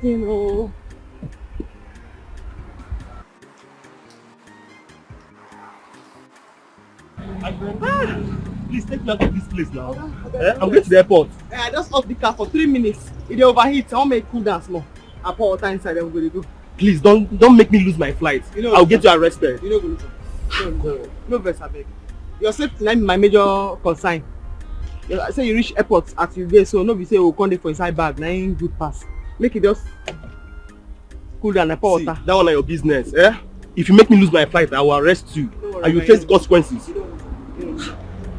thing, oh. Please take me out of this place now. I'm going to the airport. I just off the car for 3 minutes. It overheats. I want to make cool down small. I pour water inside. I'm going to go. Please don't make me lose my flight. You know, I'll get you arrested. You know, no verse, I beg. Your safety is my major concern. I say you reach airport as you get, so no be say we come there for inside bag. Na ain't good pass. Make it just cool down. I pour water. That one is your business, eh? If you make me lose my flight, I will arrest you and you face the consequences.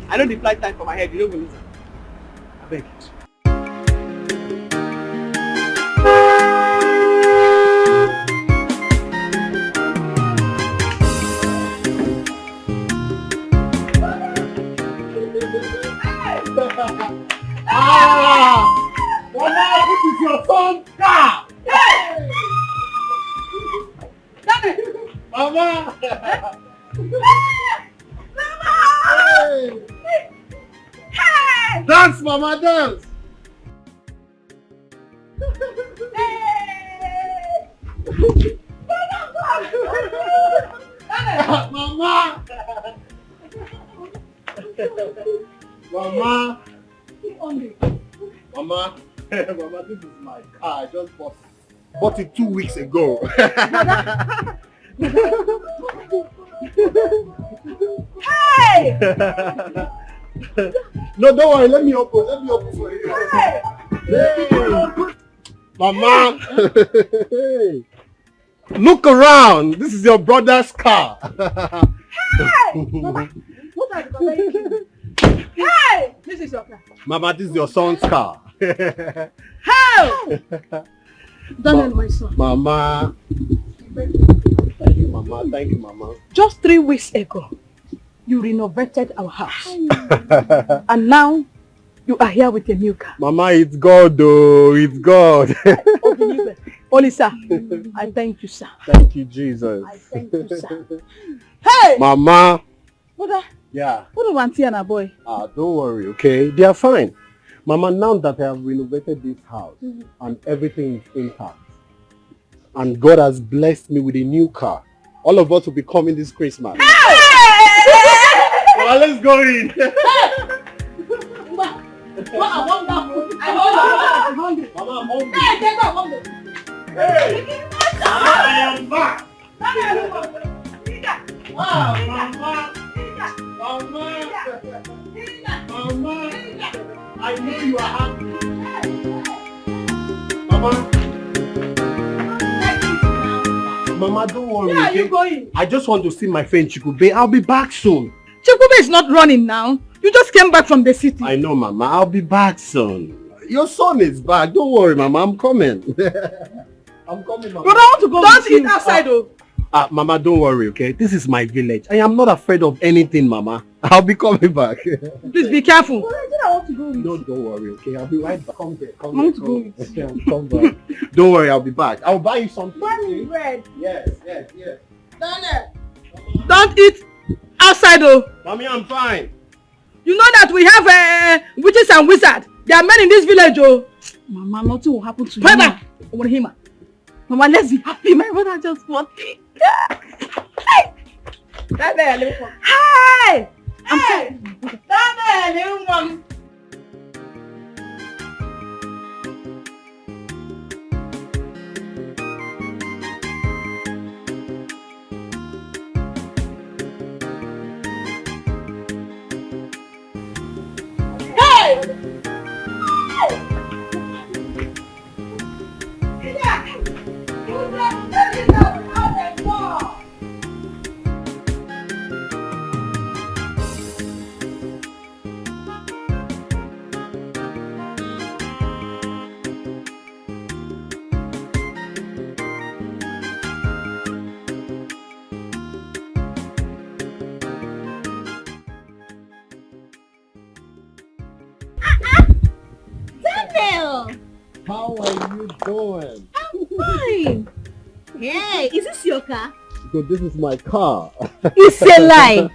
I know the flight time for my head. You don't believe it. I beg. Mama, this is your son's car! Hey! Mama! Hey! Dance, Mama, dance! Mama! Mama! Mama, Mama, this is my car. I just bought it 2 weeks ago. Hey! No, don't worry. Let me open for you. Hey! Hey! Mama! Hey! Look around. This is your brother's car. Hey! Mama, what are you doing? Hey! This is your car. Mama, this is your son's car. Hey! Daniel, my son. Mama. Thank you, Mama. Thank you, Mama. Just 3 weeks ago, you renovated our house. And now, you are here with a new car. Mama, it's God, though. It's God. Only, sir, I thank you, sir. Thank you, Jesus. I thank you, sir. Hey! Mama. Mother. Yeah. What do Auntie and a boy? Don't worry, okay? They are fine. Mama, now that I have renovated this house and everything is intact, and God has blessed me with a new car, all of us will be coming this Christmas. Hey! Well, let's go in. What a wonderful! I'm hungry. Mama, I'm hungry. Hey, get up, hungry. Hey! Mama, I am back. Wow, Mama. Mama. Mama. I know you are happy. Mama. Mama, don't worry. Where are you going? I just want to see my friend Chikube. I'll be back soon. Chikube is not running now. You just came back from the city. I know, Mama. I'll be back soon. Your son is back. Don't worry, Mama. I'm coming. I'm coming, Mama. But I want to go. Don't eat outside, though. Mama, don't worry, okay? This is my village. I am not afraid of anything, Mama. I'll be coming back. Please be careful. Well, I want to go with No, don't worry, okay? I'll be right back. Come here, come I want here. to go with you. Come back. Don't worry, I'll be back. I'll buy you something. Buy me bread. Yes, yes, yes. Daniel. Don't eat outside, though. Mommy, I'm fine. You know that we have witches and wizards. There are men in this village, oh. Mama, nothing will happen to you. Brother, over him. Mama, let's be happy. My brother just wants me. Hey! Daniel, hi! Hey! Daniel, mom. Hey! How are you doing? I'm fine. Hey, is this your car? So this is my car. It's a lie.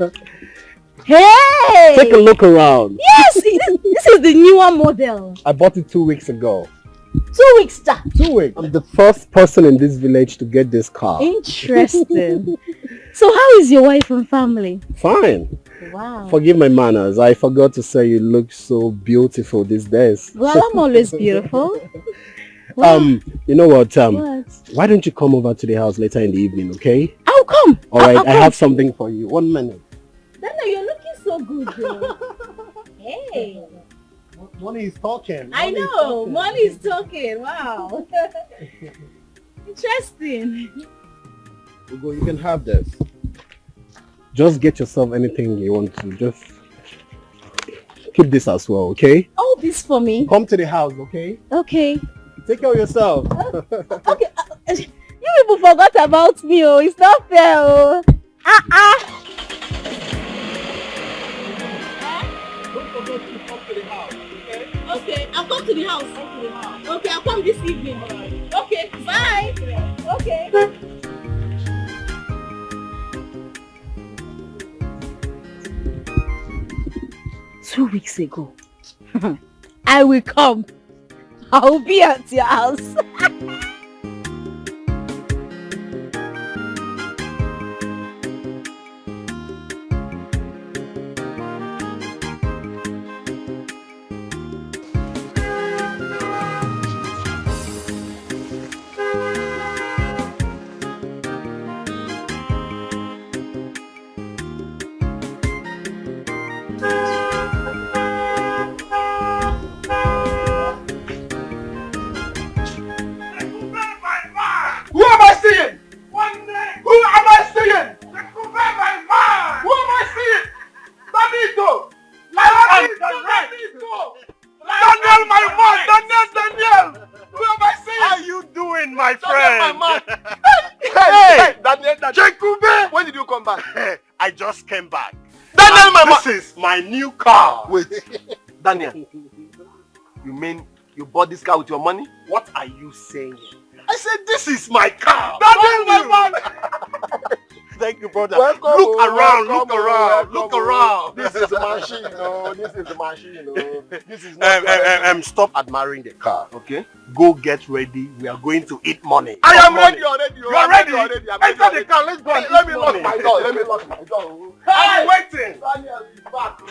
Hey! Take a look around. Yes, this is the newer model. I bought it 2 weeks ago. 2 weeks, sir. 2 weeks. I'm the first person in this village to get this car. Interesting. So how is your wife and family? Fine. Wow. Forgive my manners. I forgot to say you look so beautiful these days. Well, I'm always beautiful. Wow. You know what? What? Why don't you come over to the house later in the evening, okay? I'll come. All right, I'll I have something for you. 1 minute. Dana, you're looking so good, though. Hey. Money is talking. I know. Money is talking. Wow. Interesting. Ugo, you can have this. Just get yourself anything you want to. Just keep this as well, okay? All this for me. Come to the house, okay? Okay. Take care of yourself. Okay. You people forgot about me, oh. It's not fair, oh. Don't forget to come to the house, okay? Okay, I'll come to the house. Okay, I'll come this evening. Right. Okay, bye. Okay. 2 weeks ago. I will come. I will be at your house. Came back. Daniel, this is my new car. Wait, Daniel, you mean you bought this car with your money? What are you saying? I said this is my car. Daniel, my man. Thank you, brother. Welcome, look around. This is the machine, This is the machine, This is not stop admiring the car. Okay. Go get ready. We are going to eat money. I am ready already. You are ready? Enter the car. Let's go. Let me lock my door. I'm waiting. Daniel is back.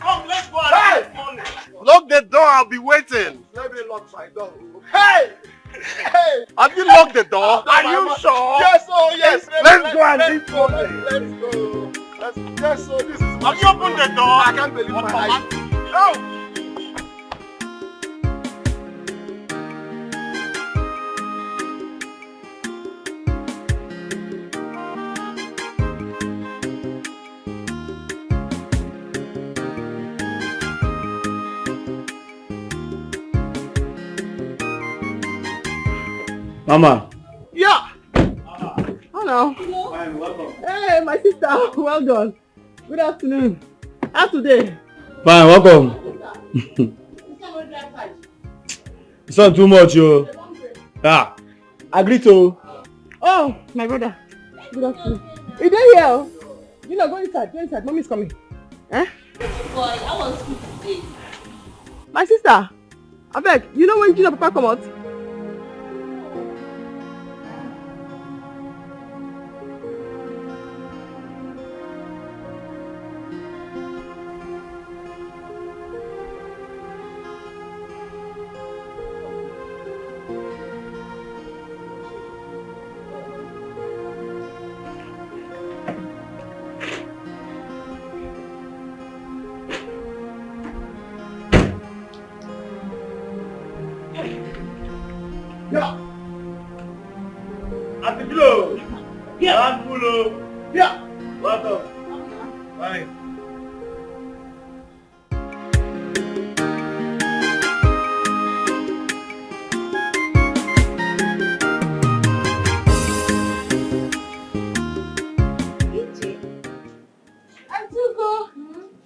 Come, let's go and eat money. Lock the door. I'll be waiting. Let me lock my door. Hey! Have you locked the door? Are you sure? Yes, oh yes. Let's go and eat money. Let's go. Yes, so this is. Have you opened the door? I can't believe my eyes. No. Mama. Yeah. Oh no. Fine, welcome. Hey, my sister. Well done. Good afternoon. How today? Fine, welcome. It's not too much, yo. Ah, agree to. Oh, my brother. Good afternoon. You there here? You know, go inside. Go inside. Mommy's coming. Eh? Boy, I was good today. My sister. I beg. You know when Gina Papa come out?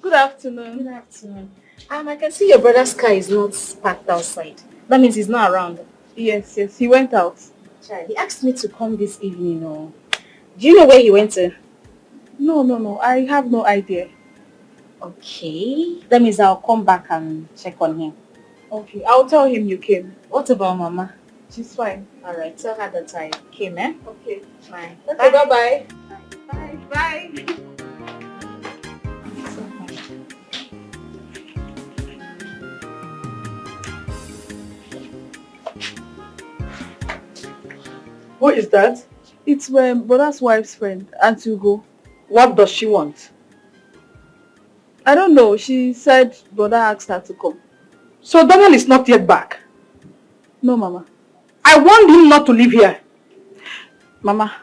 Good afternoon. Good afternoon. I can see your brother's car is not parked outside. That means he's not around. Yes, he went out. Child, he asked me to come this evening. Oh. Do you know where he went to? No. I have no idea. Okay. That means I'll come back and check on him. Okay, I'll tell him you came. What about Mama? She's fine. Alright, tell her that I came, eh? Okay. Fine. Okay, bye-bye. Bye. Bye. Who is that? It's my brother's wife's friend, Auntie Ugo. What does she want? I don't know. She said brother asked her to come. So Daniel is not yet back. No, Mama. I warned him not to live here. Mama.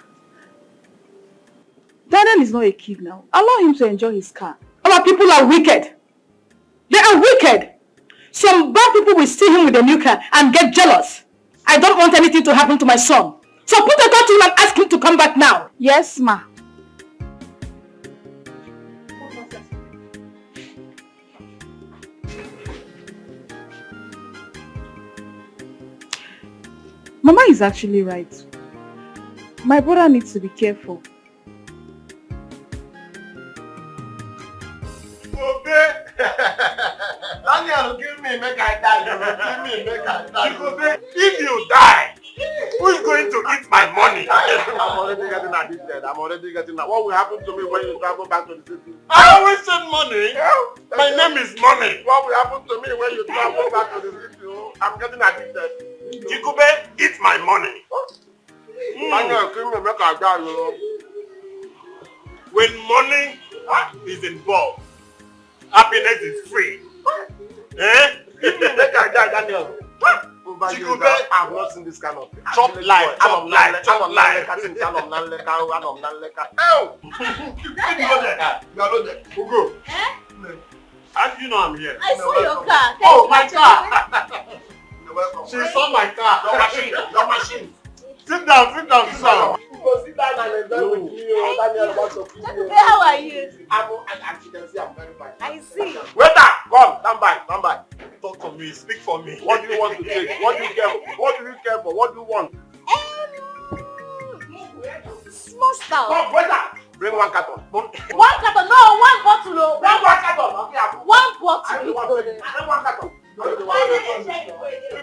Daniel is not a kid now. Allow him to enjoy his car. Our people are wicked. They are wicked. Some bad people will see him with a new car and get jealous. I don't want anything to happen to my son. So put a call to him and ask him to come back now. Yes, ma. Mama is actually right. My brother needs to be careful. Daniel, give me, make I die. Give me, make I die. If you die, who's going to eat my money? I'm already getting addicted. What will happen to me when you travel back to the city? I always said money. My name is money. What will happen to me when you travel back to the city? I'm getting addicted. Jikube, eat my money. Daniel, give me, make I die. When money is involved, happiness is free. Eh? Give me, make I die, Daniel. Jikube, I've not seen this kind of thing. chop life, chop life, chop life. How do you know I'm here? I saw your car. Oh, my car. You're welcome. She saw my car. Your machine, your machine. Sit down, sit down, sit down. Go sit down and enjoy with me, Daniel. What's up? How are you? I'm very fine. I see. Waiter, come, stand by. Talk to me, speak for me. What do you want to take? What do you care for? What do you care for? What do you want? Small style. Come, waiter. Bring one carton. One carton, no, one bottle. Oh. Bring one carton. One I bottle. don't want to bring one carton.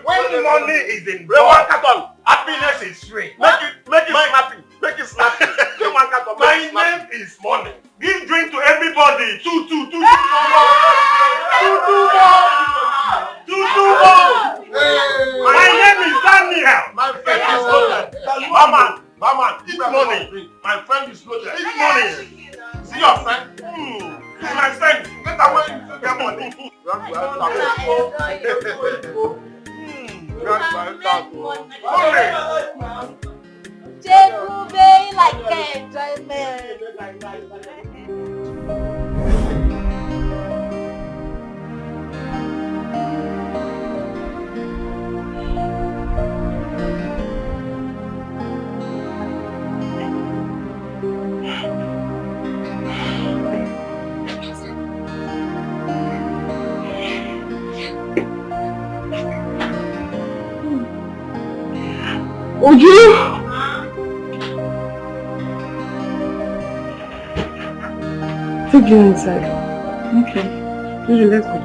When money is in Bring one carton. happiness is free. Make it snappy. Make it snappy. Bring one carton. My name is money. Give drink to everybody. Two more. My name is Daniel. My friend is loaded. Mama, eat money. My friend is loaded. Eat money. See your friend? He's my friend. Get away to get money. Jekube like enjoyment. Uju! Take you inside. Okay. Uju, let's go.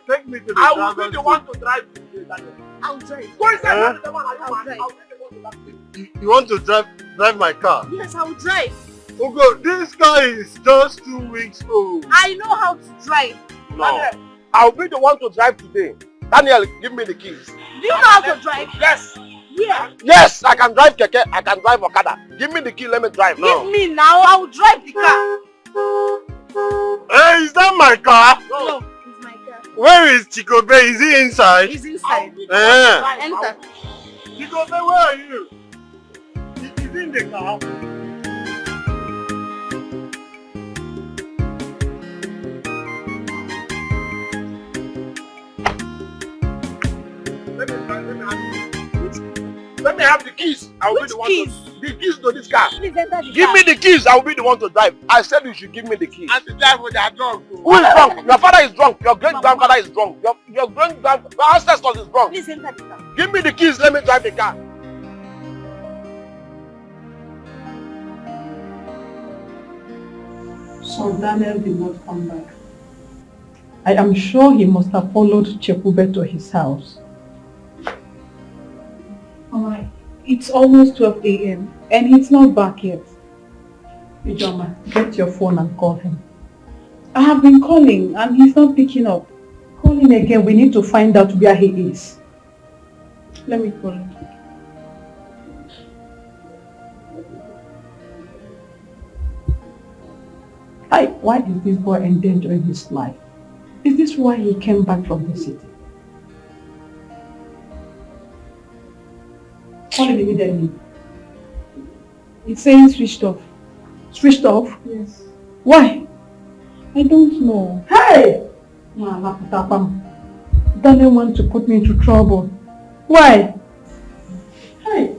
Take me to the I will be the one to drive. I'll drive. Go inside. I'll be the one to drive. You want to drive my car? Yes, I will drive. Ugo, this car is just 2 weeks old. I know how to drive. No. I'll be the one to drive today. Daniel, give me the keys. Do you know how to drive? Yes. Yeah. Yes, I can drive keke. I can drive Okada. Give me the key. Let me drive now. Give me now. I will drive the car. Hey, is that my car? No, it's my car. Where is Chikobe? Is he inside? He's inside. Enter. Enter. Chikobe, where are you? He's in the car. Let me have the keys. I will be the one keys? the keys to this car. Please enter the Give car. me the keys. I will be the one to drive. I said you should give me the keys. And the driver, they are drunk. Who is drunk? Your father is drunk. Your great-grandfather is drunk. Your great-grandfather, your ancestors is drunk. Please enter the car. Give me the keys. Let me drive the car. So Daniel did not come back. I am sure he must have followed Chekube to his house. Alright, it's almost 12 a.m. and he's not back yet. Ijoma, get your phone and call him. I have been calling and he's not picking up. Call him again, we need to find out where he is. Let me call him. Why is this boy endangering his life? Is this why he came back from the city? Call him immediately. It's saying switched off. Switched off? Yes. Why? I don't know. Hey! Daniel wants to put me into trouble. Why? Hey!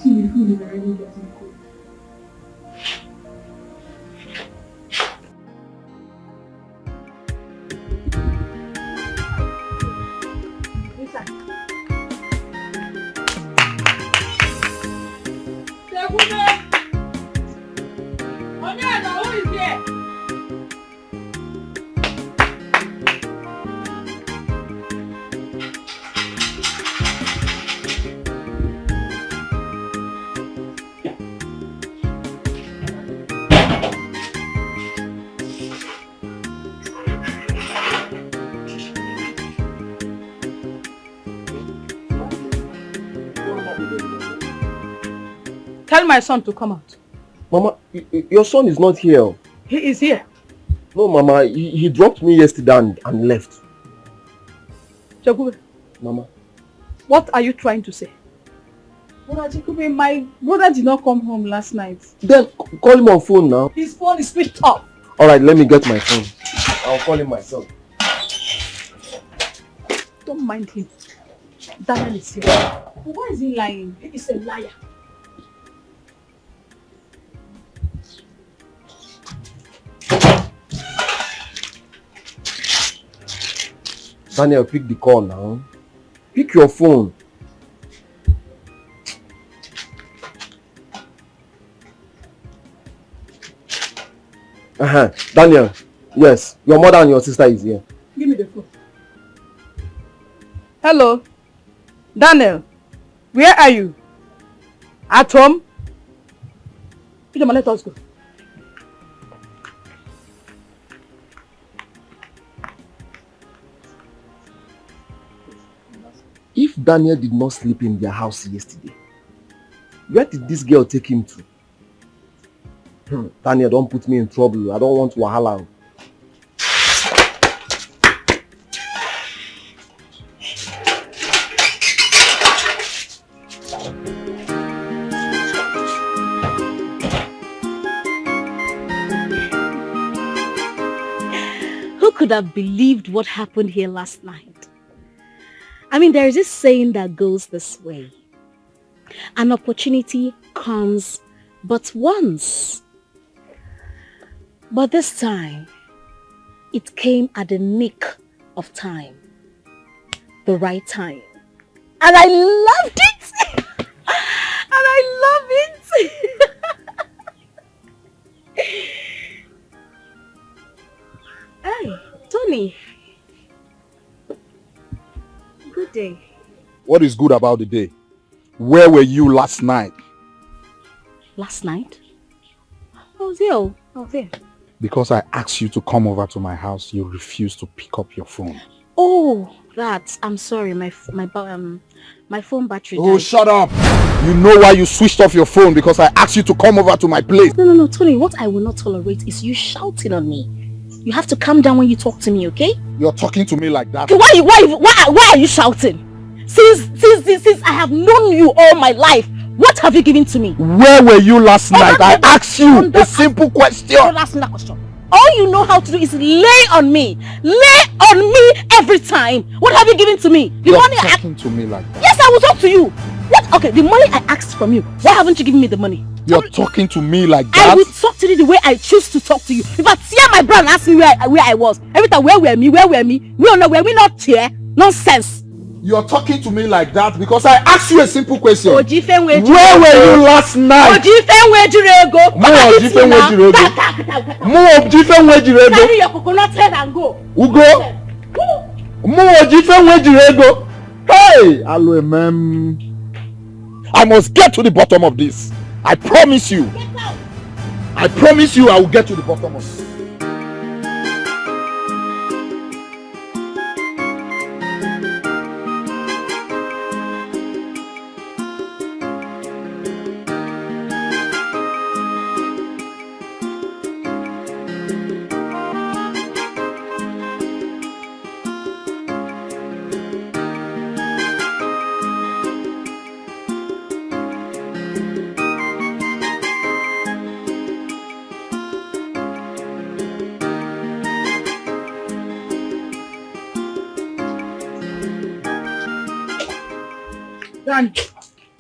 See, you food is already getting cold. Tell my son to come out. Mama, your son is not here. He is here. No, Mama, he dropped me yesterday and left. Chekube, Mama. what are you trying to say? Brother Chekube, my brother did not come home last night. Then call him on phone now. His phone is switched off. Alright, let me get my phone. I'll call him myself. Don't mind him. Daniel is here. Why is he lying? He is a liar. Daniel, pick the call now. Pick your phone. Daniel, yes, your mother and your sister is here. Give me the phone. Hello? Daniel, where are you? At home? Pidama, let us go. If Daniel did not sleep in their house yesterday, where did this girl take him to? Daniel, don't put me in trouble. I don't want wahala. Who could have believed what happened here last night? I mean, there is this saying that goes this way. An opportunity comes but once. But this time, it came at the nick of time. The right time. And I loved it! And I love it! Hey, Tony. day. What is good about the day? Where were you last night? Last night? I was here. Because I asked you to come over to my house, you refused to pick up your phone. Oh, that. I'm sorry. My phone battery died. Oh, shut up! You know why you switched off your phone? Because I asked you to come over to my place. No, Tony. What I will not tolerate is you shouting on me. You have to calm down when you talk to me, okay? You're talking to me like that. Okay, why are you shouting? Since I have known you all my life, what have you given to me? Where were you last night? I asked you a simple question. Don't ask me that question. All you know how to do is lay on me. Lay on me every time. What have you given to me? You're talking to me like that. Yes, I will talk to you. What? Okay, the money I asked from you. Why haven't you given me the money? You're talking to me like that? I will talk to you the way I choose to talk to you. If I tear my bra and ask me where I was, every time where were me? We don't know where we not here. Nonsense. You're talking to me like that because I asked you a simple question. Where were you last night? Carry your coconut head and go. Ugo. Hey, I must get to the bottom of this. I promise you. I promise you I will get to the bottom of it.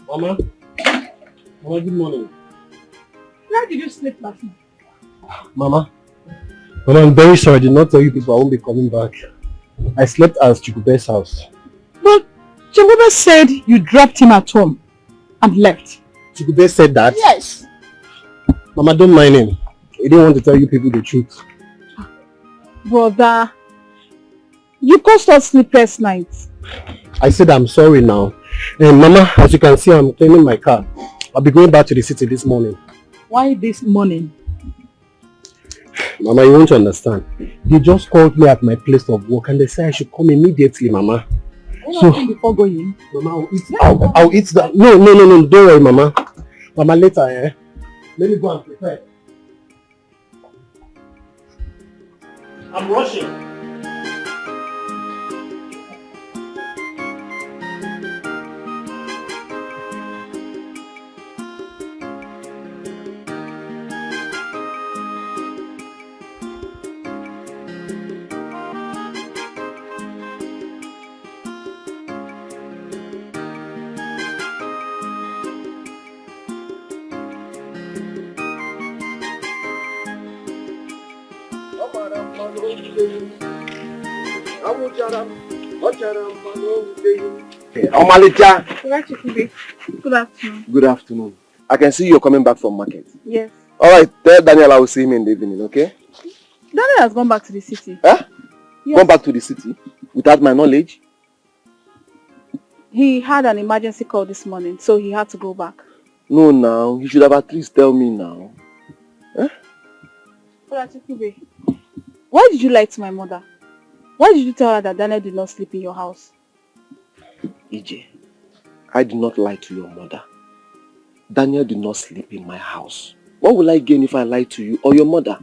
Mama, good morning. Where did you sleep last night? Mama, I'm very sorry. I did not tell you people I won't be coming back. I slept at Chikube's house. But Chikube said you dropped him at home and left. Chikube said that? Yes. Mama, don't mind him. He didn't want to tell you people the truth. Brother, you caused us sleepless nights. I said I'm sorry now. And Mama, as you can see, I'm cleaning my car. I'll be going back to the city this morning. Why this morning? Mama, you won't understand. They just called me at my place of work and they said I should come immediately, Mama. So, before going? Mama, I'll eat that. No, don't worry, Mama. Mama, later, let me go and prepare. I'm rushing. Omalicha. Good afternoon. Good afternoon. I can see you're coming back from market. Yes. Alright, tell Daniel I will see him in the evening, okay? Daniel has gone back to the city. Huh? Yes. Gone back to the city? Without my knowledge? He had an emergency call this morning, so he had to go back. No, now. He should have at least tell me now. Huh? Why did you lie to my mother? Why did you tell her that Daniel did not sleep in your house? EJ, I did not lie to your mother. Daniel did not sleep in my house. What will I gain if I lie to you or your mother?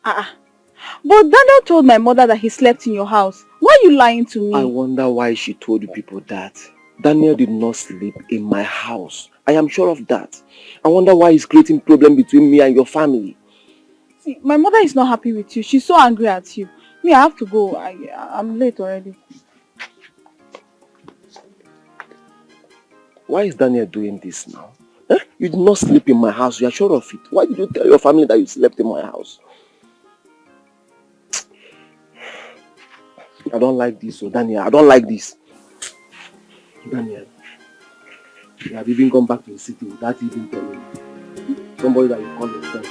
But Daniel told my mother that he slept in your house. Why are you lying to me? I wonder why she told you people that. Daniel did not sleep in my house. I am sure of that. I wonder why he's creating problem between me and your family. See, my mother is not happy with you. She's so angry at you. Me, I have to go. I'm late already. Why is Daniel doing this now? Huh? You did not sleep in my house. You are sure of it. Why did you tell your family that you slept in my house? I don't like this, so Daniel. I don't like this. Daniel, you have even gone back to the city without even telling me. Somebody that you call your friend.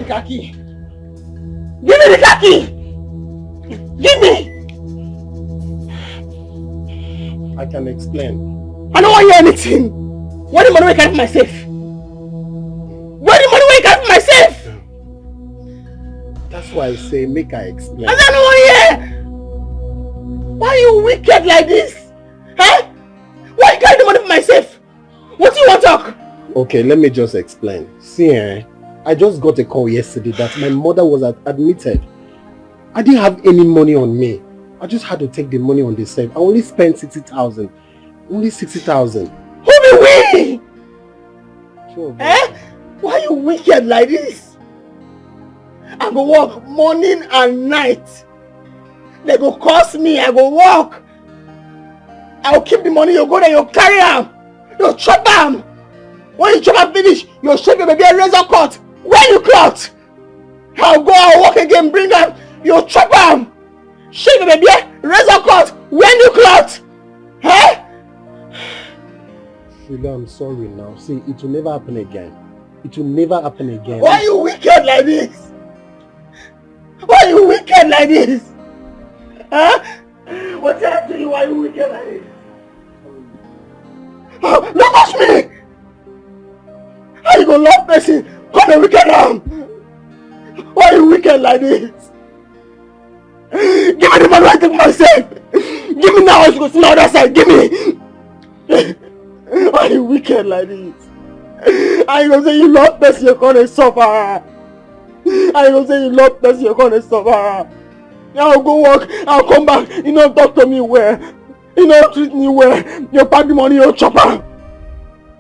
the car key. Give me the car key. Give me. I can explain. I don't want to hear anything. Where the money we carry for myself? Where the money we carry for myself? That's why I say make I explain. I don't want to hear. Why are you wicked like this? Huh? Why you carry the money for myself? What do you want to talk? Okay, let me just explain. See, I just got a call yesterday that my mother was admitted. I didn't have any money on me. I just had to take the money on the safe. I only spent 60,000. Only 60,000. Who be we? Sure. Why are you wicked like this? I go work morning and night. They go cost me. I go work. I'll keep the money. You go there, you carry them. You chop them. When you chop and finish, you shave your baby a razor cut. When you cut, I'll go and work again, bring them. You chop them. Shave your baby a razor cut. When you cut. Huh? Sheila, I'm sorry now. See, it will never happen again. It will never happen again. Why are you wicked like this? Why are you wicked like this? Huh? What's happened to you? Why are you wicked like this? Oh, don't touch me! How you gonna love person? Come and wicked now! Why are you wicked like this? Give me the money I take myself! Give me now, I should go to the other side, give me! Why are you wicked like this? How you gonna say you love person, you're gonna suffer? How you gonna say you love person, you're gonna suffer? I'll go work, I'll come back, you don't talk to me well. You don't treat me well. You pack the money, you chop her.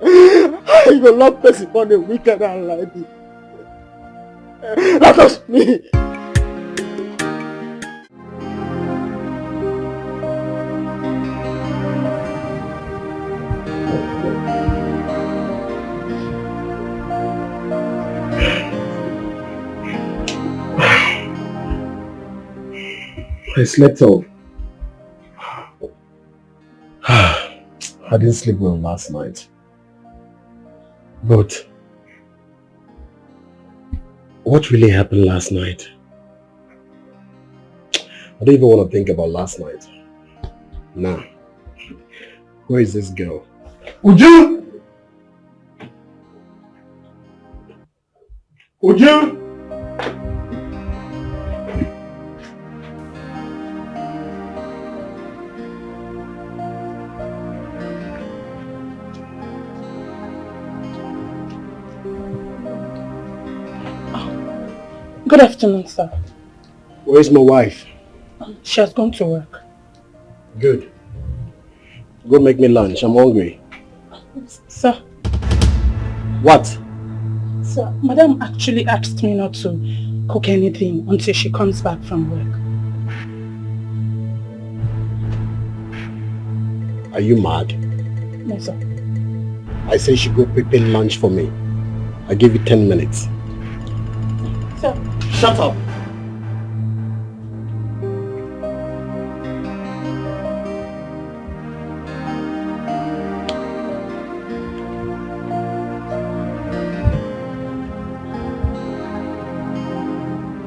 How you gonna love person for the wicked and like this? That was me. I slept off. I didn't sleep well last night. But what really happened last night? I don't even want to think about last night. Nah. Where is this girl? Uju! Uju! Good afternoon, sir. Where's my wife? She has gone to work. Good. Go make me lunch. I'm hungry. Sir. What? Sir, Madam actually asked me not to cook anything until she comes back from work. Are you mad? No, sir. I say she go prepare lunch for me. I give you 10 minutes. Sir. Shut up!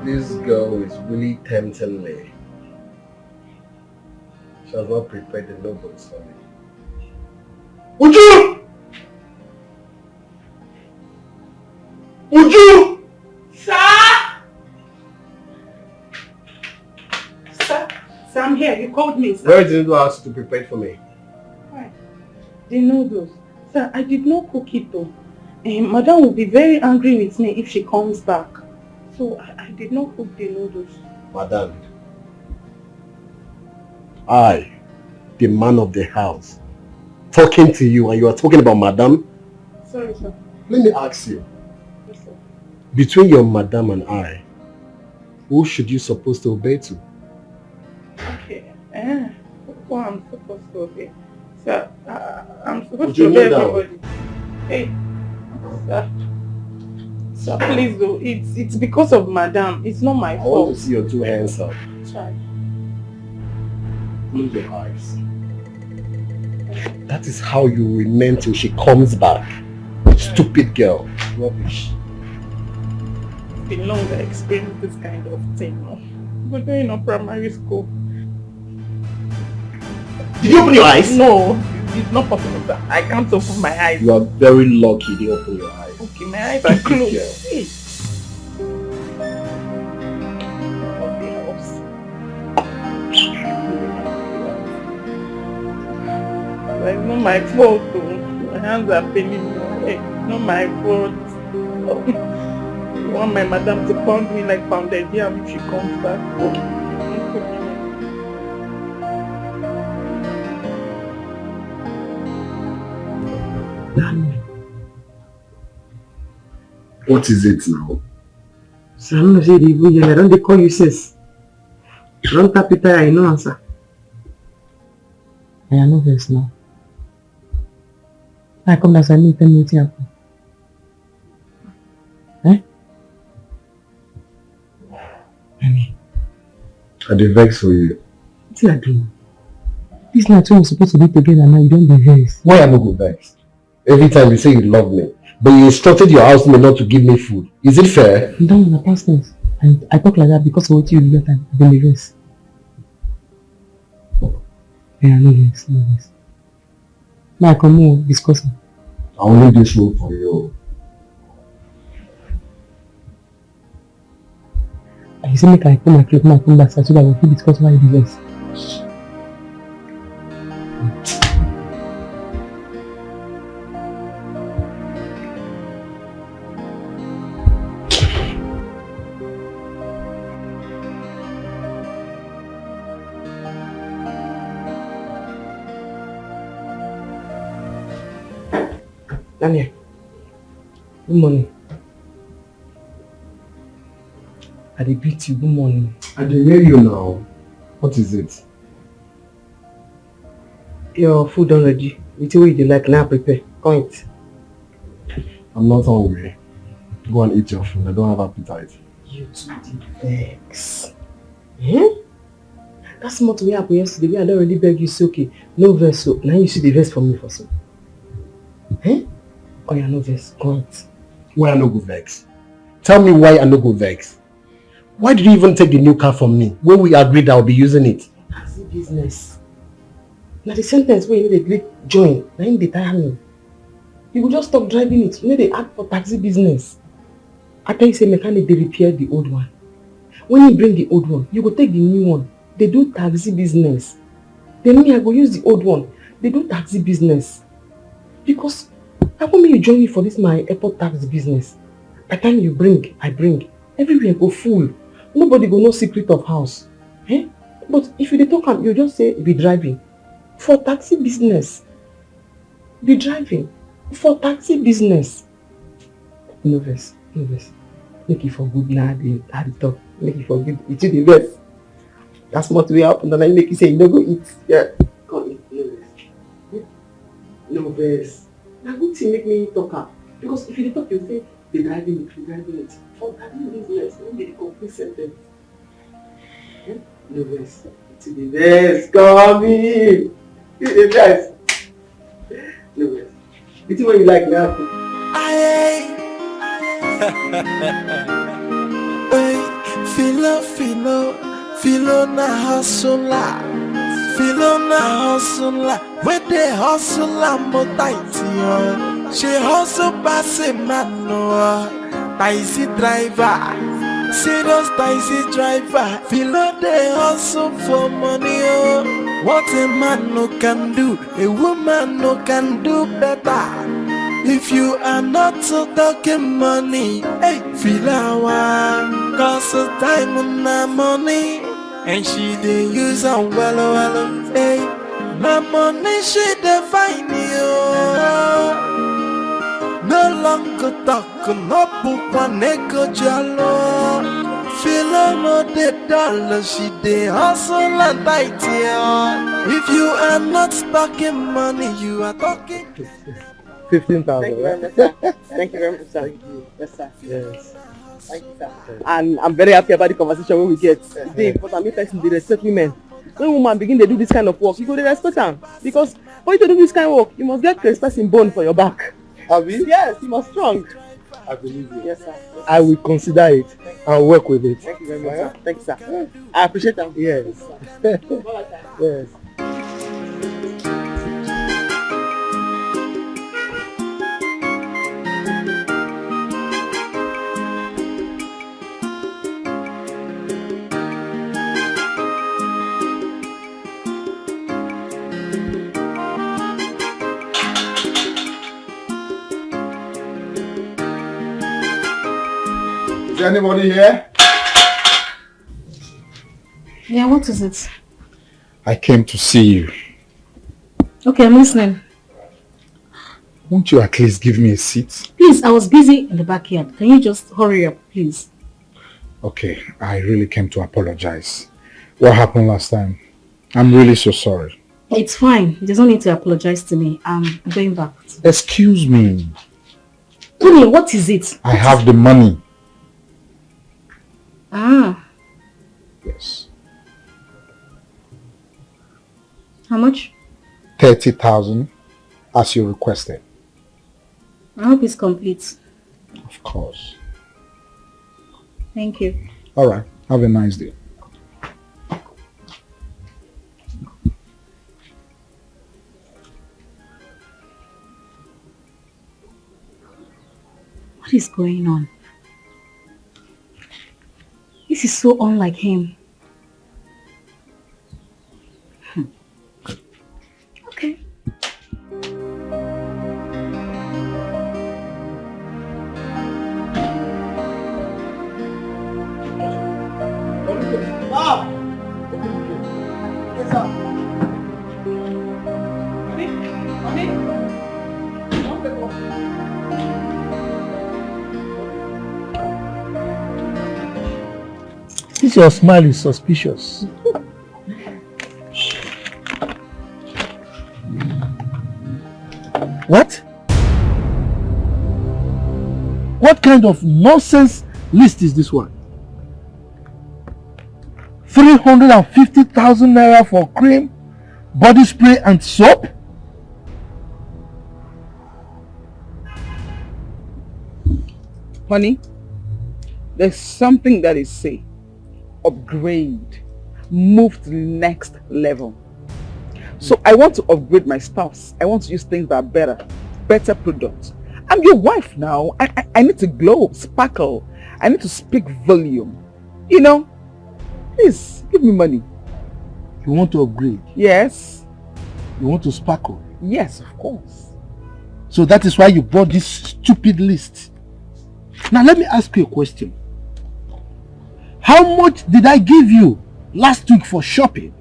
This girl is really tempting me. She has not prepared the noodles for me. Uju! Uju! Sir, I'm here. You called me, sir. Where did you ask to prepare for me? Right. The noodles. Sir, I did not cook it though. Madam will be very angry with me if she comes back. So I did not cook the noodles. Madam, I, the man of the house, talking to you and you are talking about madam? Sorry, sir. Let me ask you. Yes, sir. Between your madam and I, who should you supposed to obey to? Okay. Who I'm supposed to obey? Sir, I'm supposed Would to you obey kneel down? everybody. Hey, sir. Sir, please though. It's because of madam. It's not my I fault. want to see your two hands up. Try. Close your eyes. That is how you remain till she comes back. Stupid girl. Rubbish. been long I experienced this kind of thing. We're going on primary school. Did you open your eyes? No, it's not possible, sir. I can't open my eyes. You are very lucky you open your eyes. Okay, my eyes are closed. Hey. It's not my fault though. My hands are paining me. Hey, not my fault. I want my madam to pound me like pounded yam if she comes back. What is it now? So I'm not saying I don't they call you sis. Don't tap it I know answer. I know this now. I come as I need to meet you. Eh? I dey vex for you. What you are doing? This night when we're supposed to be together now, you don't be vex. Why I no go vex? Every time you say you love me, but you instructed your housemate not to give me food. Is it fair? You don't want to pass things. And I talk like that because of what you do that time. I don't be vex. Yeah, no vex, no vex. Now I come more discussing. I only do this room for you. I say make I put my clothes, now come back so that we will discuss why you do this. Daniel, good morning. I dey greet you, good morning. I dey hear you now. What is it? Your food done ready. With the way you like now prepare. Come eat. I'm not hungry. Go and eat your food. I don't have appetite. You too did vex. Eh? That's not what happened yesterday. We had already begged you, say okay, no vex, so now you see the vex for me for so. Eh? Oh yeah, no vex. Go eat. Why I no go vex? Tell me why I no go vex. Why did you even take the new car from me when we agreed I'll be using it? Taxi business. Now the sentence where you need a great join, now you dey tire me. You will just stop driving it. You know they act for taxi business. After you say mechanic, they repair the old one. When you bring the old one, you go take the new one. They do taxi business. Then me, I go use the old one. They do taxi business. Because how come you join me for this my airport taxi business? By the time you bring, I bring. Everywhere go full. Nobody go know secret of house. Eh? But if you dey talk am, you just say be driving. For taxi business. Be driving. For taxi business. No vex. No vex. Make it for good now. I dey talk. Make it for good. It the best. That's what we happen. And I make you say you no go eat. Yeah. Come eat. No vex. No vex. Na good thing make me talk am. Because if you dey talk, you say be driving it. Be driving it. For taxi business, no be the complete sentence. No vex. It's the best. Come in. It's the best. No vex. It's what you like now. Filo na hustler. Filo na hustler. Where they hustler mo tight yo. She hustle pass a man no. Taxi driver. Serious taxi driver. Filo they hustle for money oh. What a man no can do, a woman no can do better. If you are not so talking money, hey, feel our cause of time and money, and she dey use and well, hey, my money she dey find you. No longer talk, no book one echo jalo. Feel no the dollar, she dey hustle and tight here. If you are not talking money, you are talking. 15,000. Right? Thank you very much, sir. Thank you. Yes, sir. Yes. Thank you, sir. And I'm very happy about the conversation when we get today. But I mean, person they respect women. When woman begin to do this kind of work, you go to respect them. Because for you to do this kind of work, you must get Chris person bone for your back. Have you? Yes, you must strong. I believe you. Yes, sir. I will consider it and work with it. Thank you very much, sir. Thank you, sir. I appreciate that. Yes. Yes. Is anybody here? Yeah, what is it? I came to see you. Okay, I'm listening. Won't you at least give me a seat? Please, I was busy in the backyard. Can you just hurry up, please? Okay, I really came to apologize. What happened last time? I'm really so sorry. It's fine. There's no need to apologize to me. I'm going back. Excuse me. Kuni, what is it? I have the money. Ah. Yes. How much? 30,000 as you requested. I hope it's complete. Of course. Thank you. All right. Have a nice day. What is going on? This is so unlike him. Okay. Bob! Yes, sir. Honey? Don't pick up. This your smile is suspicious. What? What kind of nonsense list is this one? 350,000 naira for cream, body spray and soap? Honey, there's something that is say, upgrade, move to the next level. So I want to upgrade my spouse. I want to use things that are better products. I'm your wife now. I need to glow, sparkle. I need to speak volume. You know, please give me money. You want to upgrade? Yes. You want to sparkle? Yes, of course. So that is why you bought this stupid list. Now let me ask you a question. How much did I give you last week for shopping?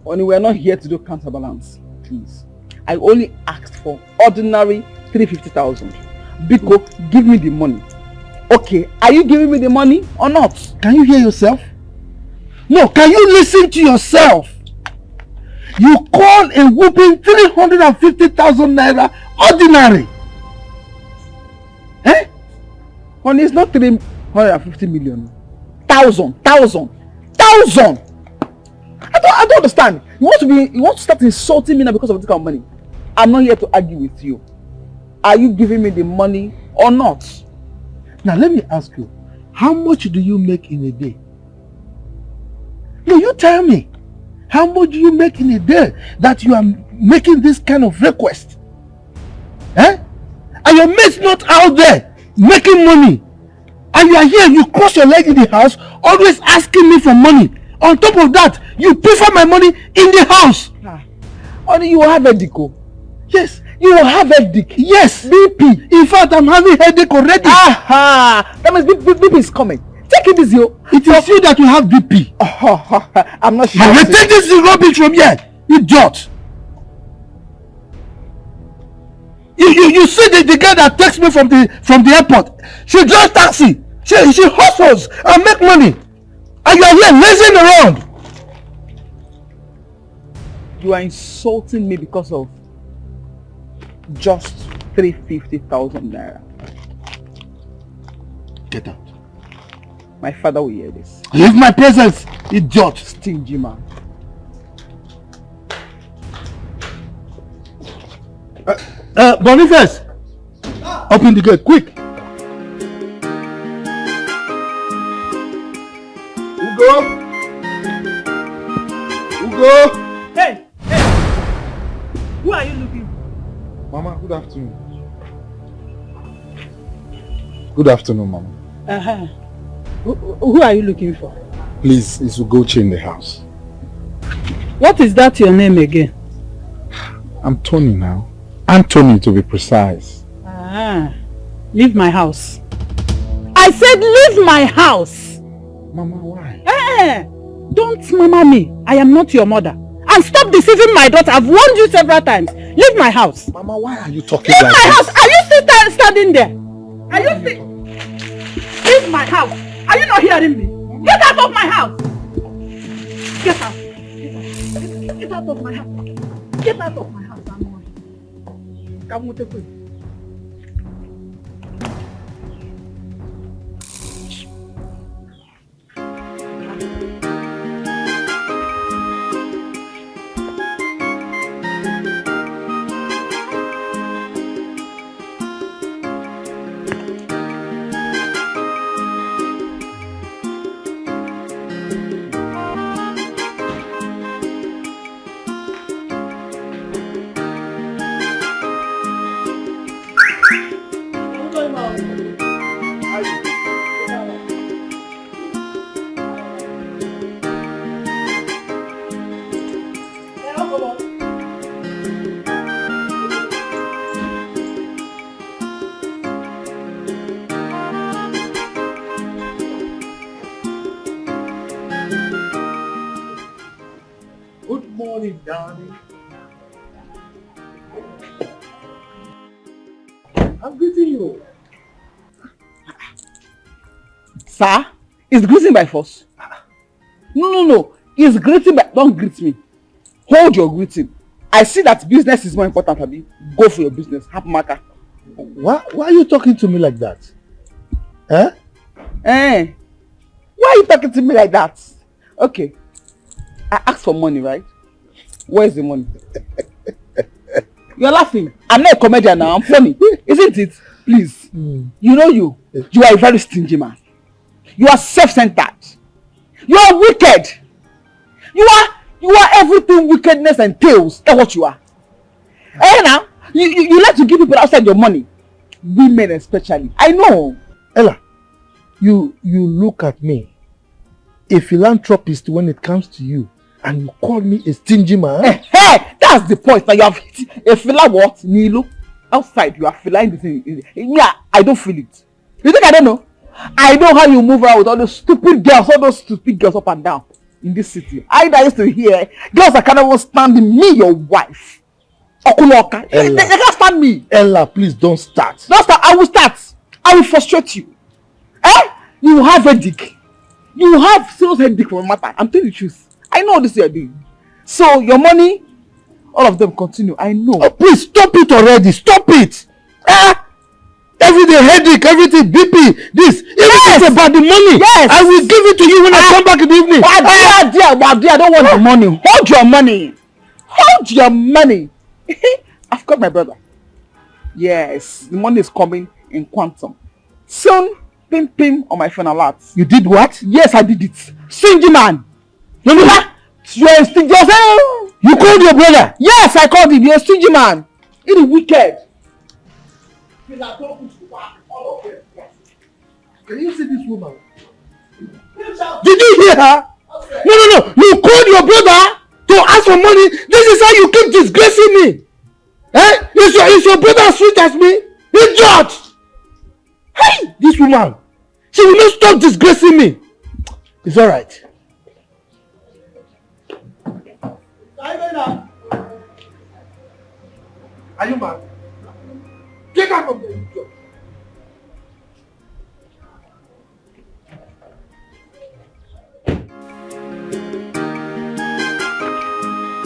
Only we're not here to do counterbalance, please. I only asked for ordinary 350,000. Biko, give me the money. Okay, are you giving me the money or not? Can you hear yourself? No, can you listen to yourself? You call a whooping 350,000 naira ordinary. Eh? Honey, it's not 350 million. Thousand. I don't understand. You want to start insulting me now because of this kind of money. I'm not here to argue with you. Are you giving me the money or not? Now let me ask you, how much do you make in a day? No, you tell me. How much do you make in a day that you are making this kind of request? Eh? Are your mates not out there making money? And you are here, you cross your leg in the house, always asking me for money. On top of that, you prefer my money in the house. Only you will have a deco. Yes. You will have headache. Yes. BP. In fact, I'm having headache already. Aha! That means BP is coming. Take it easy. It is you that will have BP. I'm not sure. I will take this rubbish from here, idiot. You see the girl that takes me from the airport. She drives taxi. She hustles and make money. And you are here lazing around. You are insulting me because of just 350,000 naira. Get out. My father will hear this. Leave my presence, idiot. Stingy man. Boniface, Open the gate, quick. Ugo! Hey! Who are you looking for? Mama, good afternoon. Good afternoon, Mama. Uh-huh. Who are you looking for? Please, is Ugochi in the house? What is that your name again? I'm Tony now. Anthony, to be precise. Leave my house. I said leave my house! Mama, why? Don't mama me. I am not your mother. And stop deceiving my daughter. I've warned you several times. Leave my house. Mama, why are you talking Leave like my this? house. Are you still standing there? Are you still... Leave my house. Are you not hearing me? Get out of my house. Get out. Get out of my house. Get out of my house. Come with the Good morning, darling. I'm greeting you. Sir, is greeting by force? No. Is greeting by... Don't greet me. Hold your greeting. I see that business is more important, Abi. Go for your business. Have matter. Why are you talking to me like that? Why are you talking to me like that? Okay. I asked for money, right? Where's the money? You're laughing. I'm not a comedian now. I'm funny. Isn't it? Please. You know you. You are a very stingy man. You are self-centered. You are wicked. You are everything wickedness entails. That's what you are. Now, you like to give people outside your money. Women especially. I know. Ella, you look at me, a philanthropist when it comes to you, and you call me a stingy man? Hey, that's the point. Now you have hit a filler what? Nilo. Outside you are feeling the thing. Yeah, I don't feel it. You think I don't know? I know how you move around with all those stupid girls, up and down in this city. I used to hear girls that cannot stand me, your wife. Okunoka. They can't stand me. Ella, please don't start. Don't start. I will start. I will frustrate you. You have headache. You have serious headache for a matter. I'm telling you the truth. I know this you are doing. So your money, all of them continue. I know. Oh, please stop it already. Stop it. Every day headache, everything, BP, this. It's about the money. Yes. I will give it to you when I come back in the evening. Dear, I don't want the money. Hold your money. Hold your money. I've got my brother. Yes, the money is coming in quantum. Soon, pim on my phone alert. You did what? Yes, I did it. Stingy man. You're a stingy man. You called your brother? Yes, I called him. You're a stingy man. It is wicked. Can you see this woman? Did you hear her? No. You called your brother to ask for money. This is how you keep disgracing me. Is your brother as sweet as me? Idiot! Hey, this woman. She will not stop disgracing me. It's alright. Are you mad? Get out of there, idiot.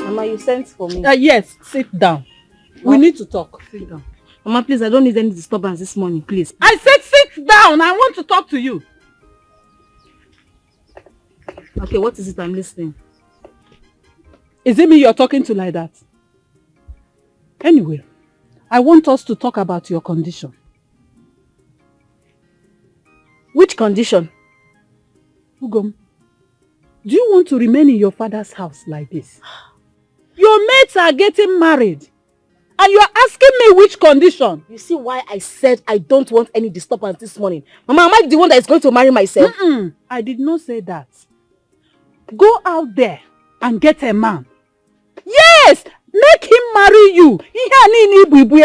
Mama, you sent for me. Yes, sit down. We need to talk. Sit down. Mama, please, I don't need any disturbance this morning, please. I said sit down. I want to talk to you. Okay, what is it? I'm listening. Is it me you're talking to like that? Anyway, I want us to talk about your condition. Which condition? Ugom, do you want to remain in your father's house like this? Your mates are getting married. And you are asking me which condition? You see why I said I don't want any disturbance this morning? Mama, am I the one that is going to marry myself? I did not say that. Go out there and get a man. Yes! Make him marry you. Mama, are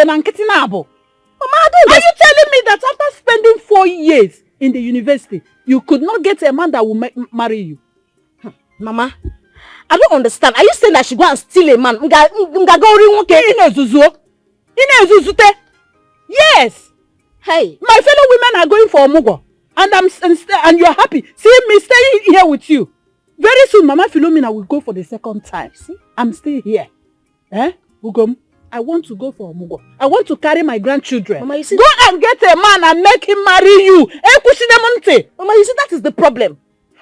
you telling me that after spending 4 years in the university, you could not get a man that will marry you? Mama, I don't understand. Are you saying that I should go and steal a man? Yes. Hey. My fellow women are going for Omugo. And you are happy seeing me staying here with you. Very soon, Mama Philomena will go for the second time. See? I'm still here. Ugom, I want to go for Omugo. I want to carry my grandchildren. Mama, you see, go and get a man and make him marry you. Mama, you see, that is the problem.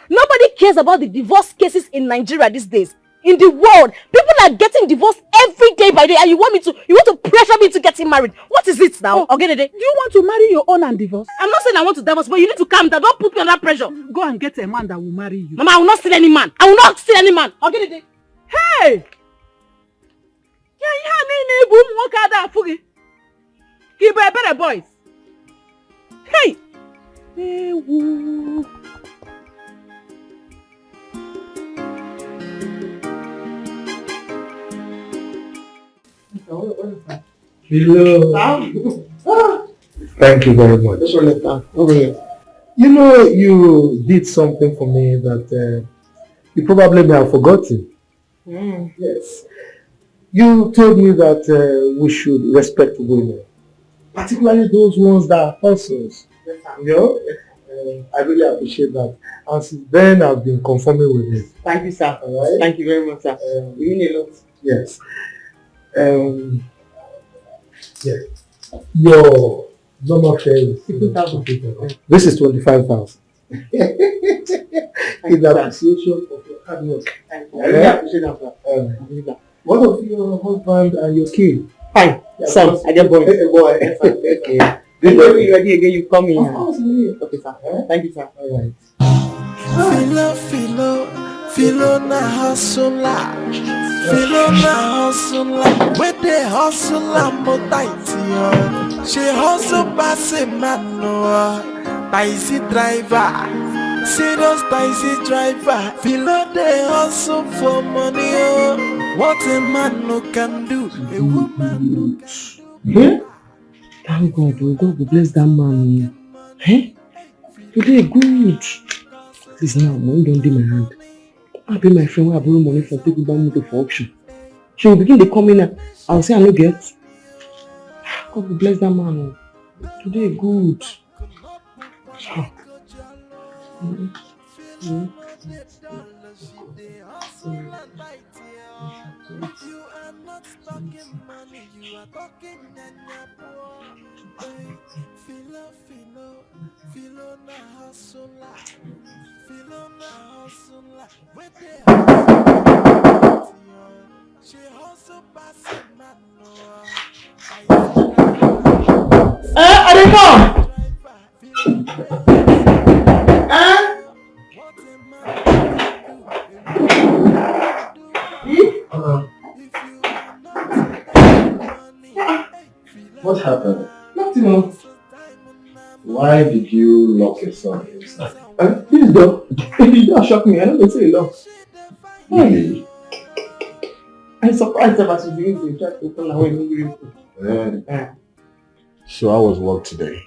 Nobody cares about the divorce cases in Nigeria these days. In the world, people are getting divorced every day by day, and you want to pressure me to get him married. What is it now? Do you want to marry your own and divorce? I'm not saying I want to divorce, but you need to calm down. Don't put me under pressure. Go and get a man that will marry you. Mama, I will not steal any man. I will not steal any man. Hey! Keep a better boys. Hey! Hello. Thank you very much. You know, you did something for me that you probably may have forgotten. Yes. You told me that we should respect women, particularly those ones that are hustlers. You know, I really appreciate that. And since then, I've been conforming with it. Thank you, sir. All right? Thank you very much, sir. You mean a lot. Yes. Yeah. Your normal fare is 15,000. This is 25,000. In appreciation of your hard work. Thank you. I really appreciate that, sir. What of your husband and your kid? Fine. Son, I get boy. Boy. Okay. When you're ready again, you come in. Of course, okay, sir. Thank you, sir. All right. Filo na hustler. Filo na hustler. Where they hustle and motivate. She hustle pass a man no. Taxi driver. Serious taxi driver. Filo they hustle for money. What a man no can do. A woman no can do. Yeah? Thank God, God will bless that man. Hey? Today, good. Please now, money don't do my hand. I'll be my friend where I borrow money from people buy motor for auction. She will begin to come in. I'll say I no get. God will bless that man. Today, good. I don't know. What happened? Nothing more. Why did you lock yourself inside? This door. You don't shock me. I don't say lock. Really? I'm surprised about you doing the try to open away and Yeah. So how was work today?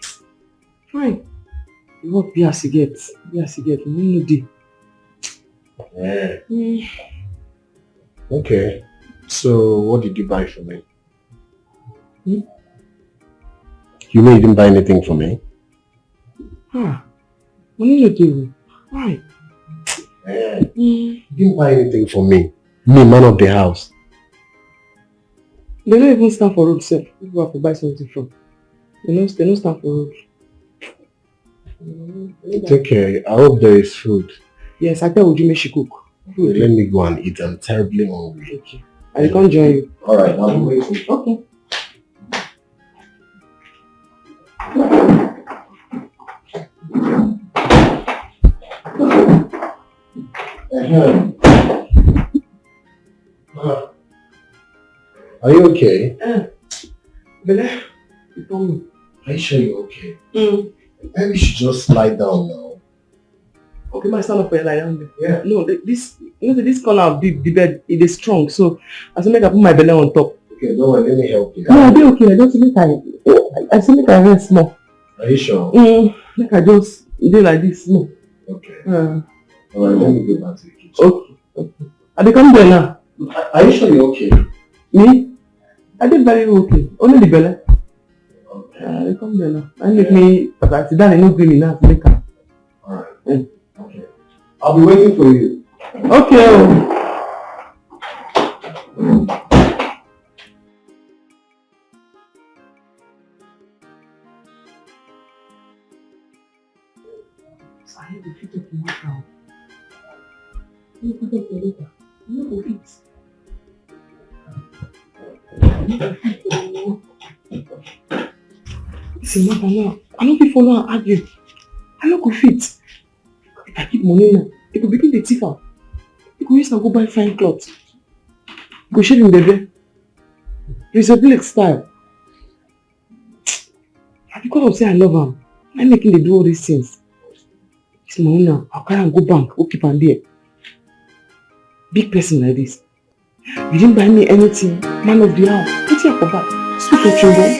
fine. The work be as you get. Be as you get. No day. Yeah. Okay. So what did you buy for me? You mean you didn't buy anything for me? Money no day. Why? Yeah. You didn't buy anything for me. Me, man of the house. They don't even stand for road sef. People have to buy something from. They don't stand for road. It's okay. I hope there is food. Yes, I tell Uju make she cook. Okay, let me go and eat. I'm terribly hungry. Okay. I can't join you. Alright, I'll be waiting. Okay. Are you okay? Bele, you told me. Are you sure you're okay? Maybe you should just lie down now. Okay, my stand up for you lie down there. Yeah. No, this corner of the bed, it is strong, so I say make I put my belly on top. Okay, no one, let me help you. No, I'll be okay. I just make I say make I rest small. Are you sure? Make I just do like this small. Okay. Alright, let me go back to the kitchen. Okay. I become there now. Are you sure you're okay? Me? I did very okay. Only the belly. Okay. I come there now. I make me, but I sit down and no green enough to make her. Alright. Okay. I'll be waiting for you. Okay. I have to fit up in my now. You put up the later. You go fit. Listen, what now? I don't fit follow and argue. I don't go fit. If I keep money now, it will begin the thief out. You go use and go buy fine clothes. Go shave him baby. It's a black style. Because of say I love him, I'm making them do all these things. It's money now. I'll carry and go bank, go keep on there. Big person like this. You didn't buy me anything, man of the house. What's your papa? Sweet or children?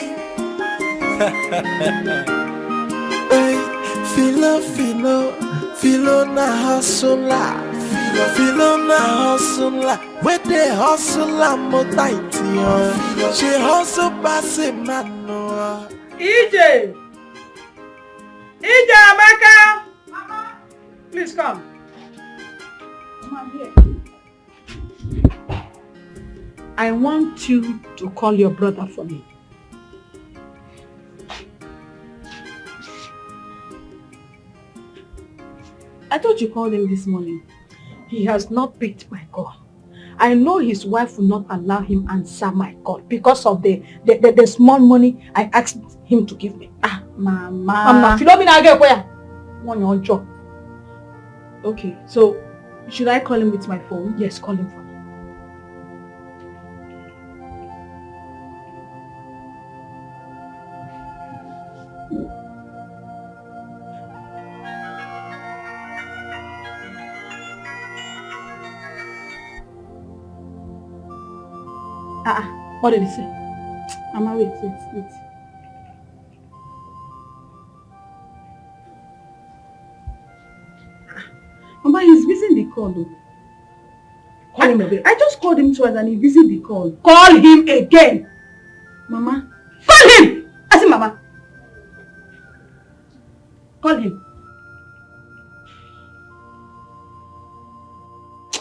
Filo na hustler. Filo na hustler. Where they hustler mo tight yo. She hustle pass it man no. EJ Amaka. Mama, please come. Come here. I want you to call your brother for me. I thought you called him this morning. He has not picked my call. I know his wife will not allow him answer my call because of the small money I asked him to give me. Mama, okay, so should I call him with my phone? Yes, call him for me. What did he say? Mama, wait. Mama, he's missing the call though. Call him again. I just called him twice and he missing the call. Call him again! Mama. Call him! I said Mama. Call him.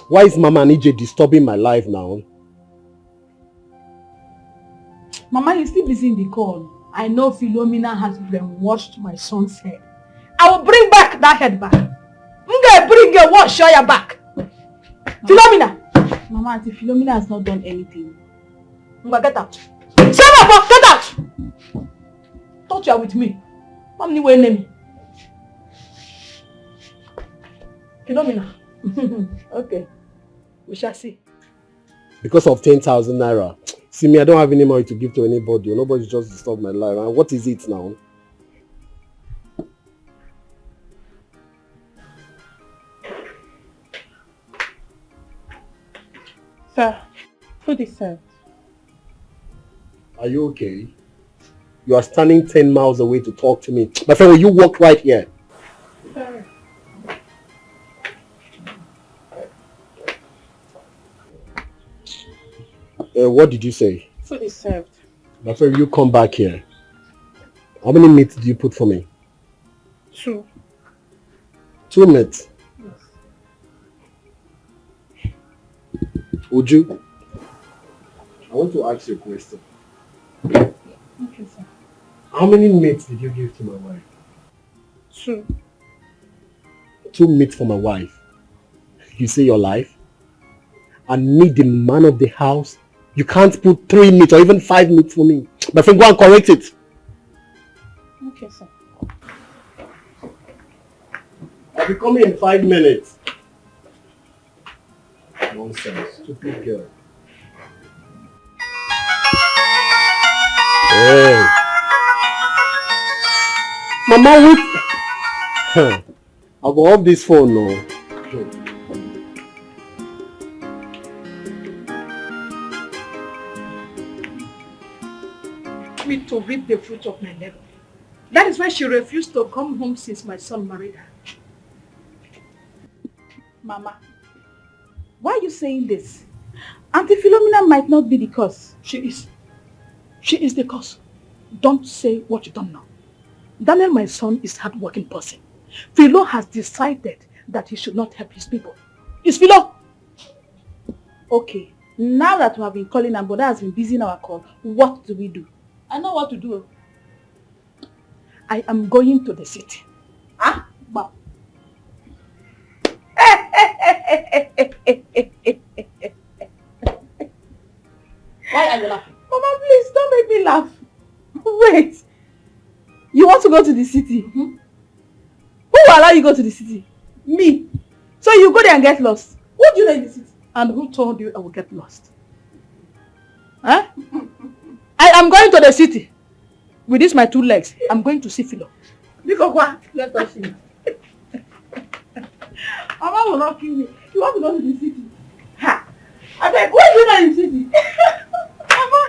Why is Mama and EJ disturbing my life now? Mama, he's still busy in the call. I know Philomena has brainwashed my son's head. I will bring back that head back. I'm going to bring your what? Show your back. Philomena! Mama, Auntie Philomena has not done anything. Get out. Shut up! Get out! Thought you are with me. Mom, you name me. Philomena. Okay. We shall see. Because of 10,000 naira. See me, I don't have any money to give to anybody. Nobody just disturbed my life. And what is it now? Sir, food is served. Are you okay? You are standing 10 miles away to talk to me. My friend, will you walk right here? Sorry. What did you say? Food is served. My friend, will you come back here? How many meats do you put for me? 2. 2 meats? Yes. Uju, I want to ask you a question. Okay, sir. How many meats did you give to my wife? 2. 2 meats for my wife. You say your life? And me, the man of the house, you can't put 3 meats or even 5 meats for me. My friend, go and correct it. Okay, sir. I'll be coming in 5 minutes. Nonsense. Stupid girl. Hey. Mama, wait. I'll go off this phone now. Me to reap the fruit of my labor. That is why she refused to come home since my son married her. Mama, why are you saying this? Auntie Philomena might not be the cause. She is. She is the cause. Don't say what you don't know. Daniel, my son, is a hard-working person. Philo has decided that he should not help his people. Is Philo? Okay, now that we have been calling and Boda has been busy in our call, what do we do? I know what to do. I am going to the city. Ah, wow. Why are you laughing? Mama, please don't make me laugh. Wait. You want to go to the city? Who will allow you to go to the city? Me. So you go there and get lost. What do you know in the city? And who told you I will get lost? Huh? I am going to the city. With these my 2 legs, I'm going to see Philo. Because let us see. Mama will not kill me. You want to go to the city? Ha! I beg, what do you know in the city? Mama!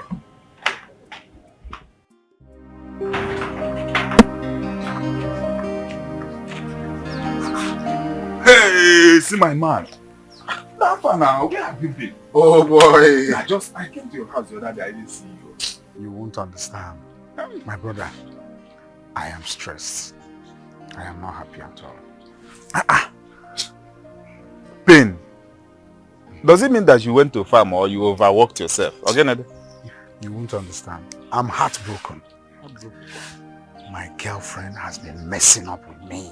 Hey, see my man. That far now, where have you been? Oh boy. I came to your house the other day, I didn't see you. You won't understand. My brother, I am stressed. I am not happy at all. Pain. Does it mean that you went to a farm or you overworked yourself? Again, you won't understand. I'm heartbroken. My girlfriend has been messing up with me.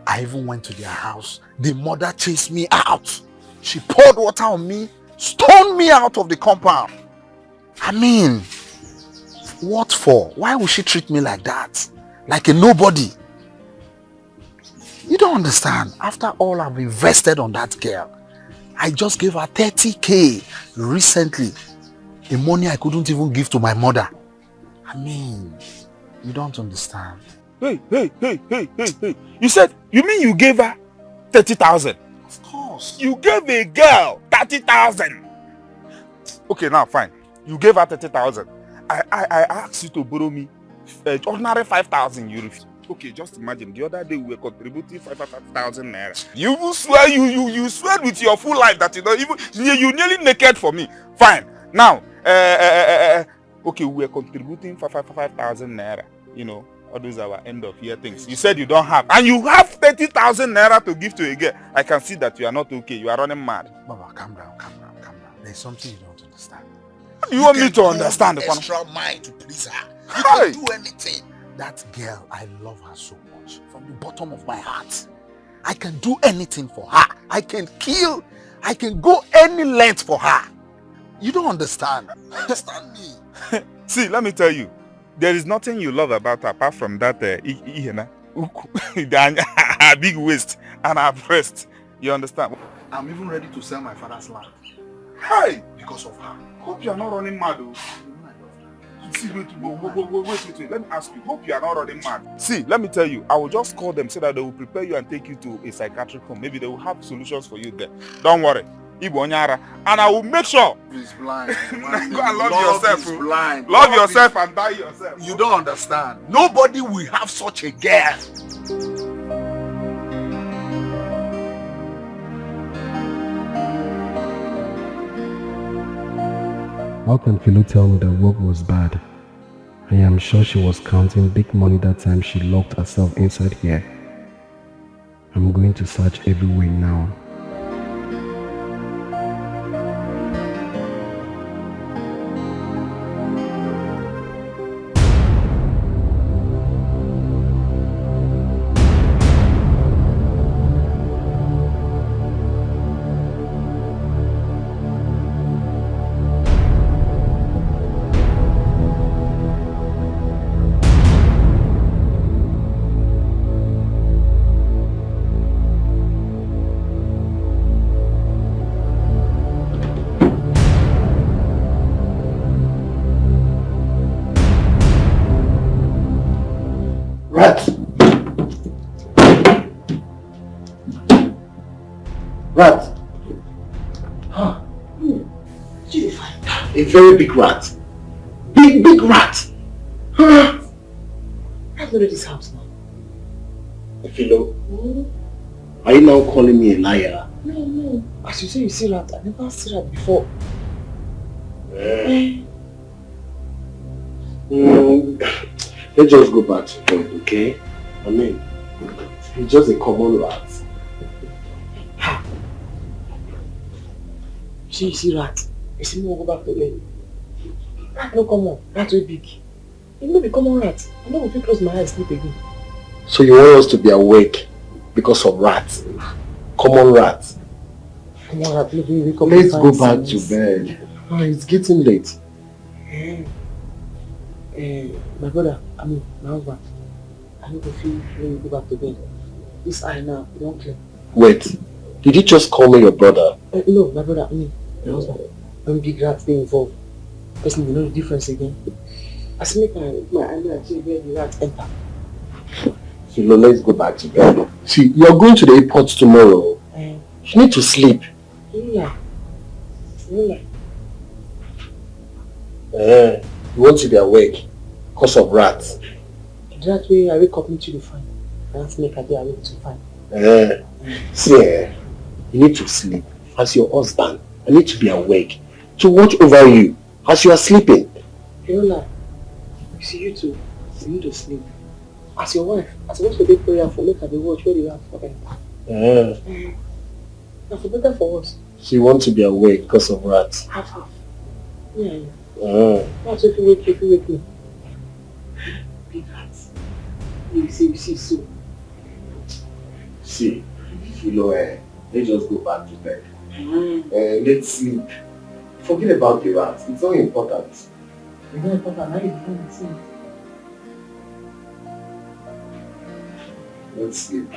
I even went to their house. The mother chased me out. She poured water on me, stoned me out of the compound. I mean, what for? Why would she treat me like that? Like a nobody? You don't understand. After all I've invested on that girl, I just gave her 30K recently. The money I couldn't even give to my mother. I mean, you don't understand. Hey. You mean you gave her 30,000? Of course. You gave a girl 30,000. Okay, now fine. You gave her 30,000. I asked you to borrow me ordinary 5,000 euros. Okay, just imagine the other day we were contributing 5,000 naira. You swear you swear with your full life that you nearly naked for me. Fine. Now okay, we were contributing 5,000 naira. You know, all those are our end of year things. You said you don't have, and you have 30,000 naira to give to a girl. I can see that you are not okay. You are running mad. Baba, calm down. There's something you don't understand. You want me to understand? Extra mind to please her. You can do anything. That girl, I love her so much. From the bottom of my heart. I can do anything for her. I can kill. I can go any length for her. You don't understand. Understand me. See, let me tell you. There is nothing you love about her apart from that big waist and her breast. You understand? I'm even ready to sell my father's land. Hey! Because of her. Hope you are not running mad, though. See, wait, let me ask you. Hope you are not running mad. See, let me tell you, I will just call them so that they will prepare you and take you to a psychiatric home. Maybe they will have solutions for you there. Don't worry. And I will make sure. He's blind. Go and love yourself. Is blind. Love yourself and die yourself. You don't understand. Nobody will have such a girl. How can Philo tell me that work was bad? I am sure she was counting big money that time she locked herself inside here. I'm going to search everywhere now. Rat! Rat! Huh. A very big rat. Big rat! Huh. I've not this house now. Philo, are you now calling me a liar? No. As you say you see rat, I never see rat before. Let's just go back to bed, okay? I mean, it's just a common rat. You see rat, you see me go back to bed. Rat no come on, rat way big. It no be common rat. I no go fit close my eyes sleep again. So you want us to be awake because of rats? Common rats? Common rat, we come. Let's go back to bed. It's getting late. My brother, I mean, my husband, I no go feel when you go back to bed. This eye now, you don't clear. Wait, did you just call me your brother? No, my brother, I mean, my husband. When big rats they involved, person you know the difference again. I see make my eye actually where the rat enter. So let's go back to bed. See, you're going to the airport tomorrow. You need to sleep. Yeah. You want to be awake because of rats. That way I wake up need to find. That's make a day I wake to find. See, you need to sleep. As your husband, I need to be awake to watch over you as you are sleeping. You know, you see you too. You need to sleep. As your wife, I'm supposed to be prayer for make her be watch where you are for them. That's better for us. So you want to be awake because of rats? Half. Yeah. That's if you wake me. Big rats. You see so. See, you know, let's just go back to bed. Let's sleep. Forget about the rats. It's not important. It's not important. Now you can't see. Let's sleep.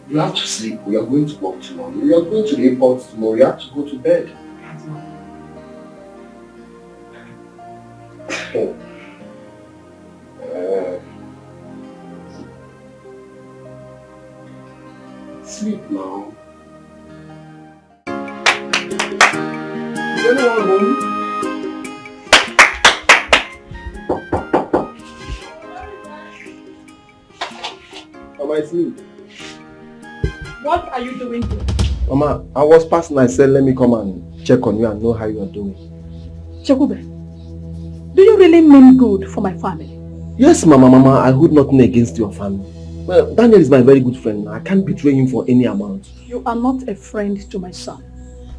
You have to sleep. We are going to work tomorrow. We are going to the airport tomorrow. You have to go to bed. Sleep now. Is anyone home? Am I asleep? What are you doing here? Mama, I was passing. I said, let me come and check on you and know how you are doing. Chekube, do you really mean good for my family? Yes, Mama, I hold nothing against your family. Well, Daniel is my very good friend. I can't betray him for any amount. You are not a friend to my son.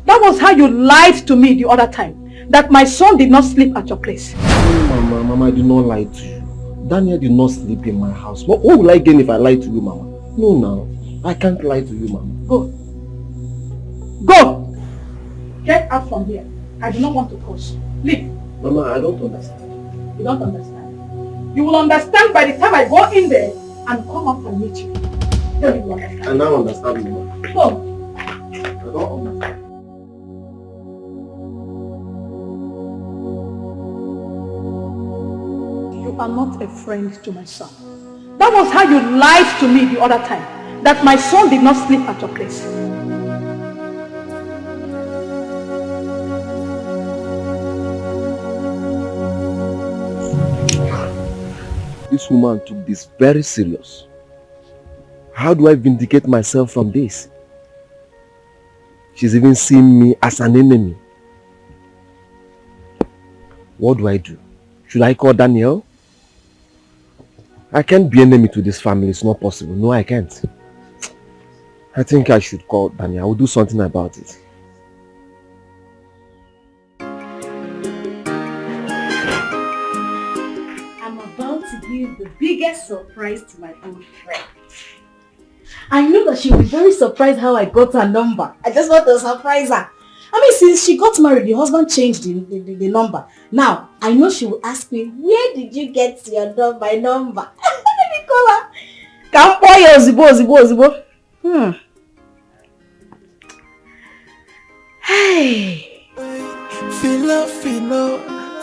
That was how you lied to me the other time, that my son did not sleep at your place. No, Mama, I did not lie to you. Daniel did not sleep in my house. What will I gain if I lie to you, Mama? No, now. I can't lie to you, Mama. Go. Go! Get out from here. I do not want to curse you. Leave. Mama, I don't understand. You don't understand. You will understand by the time I go in there and come up and meet you. Then you will understand. I now understand, Mama. Go. I don't understand. You are not a friend to my son. That was how you lied to me the other time, that my son did not sleep at your place. This woman took this very serious. How do I vindicate myself from this? She's even seeing me as an enemy. What do I do? Should I call Daniel? I can't be enemy to this family. It's not possible. No, I can't. I think I should call Daniel. I will do something about it. I'm about to give the biggest surprise to my old friend. I know that she'll be very surprised how I got her number. I just want to surprise her. I mean, since she got married, the husband changed the number. Now, I know she will ask me, where did you get your my number? Let me call her. Come boy, Ozibo. Hey.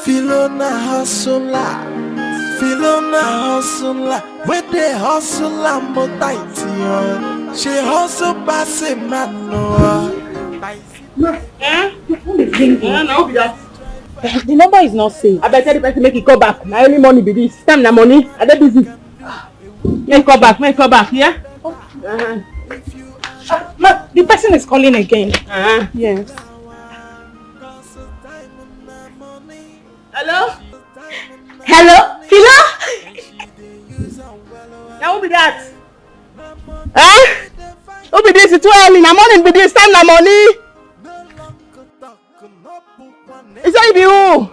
Filo na hustle la. Filo on a hustler, where they hustle and more tight, she hustle pass a man, no. The number is not safe. I better the person make it call back. My only money be this. Time na money. I dey busy. Make call back, yeah? The person is calling again. Yes. Hello? Hello? Philo? Now who be that? Who be this? It's too early. Na morning be this. Time na money. You say you be who?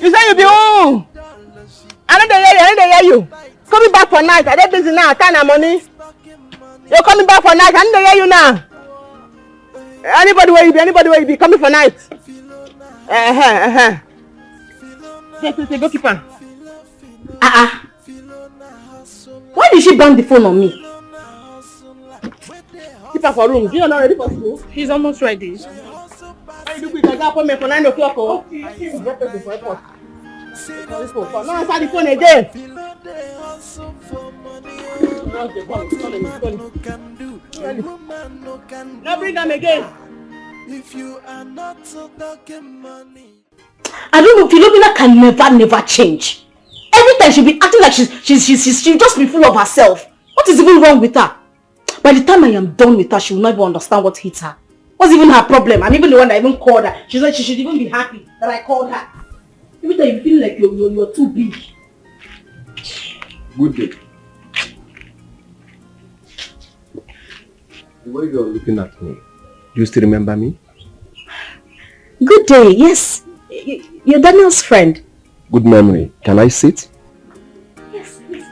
You say you be who? I don't hear you. Coming back for night. I dey busy now. Time na money. You're coming back for night. I don't hear you now. Anybody where you be coming for night? Say, go keep on. Why did she bang the phone on me? Keep her for room. You not ready for school? He's almost ready. Why you do quick? I got appointment for 9 o'clock. Oh. Okay. No, answer the phone again. No, bring them again. If you are not so talking money. I don't know, Philomena can never change. Every time she be acting like she just be full of herself. What is even wrong with her? By the time I am done with her, she will not even understand what hits her. What's even her problem? I'm even the one that even called her. She said she should even be happy that I called her. Every time you feel like you're too big. Good day. The way you're looking at me, do you still remember me? Good day, yes. You're Daniel's friend. Good memory. Can I sit? Yes, please.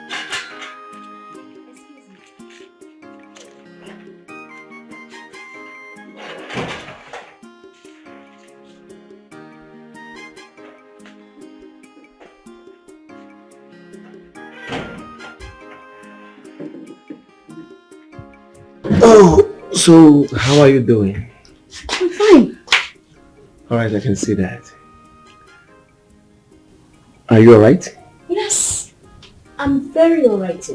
Oh, so how are you doing? I'm fine. Alright, I can see that. Are you alright? Yes. I'm very alright.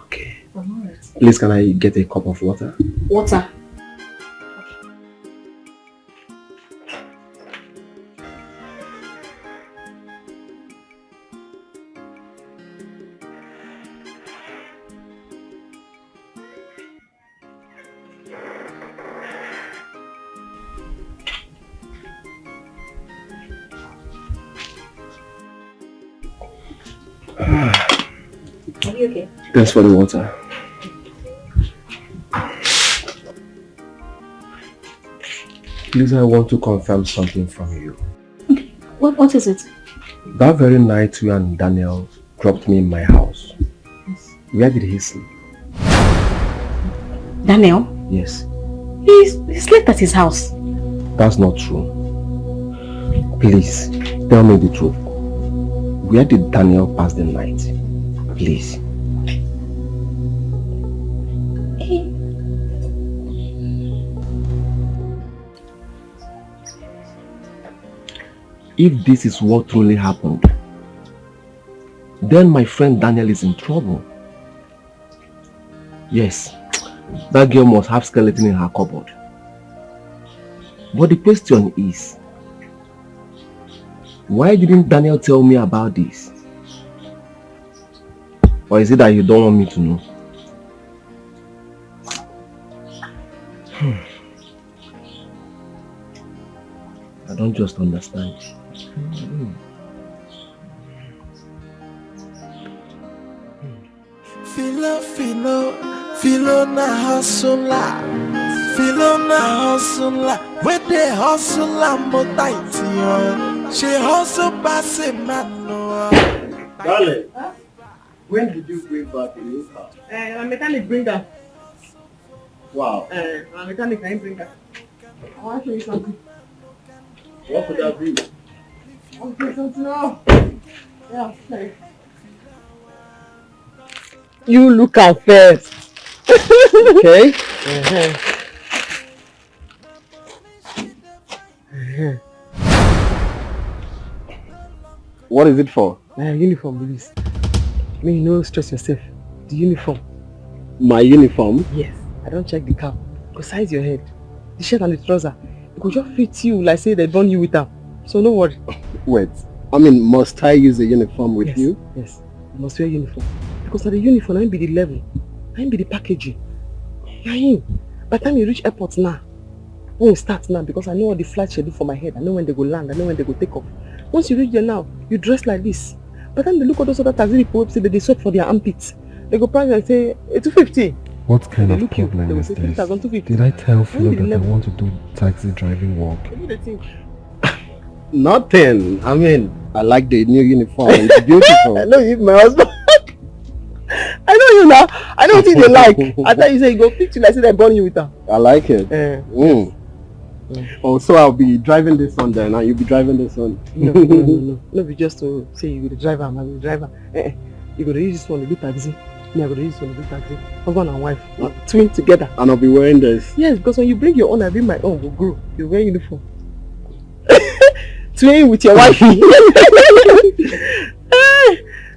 Okay. I'm alright. Please, can I get a cup of water? Water. Are you okay? Thanks for the water. Please, I want to confirm something from you. Okay. What is it? That very night you and Daniel dropped me in my house. Yes. Where did he sleep? Daniel? Yes. He slept at his house. That's not true. Please, tell me the truth. Where did Daniel pass the night? Please. If this is what truly happened, then my friend Daniel is in trouble. Yes, that girl must have skeleton in her cupboard. But the question is, why didn't Daniel tell me about this? Or is it that you don't want me to know? I don't just understand. Philo na hustler. Philo na hustler. Where they hustle more tight, she hustle pass a man. Darling, when did you bring back the new car? My mechanic bring her. Wow. My mechanic can bring her. I want to show you something. What could that be? I'll do something now. Yeah, sorry. You look at first. Okay. What is it for? Uniform, please. May you no stress yourself. The uniform. My uniform? Yes. I don't check the cap. Go size your head. The shirt and the trouser. It could just fit you like say they burn you with them. So no worry. Wait. I mean, must I use a uniform with you? Yes. You must wear uniform. Because at the uniform, I ain't be the level. I ain't be the packaging. I ain't. By the time you reach airport now, when we start now, because I know what the flight schedule for my head. I know when they go land. I know when they go take off. Once you reach there now, you dress like this. By the time they look at those other taxi people, say they sweat for their armpits. They go price and say, 250. What kind they of look you, problem they will is say this? 250. Did I tell Philo that I want to do taxi driving work? What do they think? Nothing. I mean, I like the new uniform. It's beautiful. I know you, my husband. I know you now. I know what you like. I thought you say you go fit you like say they burn you with her. I like it. Oh, so I'll be driving this one then, and you'll be driving this one. No. No, be just to say you will drive am, I will drive am. You go to use this one to do taxi. Me, I go to use this one to do taxi. Husband and wife, twin together. And I'll be wearing this. Yes, because when you bring your own, I bring my own. We'll grow. You wear uniform. Twin with your wife.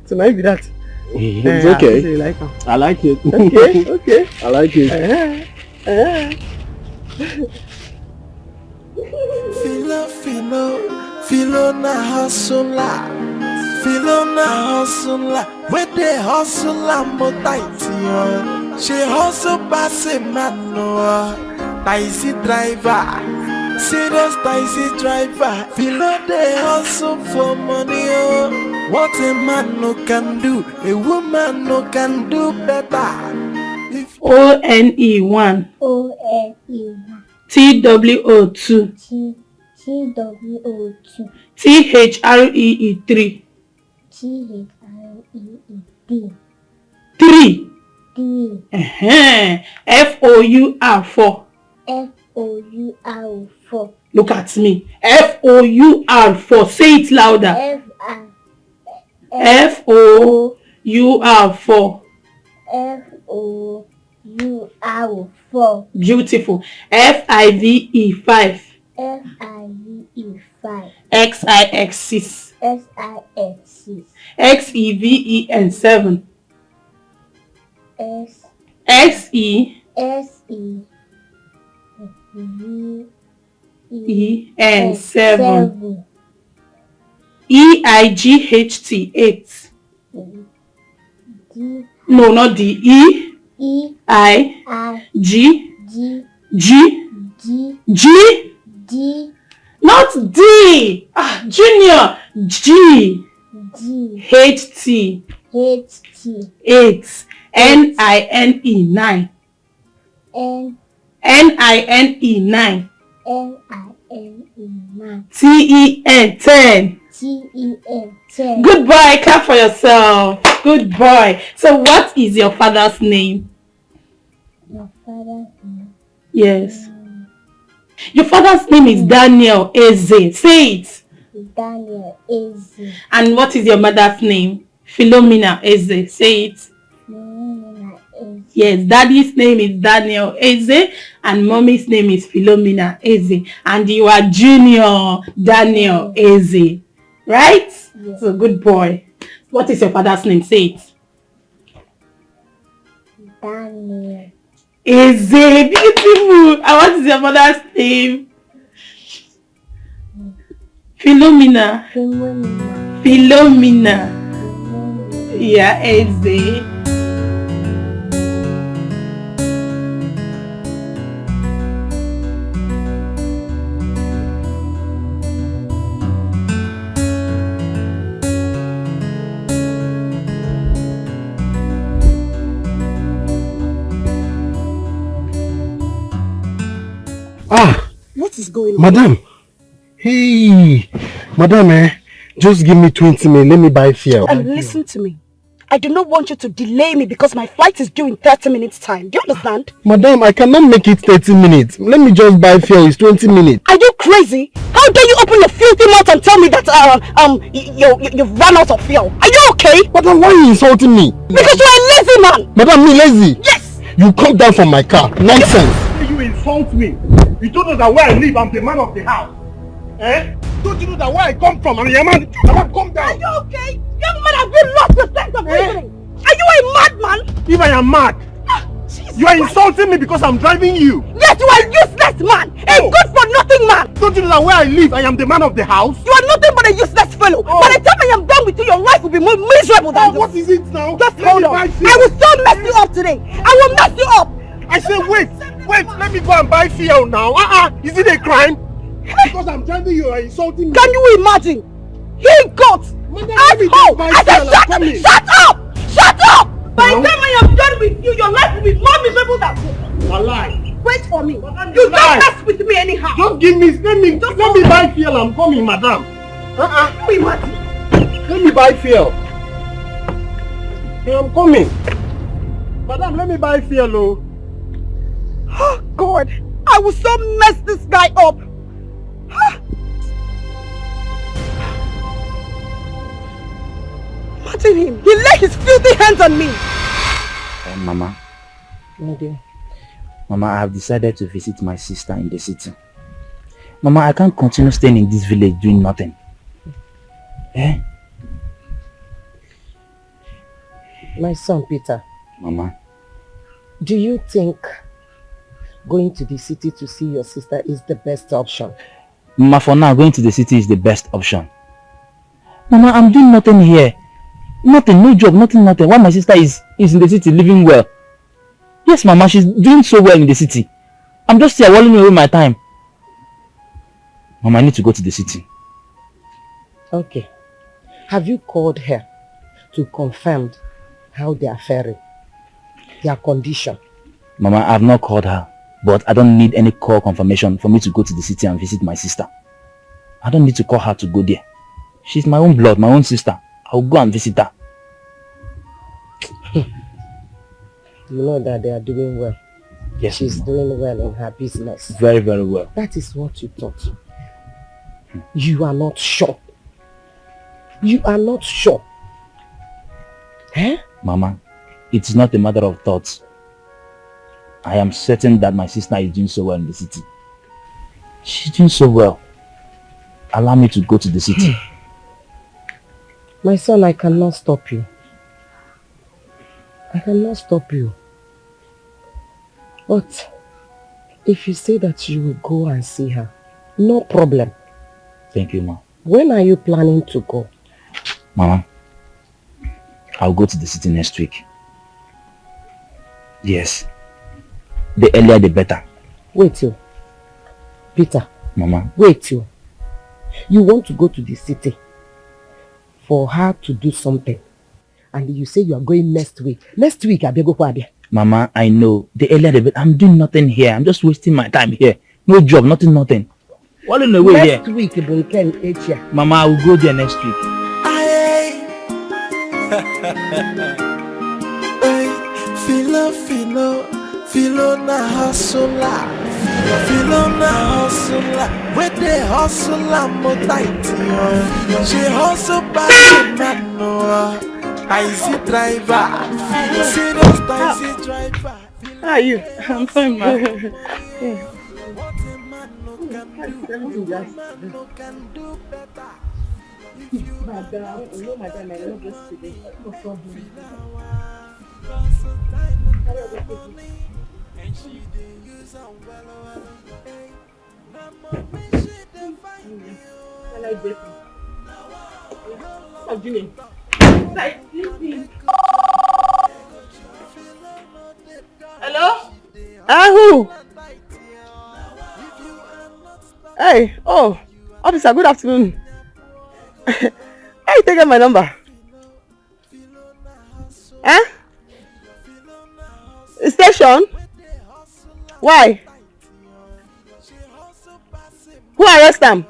So now be that. It's okay. You like I like it. Okay. I like it. Philo na hustler. Philo na hustler. Where they hustle and motivate. She hustle pass a man no. Taxi driver. Serious taxi driver. Philo they hustle for money. What a man no can do, a woman no can do better. ONE1 ONE1 TWO2 TWO2 THREE3 THREE3 FOUR4 FOUR4. Look at me. FOUR4. Say it louder. FOUR4. FOUR4. Beautiful. FIVE5. FIVE5. XIX6. SIX6. XEVEN7. SEVEN7. EIGHT8. No, not D. EIGG. Not D. Junior. GHT8. NINE9. NINE9. TEN10. Good boy, clap for yourself. Good boy. So what is your father's name? My father's name? Yes. Your father's name is Daniel Eze. Say it. Daniel Eze. And what is your mother's name? Philomena Eze. Say it. Philomena Eze. Yes, daddy's name is Daniel Eze and mommy's name is Philomena Eze. And you are Junior Daniel Eze. Right? Yes. So good boy. What is your father's name? Say it. Daniel Eze. Beautiful. And what is your mother's name? Philomena. Yeah, Eze. What is going on? Madam. Hey, madam, just give me 20 minutes. Let me buy fuel. And listen to me. I do not want you to delay me because my flight is due in 30 minutes time. Do you understand? Madam, I cannot make it 30 minutes. Let me just buy fuel. It's 20 minutes. Are you crazy? How dare you open your filthy mouth and tell me that you've run out of fuel? Are you okay? Madam, why are you insulting me? Because you're a lazy man. Madam, me lazy? Yes. You come down from my car. Nonsense. You insult me. You don't know that where I live, I'm the man of the house. Eh? Don't you know that where I come from, I'm the man? Madam, come down. Are you okay? Young man, have you lost your sense of reasoning? if I am mad? You are insulting me because I'm driving you. Yes, you are a useless man. A good for nothing man. Don't you know that where I live, I am the man of the house? You are nothing but a useless fellow. By the time I am done with you, your life will be more miserable than this. What is it now? Just hold on. I will so mess you up today. I will mess you up. I say wait, let me go and buy fuel now. Is it a crime? Because I'm driving you, you are insulting me. Can you imagine? He got asshole. I said shut up! Shut up! By the time I am done with you, your life will be more miserable than this. A lie. Wait for me. You don't mess with me anyhow. Just give me, let me buy fuel. I'm coming, madam. Let me buy fuel. I'm coming. Madam, let me buy fuel, oh. Oh God, I will so mess this guy up. Imagine him. He laid his filthy hands on me. Mama. My dear. Mama, I have decided to visit my sister in the city. Mama, I can't continue staying in this village doing nothing. Eh? My son Peter. Mama. Do you think going to the city to see your sister is the best option? Mama, for now, going to the city is the best option. Mama, I'm doing nothing here. Nothing, no job, nothing. While my sister is in the city living well. Yes, Mama, she's doing so well in the city. I'm just here whiling away my time. Mama, I need to go to the city. Okay. Have you called her to confirm how they are faring? Their condition? Mama, I have not called her. But I don't need any call confirmation for me to go to the city and visit my sister. I don't need to call her to go there. She's my own blood, my own sister. I'll go and visit her. You know that they are doing well. Yes, she's Mama. doing well in her business. Very, very well. That is what you thought. You are not sure. You are not sure. Eh? Mama, it's not a matter of thoughts. I am certain that my sister is doing so well in the city. She's doing so well. Allow me to go to the city. My son, I cannot stop you. I cannot stop you. But if you say that you will go and see her, no problem. Thank you, Ma. When are you planning to go? Mama, I'll go to the city next week. Yes. The earlier the better. Wait you. Peter. Mama. Wait you. You want to go to the city for her to do something. And you say you are going next week. Next week, I'll be go there. Mama, I know. The earlier the better. I'm doing nothing here. I'm just wasting my time here. No job, nothing. What in the way here? Next week, Mama, I will go there next week. Filo na hustler. Filo na hustler. Where they hustle mo tight. She hustle by the man no. Taxi driver. Serious taxi driver. How are you? I'm fine, ma. Yeah. Madam, no, madam, I love this today. No problem. Can I break you? I'm doing it. Hello? Who? Hey, oh, officer, good afternoon. How you taking my number? Eh? Station? Why? Who arrest them?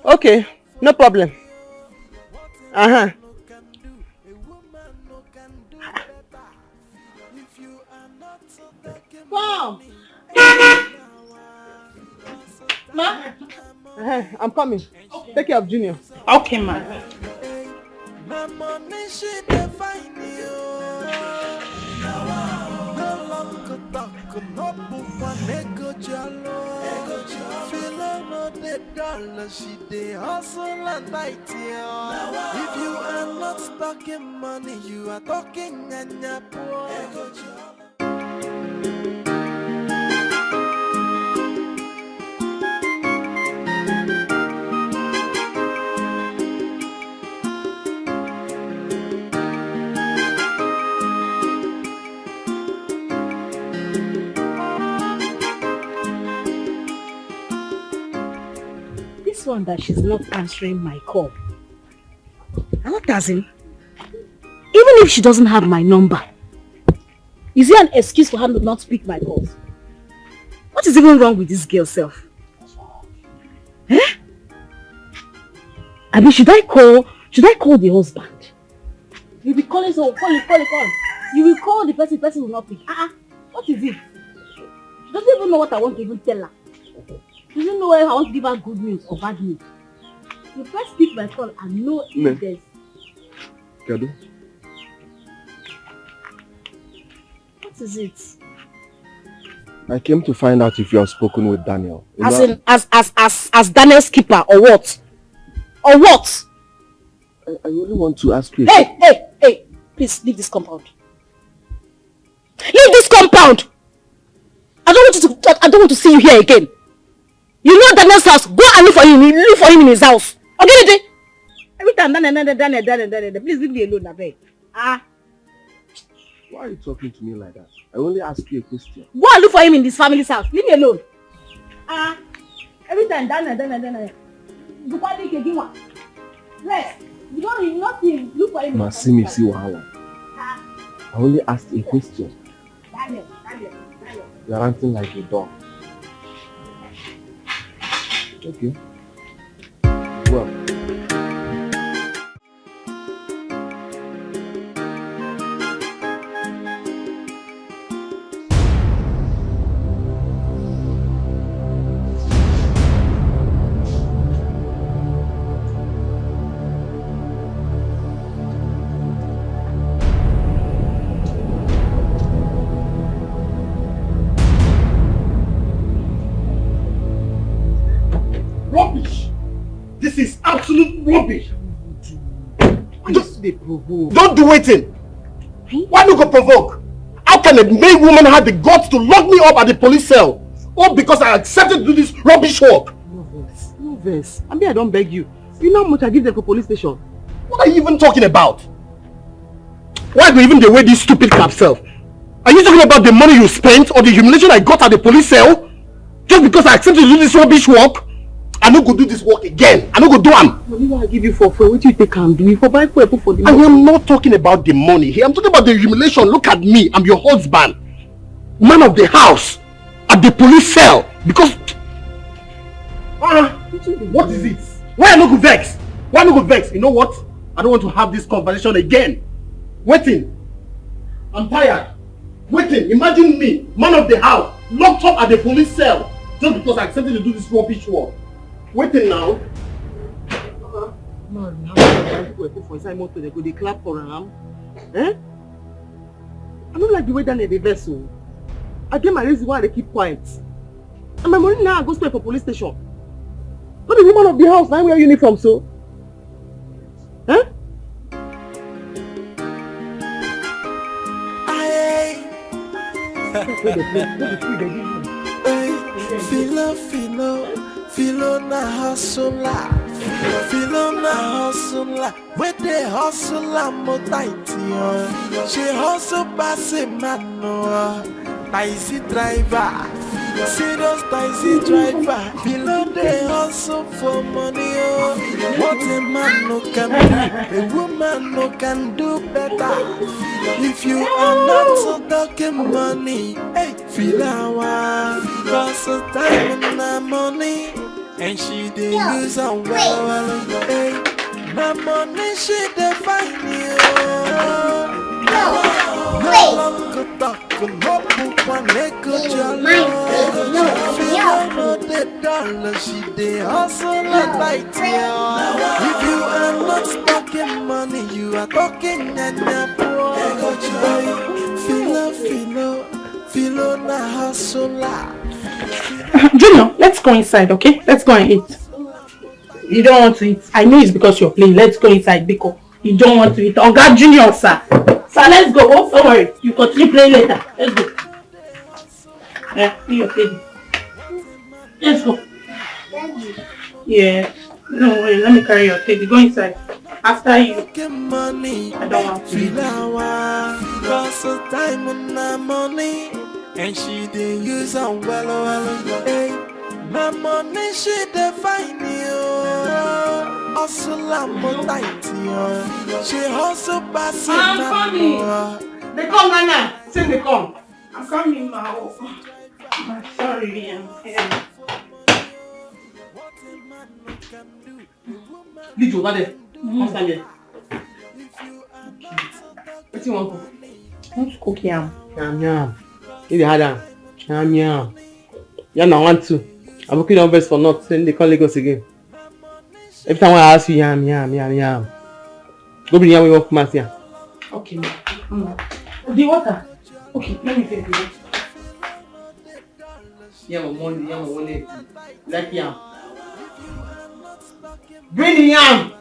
Okay, no problem. Come. Ma? I'm coming. Okay. Take care of Junior. Okay, ma. She dey hustle and night, yeah. If you are not talking money, you are talking and you're poor. This one that she's not answering my call. And what does it? Even if she doesn't have my number, is it an excuse for her to not pick my calls? What is even wrong with this girl self? Eh? I mean, should I call the husband? You'll be calling, so call. You will call the person will not pick. What is it? She doesn't even know what I want to even tell her. She doesn't know if I want to give her good news or bad news. You first pick my call and know if there's... Kado? What is it? I came to find out if you have spoken with Daniel. As Daniel's keeper or what? Or what? I really want to ask you. Hey! Please leave this compound. Leave this compound! I don't want to see you here again. You know Daniel's house. Go and look for him. Look for him in his house. Okay? Every time Daniel. Please leave me alone, Nabe. Why are you talking to me like that? I only ask you a question. Go and look for him in this family's house. Leave me alone. Every time Daniel. Rest. You don't nothing. Look for him. Masimi si wahala. I only asked a question. Daniel. You are acting like a dog. Okay. Well. Rubbish! This is absolute rubbish! Don't do it! Why do you go provoke? How can a maid woman have the guts to lock me up at the police cell? All because I accepted to do this rubbish work? No verse. I mean, I don't beg you. You know how much I give them for police station? What are you even talking about? Why do you even the way this stupid cab self? Are you talking about the money you spent or the humiliation I got at the police cell? Just because I accepted to do this rubbish work? I no go do this work again. I no go do am. Money what I give you for what you take and do it for buy for the money. I am not talking about the money here. I'm talking about the humiliation. Look at me. I'm your husband. Man of the house. At the police cell. Because what is it? Why I no go vex? Why no go vex? You know what? I don't want to have this conversation again. Waiting. I'm tired. Waiting. Imagine me, man of the house, locked up at the police cell just because I accepted to do this rubbish work. Waiting now. Man, how people put for inside motor, they go, they clap for him. Eh? I don't like the way Daniel they vessel. I get my reason why they keep quiet. And my money now I go straight for police station. Not the woman of the house, now wear uniform so. Eh? Feel na hustle, where they hustle mo tight yo. She hustle pass a man no, taxi driver, serious taxi driver. Feel they hustle for money oh. What a man no can do, a woman no can do better. If you are not so talking money, hey, feel our cause of time and money. And she dey use and well, hey. My money she dey find you. No longer talk, no book one ego jolly. Feel no the dollar, she dey hustle and fight you. If you are not talking money, you are talking and you're poor. Feel na hustler. Junior, let's go inside, okay? Let's go and eat. You don't want to eat. I know it's because you're playing. Let's go inside because you don't want to eat. Oh God, Junior, sir. Sir, let's go. Oh, don't worry. You continue playing later. Let's go. Yeah, be your baby. Let's go. Yeah. No worry. Let me carry your teddy. Go inside. After you. I don't want to eat. Cause of time on my money. And she didn't use on well. Hey, my money she define you. Hustle and tight. She hustle pass. I'm coming. They come, Nana. Say they come. I'm coming now. I'm sorry. Yeah. Lead over there. Come stand there. What do you want to cook? I want to cook yam. Yam. If they had yam. Yam I want to. I'm looking on best for not. Then they can't Lagos again. Every time I ask you yam. Go bring yam we walk past here. Okay. The water. Okay, let me get the water. Yam on Monday. Like yam. Bring the yam.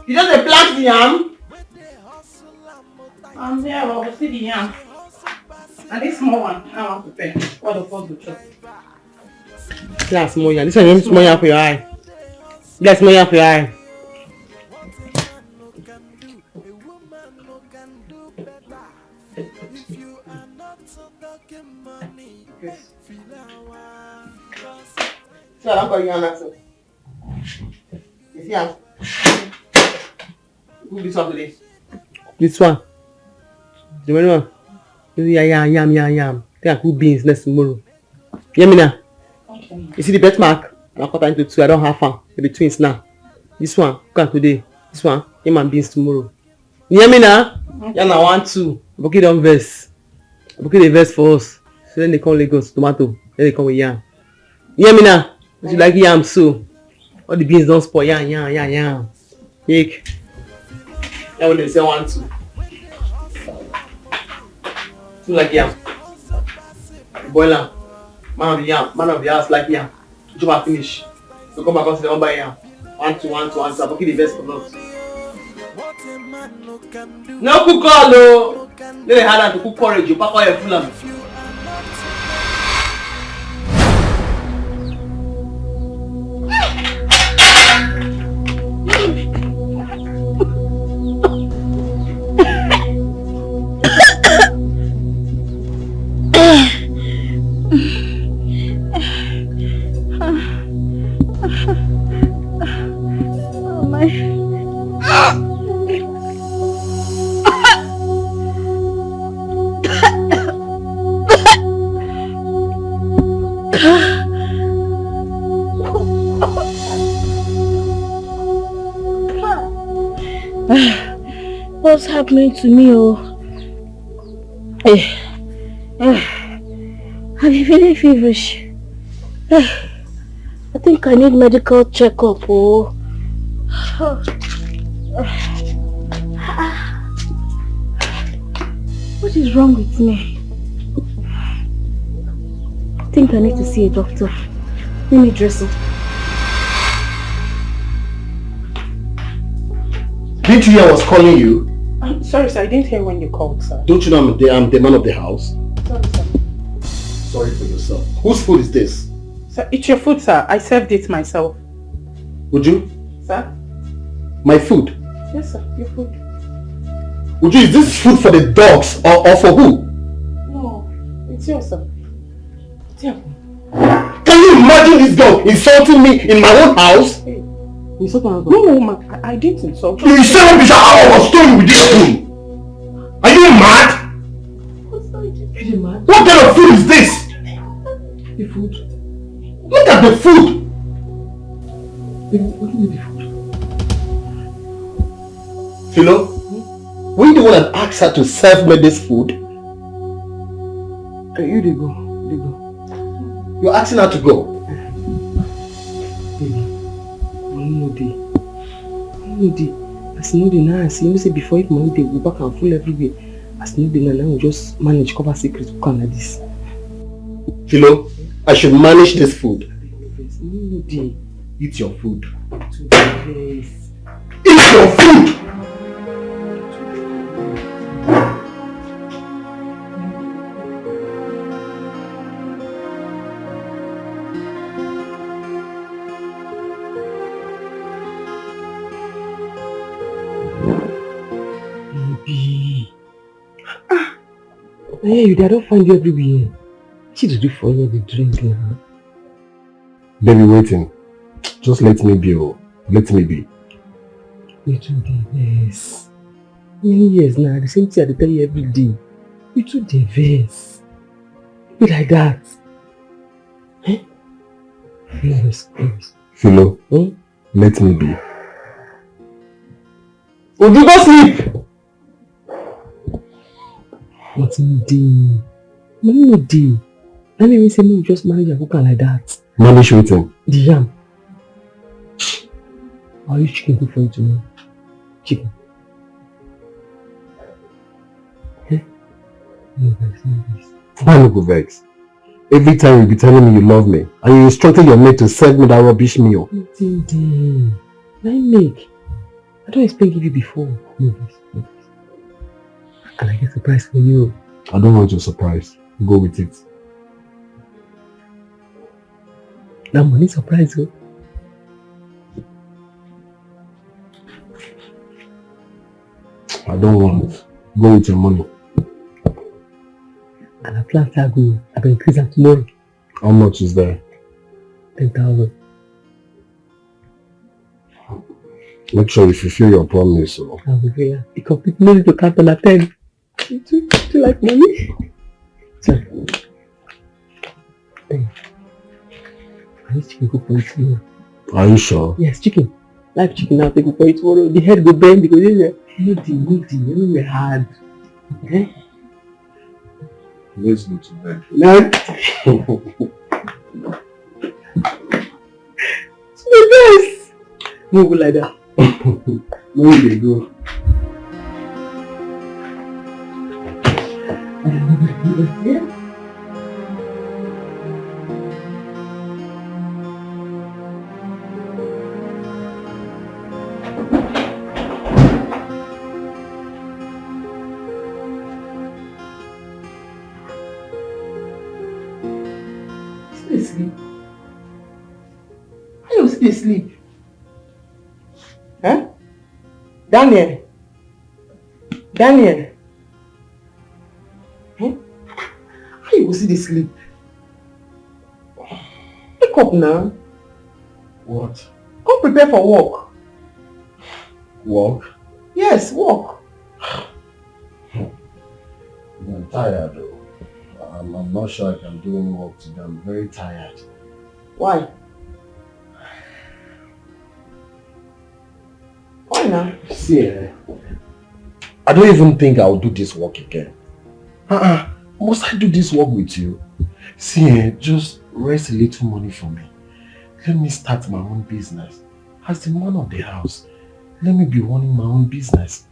You just plant the yam? I'm there, but we'll see the yam. And this small one, I want to prepare. What the fuck you chop? That's small yam. This one is small yam for your eye. That's small yam for your eye. So I don't call you answer. You see how? Who this one today? This one. The one. Yam. Then I cook beans next tomorrow. Hear me now? Okay. You see the birthmark? I'll cut into two. I don't have one. They'll be twins now. This one, cook today. This one, yam and beans tomorrow. You hear me now? Okay. Yam now 1, 2. Book don't verse. Book the verse for us. So then they come Lagos, tomato. Then they come with yam. You hear me now? If you like yam, so all the beans don't spoil. Yam. Take. That when they say 1, 2. Two like yam. Boil am. Man of the house like yam. Job finish. So come back and say one by yam. 1, 2. I book the best for us. No cook all though. They had to cook porridge. You pack all your full am. What's happening to me? I'm feeling feverish. I think I need medical checkup. What is wrong with me? I think I need to see a doctor. Let me dress up. Didn't you hear I was calling you? I'm sorry, sir. I didn't hear when you called, sir. Don't you know I'm the man of the house? Sorry, sir. Sorry for yourself. Whose food is this? Sir, it's your food, sir. I served it myself. Would you? Sir? My food? Yes, sir. Your food. Would you? Is this food for the dogs or for who? No, it's yours, sir. It's your food. Can you imagine this girl insulting me in my own house? Hey. No, ma, I didn't insult you. You said what Mr. Howard was doing with this food. Are you mad? What kind of food is this? The food. Look at the food. What do you mean the food? Philo, were you the one that asked her to serve me this food? You they go. You're asking her to go? No As you know the now, as you know say before if money they go back and full everywhere. As you know the now, we just manage cover secrets book like this. Philo, I should manage this food. No, dear. Eat your food. Yes. Eat your food! Baby. Hey, you don't find you everywhere. What did you do for you the drink now? Baby, waiting. Just let me be. Let me be. You too diverse. Many years now, the same thing I tell you every day. You too diverse. Be like that. Eh? Yes. Philo, let me be. Would you go sleep? Nothing day. No day. Let me say me just manage your cooker like that. Manage waiting. The yam. I'll use chicken cook for you tomorrow. Chicken. Eh? No vex. Why no go vex? Every time you be telling me you love me, and you instructed your mate to serve me that rubbish meal. Nothing day. Let me make. I don't expect give you before. No vex. And I get surprise for you. I don't want your surprise. Go with it. That money surprise you. I don't want. Go with your money. And I plan to go. I will increase that tomorrow. How much is there? 10,000. Make sure you fulfill your promise. So. I will be here. You complete money to count on a 10. Do you like money? Sorry. Hey. I need chicken cook for you tomorrow. Are you sure? Yes, chicken. Live chicken now, take for you tomorrow. The head go bend because it's hard. Okay? Let's go to bed. No. It's my best. Move like that. No, they go. Yeah. Sleep. How you still sleep? Huh? Daniel? Huh? How you still sleep? Wake up now. What? Come prepare for work. Work? Yes, work. I'm tired though. I'm not sure I can do any work today. I'm very tired. Why? Why now? See, I don't even think I'll do this work again. Must I do this work with you? See, just raise a little money for me. Let me start my own business. As the man of the house, let me be running my own business.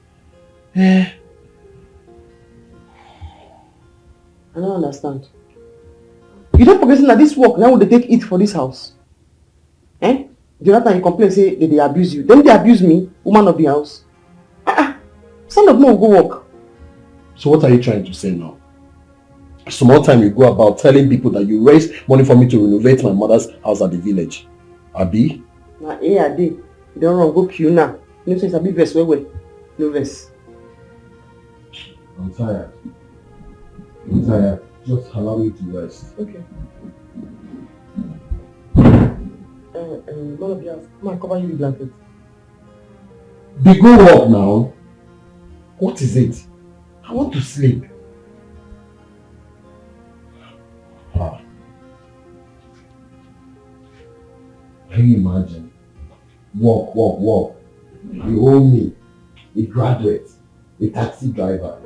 I don't understand. You don't forget that this work now will they take it for this house? The other time you complain say that they abuse you. Then they abuse me, woman of the house. Son of man will go work. So what are you trying to say now? Some more time you go about telling people that you raise money for me to renovate my mother's house at the village. Abi? Nah, Ade. You don't run, go queue now. You know, since I be verse well. No verse. I'm tired. I'm tired. Just allow me to rest. Okay. Man of the house, come and cover you with blanket. Be go work now. What is it? I want to sleep. Can you imagine? Work. You owe me, a graduate, a taxi driver.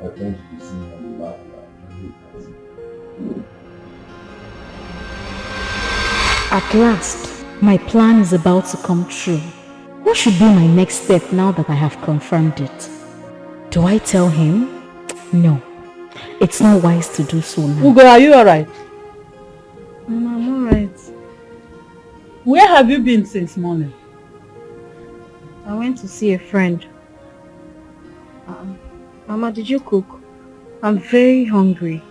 I tend to be seen on the back At last, My plan is about to come true. What should be my next step now that I have confirmed it? Do I tell him? No. It's not wise to do so now. Ugo, are you alright? Mama, I'm alright. Where have you been since morning? I went to see a friend. Mama, did you cook? I'm very hungry.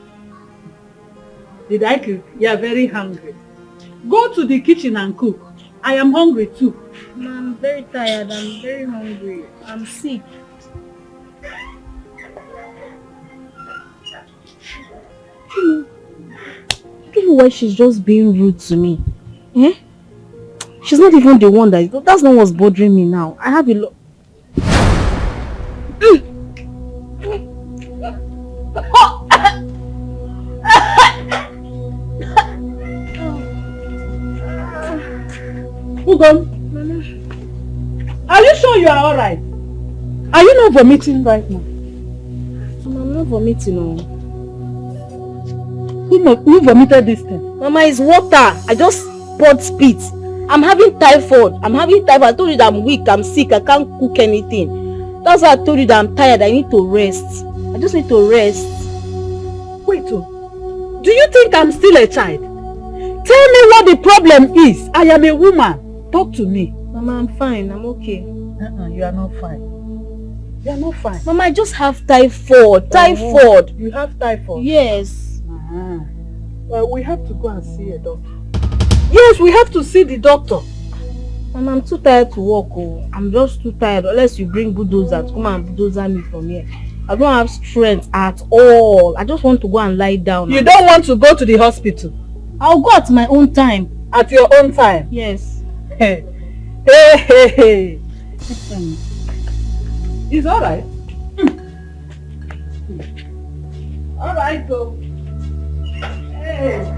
Did I cook? You are very hungry. Go to the kitchen and cook. I am hungry too. Mama, I'm very tired. I'm very hungry. I'm sick. I don't know why she's just being rude to me. Eh? She's not even the one that's not what's bothering me now. I have a lot. Ugo, are you sure you are alright? Are you not vomiting right now? Mama, I'm not vomiting, no. Who vomited this thing? Mama, it's water. I just poured spit. I'm having typhoid. I told you that I'm weak, I'm sick, I can't cook anything. That's why I told you that I'm tired. I need to rest. I just need to rest. Wait, do you think I'm still a child? Tell me what the problem is. I am a woman. Talk to me. Mama, I'm fine. I'm okay. You are not fine. You are not fine. Mama, I just have typhoid. Typhoid. You have typhoid? Yes. Well, we have to go and see a doctor. Yes, we have to see the doctor. Mama, I'm too tired to walk. Oh. I'm just too tired. Unless you bring bulldozer to come and bulldozer me from here. I don't have strength at all. I just want to go and lie down. You don't want to go to the hospital? I'll go at my own time. At your own time? Yes. Hey. It's alright. Alright, go. Hey.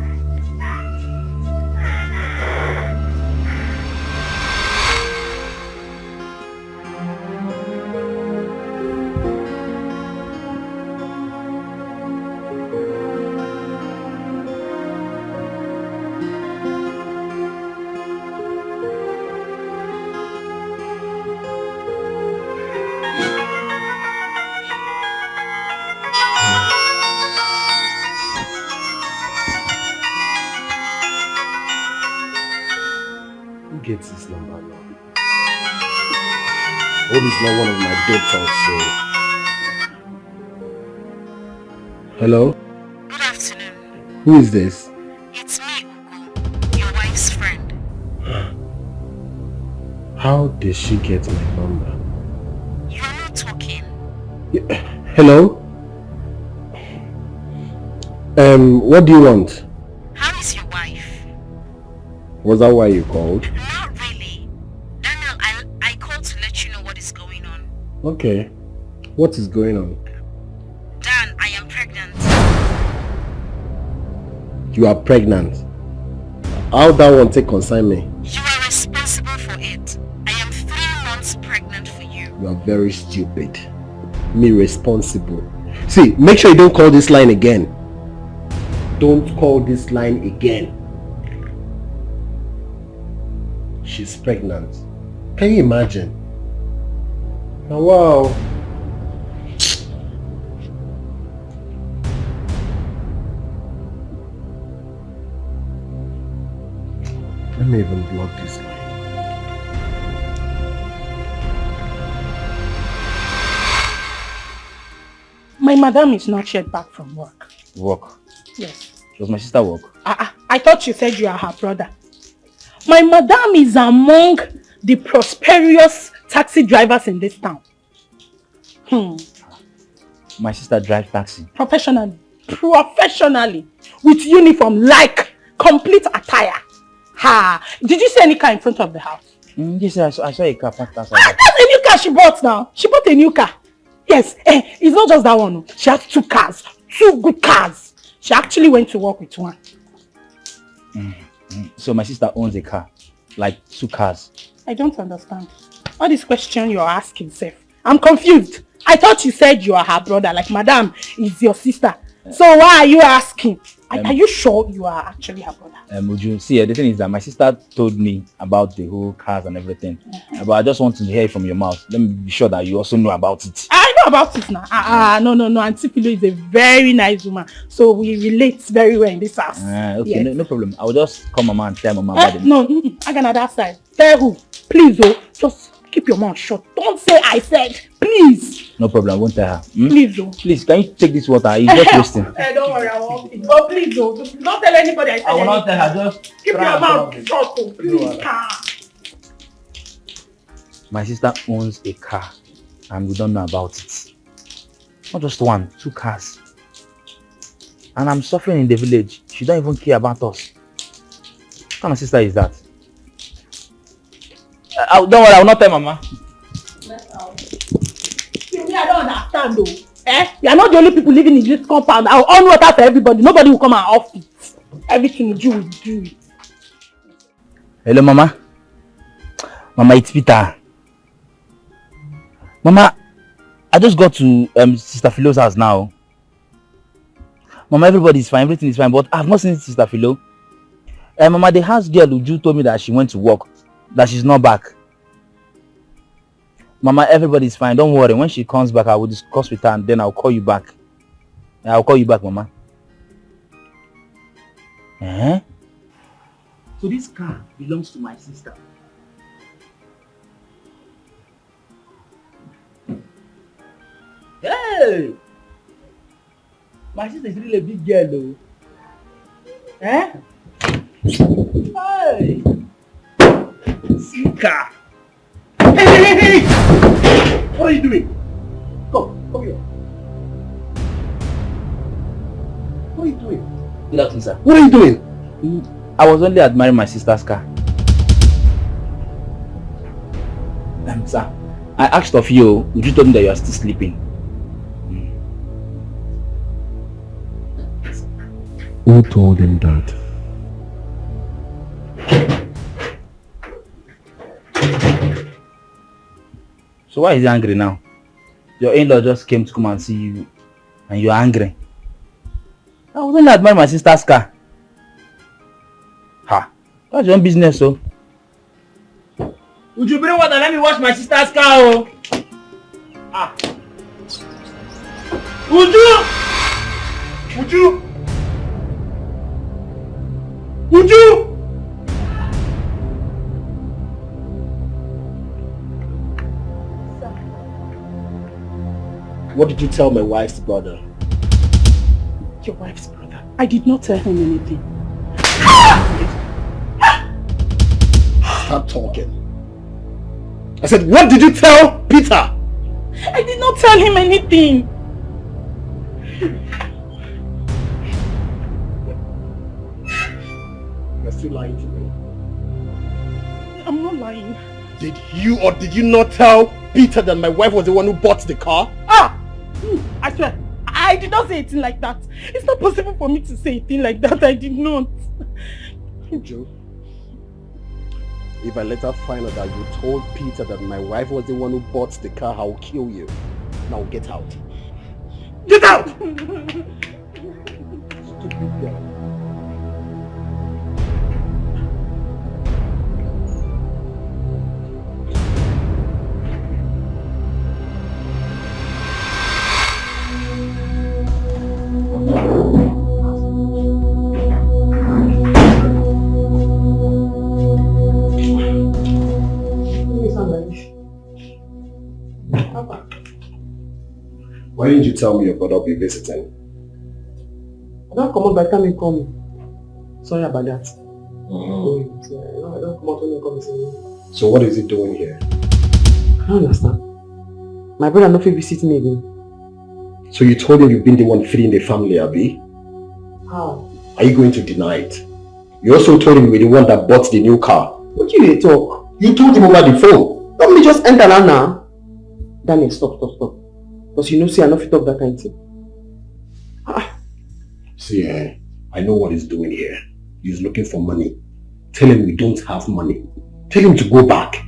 Gets this number now? Hope it's not one of my debtors, so... Hello? Good afternoon. Who is this? It's me, Ugo, your wife's friend. How did she get my number? You are not talking. Hello? What do you want? How is your wife? Was that why you called? Not really. Daniel, I called to let you know what is going on. Okay. What is going on? Dan, I am pregnant. You are pregnant. How that one take concern me? You are responsible for it. I am 3 months pregnant for you. You are very stupid. Me responsible. See, make sure you don't call this line again. Don't call this line again. She's pregnant. Can you imagine? Oh, wow. Let me even block this line. My madam is not yet back from work. Work? Yes. Does my sister work? I thought you said you are her brother. My madam is among the prosperous taxi drivers in this town. My sister drives taxi. Professionally, with uniform, like complete attire. Did you see any car in front of the house? Yes, I saw a car parked outside. That's a new car she bought now. She bought a new car. Yes, it's not just that one. She has 2 cars, 2 good cars. She actually went to work with one. So my sister owns a car, like 2 cars. I don't understand. All this question you're asking, Seth. I'm confused. I thought you said you are her brother, like madam is your sister. So why are you asking? Are you sure you are actually her brother? Uju, see, the thing is that my sister told me about the whole cars and everything. But I just want to hear it from your mouth. Let me be sure that you also know about it. I know about it now. No. Auntie Philo is a very nice woman. So we relate very well in this house. Okay, yes. no problem. I will just call Mama and tell Mama about it. No, I can that side. Tell who? Please, just keep your mouth shut. Don't say I said. Please. No problem. I won't tell her. Please, Please, can you take this water? It's just wasting. Don't worry, I won't. But please, don't tell anybody I said. I will not tell her. Just keep your mouth shut. Please, My sister owns a car and we don't know about it. Not just one, 2 cars. And I'm suffering in the village. She don't even care about us. What kind of sister is that? Don't worry, I will not tell Mama. I don't understand though. You are not the only people living in this compound. I will on water for everybody. Nobody will come and off it. Everything you do, do it. Hello, Mama. Mama, it's Peter. Mama, I just got to Sister Philo's house now. Mama, everybody is fine. Everything is fine. But I have not seen Sister Philo. Mama, the house girl Uju told me that she went to work. That she's not back. Mama, everybody is fine. Don't worry. When she comes back, I will discuss with her and then I'll call you back. I'll call you back, Mama. So this car belongs to my sister. Hey! My sister is really a big girl though. Hey! See car. Hey! What are you doing? Come here. What are you doing? Good afternoon, sir. What are you doing? I was only admiring my sister's car. Sir, I asked of you, would you tell me that you are still sleeping? Who told him that? So why is he angry now? Your in-law just came to come and see you and you're angry. I was only admiring my sister's car. That's your own business, so. Would you bring water? Let me wash my sister's car, Would you? What did you tell my wife's brother? Your wife's brother? I did not tell him anything. Stop talking. I said, what did you tell Peter? I did not tell him anything. You're still lying to me. I'm not lying. Did you or did you not tell Peter that my wife was the one who bought the car? I swear, I did not say a thing like that. It's not possible for me to say a thing like that. I did not. Joe, if I later find out that you told Peter that my wife was the one who bought the car, I will kill you. Now get out. Get out! Stupid girl. Why didn't you tell me your brother will be visiting? I don't come out by the time you come. Sorry about that. I don't come out when you come. So what is he doing here? I don't understand. My brother not fit visit me again. So you told him you've been the one feeding the family, Abi? How? Are you going to deny it? You also told him you were the one that bought the new car. What do you talk? You told him over the phone. Don't me just enter now. Daniel, stop. Because you know, see, I not fit talk that kind of thing. See, I know what he's doing here. He's looking for money. Tell him we don't have money. Tell him to go back.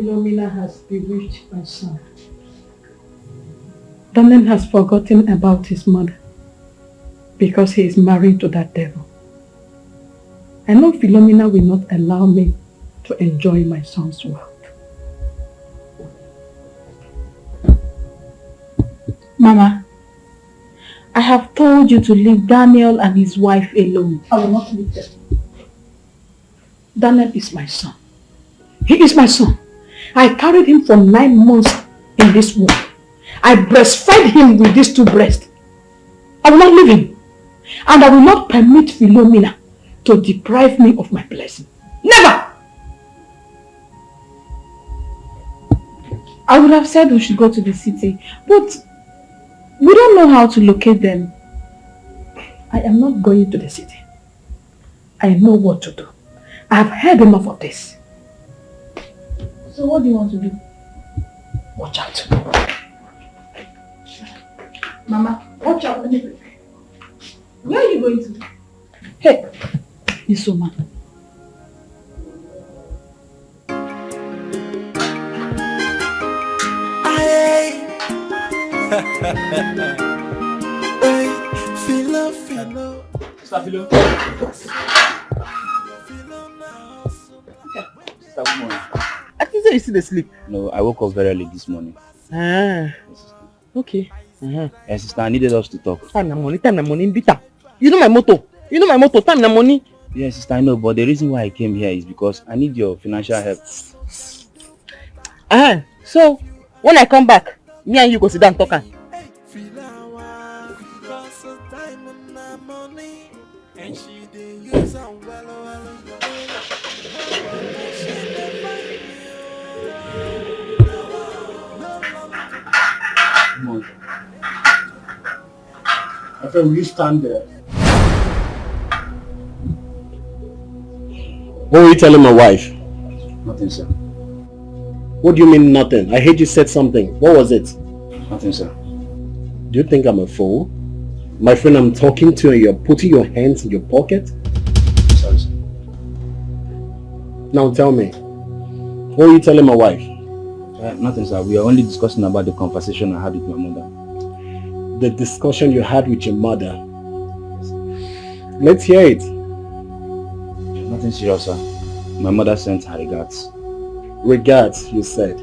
Philomena has bewitched my son. Daniel has forgotten about his mother because he is married to that devil. I know Philomena will not allow me to enjoy my son's wealth. Mama, I have told you to leave Daniel and his wife alone. I will not leave them. Daniel is my son. He is my son. I carried him for 9 months in this womb. I breastfed him with these 2 breasts. I will not leave him. And I will not permit Philomena to deprive me of my blessing. Never! I would have said we should go to the city, but we don't know how to locate them. I am not going to the city. I know what to do. I have heard enough of this. So what do you want to do? Watch out. Mama, watch out. Where are you going to? Hey, Isoma. Philo. Sister Philo. Sister, good morning. I think so you still asleep. No, I woke up very early this morning. Ah, okay. Yes, sister, I needed us to talk. Time na money, bitter. You know my motto. Time na money. Yes, sister, I know, but the reason why I came here is because I need your financial help. So, when I come back, me and you go sit down talk. I said, will you stand there? What were you telling my wife? Nothing, sir. What do you mean nothing? I heard you said something. What was it? Nothing, sir. Do you think I'm a fool? My friend I'm talking to and you're putting your hands in your pocket? Sorry, sir. Now tell me, what were you telling my wife? Nothing, sir. We are only discussing about the conversation I had with my mother. The discussion you had with your mother. Let's hear it. Nothing serious, sir. My mother sent her regards. Regards, you said.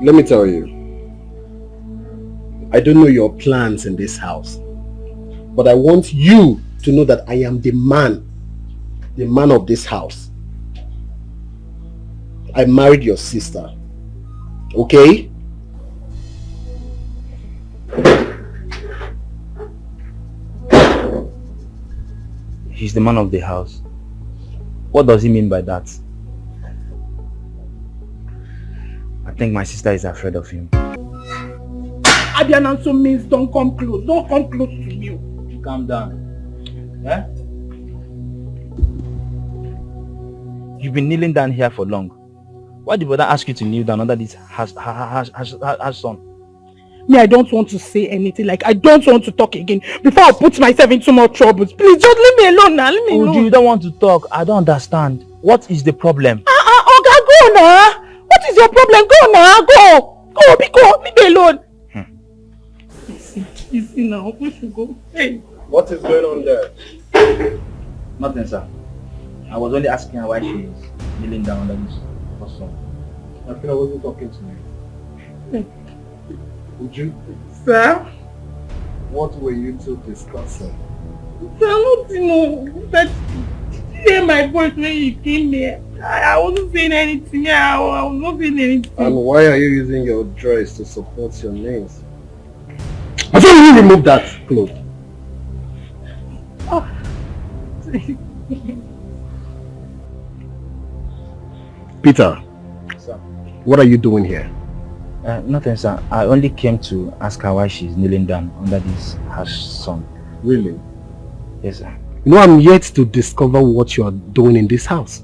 Let me tell you. I don't know your plans in this house. But I want you to know that I am the man of this house. I married your sister. Okay? He's the man of the house. What does he mean by that? I think my sister is afraid of him. Abiananso means don't come close. Don't come close to me. Calm down. Eh? You've been kneeling down here for long. Why did brother ask you to kneel down under this harsh sun? Me, I don't want to say anything. Like, I don't want to talk again before I put myself into more troubles. Please, just leave me alone now. Leave me alone. You don't want to talk. I don't understand. What is the problem? Oga, go now. What is your problem? Go now. Go. Leave me alone. Easy now. We should go. Hey. What is going on there? Nothing, sir. I was only asking her why she is kneeling down under this sun. I feel I wasn't talking to you. Hey. Would you? Sir? What were you two discussing? Sir, nothing. But hear my voice when you came here. I wasn't saying anything. I was not saying anything. And why are you using your dress to support your nails? I thought you remove that cloth. Oh. Peter. Sir. What are you doing here? Nothing, sir. I only came to ask her why she's kneeling down under this harsh sun. Really? Yes, sir. You know, I'm yet to discover what you are doing in this house.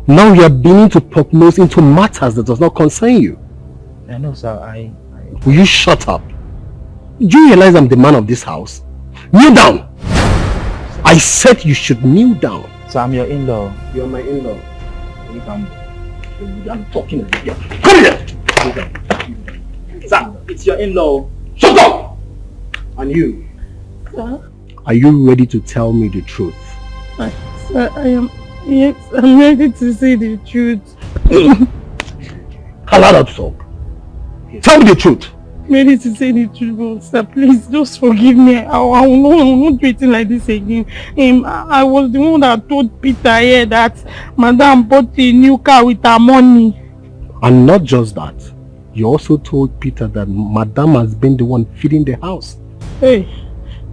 Now you are beginning to poke nose into matters that does not concern you. I know, sir. Will you shut up? Do you realize I'm the man of this house? Kneel down! I said you should kneel down. So I'm your in-law. You're my in-law. You can I'm talking to you. Come here! Sir, it's your in-law. Shut up! And you? Sir? Are you ready to tell me the truth? Sir, I am... Yes, I'm ready to say the truth. Allow that talk. Tell me the truth. Ready to say the truth, but sir, please just forgive me. I will not do it like this again. I was the one that told Peter here that Madam bought a new car with her money. And not just that, you also told Peter that Madam has been the one feeding the house. Hey,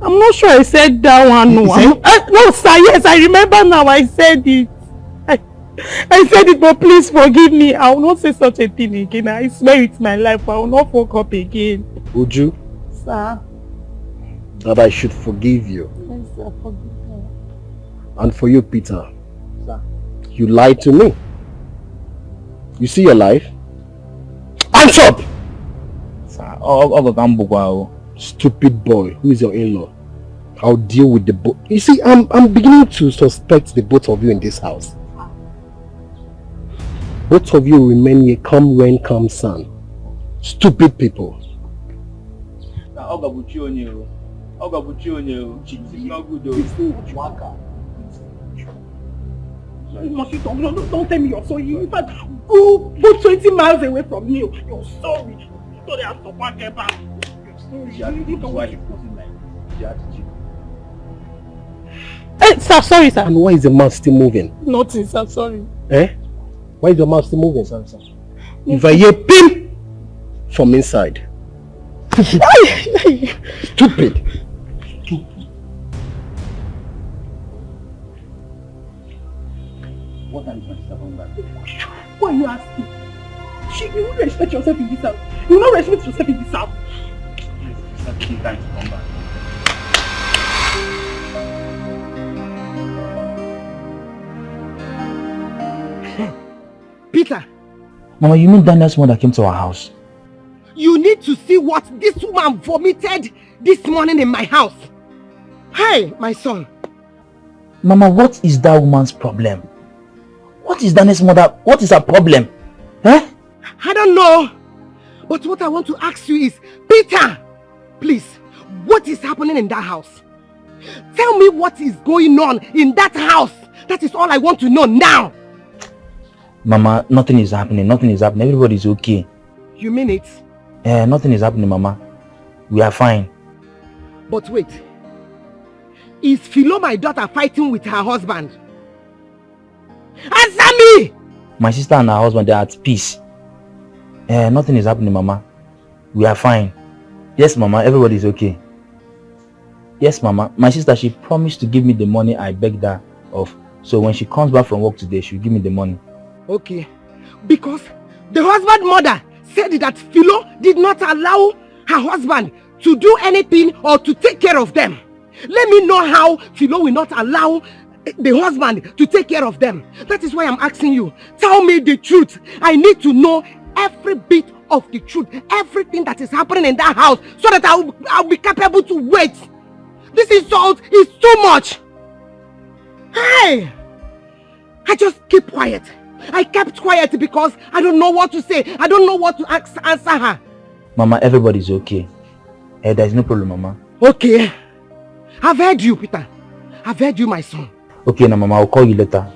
I'm not sure I said that one. No, no sir, yes, I remember now I said it. I said it, but please forgive me. I will not say such a thing again. I swear it's my life. I will not fuck up again. Would you? Sir. That I should forgive you. Yes, sir, forgive me. And for you, Peter. Sir. You lied to me. You see your life? Hands up! Sir, stupid boy. Who is your in-law? I'll deal with the both. You see, I'm beginning to suspect the both of you in this house. Both of you remain here, come rain, come sun. Stupid people. Don't tell me you're sorry. In fact, go 20 miles away from me. You're sorry. Sorry, I'm so back. You're sorry. Hey, sir, sorry, sir. And why is the mouth still moving? Nothing, sir, sorry. Eh? Why is your mouth still moving? Sorry, sir. If I hear pim from inside. Stupid. What are you going to say about that? Why are you asking? You won't respect yourself in this house. You will not respect yourself in this house. It's not taking time to come back. Peter. Mama, you mean Daniel's mother came to our house? You need to see what this woman vomited this morning in my house. Hey, my son. Mama, what is that woman's problem? What is Daniel's mother? What is her problem? Eh? I don't know. But what I want to ask you is, Peter, please, what is happening in that house? Tell me what is going on in that house. That is all I want to know now. Mama, nothing is happening. Nothing is happening. Everybody's okay. You mean it? Nothing is happening, Mama. We are fine. But wait. Is Philo, my daughter, fighting with her husband? Answer me! My sister and her husband, they are at peace. Nothing is happening, Mama. We are fine. Yes, Mama, everybody's okay. Yes, Mama. My sister, she promised to give me the money I begged her of. So when she comes back from work today, she'll give me the money. Okay. Because the husband mother said that Philo did not allow her husband to do anything or to take care of them. Let me know how Philo will not allow the husband to take care of them. That is why I'm asking you. Tell me the truth. I need to know every bit of the truth. Everything that is happening in that house so that I'll be capable to wait. This insult is too much. Hey! I just keep quiet. I kept quiet because I don't know what to say. I don't know what to answer her. Mama, everybody's okay. There's no problem, Mama. Okay. I've heard you, Peter. I've heard you, my son. Okay, now, Mama, I'll call you later.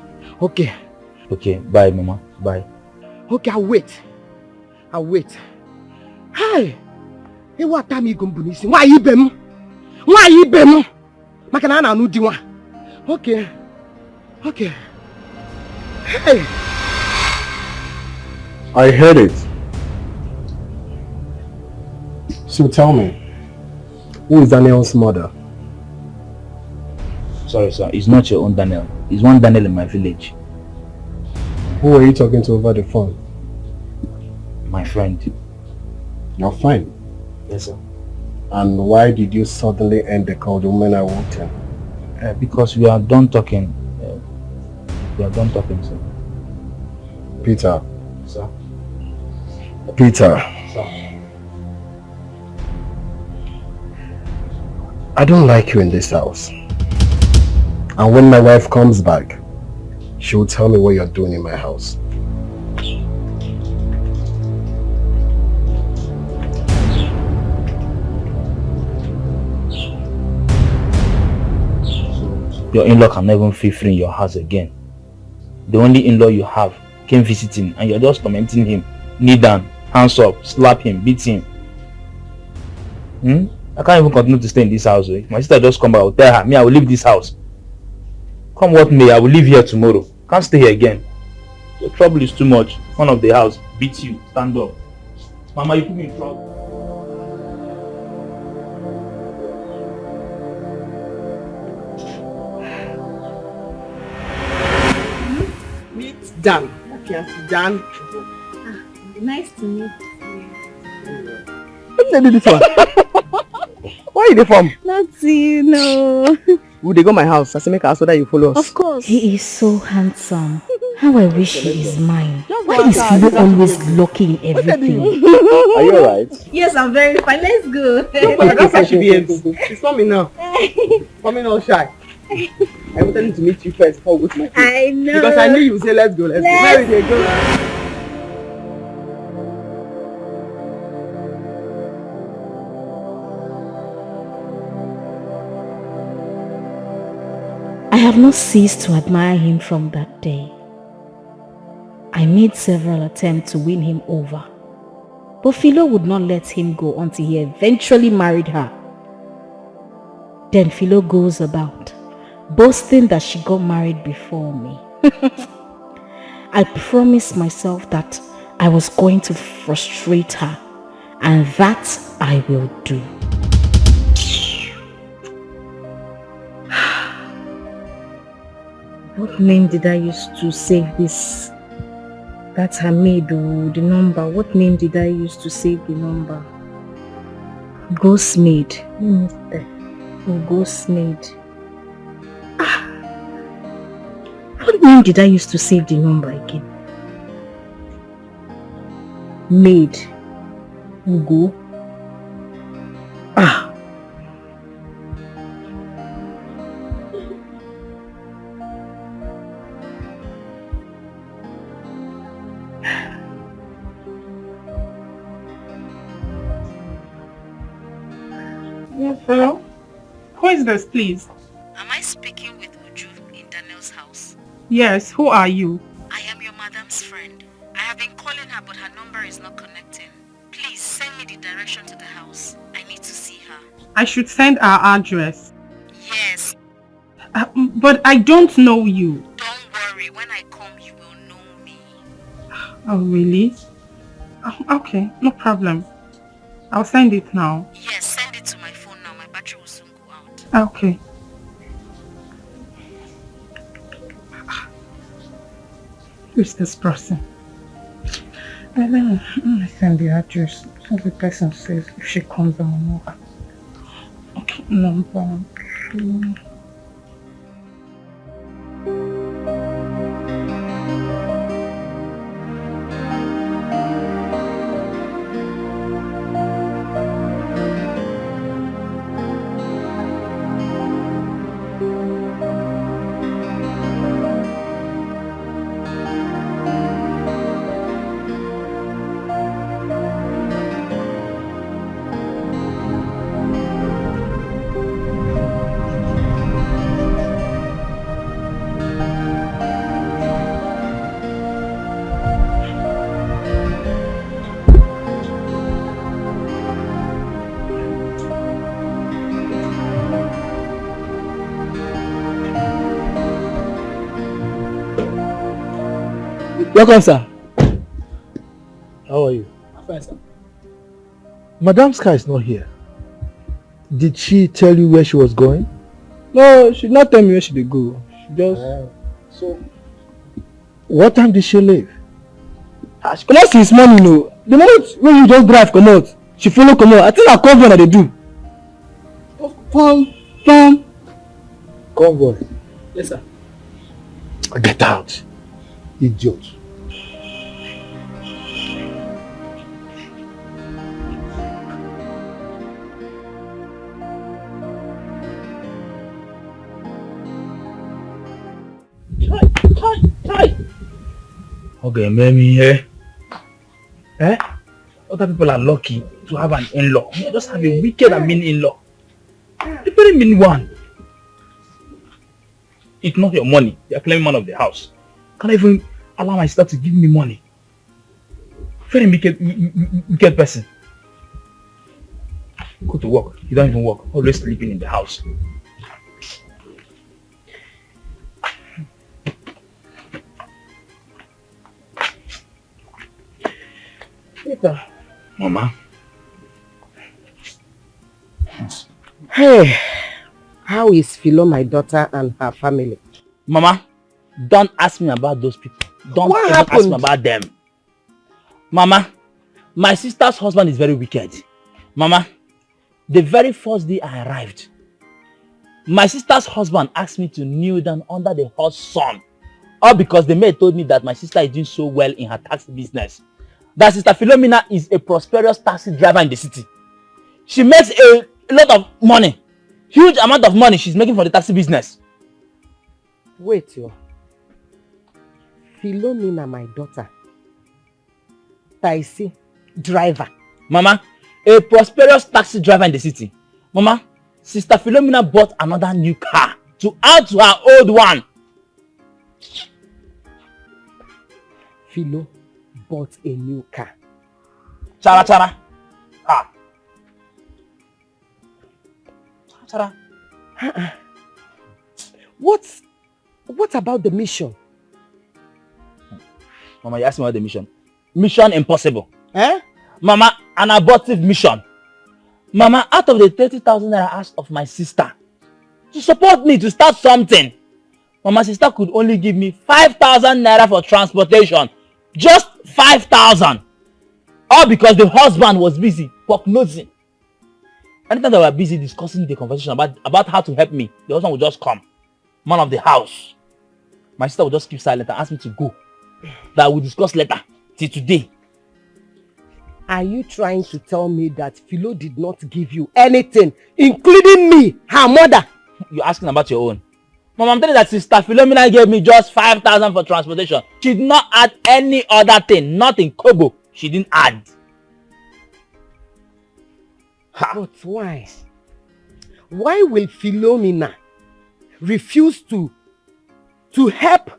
Okay. Okay, bye, Mama. Bye. Okay, I'll wait. I'll wait. Hey! Hey, what time you going to be? Why you been? Why you been? Makanana no diwa. Okay. Okay. Hey! I heard it. So tell me, who is Daniel's mother? Sorry, sir. It's not your own Daniel. It's one Daniel in my village. Who are you talking to over the phone? My friend. Your friend? Yes, sir. And why did you suddenly end the call the moment I walked in? Because we are done talking. We are done talking, sir. Peter. Sir. Peter. Sir. I don't like you in this house. And when my wife comes back, she will tell me what you're doing in my house. Your in-law can never feel free in your house again. The only in-law you have came visiting and you're just tormenting him. Kneel down, hands up, slap him, beat him. I can't even continue to stay in this house. If my sister just come back, I will tell her, me, I will leave this house. Come what may, I will leave here tomorrow. Can't stay here again. The trouble is too much. One of the house beats you, stand up. Mama, you put me in trouble. Meet Dan. Okay, Dan. Nice to meet you. What did they do this one? Why are you from? Nothing, no. Would they go my house? I say make her so that you follow us. Of course. He is so handsome. How I wish he is mine. Why is Philo always lucky in everything? Are you alright? Yes, I'm very fine. Let's go. That's how she behaves. She's coming now. Coming all shy. I wanted him to meet you first before we go to my place. I know. Because I knew you would say let's go, let's go. Where they go? I have not ceased to admire him from that day. I made several attempts to win him over, but Philo would not let him go until he eventually married her. Then Philo goes about boasting that she got married before me. I promised myself that I was going to frustrate her, and that I will do. What name did I use to save this? That's her maid, or the number. What name did I use to save the number? Ghost maid. Ghost maid. What name did I use to save the number again? Maid. Ugo. Yes, hello? Who is this, please? Am I speaking with Uju in Daniel's house? Yes, who are you? I am your madam's friend. I have been calling her, but her number is not connecting. Please send me the direction to the house. I need to see her. I should send our address. Yes. But I don't know you. Don't worry, when I come you will know me. Oh, really? Okay, no problem. I'll send it now. Yes, send it to my phone now. My battery will soon go out. Okay. Who's this person? Let me send the address. So the person says if she comes I will know her. Okay, number 2. Welcome, sir. How are you? Fine, sir. Madame Sky is not here. Did she tell you where she was going? No, she did not tell me where she did go. She just... So, what time did she leave? She come out since morning, no. The moment when you just drive, come out. She follow, come out. I think I convoy that they do. Convoy. Yes, sir. Get out. Idiot. Okay, maybe here. Other people are lucky to have an in-law. You just have a wicked and mean in-law. The very mean one. It's not your money. You're claiming man of the house. Can't even allow my sister to give me money. Very wicked person. Go to work. You don't even work. Always sleeping in the house. Peter. Mama. Hey, how is Philo, my daughter, and her family? Mama, don't ask me about those people. Don't ever ask me about them. Mama, my sister's husband is very wicked. Mama, the very first day I arrived, my sister's husband asked me to kneel down under the hot sun. All because the maid told me that my sister is doing so well in her taxi business. That Sister Philomena is a prosperous taxi driver in the city. She makes a lot of money. Huge amount of money she's making for the taxi business. Wait, yo. Philomena, my daughter. Taxi driver. Mama, a prosperous taxi driver in the city. Mama, Sister Philomena bought another new car to add to her old one. Philo bought a new car. Chara chara. Ah. Chara chara. What about the mission? Mama, you asked me about the mission. Mission impossible. Eh? Mama, an abortive mission. Mama, out of the 30,000 naira I asked of my sister to support me to start something, Mama, sister could only give me 5,000 naira for transportation. Just 5,000. All because the husband was busy prognosing. Anytime they were busy discussing the conversation about how to help me, the husband would just come. Man of the house. My sister would just keep silent and ask me to go. That we'll discuss later. Till today. Are you trying to tell me that Philo did not give you anything, including me, her mother? You're asking about your own. Mom, I'm telling you that Sister Philomena gave me just 5,000 for transportation. She did not add any other thing. Nothing. Kobo. She didn't add. Ha. But why? Why will Philomena refuse to help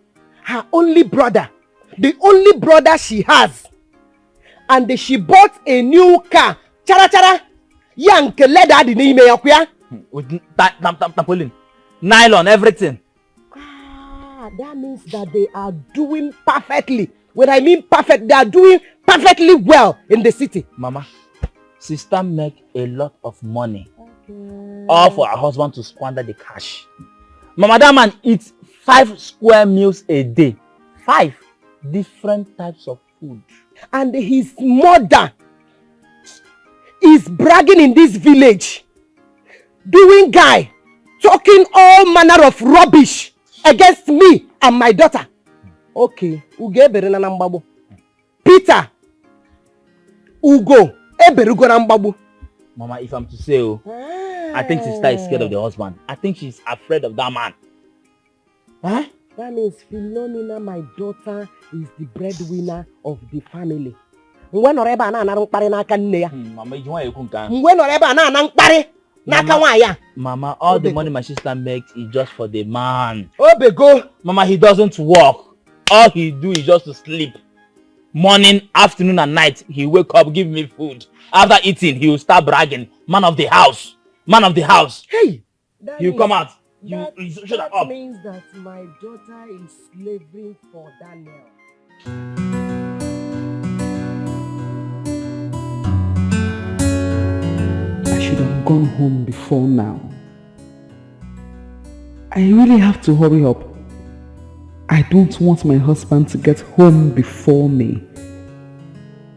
her only brother? The only brother she has. And she bought a new car. Chara chara. Yank leather di name yakuya. With tampolin, nylon, everything. Ah, that means that they are doing perfectly. When I mean perfect, they are doing perfectly well in the city. Mama, sister make a lot of money. Okay. All for her husband to squander the cash. Mama, that man eats 5 square meals a day. 5 different types of food. And his mother is bragging in this village, doing guy, talking all manner of rubbish against me and my daughter. Okay, Peter, Ugo, Mama, if I'm to say, I think sister is scared of the husband. I think she's afraid of that man. Huh? That means Philomena, my daughter, is the breadwinner of the family. Mama, Mama, all the money my sister makes is just for the man. Mama, he doesn't work. All he do is just to sleep. Morning, afternoon, and night, he wake up, give me food. After eating, he will start bragging. Man of the house. Man of the house. Hey! He'll come out. That means that my daughter is slaving for Daniel. I should have gone home before now. I really have to hurry up. I don't want my husband to get home before me.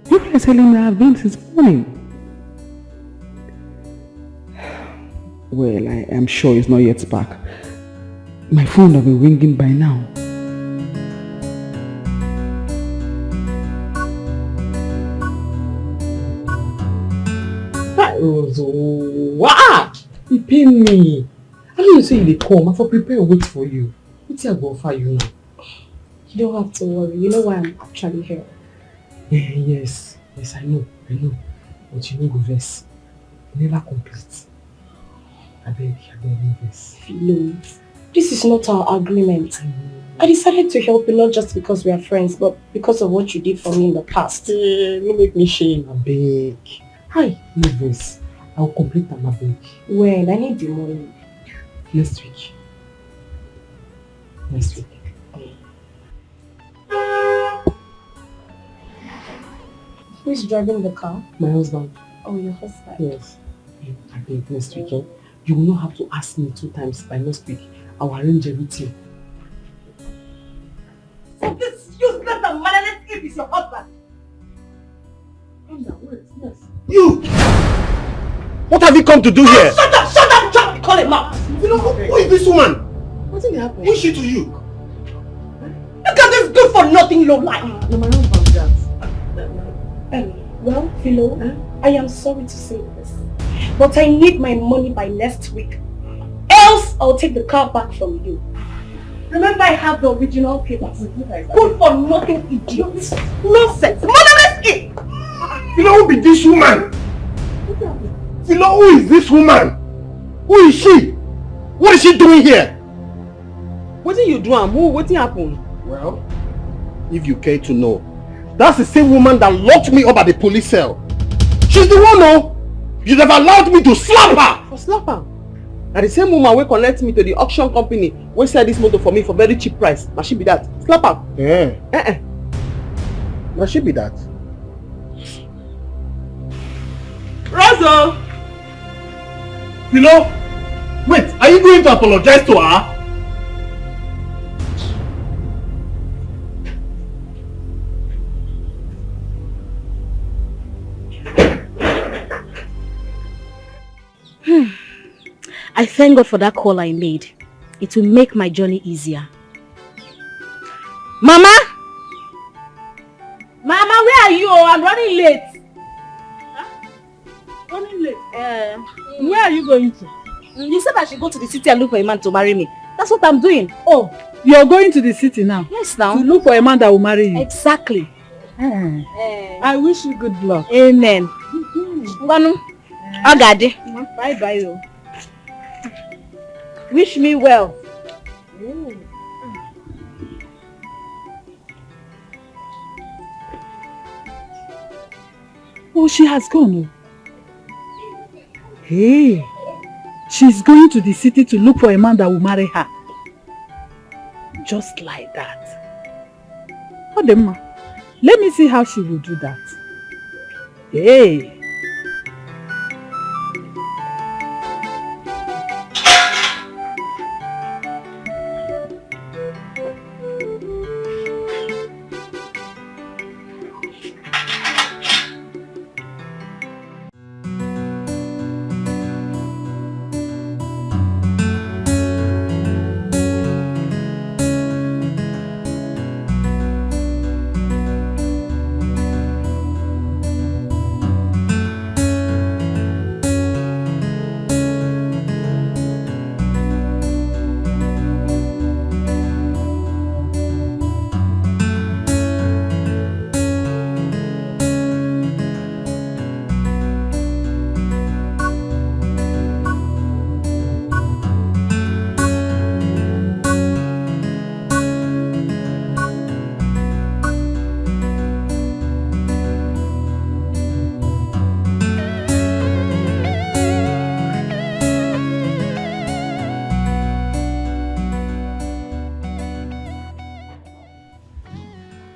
What did I tell him that I've done since morning? Well, I am sure he's not yet back. My phone will be ringing by now. That was wow! He pain me. I don't say they come. I for prepare wait for you. What's I go for you now? You don't have to worry. You know why I'm actually here. Yes, I know. But you know go vex. Never complete. I beg no vex. Philo, This is not our agreement. I decided to help you not just because we are friends, but because of what you did for me in the past. Don't make me shame, I beg. Hi, no verse. I'll complete them, I beg. When? I need the money. Next week. Next week. Who is driving the car? My husband. Oh, your husband? Yes. I beg, next week. Eh? You will not have to ask me 2 times by next week. I'll arrange everything. So this useless and mannerless ape is your husband? Wait, yes. You! What have you come to do here? Shut up, John! Call him out! You know, who is this woman? What did happen? Who is she to you? Look at this good for nothing low life! No, my husband, that. Well, Philo, I am sorry to say this, but I need my money by next week. Else, I'll take the car back from you. Remember, I have the original papers. Good for nothing idiots! Nonsense! Mannerless ape! Philo, who be this woman? Philo, who is this woman? Who is she? What is she doing here? What did you do? What happened? Well, if you care to know, that's the same woman that locked me up at the police cell. She's the one, no? You never allowed me to slap her! For slap her? Now the same woman will connect me to the auction company will sell this motor for me for very cheap price. Now she be that. Slap her. Yeah. Now she be that. Rosa! Philo, wait, are you going to apologize to her? I thank God for that call I made. It will make my journey easier. Mama! Mama, where are you? I'm running late. Huh? Running late? Where are you going to? You said I should go to the city and look for a man to marry me. That's what I'm doing. Oh, you're going to the city now? Yes, now. To look for a man that will marry you? Exactly. I wish you good luck. Amen. Agade. Bye-bye. Wish me well. Oh, she has gone. Hey, she's going to the city to look for a man that will marry her. Just like that. Odemma, let me see how she will do that. Hey.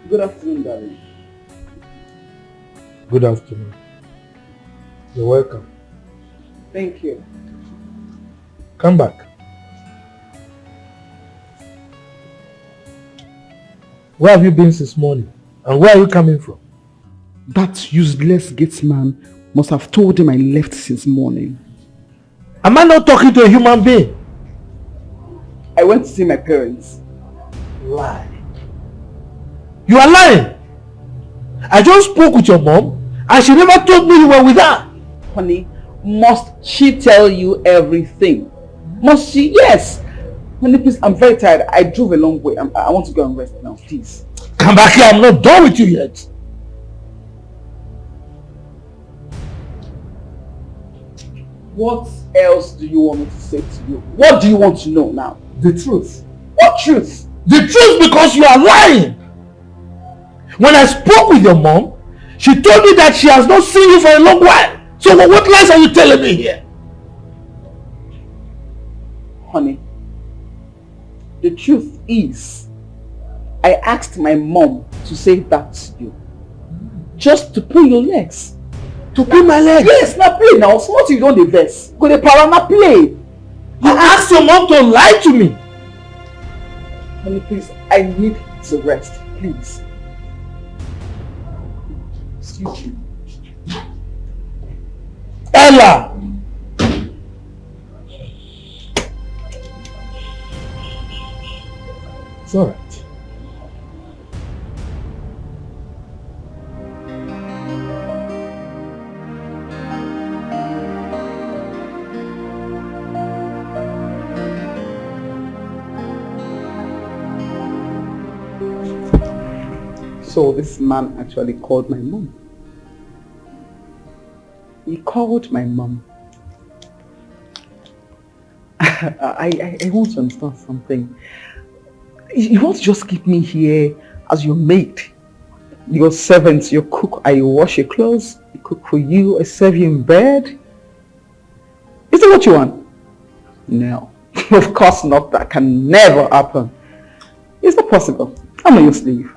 Good afternoon, darling. Good afternoon. You're welcome. Thank you. Come back. Where have you been since morning? And where are you coming from? That useless gate man must have told him I left since morning. Am I not talking to a human being? I went to see my parents. Lie. You are lying. I just spoke with your mom and she never told me you were with her. Honey, must she tell you everything? Must she? Yes. Honey, please, I'm very tired. I drove a long way. I want to go and rest now, please. Come back here. I'm not done with you yet. What else do you want me to say to you? What do you want to know now? The truth. What truth? The truth, because you are lying. When I spoke with your mom, she told me that she has not seen you for a long while. So what lies are you telling me here? Honey, the truth is, I asked my mom to say that to you. Just to pull your legs. To pull my legs? Yes, now play now. So what you don't invest? Go to power now play. You asked your mom to lie to me. Honey, please, I need to rest. Please. Excuse me. Ella! It's alright. So this man actually called my mom. He called my mom. I want to understand something. You want to just keep me here as your maid, your servant, your cook. I wash your clothes, I cook for you, I serve you in bed. Is that what you want? No, of course not. That can never happen. It's not possible. I'm not your slave.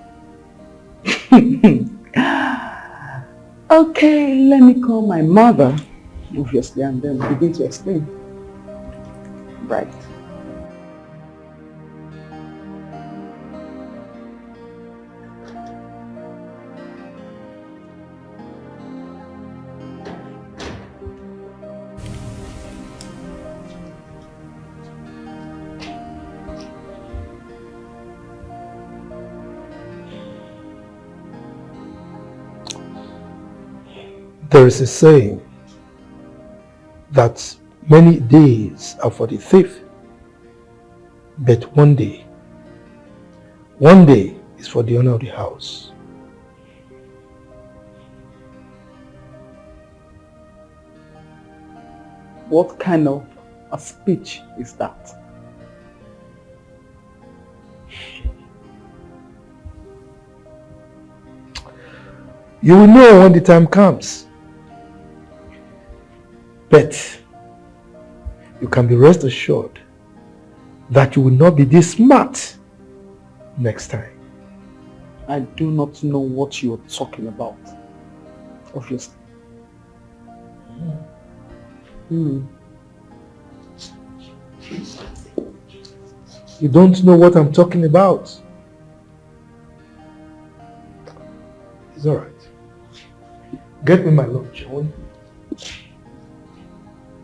Okay, let me call my mother, obviously, and then begin to explain. Right. There is a saying that many days are for the thief, but one day is for the owner of the house. What kind of a speech is that? You will know when the time comes. But you can be rest assured that you will not be this smart next time. I do not know what you are talking about, obviously. You don't know what I'm talking about. It's alright. Get me my lunch.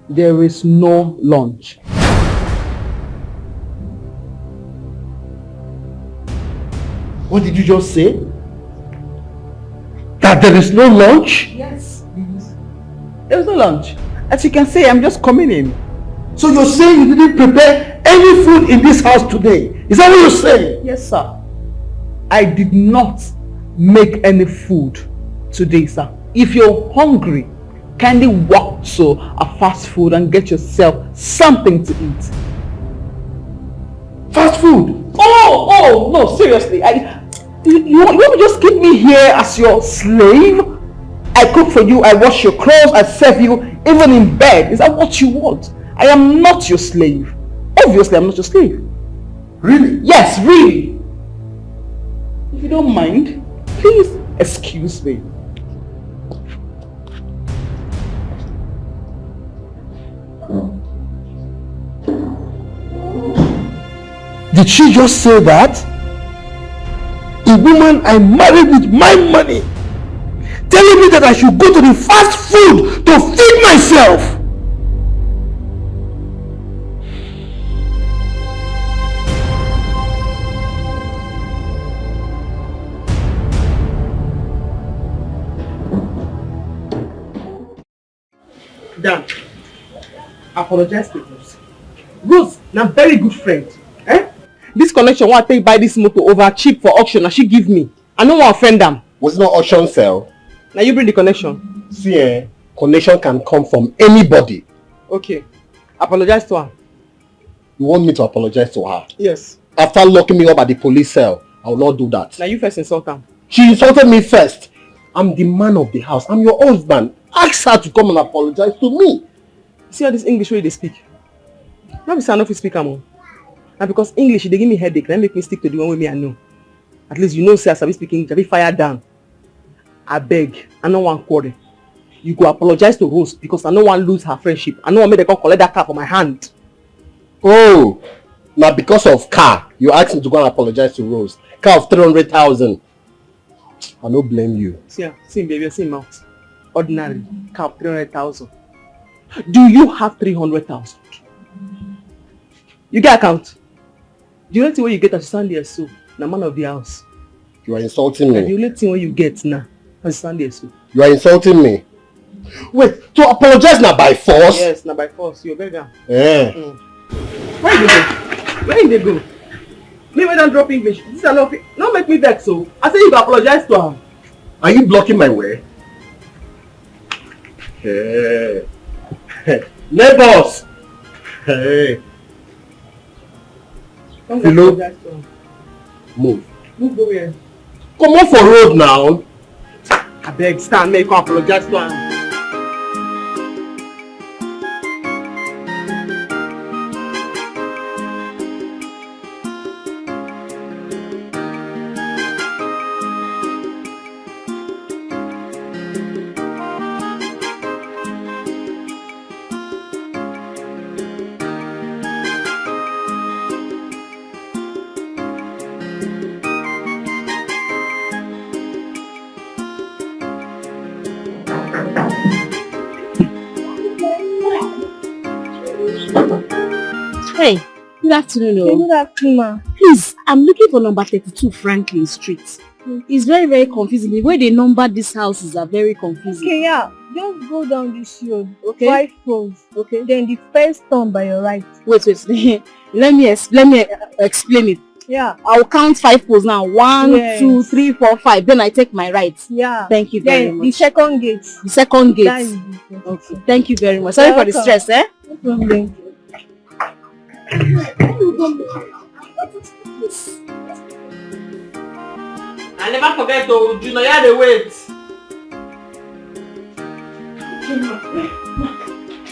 There is no lunch. What did you just say? That there is no lunch? Yes. There is no lunch. As you can see, I'm just coming in. So you're saying you didn't prepare any food in this house today? Is that what you're saying? Yes, sir. I did not make any food today, sir. If you're hungry, kindly walk to a fast food and get yourself something to eat. Fast food? Oh, no, seriously. You want to just keep me here as your slave? I cook for you, I wash your clothes, I serve you, even in bed. Is that what you want? I am not your slave. Obviously, I'm not your slave. Really? Yes, really. If you don't mind, please excuse me. Did she just say that? A woman I married with my money telling me that I should go to the fast food to feed myself. Dan, apologize to Rose. Rose, na very good friend. This connection want to take buy this motor over cheap for auction and she give me. I no want offend them. Was not auction sale. Now you bring the connection. See, connection can come from anybody. Okay. Apologize to her. You want me to apologize to her? Yes. After locking me up at the police cell, I will not do that. Now you first insult her. She insulted me first. I'm the man of the house. I'm your husband. Ask her to come and apologize to me. See all this English way they speak? Not be say I no fit speak am o. Na because English they give me headache, that make me stick to the one way me I know. At least you know say I sabi speak English, I be fire down. I beg, I no wan quarrel. You go apologize to Rose because I no wan lose her friendship. I no wan make them come collect that car from my hand. Oh, now because of car, you asked me to go and apologize to Rose. Car of 300,000. I no blame you. See baby, see mouth. Ordinary car of 300,000. Do you have 300,000? You get account? The only thing where you get as you stand there so, na man of the house. You are insulting me. And the only thing where you get now, as you stand there so. You are insulting me. Wait, to apologize now by force? Yes, now by force. You're begging. Yeah. Where you go? Where they go? Me when I drop English. This is not make me vex so. I say you go apologize to her. Are you blocking my way? Hey. Neighbors. Hey. Come Hello? apologize to her. Move. Move go where? Come on for road now. I beg, stand, make you apologize to her. Hey, good afternoon. Good afternoon, ma. Please, I'm looking for number 32 Franklin Street. It's very, very confusing. The way they number these houses are very confusing. Okay, yeah. Just go down this road. Okay. 5 roads. Okay. Then the first turn by your right. Wait. let me explain it. Yeah. I'll count 5 poles now. 1, Yes. 2, 3, 4, 5. Then I take my right. Yeah. Thank you very Then much. the second gate. The second gate. That is the Okay. Thank you very much. Sorry for the Welcome. stress, eh? No problem. I never forget to do not have the wait.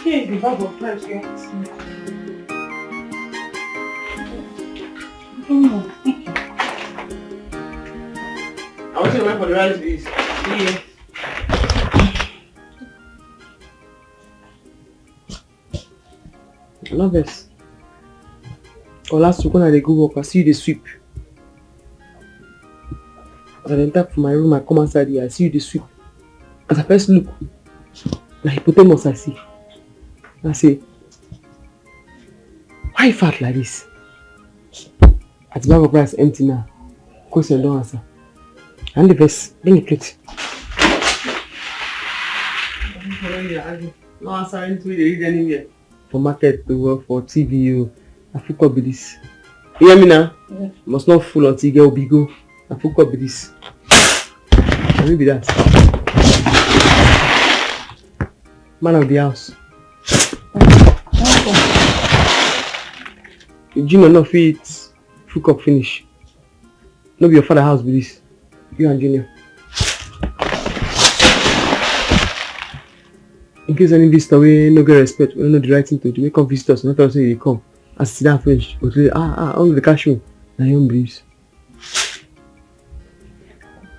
Here is the bag of rice you have. I want you to wait for the rice, please. Yeah. No vex. Or last week when I dey go work, I see you dey sweep. As I enter from my room, I come outside here, I see you dey sweep. As I first look, na hippopotamus I see. I say, why you fat like this? As the bag of rice empty now, question don't answer. And the vex, bring a plate. No answering to read anywhere. For market to work, for TV, I forgot about this. You hear me now? Yeah. Must not fool until you get big go. I forgot about this. Let me be that. Man of the house. The Junior no fit hook up finish. No be your father house be this. You and Junior. In case any visitor we no get respect, we don't know the right thing to do. We come visit us, not tell us say they come. As sit down finish, we say on the cash room. Na your own beliefs.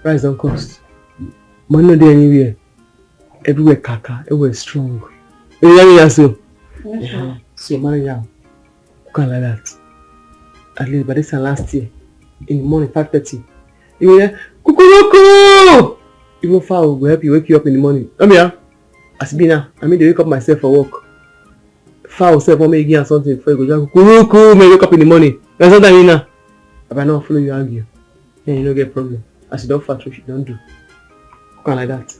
Price don't cost. Money no dey anywhere. Everywhere kaka, everywhere strong. You hear me so? Yeah. So marry now. Come like that. At least by this time last year, in the morning 5:30, you will hear kukuruku. Even fowl will help you wake you up in the morning. Come here. As be now, I mean they wake up myself for work. Fowl self want me again or something before you go just kukuruku. May wake up in the morning. There's something in now. If I not follow you argue, then you don't get problem. As you don't fat, you don't do. Come like that.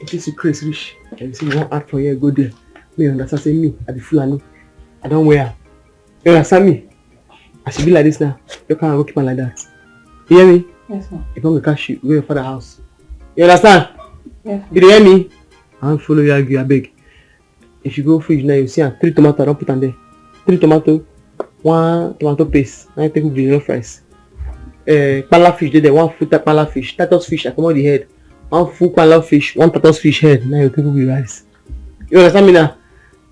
In case you crazy rich, and you say you want act for here, go there. Me understand say me, I be Fulani. I don't wear. You understand me? As you be like this now, you can't go keep on like that. You hear me? Yes, ma'am. If I'm gonna catch you, go to your father's house. You understand? Yes. You hear me? I won't follow you, I beg. If you go fridge now, you see 3 tomatoes, don't put on there. 3 tomatoes, 1 tomato paste, 9 take with fries. Pala fish, there 1 full pala fish, Titus fish, I come out the head. 1 full pala fish, 1 Titus fish head, now you take with rice. You understand me now?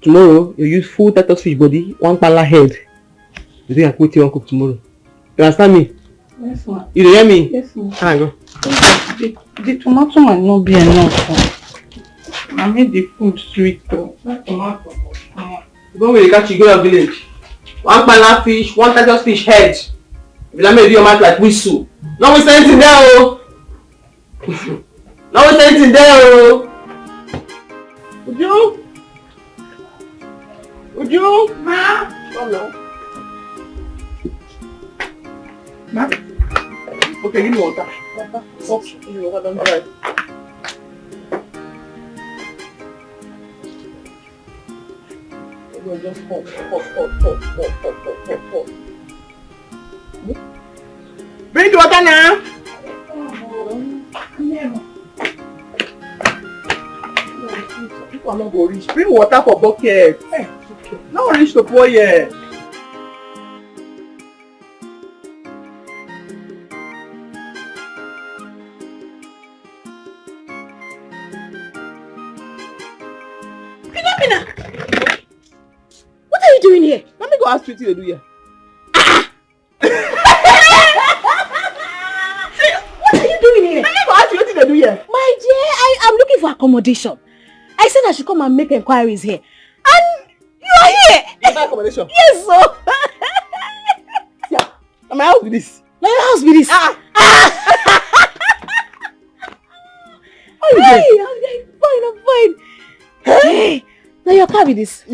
Tomorrow, you use full Titus fish body, 1 pala head. You think I put you on cook tomorrow? You understand me? Yes, ma'am. You hear me? Yes, ma'am. Can I go? The tomato might not be enough. I made the food sweet though. That tomato. When we catch you, go to village. 1 pala fish, 1 Titus fish head. If you let me do your mouth like whistle. No waste anything there, oh. No waste anything there, oh. Would you? Ma? Come now. Ma? Okay, give me water. Oh, give me water, don't dry. We'll just pop. Bring the water now. People are not going to reach. Bring water for bucket. Hey, okay. Not reach to pour yet. What are you doing here? Let me go ask Sweetie to do here. What are you doing here? Let me go ask you what to do here. My dear, I am looking for accommodation. I said I should come and make inquiries here. And you are here. You buy accommodation? Yes, so. Yeah. And my house be this. Now your house be this. How are you doing? I'm fine. Hey, now your car be this.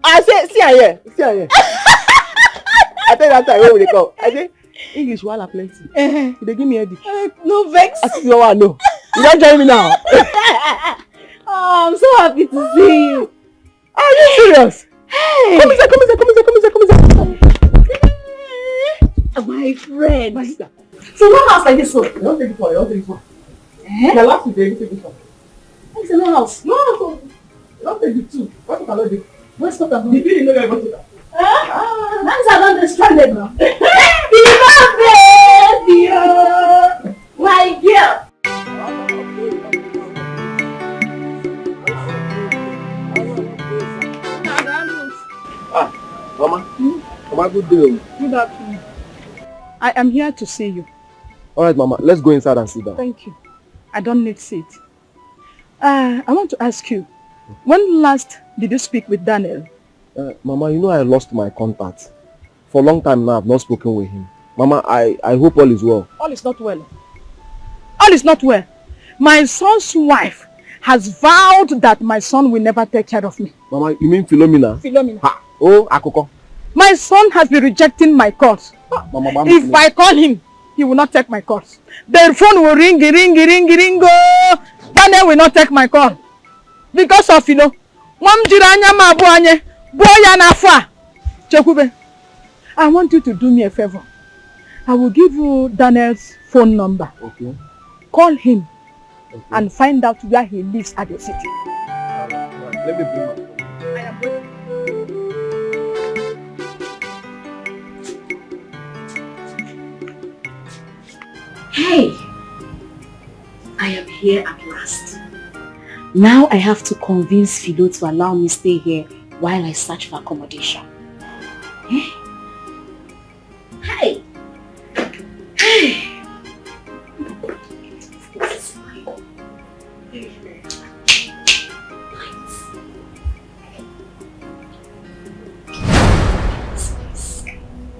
I say, see her here. I tell you that time when they come. I say, English wala plenty. They give me a headache. No vex. I see you want to know. You don't join me now. Oh, I'm so happy to see you. Are you serious? Hey. Come inside. My friend. My sister. So what house like this one? You don't take this one. The last two days, you take this one. It's no house. No. You don't take the 2. What you cannot do? Where's what I'm The feeling you know you're going to that. That's how I'm stranded now. Be my baby, my girl. Mama. Mama, good day. Good afternoon. I am here to see you. Alright, Mama, let's go inside and sit down. Thank you. I don't need seat. I want to ask you, when last did you speak with Daniel? Mama, you know I lost my contact. For a long time now, I've not spoken with him. Mama, I hope all is well. All is not well. All is not well. My son's wife has vowed that my son will never take care of me. Mama, you mean Philomena? Philomena. Ha. Oh, Akoko. My son has been rejecting my calls. Mama, if I call him, he will not take my calls. The phone will ring. Oh. Daniel will not take my call. Because of, I want you to do me a favor. I will give you Daniel's phone number. Okay. Call him and find out where he lives at the city. Let me bring my... I am waiting. Hey, I am here at last. Now I have to convince Philo to allow me stay here while I search for accommodation. Hey. Hey. Hey. This is fine.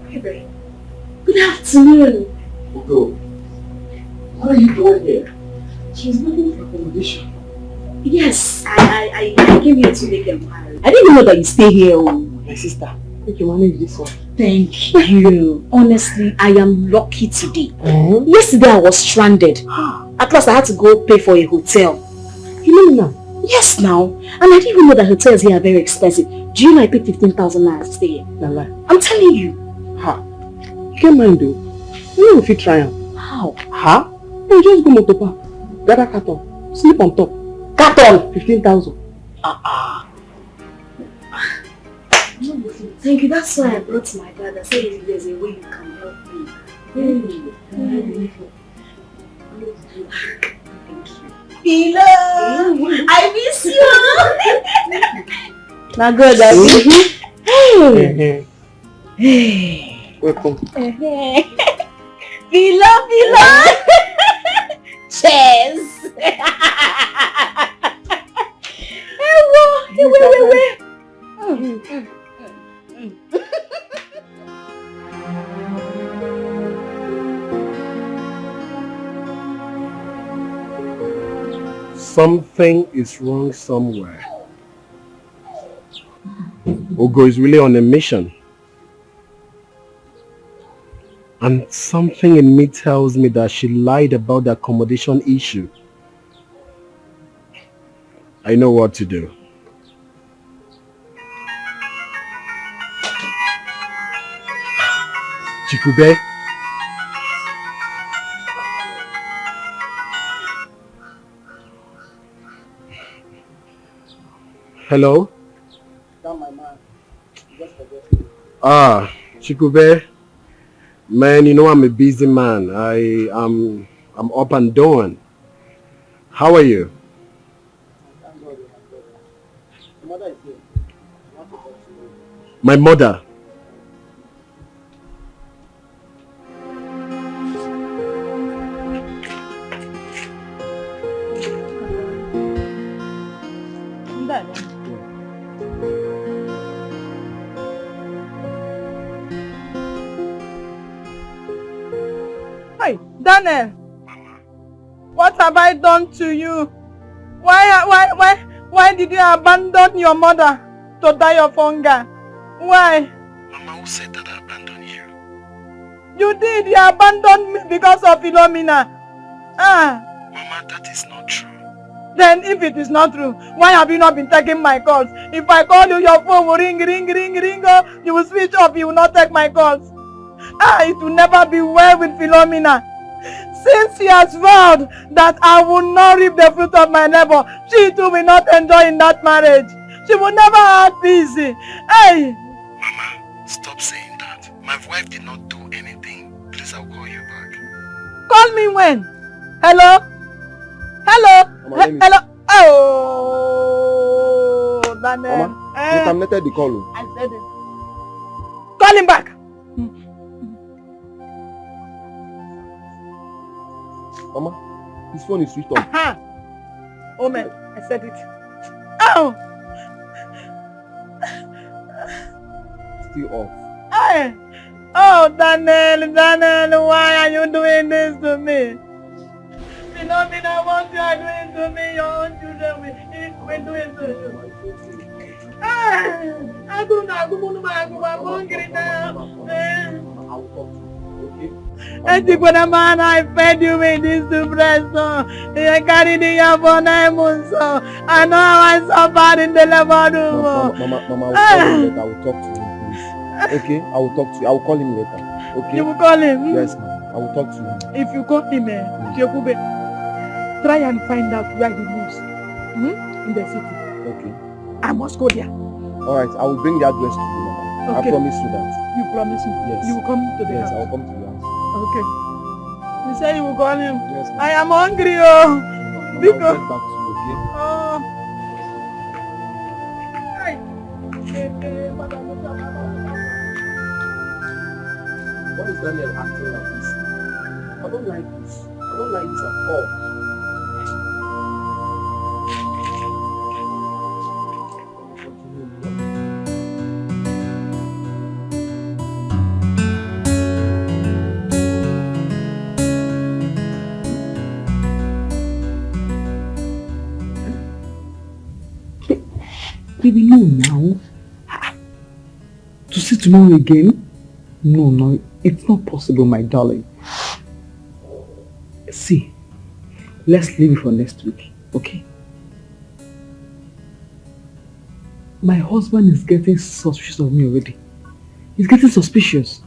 Hey, babe. Good afternoon. Ugo, what are you doing here? She's looking for accommodation. Yes, I came here to make inquiry. I didn't even know that you stay here. Oh. My sister, make you manage this one. Thank you. Honestly, I am lucky today. Yesterday I was stranded. At last I had to go pay for a hotel. You know now? Yes, now. And I didn't even know that hotels here are very expensive. Do you know I paid 15,000 naira to stay here? No lie. I'm telling you. Ha! You can't mind though. You know if you try am. How? Ha? You just go motopa, gather carton, sleep on top. Carton! 15,000. Thank you. That's why I brought my dad. I said if there's a way you can help me. Pilo! I miss you! Now good, I miss you. Welcome. Pilo! Cheers! Wait. Something is wrong somewhere. Ogo is really on a mission. And something in me tells me that she lied about the accommodation issue. I know what to do. Chikube? Hello? Chikube? Man, you know I'm a busy man. I'm up and doing. How are you? My mother. Hi, Daniel. What have I done to you? Why did you abandon your mother to die of hunger? Why? Mama, who said that I abandoned you? You did. You abandoned me because of Philomena. Mama, that is not true. Then if it is not true, why have you not been taking my calls? If I call you, your phone will ring. Oh, you will switch off. You will not take my calls. It will never be well with Philomena. Since she has vowed that I will not reap the fruit of my labor, she too will not enjoy in that marriage. She will never have peace. Hey! Mama, stop saying that. My wife did not do anything. Please, I'll call you back. Call me when? Hello? Hello? Oh, Daniel. Mama, you terminated the call. I said it. Call him back. Mama, his phone is switched off. Oh man, I said it. Oh! Still off. Hey! Oh, Daniel, why are you doing this to me? Philomena, what you are doing to me, your own children will do it to you. I'm hungry now. And when a man I fed you with this breast, I carried in your phone, I know how I suffered in the laboratory. Mama, I will talk to him, please. Okay, I will talk to you. I will call him later. Okay. You will call him? Yes, ma'am. I will talk to him. If you call him, Chekube, try and find out where he lives. In the city. Okay. I must go there. Alright, I will bring the address to you, Mama. Okay. I promise you that. You promise me? Yes. You will come to the house? Yes, I will come to the house. Okay. You say you will call him? Yes, ma'am. I am hungry, Mama, I will get because... back to you, okay? Why is Daniel acting like this? I don't like this. I don't like this at all. Baby, no now. To see tomorrow again? No, it's not possible, my darling. See, let's leave it for next week, okay? My husband is getting suspicious of me already. He's getting suspicious.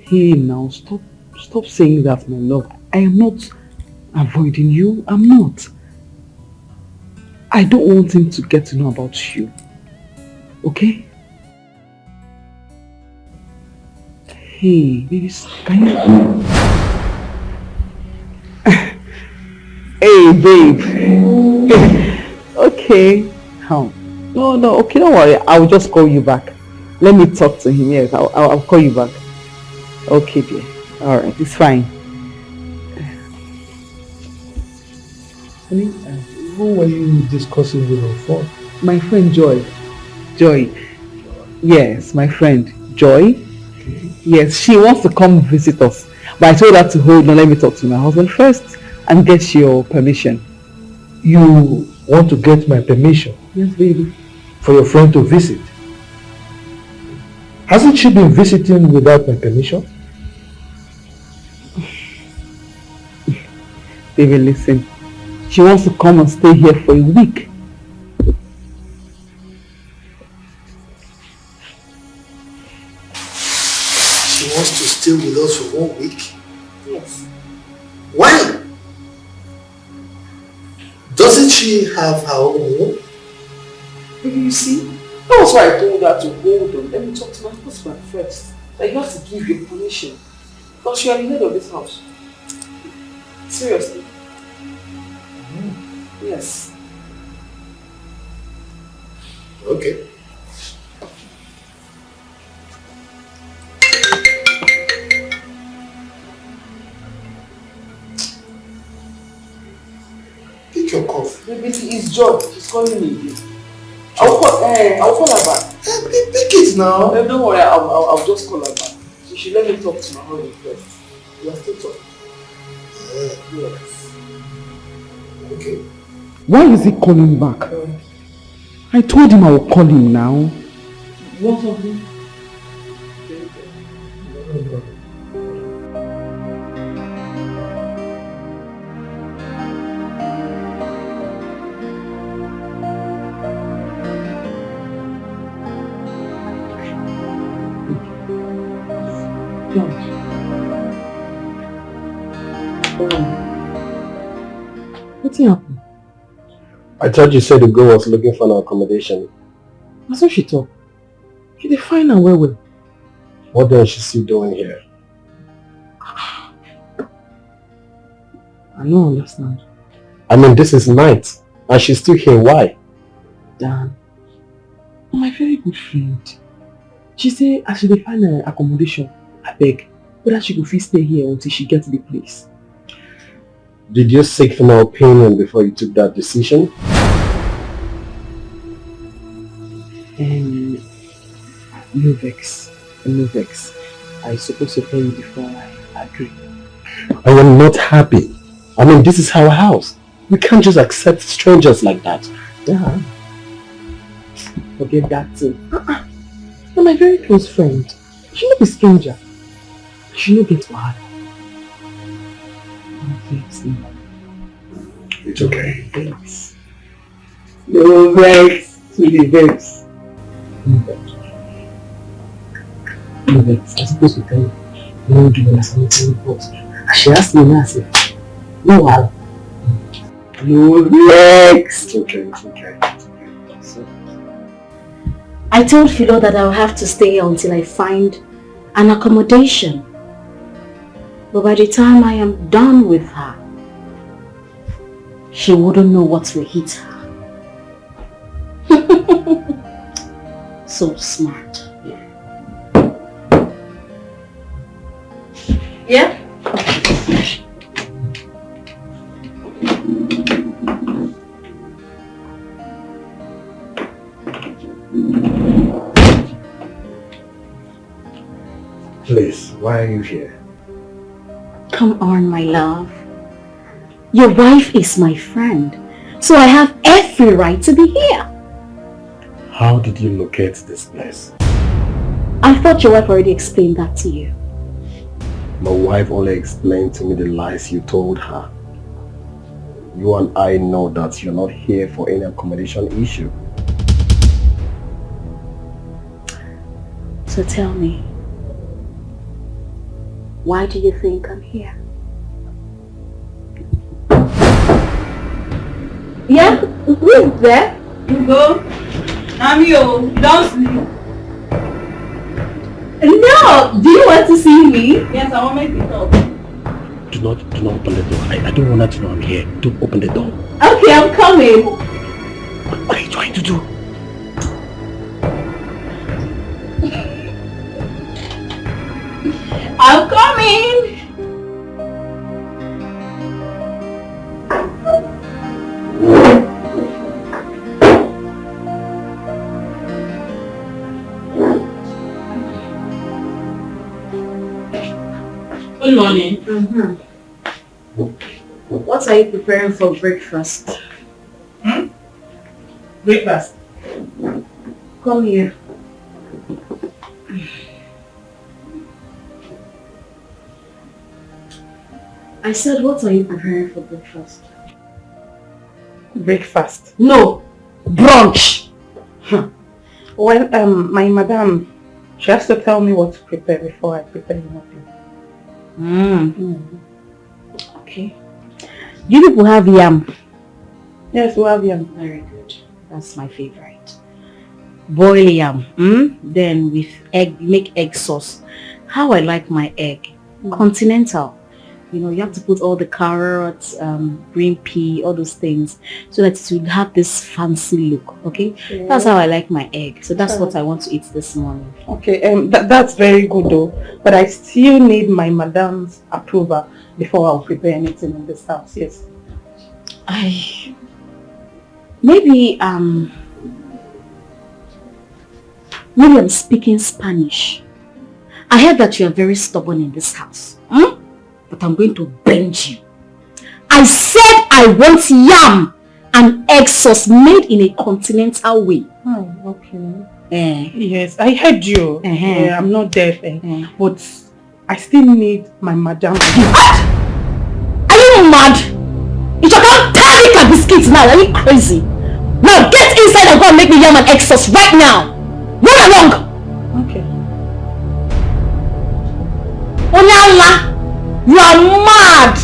Hey now, stop saying that, my love. I am not avoiding you. I'm not. I don't want him to get to know about you. Okay? Hey, baby, can you... Hey, babe. Okay. How? No, okay, don't worry. I'll just call you back. Let me talk to him. Yes, I'll call you back. Okay, dear. Alright, it's fine. Honey, who were you discussing with on phone? My friend Joy. Joy. Yes, my friend Joy. Okay. Yes, she wants to come visit us. But I told her to hold on, let me talk to my husband first and get your permission. You want to get my permission? Yes, baby. For your friend to visit? Hasn't she been visiting without my permission? Baby, listen. She wants to come and stay here for a week. She wants to stay with us for 1 week? Yes. Why? Doesn't she have her own home? Baby, you see? That was why I told her to hold on. Let me talk to my husband first. That you have to give your permission. Because you are the head of this house. Seriously. Yes. Okay. Pick your cough. Baby, it's Joy. She's calling me again. I'll call her back. Pick it now. Don't worry, I'll just call her back. She should let me talk to my husband first. We are still talking. Yes. Okay. Why is he calling back? I told him I will call him now. You want something? What's happened? I thought you said the girl was looking for an accommodation. That's what she talk. She dey find her well. What then is she still doing here? I don't understand. I mean, this is night and she's still here. Why? Dan, my very good friend. She say I should find her accommodation. I beg, whether she could fit stay here until she gets the place. Did you seek my opinion before you took that decision? No vex. I supposed to tell you before I agree. I am not happy. I mean, this is our house. We can't just accept strangers like that. Yeah. Forget that too. You're my very close friend. She not be stranger. She no get mad. It's okay. Vex. No vex to the vex. No vex. I'm supposed to tell you. No do my sanitary report. She asked me now, I said, no wow. No vex. It's okay. I told Philo that I'll have to stay until I find an accommodation. But by the time I am done with her, she wouldn't know what will hit her. So smart. Yeah? Please, why are you here? Come on, my love. Your wife is my friend, so I have every right to be here. How did you locate this place? I thought your wife already explained that to you. My wife only explained to me the lies you told her. You and I know that you're not here for any accommodation issue. So tell me, Why do you think I'm here? Yeah? Who is there? You go. I'm you. Don't sleep. No! Do you want to see me? Yes, I want to make it up. Do not open the door. I don't want her to know I'm here. Don't open the door. Okay, I'm coming. What are you trying to do? I'm coming! Good morning. What are you preparing for breakfast? Breakfast. Come here. I said, what are you preparing for breakfast? Breakfast? No, brunch. Well, my madam, she has to tell me what to prepare before I prepare anything. Okay. You people have yam? Yes, we have yam. Very good. That's my favorite. Boil yam. Then with egg, make egg sauce. How I like my egg. Continental. You know, you have to put all the carrots, green pea, all those things, so that it will have this fancy look, okay? Yeah. That's how I like my egg. So that's what I want to eat this morning. Okay, that's very good though. But I still need my madam's approval before I'll prepare anything in this house, yes. Maybe I'm speaking Spanish. I heard that you are very stubborn in this house. But I'm going to bend you. I said I want yam and egg sauce made in a continental way. Oh, okay. Yes, I heard you. Yeah, I'm not deaf, but I still need my madam. Are you mad? You can't tell me like biscuits now. Are you crazy? Now get inside and go and make me yam and egg sauce right now. Run along. Okay. Onyala, you are mad.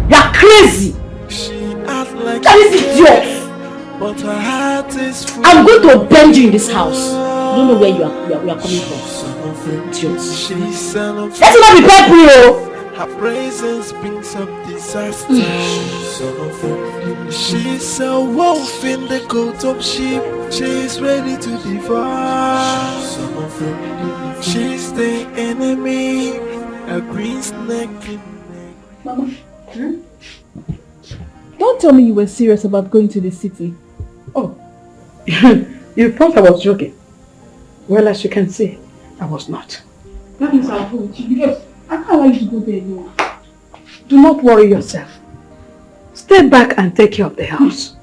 You are crazy. That is idiot. I'm going to bend you in this house. I don't know where you are coming from. Idiot. Let's not be peppery. Her presence brings up disaster. She's a wolf in the coat of sheep. She's ready to devour. She's the enemy. A green snake in neck. Mama, don't tell me you were serious about going to the city. Oh, you thought I was joking? Well, as you can see, I was not. That means I'll go with you because I can't allow you to go there alone. Do not worry yourself. Stay back and take care of the house.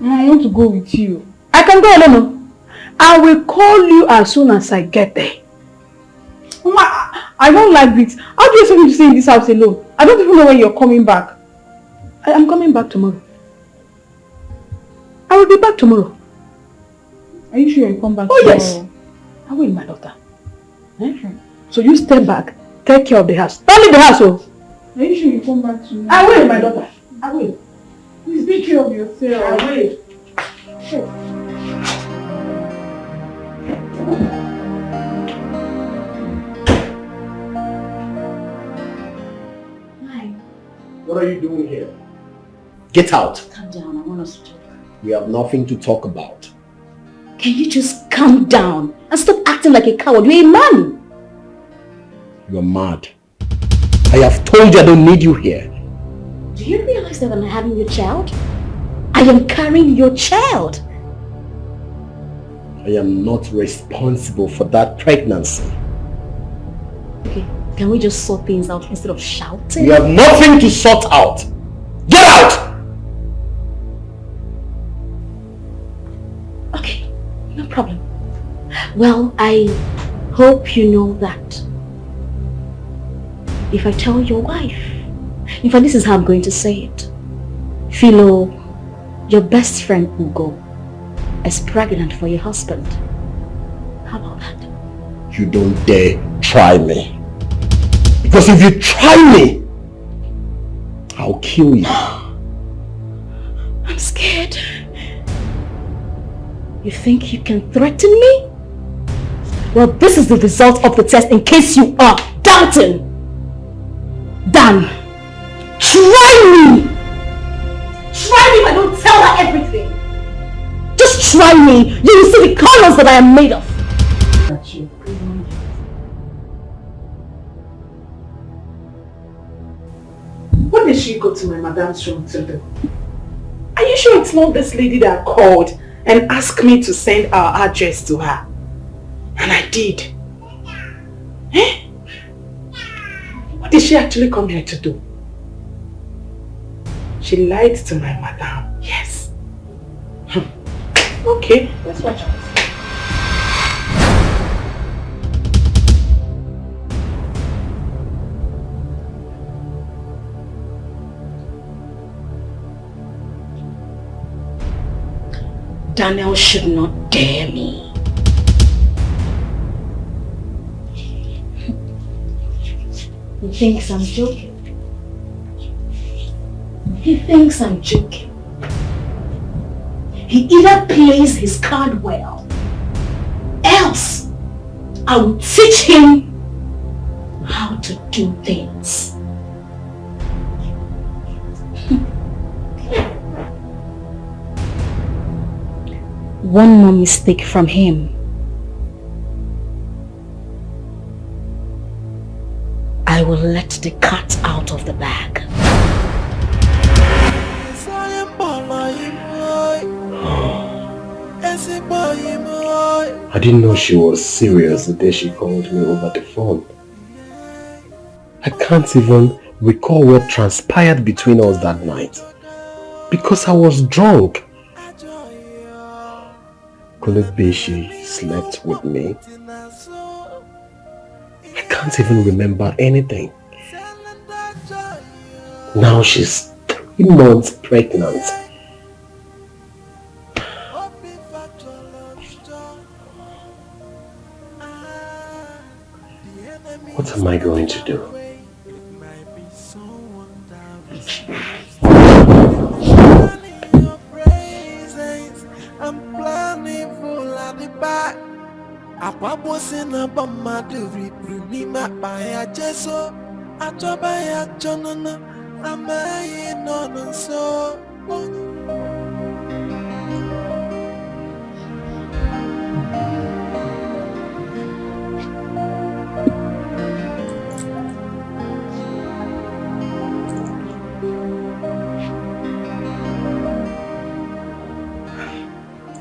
I want to go with you. I can go alone. I will call you as soon as I get there. Mama, I don't like this. How do you expect me to stay in this house alone? I don't even know when you're coming back. I am coming back tomorrow. I will be back tomorrow. Are you sure you'll come back tomorrow? Yes. I will, my daughter. So you stay back, take care of the house. Don't leave the house, oh. Are you sure you'll come back tomorrow? I will, my daughter. I will. Please take care of yourself. I will. Sure. What are you doing here? Get out. Calm down, I want us to talk. We have nothing to talk about. Can you just calm down and stop acting like a coward? You're a man. You're mad. I have told you I don't need you here. Do you realize that I'm having your child? I am carrying your child. I am not responsible for that pregnancy. Okay, can we just sort things out instead of shouting? You have nothing to sort out. Get out! Okay, no problem. Well, I hope you know that if I tell your wife, in fact, this is how I'm going to say it. Philo, your best friend Ugo is pregnant for your husband. How about that? You don't dare try me. Because if you try me, I'll kill you. I'm scared. You think you can threaten me? Well, this is the result of the test in case you are doubting. Dan, try me! Try me if I don't tell her everything. Just try me. You will see the colors that I am made of. What did she go to my madam's room to do? Are you sure it's not this lady that called and asked me to send our address to her? And I did. Eh? What did she actually come here to do? She lied to my madam. Yes. Okay, let's watch out. Daniel should not dare me. He thinks I'm joking. He thinks I'm joking. He either plays his card well, else I will teach him how to do things. One more mistake from him, I will let the cat out of the bag. I didn't know she was serious the day she called me over the phone. I can't even recall what transpired between us that night because I was drunk. Could it be she slept with me? I can't even remember anything. Now she's 3 months pregnant. What am I going to do?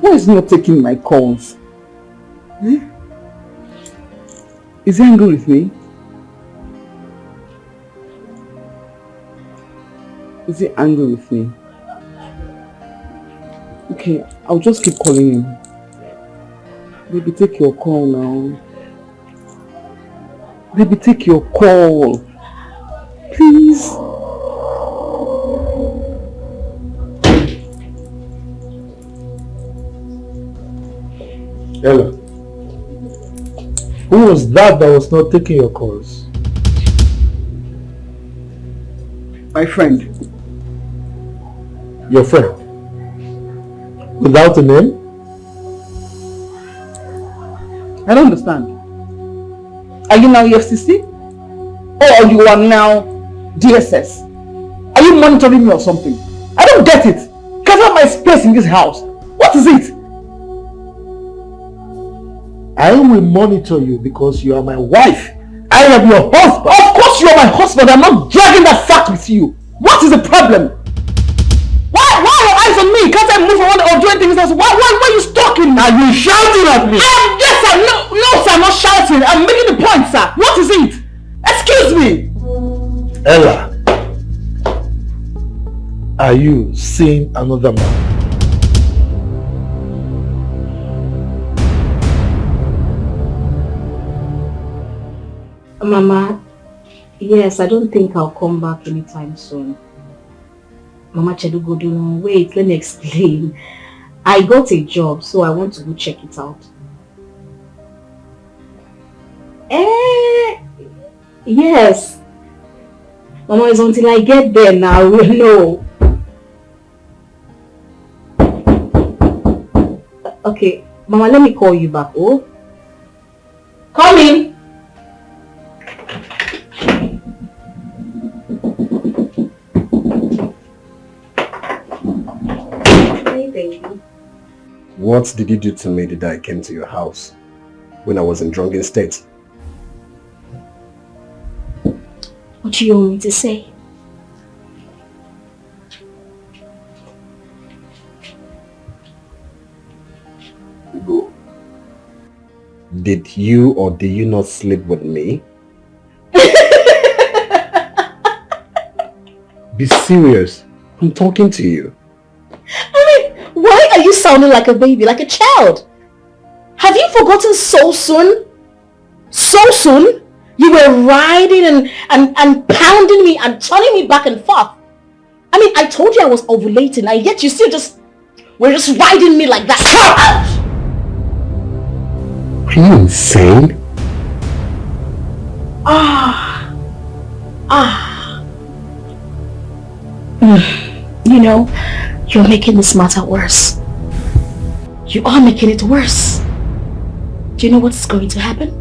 Why is he not taking my calls? Eh? Is he angry with me? Is he angry with me? Okay, I'll just keep calling him. Baby, take your call now. Baby, take your call. Please. Ella, who was that was not taking your calls? My friend. Your friend? Without a name? I don't understand. Are you now EFCC? Or you are now DSS? Are you monitoring me or something? I don't get it. Cover my space in this house. What is it? I will monitor you because you are my wife. I am your husband. Of course you are my husband. I'm not dragging that fact with you. What is the problem? Why are your eyes on me? Can't I move around or do anything else? Why are you stalking me? Are you shouting at me? Yes, sir. No, sir, I'm not shouting. I'm making the point, sir. What is it? Excuse me. Ella, are you seeing another man? Mama, yes, I don't think I'll come back anytime soon. Mama Chedugodu, wait, let me explain. I got a job, so I want to go check it out. Yes, Mama, it's until I get there now, we'll know. Okay, Mama, let me call you back, oh? Come in! Hey, baby. What did you do to me the day I came to your house when I was in drunken state? What do you want me to say? Did you or did you not sleep with me? Be serious. I'm talking to you. I mean, why are you sounding like a baby, like a child? Have you forgotten so soon? So soon? You were riding and pounding me and turning me back and forth. I mean, I told you I was ovulating and yet you still were just riding me like that. Are you insane? You know, you're making this matter worse. You are making it worse. Do you know what's going to happen?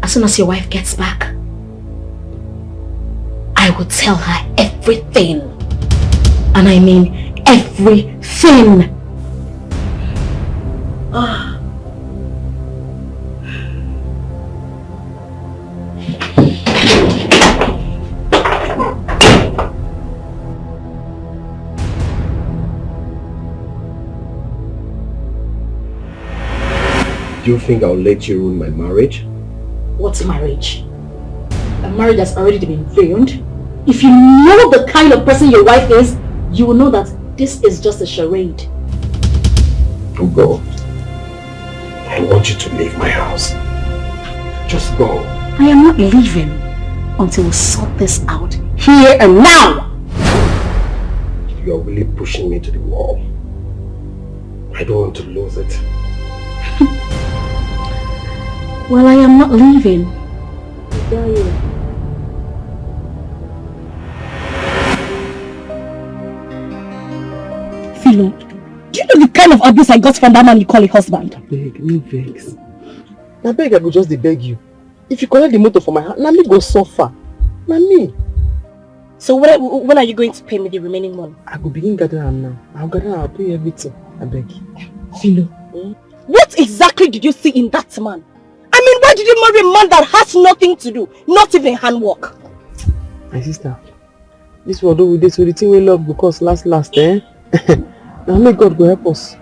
As soon as your wife gets back, I will tell her everything. And I mean everything. Do you think I'll let you ruin my marriage? What's marriage? A marriage that's already been ruined? If you know the kind of person your wife is, you will know that this is just a charade. Go. I want you to leave my house. Just go. I am not leaving until we sort this out here and now. You are really pushing me to the wall. I don't want to lose it. Well, I am not leaving. I tell you. Philo, do you know the kind of abuse I got from that man you call a husband? Beg, no vex. I beg, I go just beg you. If you collect the motor for my hand, let me go suffer. Na me. So when are you going to pay me the remaining money? I go begin gathering am now. I'll gather, I'll pay everything. I beg. Philo. What exactly did you see in that man? I mean, why did you marry a man that has nothing to do? Not even handwork. My sister, this world do with this, so the thing we love because last, eh? Now may God go help us.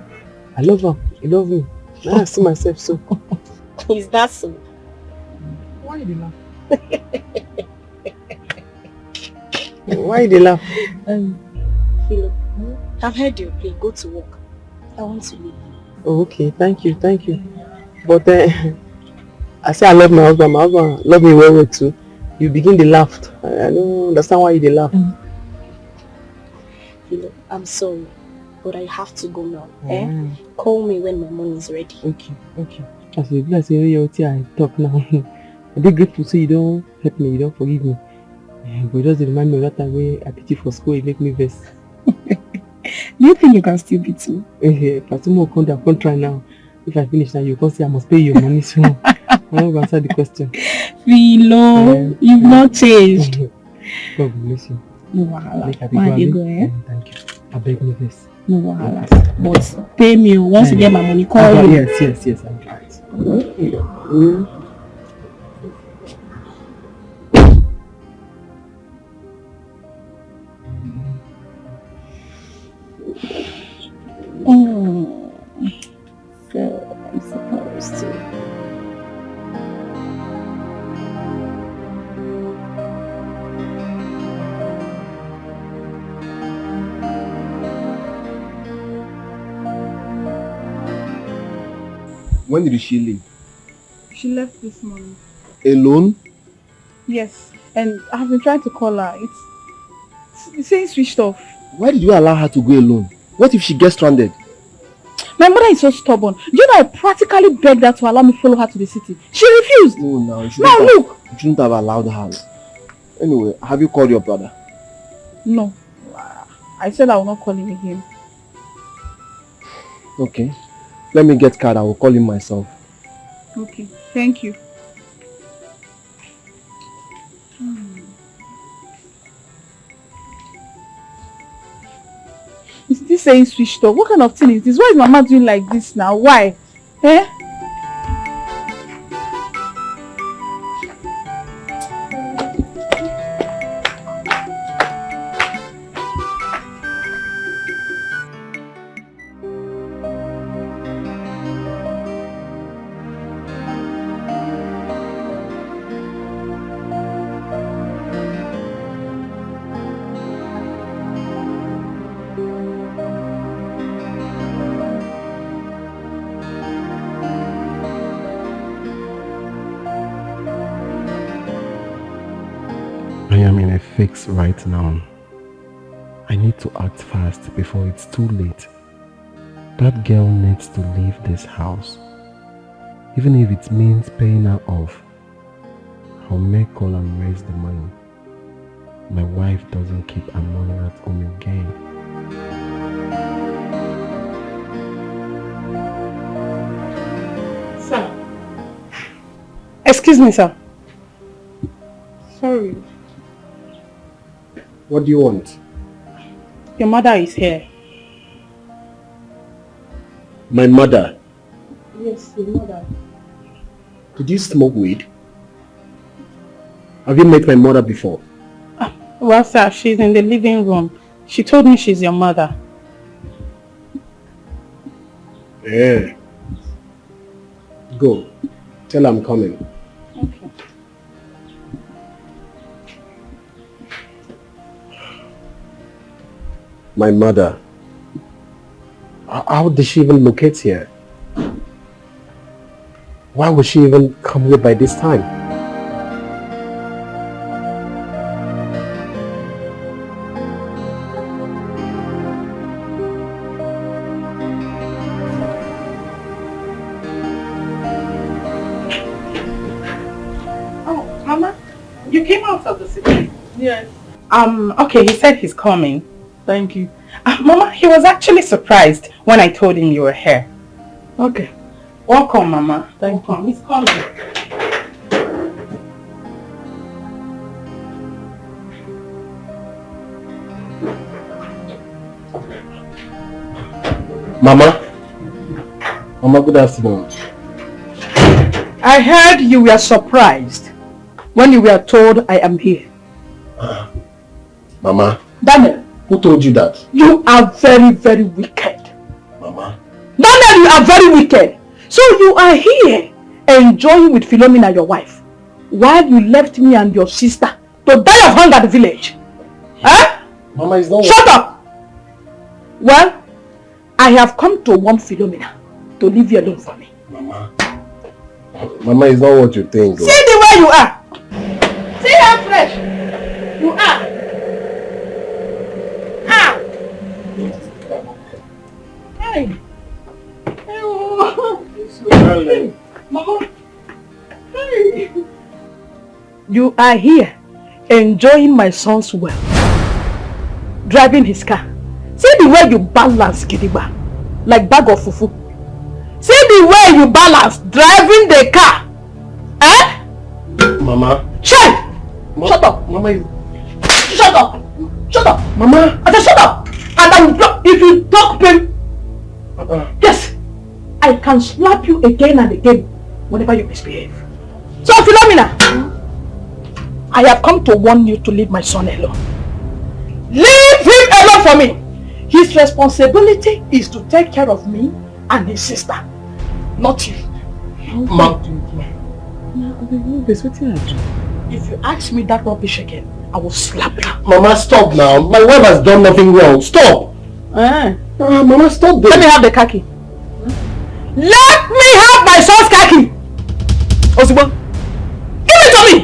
I love him. He love me. Now I see myself so. Is that so? Why you laugh? Why they laugh? Philo, I've heard your play. Go to work. I want to leave. Oh, okay. Thank you. But I say I love my husband. My husband love me well too. You begin to laugh. I don't understand why you laugh. Philo, I'm sorry, but I have to go now. Call me when my money is ready. Okay. As you say, I talk now. I'm grateful so you don't help me, you don't forgive me. But just remind me of that time where I teach you for school, it make me vex. Do you think you can still beat me? If I tomorrow come try now. If I finish now, you can say I must pay your money soon. I'm not going to answer the question. Philo, you've not changed. God bless you. No wahala. Why you go, Thank you. I beg me this. No wahala. But pay me once you get my money. Call me. Yes. I'm right. So I'm supposed to. When did she leave? She left this morning. Alone? Yes, and I've been trying to call her. It's saying switched off. Why did you allow her to go alone? What if she gets stranded? My mother is so stubborn. Do you know I practically begged her to allow me follow her to the city? She refused. No, Now look. You shouldn't have allowed her. Anyway, have you called your brother? No. I said I will not call him again. Okay. Let me get card. I will call him myself. Okay. Thank you. Is this saying switched off? What kind of thing is this? Why is Mama doing like this now? Why? Eh? I am in a fix right now. I need to act fast before it's too late. That girl needs to leave this house. Even if it means paying her off, I'll make call and raise the money. My wife doesn't keep her money at home again. Sir. Excuse me, sir. Sorry. What do you want? Your mother is here. My mother? Yes, your mother. Did you smoke weed? Have you met my mother before? Well, sir, she's in the living room. She told me she's your mother. Yeah. Go. Tell her I'm coming. Okay. My mother. How did she even locate here? Why would she even come here by this time? Oh, Mama, you came out of the city? Yes. Okay, he said he's coming. Thank you. Mama, he was actually surprised when I told him you were here. Okay. Welcome, Mama. Thank you. He's coming. Mama? Mama, good afternoon. I heard you were surprised when you were told I am here. Mama? Daniel. Who told you that? You are very, very wicked. Mama? Daniel, you are very wicked. So you are here enjoying with Philomena, your wife, while you left me and your sister to die of hunger at the village. Huh? Mama, is not. Shut up! Well, I have come to warn Philomena to leave you alone for me. Mama. Mama, is not what you think. See the way you are. See how fresh you are. Ah. Hey. Mama. Hey. You are here enjoying my son's wealth, driving his car. See the way you balance, Gidigba, like bag of fufu. See the way you balance driving the car. Eh? Mama. Shut up. Mama. Shut up. Shut up. Mama. I said shut up. And I will drop if you talk pain. Yes. I can slap you again and again whenever you misbehave. So Philomena, I have come to warn you to leave my son alone. Leave him alone for me. His responsibility is to take care of me and his sister, not you. If you ask me that rubbish again, I will slap you. Mama, stop now. My wife has done nothing wrong. Stop. Mama, stop this. Let me have the khaki. Let me have my son's khaki. Osibo, give it to me.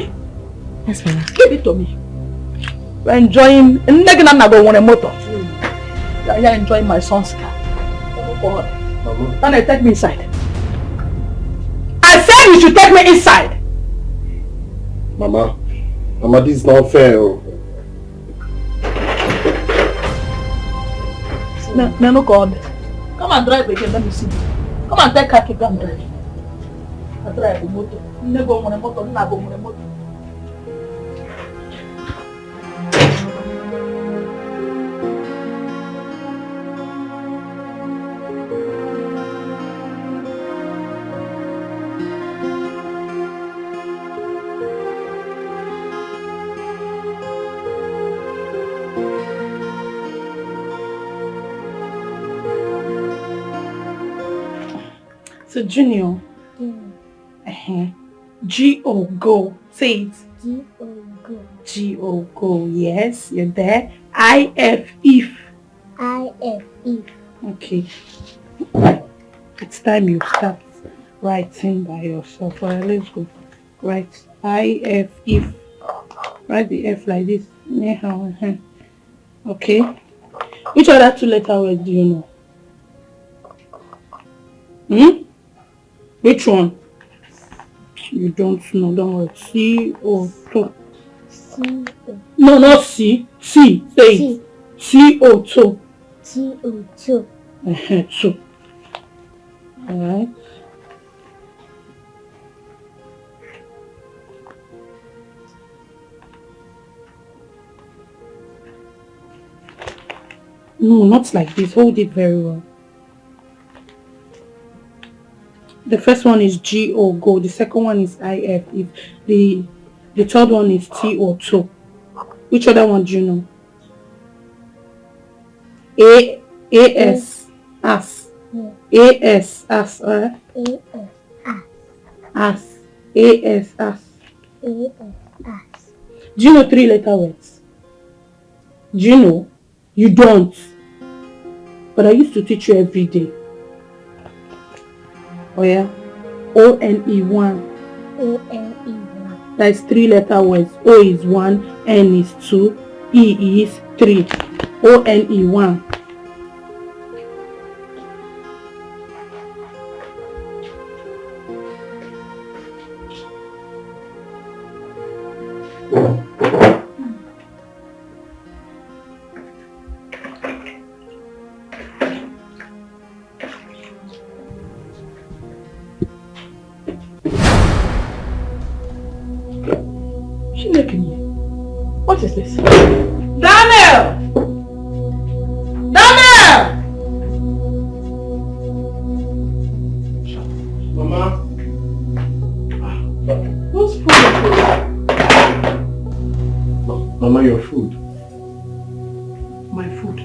Yes, Mama. Give it to me. We're enjoying. You're enjoying my son's car. Oh God. Then I take me inside. I said you should take me inside. Mama, Mama, this is not fair. No, God. Come and drive again, let me see. Come and take car to go and drive. I drive the motor. Never on a motor, never on a motor. So Junior, G-O, go. Say it. G-O, go. G-O, go. Yes, you're there. I-F, if. I-F, if. Okay. It's time you start writing by yourself. Alright, let's go. Write I-F, if. Write the F like this. Okay. Which other 2-letter words do you know? Which one? You don't know, don't worry. C-O-2. C-O. No, not C. C. Say it. C-O-2. C-O-2. 2. Alright. No, not like this. Hold it very well. The first one is G-O, go. The second one is I-F, if. The third one is T-O-2. Which other one do you know? A-S, as. A-S, as, alright? A-S, as. A-S, as. A-S, as. Do you know 3-letter words? Do you know? You don't. But I used to teach you every day. Oh yeah? O-N-E-1. O-N-E-1. That is 3-letter words. O is 1, N is 2, E is 3. O-N-E-1. What is this? Daniel! Daniel! Mama? Whose food is this? Mama, your food. My food.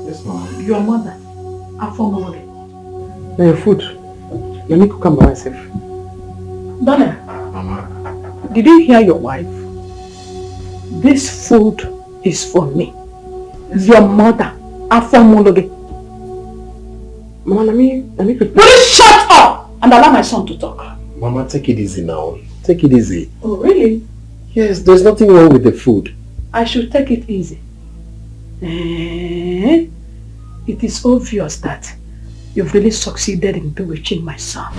Yes, Mama. Your mother. Afomode. Now your food. Let me cook them by myself. Daniel. Mama. Did you hear your wife? This food is for me. Your mother, Afomologe. Mama, let me prepare. Will you shut up and allow my son to talk? Mama, take it easy now. Take it easy. Oh, really? Yes, there's nothing wrong with the food. I should take it easy. It is obvious that you've really succeeded in bewitching my son.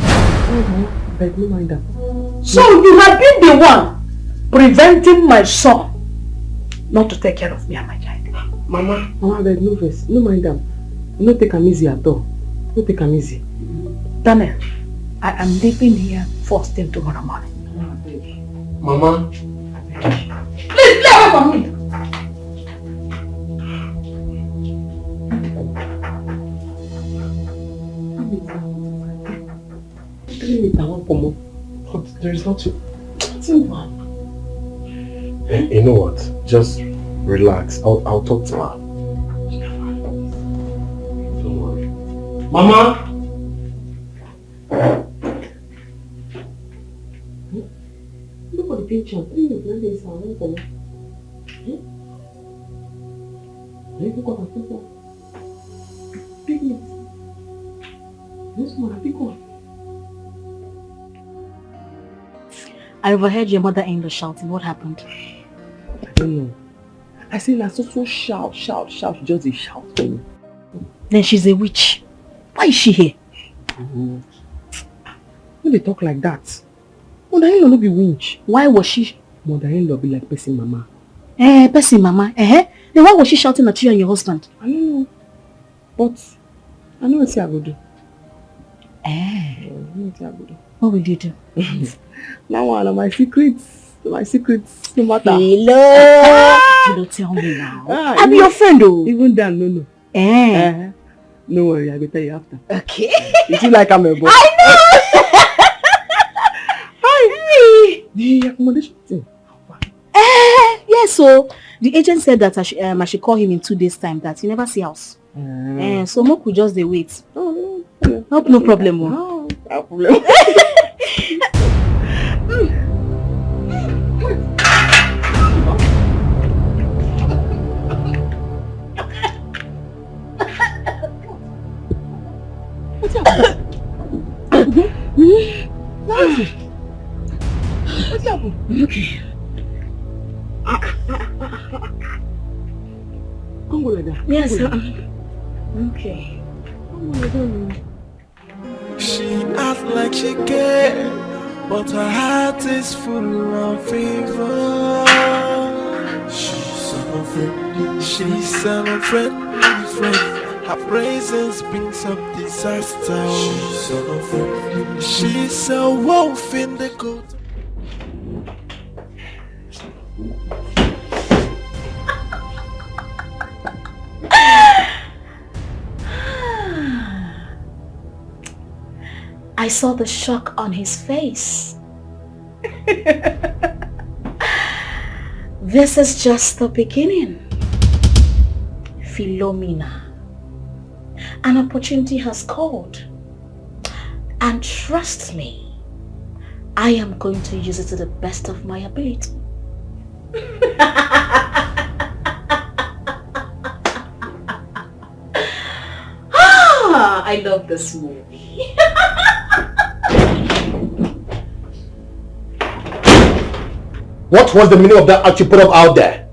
But no mind that. So you have been the one preventing my son not to take care of me and my child. Mama, beg, no verse. No mind them. No take them easy at all. No take them easy. Daniel, I am leaving here first thing tomorrow morning. Mama. Please, stay away from me. But there is not You know what? Just relax. I'll talk to her. Don't worry. Mama! Look at the picture. I overheard your mother in the shouting. What happened? I don't know. I see her so shout. She just a shout for me. Then she's a witch. Why is she here? When they talk like that, oh, now you not be winch. Why was she mother-in-law be like person mama. Person mama. Then why was she shouting at you and your husband? I don't know. But I know what I will do. What will you do? Now one of my secrets. My secrets, no matter. Hello. You don't tell me now. I'm your friend though. Even then, no. No worry, I will tell you after. Okay. You feel like I'm a boss. I know. Hi. The accommodation thing. Yes, so the agent said that I should call him in 2 days' time, that he never see house. So Mo could just wait. No problem. No problem. What's happened? What's happened? Okay. Come go like that. Yes, okay. She acts like she cares, but her heart is full of fever. She's an unfriendly friend. Her presence brings up disaster. She's a wolf in the coat. I saw the shock on his face. This is just the beginning. Philomena. An opportunity has called. And trust me, I am going to use it to the best of my ability. I love this movie. What was the meaning of that act you put up out there?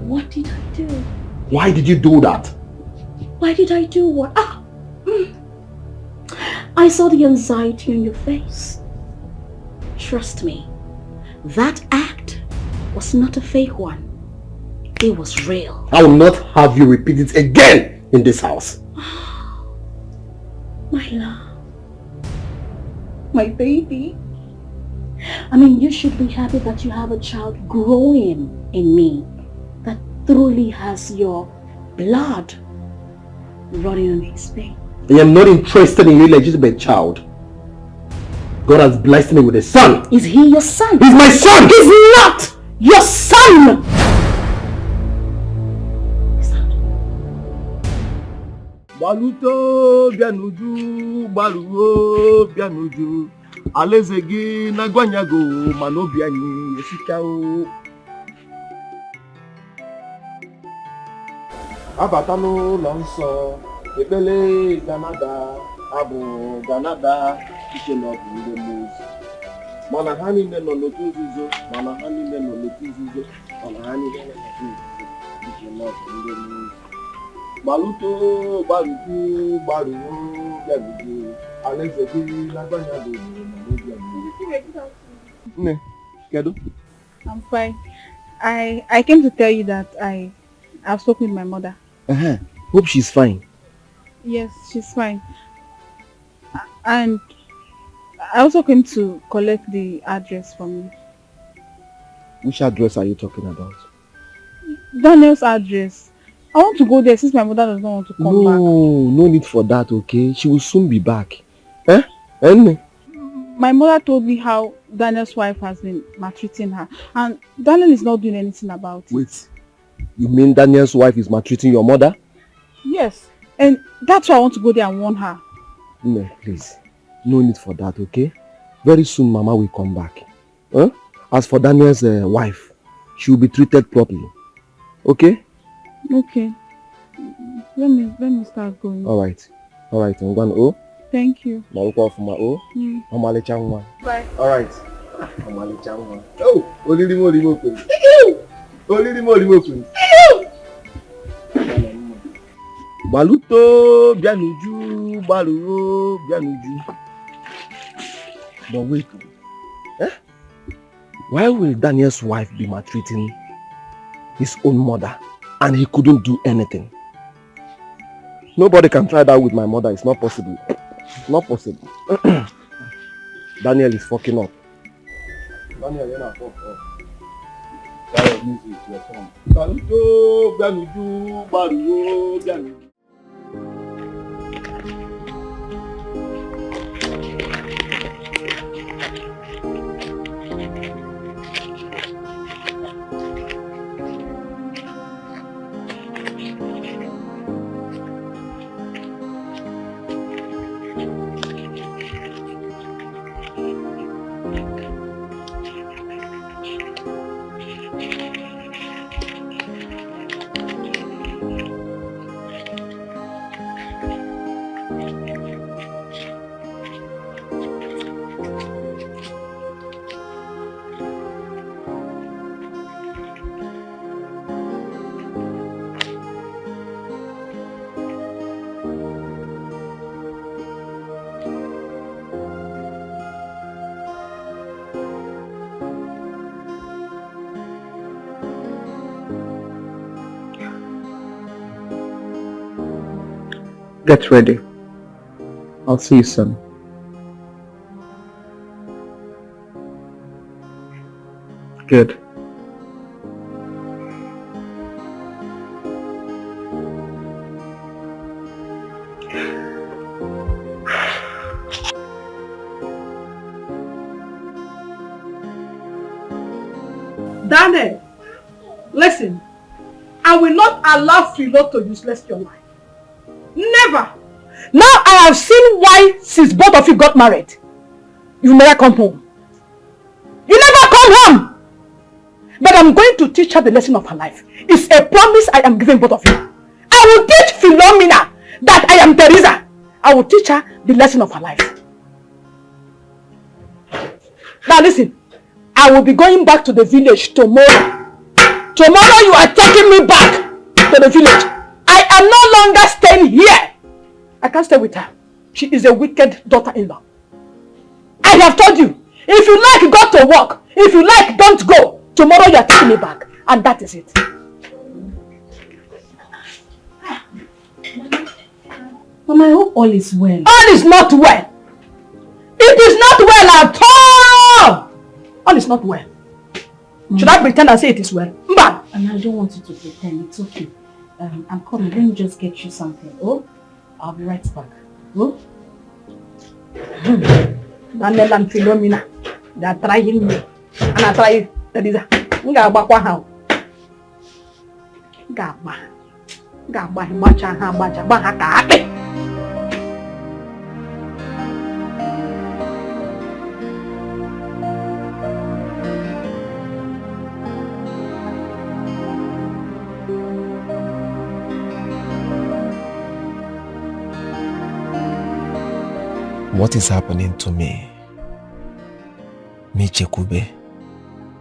What did I do? Why did you do that? Why did I do what? I saw the anxiety on your face. Trust me, that act was not a fake one. It was real. I will not have you repeat it again in this house. My love. My baby. I mean, you should be happy that you have a child growing in me that truly has your blood running on his veins. I am not interested in your legitimate child. God has blessed me with a son. Is he your son? He's my son! He's not your son! Baluto bianuju, baluo bianuju. Alezegi nagwanyago manobiani esikao. Abatano lonso, ebele Ganada, abu Ganada, kishelo bulemos. Manahani neno lotuzizo, manahani neno lotuzizo, manahani neno lotuzizo, kishelo bulemos. Baluto, balutu, baluo, bianuju. Alezegi nagwanyago manobiani. Kedu? I'm fine. I came to tell you that I've spoken with my mother. Hope she's fine. Yes, she's fine. And I also came to collect the address from you. Which address are you talking about? Daniel's address. I want to go there since my mother does not want to come back. No need for that, okay? She will soon be back. My mother told me how Daniel's wife has been maltreating her. And Daniel is not doing anything about it. Wait. You mean Daniel's wife is maltreating your mother? Yes. And that's why I want to go there and warn her. No, please. No need for that, okay? Very soon Mama will come back. As for Daniel's wife, she will be treated properly. Okay? Okay. Let me start going. Alright. I'm going to Thank you. Bye. Mm. Alright. Oh, Olimo. Baluto, bianuju, baluo, bianuju. But wait, Eh? Why will Daniel's wife be maltreating his own mother and he couldn't do anything? Nobody can try that with my mother. It's not possible. It's not possible. Daniel is fucking up. Daniel, you're not fucked up. Sorry, music, your song. Get ready. I'll see you soon. Good. Daniel, listen. I will not allow Philo to useless your life. Never. Now I have seen why since both of you got married, you never come home. You never come home. But I'm going to teach her the lesson of her life. It's a promise I am giving both of you. I will teach Philomena that I am Teresa. I will teach her the lesson of her life. Now listen, I will be going back to the village tomorrow. Tomorrow you are taking me back to the village. I am no longer staying here. I can't stay with her. She is a wicked daughter-in-law. I have told you, if you like, go to work. If you like, don't go. Tomorrow you are taking me back. And that is it. Mama, I hope all is well. All is not well. It is not well at all. All is not well. Should I pretend and say it is well? Mba. And I don't want you to pretend. It's okay. I'm coming. Let me just get you something. Oh, I'll be right back. Oh. Daniel and Philomena, they are trying me. And I try Teresa. Nga bakwa ha. Nga ba macha ha bacha ba ha ka ate. What is happening to me? Me Chekube,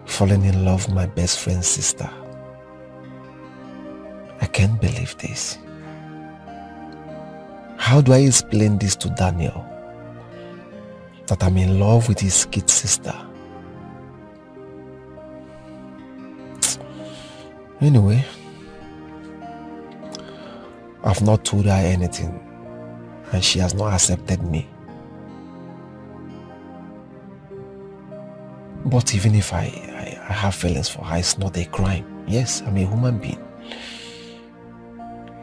falling in love with my best friend's sister. I can't believe this. How do I explain this to Daniel? That I'm in love with his kid sister. Anyway, I've not told her anything and she has not accepted me. But even if I have feelings for her, it's not a crime. Yes, I'm a human being.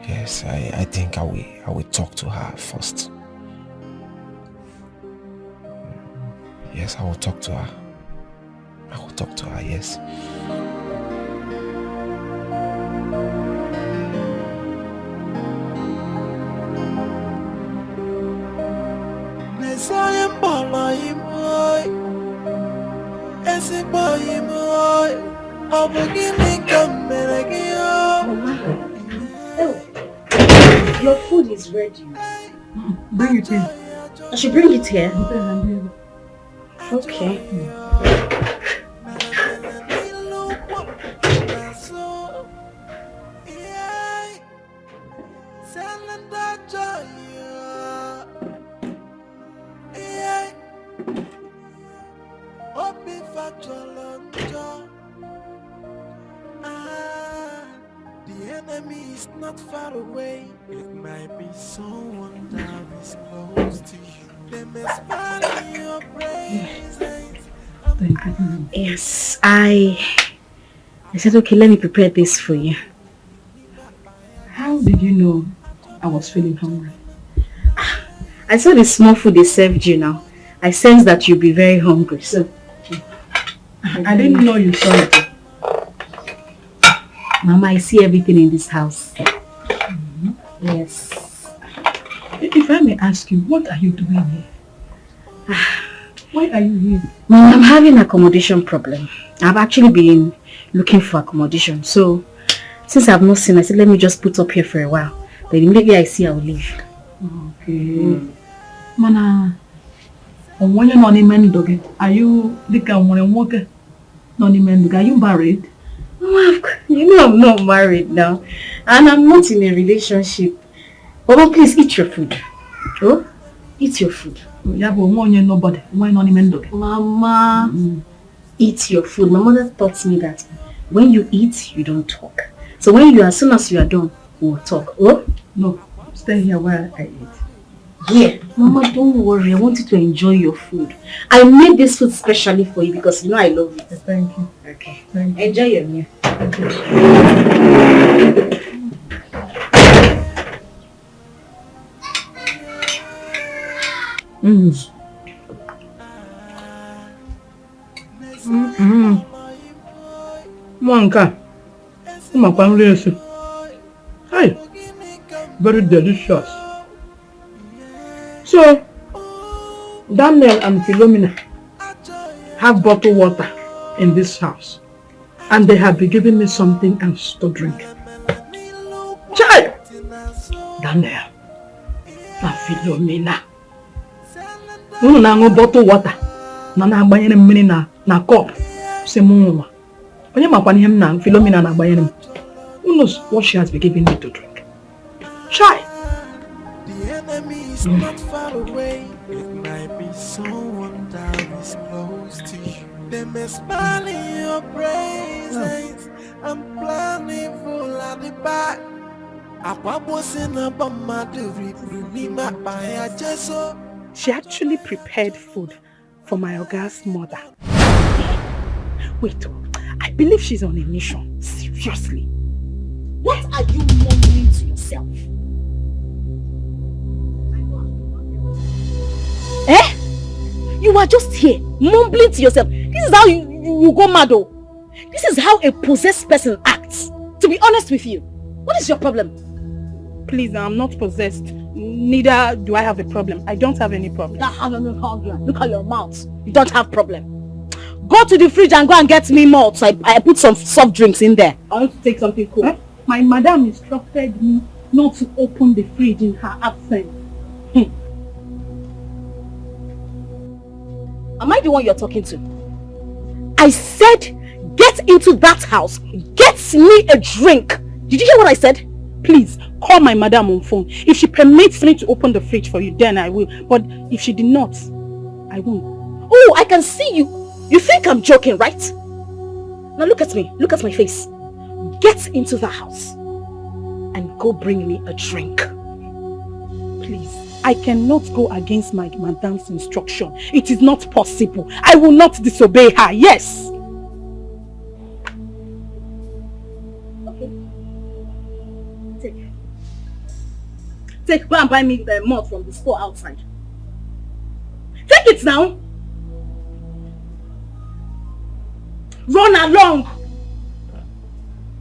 Yes, I think I will talk to her first. Yes, I will talk to her. I will talk to her, yes. Your food is ready. Bring it in. I should bring it here. Okay. Open The enemy is not far away. It might be someone that is close to you. They may smile in your presence. Yes, I said, okay, let me prepare this for you. How did you know I was feeling hungry? I saw the small food they served you now. I sensed that you'll be very hungry, so... I didn't know you saw it. Mama, I see everything in this house. Yes. If I may ask you, what are you doing here? Why are you here? Mama, I'm having an accommodation problem. I've actually been looking for accommodation. So, since I've not seen, I said, let me just put up here for a while. Then immediately I see, I'll leave. Okay. Mana, when you're not in dog, are you the are you married? Mama, you know I'm not married now. And I'm not in a relationship. Mama, please eat your food. Oh? Eat your food. Yeah, but when you're nobody, why not in dog? Mama, eat your food. My mother taught me that when you eat, you don't talk. So as soon as you are done, we'll talk. Oh? No, stay here while I eat. Yeah, Mama, don't worry. I want you to enjoy your food. I made this food specially for you because you know I love it. Thank you. Okay. Thank you. Enjoy your meal. Manka, hi, very delicious. So, Daniel and Philomena have bottled water in this house, and they have been giving me something else to drink. Child, Daniel and Philomena, no bottled water. Nana banyere mmiri na cup. Say mama. Onye makwa ihe m na Philomena na banyere m. Who knows what she has been giving me to drink? Try. The enemy is not far away. It might be someone that is close to you. They may smile in your presence. I'm planning full at the back. She actually prepared food for my Oga's mother. Wait, I believe she's on a mission. Seriously. What are you mumbling to yourself? Eh? You are just here, mumbling to yourself. This is how you go mad, oh. This is how a possessed person acts. To be honest with you, what is your problem? Please, I'm not possessed. Neither do I have a problem. I don't have any problem. Look at your mouth. You don't have problem. Go to the fridge and go and get me more. So I put some soft drinks in there. I want to take something cool. Eh? My madam instructed me not to open the fridge in her absence. Am I the one you're talking to? I said, get into that house. Get me a drink. Did you hear what I said? Please, call my madam on phone. If she permits me to open the fridge for you, then I will. But if she did not, I won't. Oh, I can see you. You think I'm joking, right? Now look at me. Look at my face. Get into the house and go bring me a drink. Please, I cannot go against my madam's instruction. It is not possible. I will not disobey her. Yes. Take, go and buy me the malt from the store outside. Take it now. Run along.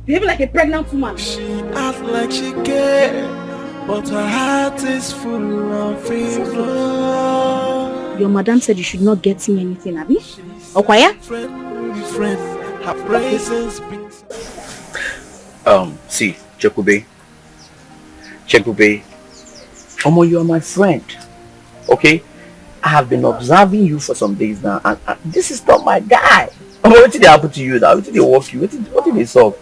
Behave like a pregnant woman. She acts like she cares, but her heart is full of fever. Your madam said you should not get me anything, Abby. Okwaya? Friend, her presence brings. See, Chekube. Omo, you are my friend. Okay? I have been observing you for some days now, and this is not my guy. What did they happen to you now? What did they walk you? What did they solve?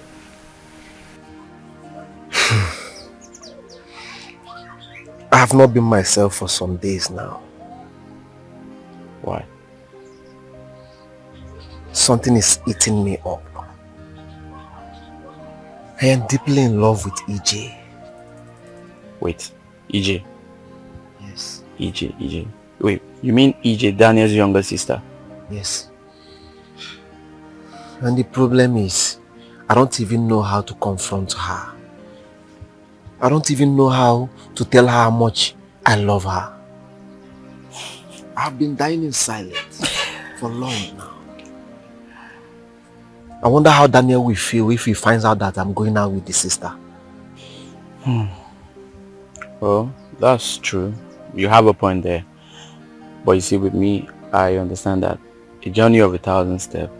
I have not been myself for some days now. Why? something is eating me up. I am deeply in love with EJ. Wait, EJ? Yes. EJ. Wait, you mean EJ, Daniel's younger sister? Yes. And the problem is, I don't even know how to confront her. I don't even know how to tell her how much I love her. I've been dying in silence for long now. I wonder how Daniel will feel if he finds out that I'm going out with the sister. Well, that's true. You have a point there. But you see, with me, I understand that a journey of 1,000 steps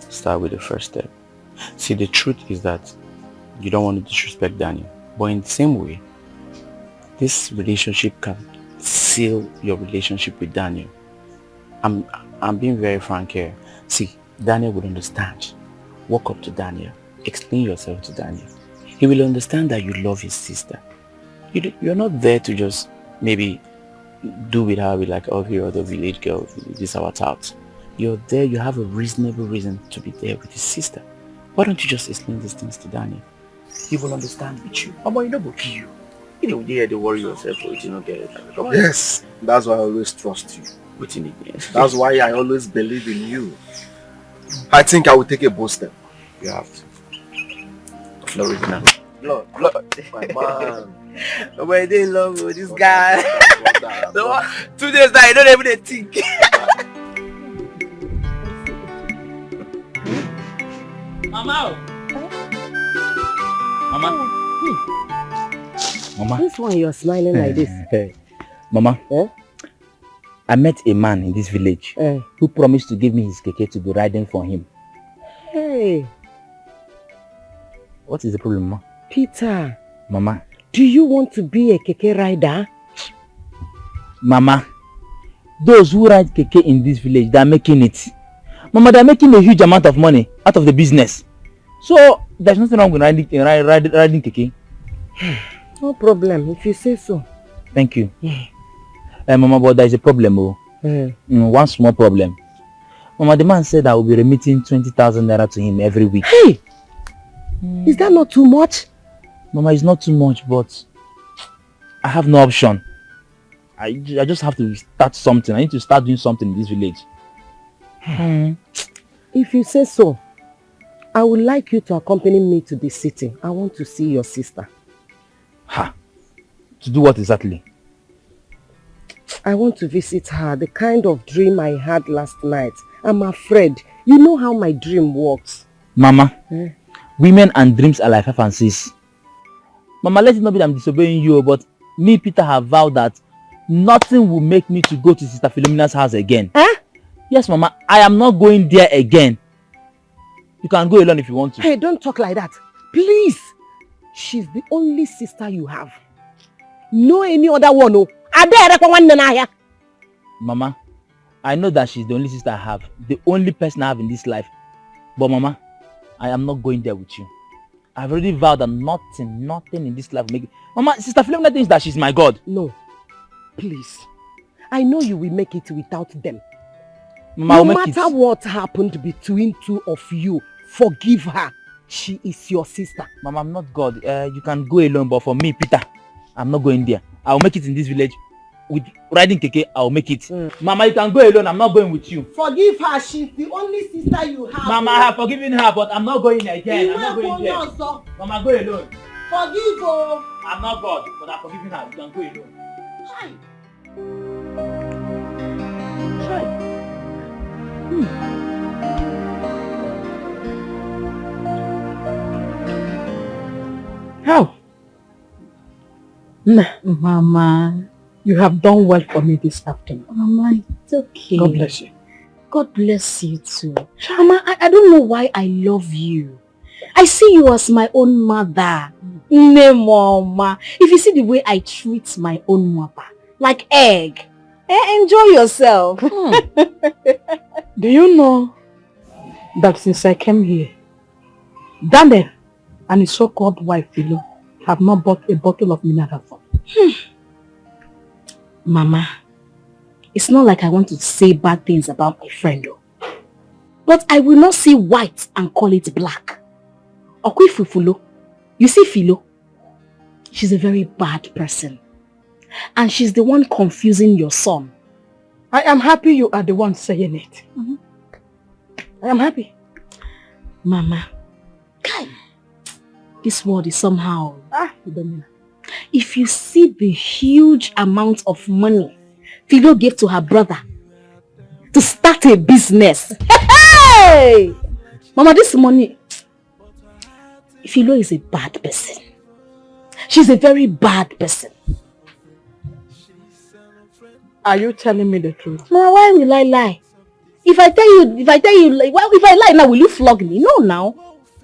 starts with the first step. See, the truth is that you don't want to disrespect Daniel. But in the same way, this relationship can seal your relationship with Daniel. I'm being very frank here. See, Daniel would understand. Walk up to Daniel. Explain yourself to Daniel. He will understand that you love his sister. You're not there to just maybe do with her with like every other village girl. This is our tout. You're there, you have a reasonable reason to be there with his sister. Why don't you just explain these things to Daniel? He will understand with you. Mama, you know go kill you. You know, you don't worry yourself, but you don't get it. Come on. Yes, that's why I always trust you. Waiting again. That's why I always believe in you. I think I will take a bold step. You have to. Florida. Blood. My man. But they in love with this guy. 2 days now, I don't even think. Mama. Mama. This one you're smiling like this. Mama. I met a man in this village who promised to give me his keke to be riding for him. Hey. What is the problem, Mama? Peter. Mama. Do you want to be a keke rider? Mama. Those who ride keke in this village, they are making it. Mama, they are making a huge amount of money out of the business. So, there's nothing wrong with riding keke. No problem, if you say so. Thank you. Mama, but there is a problem. One small problem. Mama, the man said I will be remitting 20,000 naira to him every week. Hey! Is that not too much? Mama, it's not too much, but I have no option. I just have to start something. I need to start doing something in this village. If you say so, I would like you to accompany me to the city. I want to see your sister. Ha! To do what exactly? I want to visit her. The kind of dream I had last night. I'm afraid. You know how my dream works. Mama, women and dreams are like 5 and 6. Mama, let it not be that I'm disobeying you, but me, Peter, have vowed that nothing will make me to go to Sister Philomena's house again. Yes, Mama, I am not going there again. You can go alone if you want to. Hey, don't talk like that. Please. She's the only sister you have. No any other one. No. Mama, I know that she's the only sister I have. The only person I have in this life. But Mama, I am not going there with you. I've already vowed that nothing in this life will make it. Mama, Sister Philomena thinks that she's my God. No. Please. I know you will make it without them. Mama, no matter what happened between two of you, forgive her. She is your sister. Mama, I'm not God. You can go alone, but for me, Peter, I'm not going there. I'll make it in this village. With riding keke, I'll make it. Mama, you can go alone. I'm not going with you. Forgive her. She's the only sister you have. Mama, I have forgiven her, but I'm not going again. I'm not going there. Mama, go alone. Forgive her. I'm not God, but I'm forgiving her. You can go alone. Hi. How? Mama, you have done well for me this afternoon. Mama, it's okay. God bless you. God bless you too. Mama, I don't know why I love you. I see you as my own mother. Ne mama. If you see the way I treat my own mother, like egg, enjoy yourself. Do you know that since I came here, Daniel and his so-called wife, Philo, have not bought a bottle of mineral for me? Mama, it's not like I want to say bad things about my friend though. But I will not see white and call it black. Okwi Fufulo, you see Philo? She's a very bad person. And she's the one confusing your son. I am happy you are the one saying it. I am happy. Mama, this world is somehow... If you see the huge amount of money Philo gave to her brother to start a business. Hey! Mama, this money... Philo is a bad person. She's a very bad person. Are you telling me the truth? Mama, why will I lie? If I tell you, well, if I lie now, will you flog me? No, now.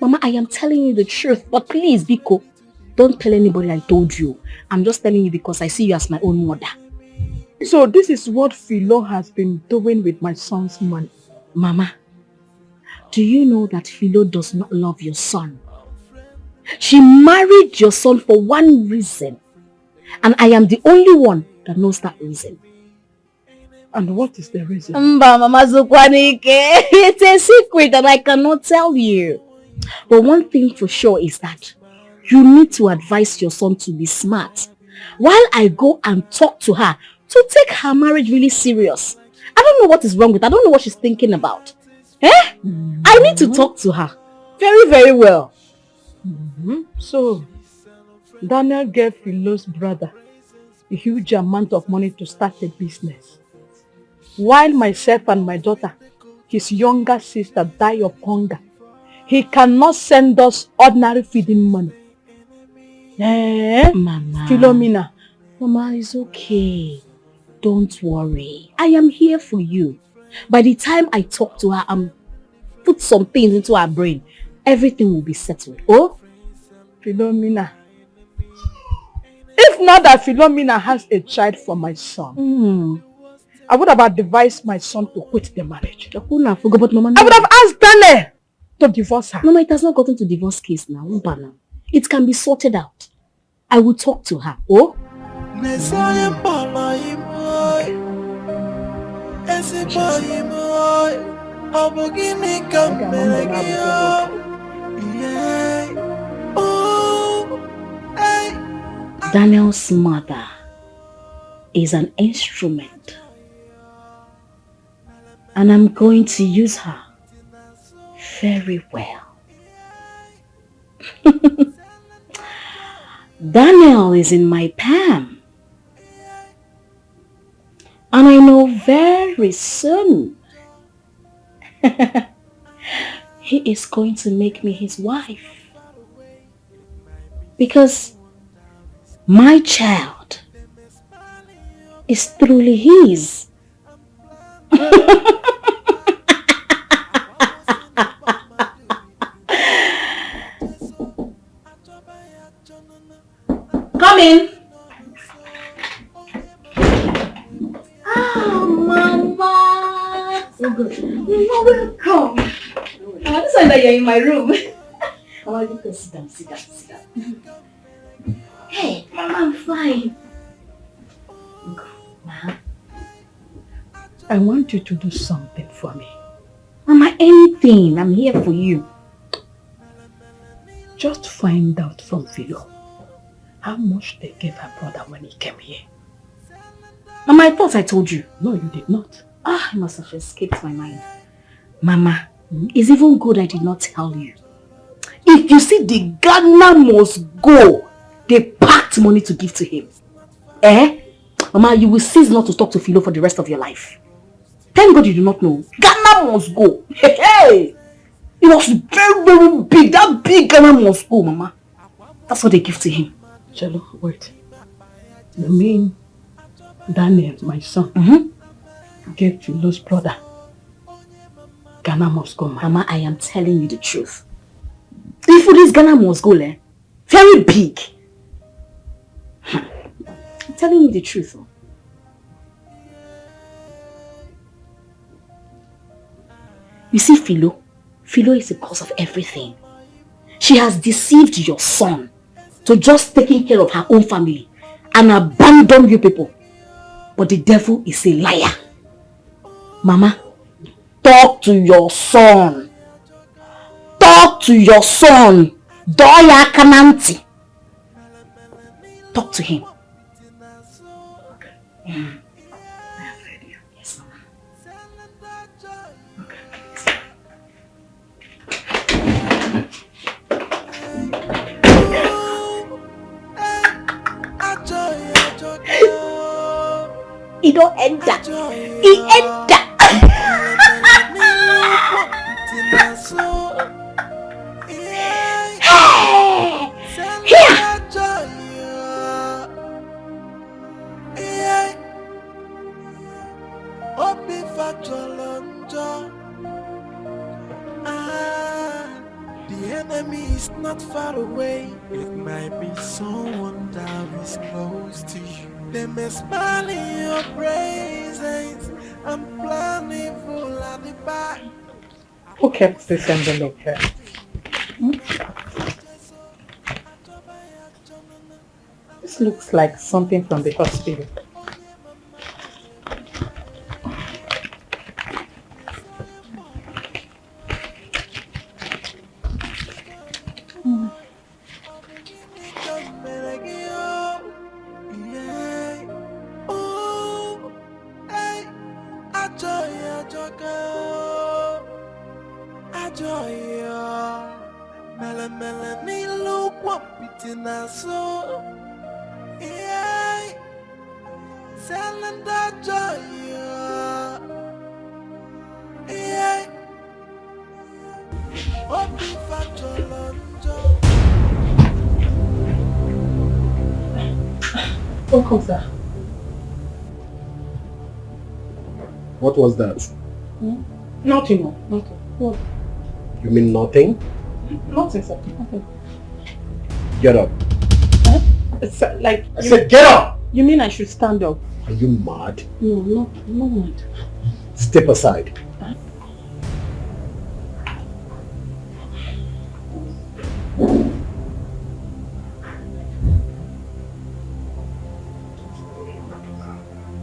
Mama, I am telling you the truth. But please, Biko, don't tell anybody I told you. I'm just telling you because I see you as my own mother. So this is what Philo has been doing with my son's money. Mama, do you know that Philo does not love your son? She married your son for one reason. And I am the only one that knows that reason. And what is the reason? Mama Zukwanike, it's a secret that I cannot tell you. But one thing for sure is that you need to advise your son to be smart. While I go and talk to her to take her marriage really serious. I don't know what is wrong with her. I don't know what she's thinking about. I need to talk to her. Very, very well. So, Daniel gave Philo's brother a huge amount of money to start a business. While myself and my daughter, his younger sister, die of hunger, he cannot send us ordinary feeding money. Mama. Philomena. Mama, it's okay. Don't worry. I am here for you. By the time I talk to her and put some things into her brain, everything will be settled. Oh? Philomena. If not that Philomena has a child for my son, I would have advised my son to quit the marriage. I would have asked Daniel to divorce her. Mama, it has not gotten to divorce case now. It can be sorted out. I will talk to her. Oh? Daniel's mother is an instrument. And I'm going to use her very well. Daniel is in my palm. And I know very soon he is going to make me his wife. Because my child is truly his. Come in. Mama. So good. Welcome. This one that you're in my room. Mama, you can sit down, sit down. Hey, Mama, I'm fine. Mama. I want you to do something for me. Mama, anything. I'm here for you. Just find out from Philo how much they gave her brother when he came here. Mama, I thought I told you. No, you did not. It must have escaped my mind. Mama, it's even good I did not tell you. If you see the gardener must go, they packed money to give to him. Mama, you will cease not to talk to Philo for the rest of your life. Thank God you do not know. Ghana must go. Hey! It was very, very big. That big Ghana must go, Mama. That's what they give to him. Jello, wait. You mean Daniel, my son, gave Philo's brother Ghana must go, Mama, I am telling you the truth. If this Ghana must go, very big. I'm telling you the truth. You see, Philo is the cause of everything. She has deceived your son to just taking care of her own family and abandon you people. But the devil is a liar. Mama, Talk to your son. Talk to your son. Doya Kananti. Talk to him. Okay. Yes, Mama. He don't end that. He end that. The enemy is not far away. It might be someone that is close to you. They may smile in your presence and plan evil at the back. Who kept this envelope here? This looks like something from the hospital. Welcome, sir. What was that? Nothing more. Nothing. What? You mean nothing? Nothing, sir. Nothing. Get up. It's like... I said get up! You mean I should stand up? Are you mad? No, I'm not mad. Step aside.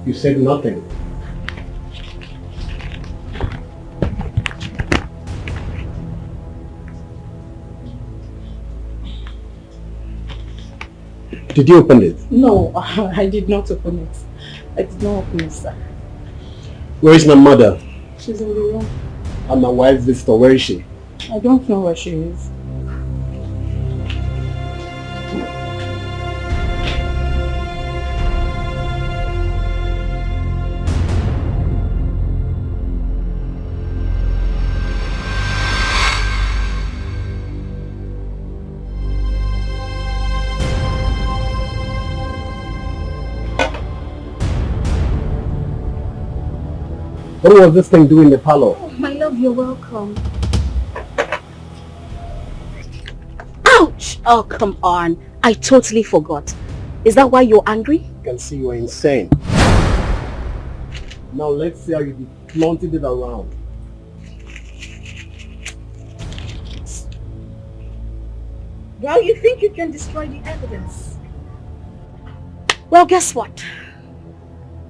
You said nothing. Did you open it? No, I did not open it. I did not open it, sir. Where is my mother? She's in the room. And my wife's visitor, where is she? I don't know where she is. What was this thing doing in the parlor? Oh, my love, you're welcome. Ouch! Oh, come on. I totally forgot. Is that why you're angry? I can see you are insane. Now let's see how you be flaunting it around. Well, you think you can destroy the evidence? Well, guess what?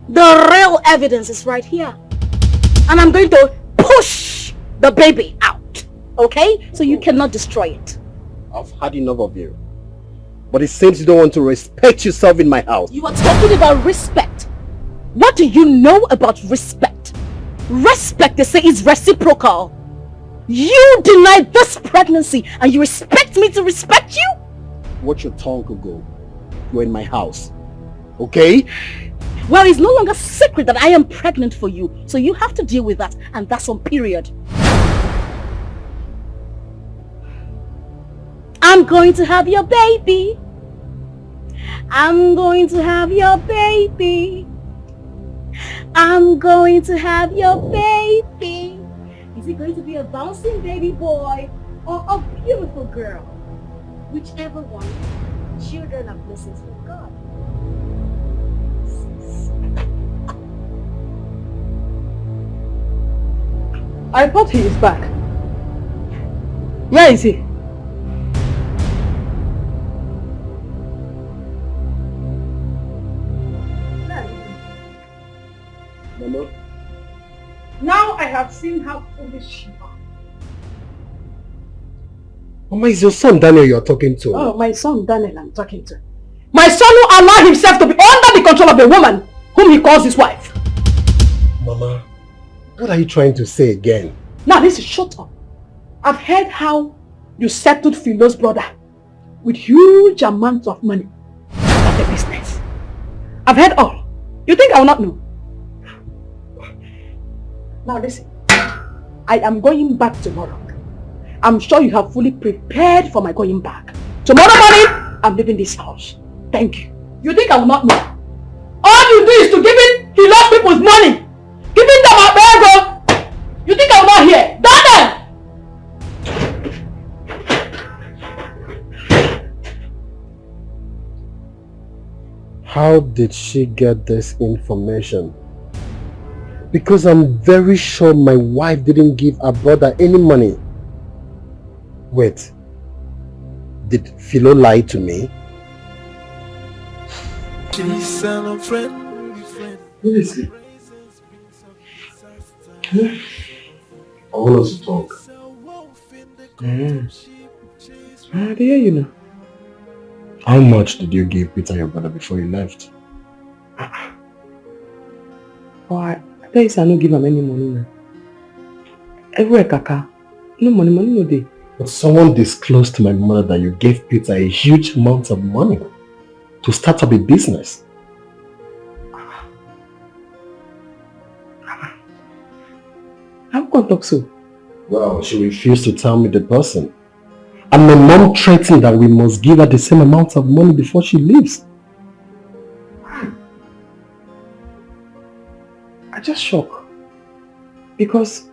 The real evidence is right here. And I'm going to push the baby out. Okay? So you cannot destroy it. I've had enough of you. But it seems you don't want to respect yourself in my house. You are talking about respect. What do you know about respect? Respect, they say, is reciprocal. You denied this pregnancy and you expect me to respect you? Watch your tongue could go. You're in my house. Okay? Well, it's no longer secret that I am pregnant for you. So you have to deal with that, and that's on period. I'm going to have your baby. I'm going to have your baby. I'm going to have your baby. Is it going to be a bouncing baby boy or a beautiful girl? Whichever one, children are blessings from God. I thought he is back. Where is he? Mama, Now I have seen how foolish you are. Mama, it's your son Daniel you're talking to. Oh, my son Daniel I'm talking to. My son who allowed himself to be under the control of a woman whom he calls his wife. Mama, what are you trying to say again? Now listen, shut up. I've heard how you settled Philo's brother with huge amounts of money for the business. I've heard all. You think I will not know? Now listen, I am going back tomorrow. I'm sure you have fully prepared for my going back. Tomorrow morning, I'm leaving this house. Thank you. You think I will not know? All you do is to give in he lost people's money. Giving them a burger. You think I will not hear? Daniel! How did she get this information? Because I'm very sure my wife didn't give her brother any money. Wait, did Philo lie to me? She's a friend. Who is he? I want us to talk. I hear you now. How much did you give Peter your brother before you left? Oh, I tell you, I don't give him any money now. Everywhere, Kaka. No money no day. But someone disclosed to my mother that you gave Peter a huge amount of money to start up a business. How can you talk so? Well, she refused to tell me the person. And my mom threatened that we must give her the same amount of money before she leaves. I just shocked. Because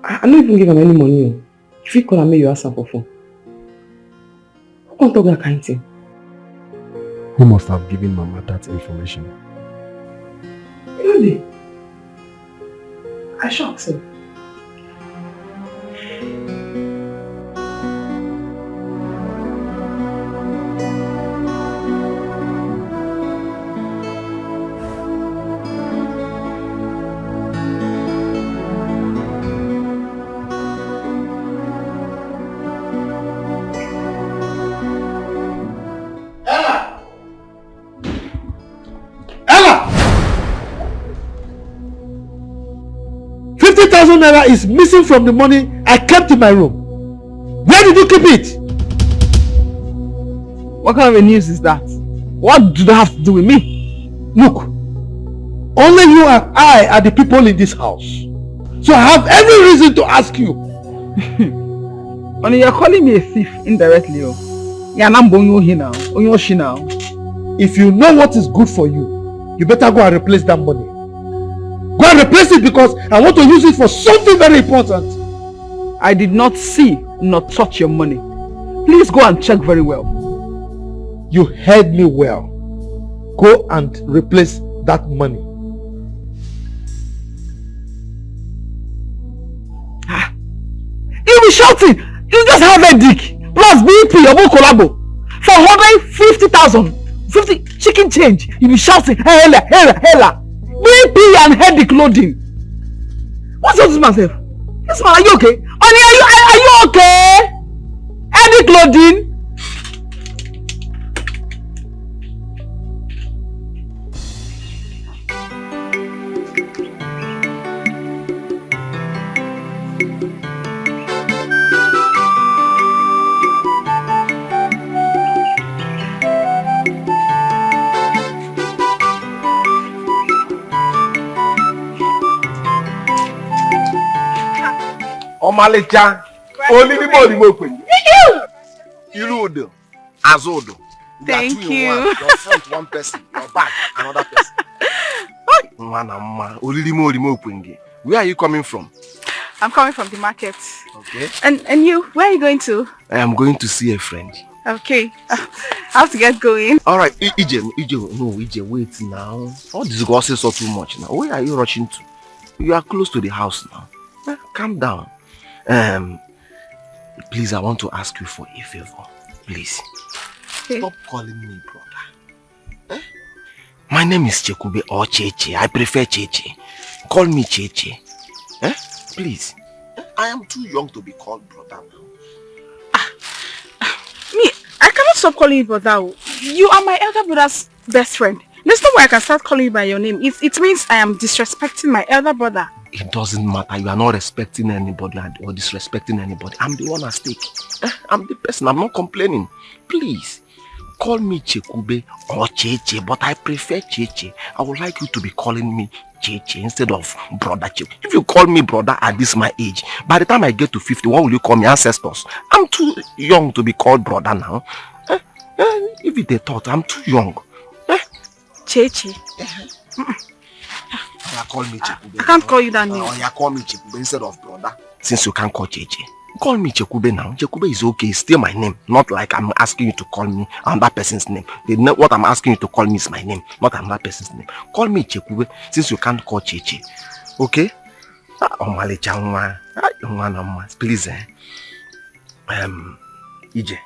I don't even give him any money. If you call and make you ask her for phone. Who can talk that kind of thing? Who must have given Mama that information? Really? I shocked, sir. ₦50,000 is missing from the money I kept in my room. Where did you keep it? What kind of a news is that? What do they have to do with me? Look, only you and I are the people in this house. So I have every reason to ask you. Only you're calling me a thief indirectly. If you know what is good for you, you better go and replace that money. Go and replace it because I want to use it for something very important. I did not see nor touch your money. Please go and check very well. You heard me well. Go and replace that money. You'll be shouting. You just have a dick. Plus BP, your collabo. For 150,000. 50 chicken change. You'll be shouting. Hella. BP and headache clothing. What's up with myself? This man, are you okay? Are you okay? Headache clothing? Omalecha, only the body open. Irudo, Azodo. Thank you. Your front one person, your back another person. Where are you coming from? I'm coming from the market. Okay. And you, where are you going to? I am going to see a friend. Okay. I have to get going. Alright, Ije, wait now. All these gossips are too much now. Where are you rushing to? You are close to the house now. Calm down. Please, I want to ask you for a favor. Please. Okay. Stop calling me brother. My name is Chekube or Cheche. I prefer Cheche. Call me Cheche. Eh? Please. I am too young to be called brother now. Me, I cannot stop calling you brother. You are my elder brother's best friend. There's no way I can start calling you by your name. It means I am disrespecting my elder brother. It doesn't matter. You are not respecting anybody or disrespecting anybody. I'm the one at stake. I'm the person. I'm not complaining. Please. Call me Chekube or Cheche, but I prefer Cheche. I would like you to be calling me Cheche instead of brother Cheche. If you call me brother at this my age, by the time I get to 50, what will you call me? Ancestors? I'm too young to be called brother now. If it's a thought, I'm too young. Cheche. Call me Chekube. I can't call you that name. You call me Chekube instead of brother. Since you can't call Cheche. Call me Chekube now. Chekube is okay. It's still my name. Not like I'm asking you to call me another person's name. What I'm asking you to call me is my name, not another person's name. Call me Chekube since you can't call Cheche. Okay? Please, EJ.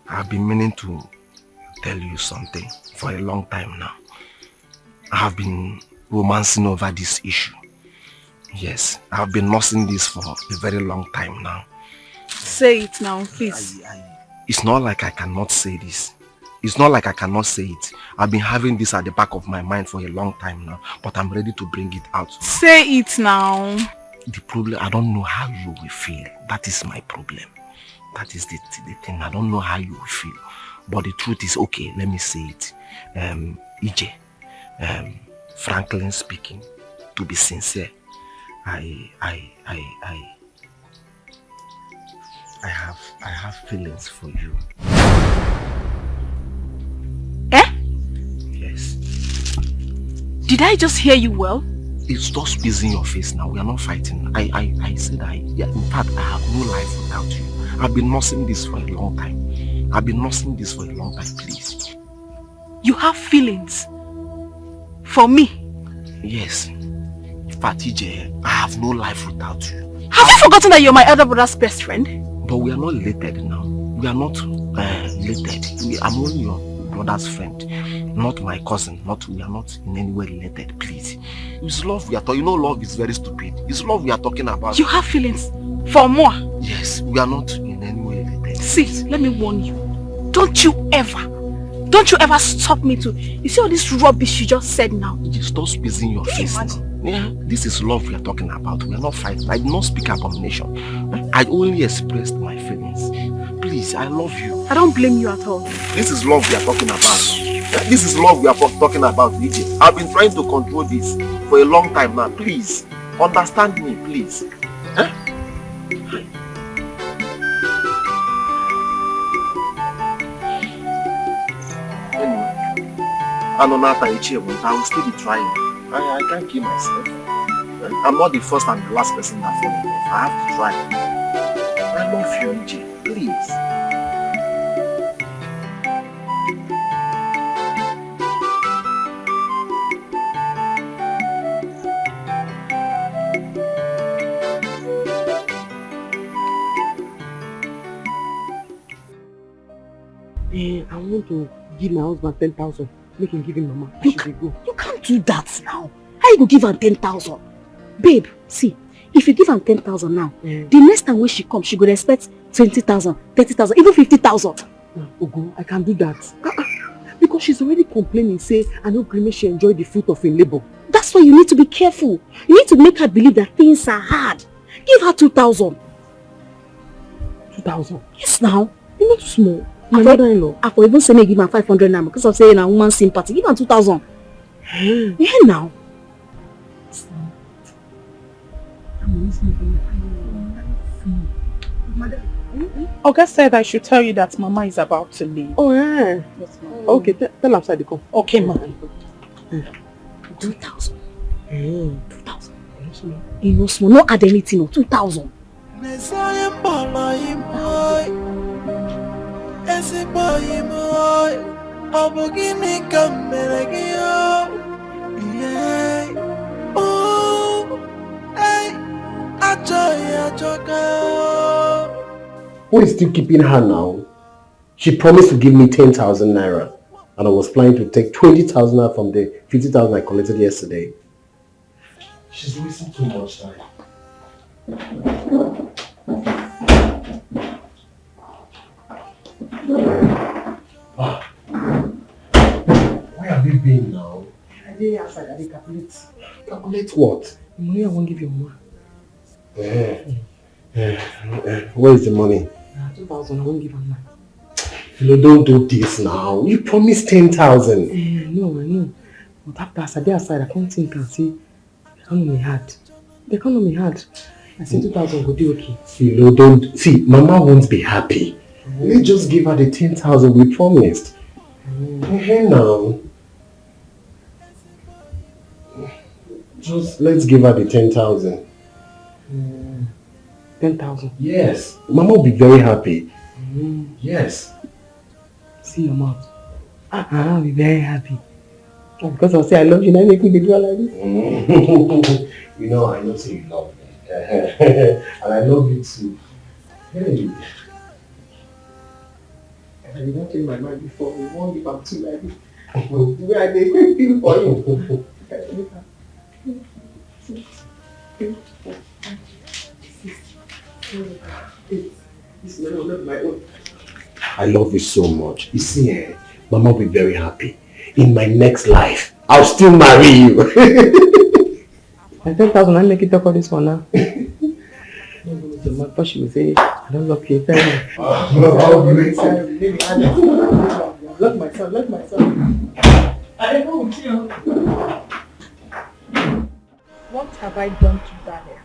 I've been meaning to tell you something for a long time now. I have been romancing over this issue. Yes, I've been nursing this for a very long time now. Say it now, please. It's not like I cannot say this. It's not like I cannot say it. I've been having this at the back of my mind for a long time now, but I'm ready to bring it out. Say it now. The problem, I don't know how you will feel. That is my problem. That is the thing. I don't know how you will feel. But the truth is, okay, let me say it. EJ, frankly speaking, to be sincere, I have feelings for you. Eh? Yes. Did I just hear you well? It's just squeezing your face now. We are not fighting. I said in fact, I have no life without you. I've been nursing this for a long time. Please. You have feelings for me? Yes. Fatije, I have no life without you. Have you forgotten that you're my elder brother's best friend? But we are not related now. We are not related. I'm only your brother's friend, not my cousin. We are not in any way related, please. It's love we are talking. You know love is very stupid. It's love we are talking about. You have feelings for more? Yes, we are not in any way related. See, let me warn you. Don't you ever stop me to... You see all this rubbish you just said now? Just stop squeezing your face now. Yeah, this is love we are talking about. We are not fighting. I did not speak abomination. I only expressed my feelings. Please, I love you. I don't blame you at all. This is love we are talking about. This is love we are talking about, EJ. I've been trying to control this for a long time now. Please, understand me, please. Huh? I will still be trying. I can't kill myself. I'm not the first and the last person that fall in love. I have to try. I love you, EJ. Please. I want to give my husband 10,000. Make him give him mama. You can't do that now. How you go give her 10,000? Babe, see, if you give her 10,000 now, the next time when she comes, she could expect 20,000, 30,000, even 50,000. Ogo, I can do that. Because she's already complaining, say, I know Grime she enjoyed the fruit of her labor. That's why you need to be careful. You need to make her believe that things are hard. Give her 2,000. 2,000? Yes, now. You're not too small. My mother-in-law. I could even say me give her 500 now because I'm saying a woman's sympathy. Give her 2,000. Yeah, now. Oga said I should tell you that Mama is about to leave. Oh, yeah. Yes, ma'am. Okay, tell outside to come. Okay, ma. 2,000. 2,000. You know, small. Not add anything. No, 2,000. Who is still keeping her now? She promised to give me 10,000 naira, and I was planning to take 20,000 naira from the 50,000 I collected yesterday. She's wasting too much time. Where have you been now? I did outside, I did calculate. Calculate what? The money I won't give your mom. Where is the money? 2,000, I won't give her now. Philo, don't do this now. You promised 10,000. No, I know. But after I did outside, I can't think and see. The economy hard. The economy hard. I said 2,000 would be okay. Philo, don't. See, Mama won't be happy. Let's just give her the 10,000 we promised. Now. Just let's give her the 10,000. 10,000? Yes. Mama will be very happy. Yes. See your mouth. I'll be very happy. Because I'll say I love you, now make me do like this. You know, I know say you love me. And I love you too. Hey. I did not change my mind before. We won't give up too like this. The way I did feel for you. This is not my own. I love you so much. You see, Mama will be very happy. In my next life, I'll still marry you. And 10,000, I make it up for this one now. But she will say, I don't love you very much. Love myself, love myself. I don't know with you. What have I done to Daniel?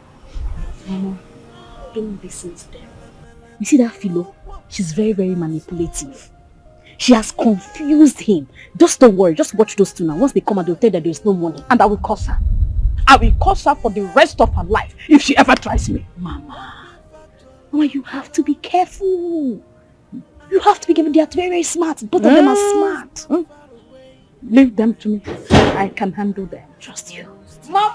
Mama, don't listen to them. You see that Philo? She's very, very manipulative. She has confused him. Just don't worry, just watch those two now. Once they come out, they'll tell that there is no money. And I will curse her. I will curse her for the rest of her life if she ever tries me. Mama, you have to be careful. You have to be careful. They are very, very smart. Both of them are smart. Leave them to me. I can handle them. Trust you. Mom!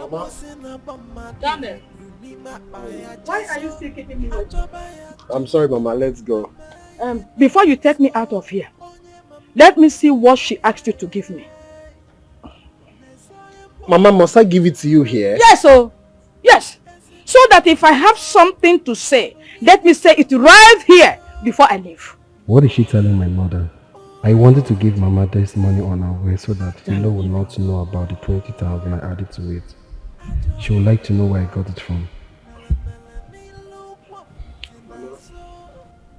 Mama? Daniel, why are you still keeping me waiting? I'm sorry, Mama. Let's go. Before you take me out of here, let me see what she asked you to give me. Mama, must I give it to you here? Yes, yes. So that if I have something to say, let me say it right here before I leave. What is she telling my mother? I wanted to give Mama this money on our way so that Philo will not know about the 20,000 I added to it. She would like to know where I got it from.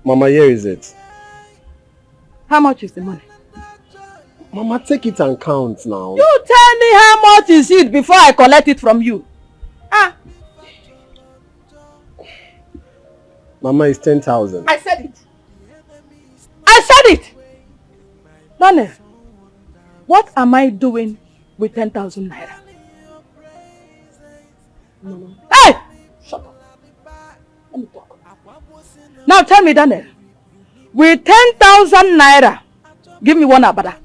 Mama, here is it. How much is the money? Mama, take it and count now. You tell me how much is it before I collect it from you. Mama, it's 10,000. I said it. I said it. Daniel, what am I doing with 10,000 naira? Mama. Hey! Shut up. Let me talk. Now tell me, Daniel, with 10,000 naira, give me one abada,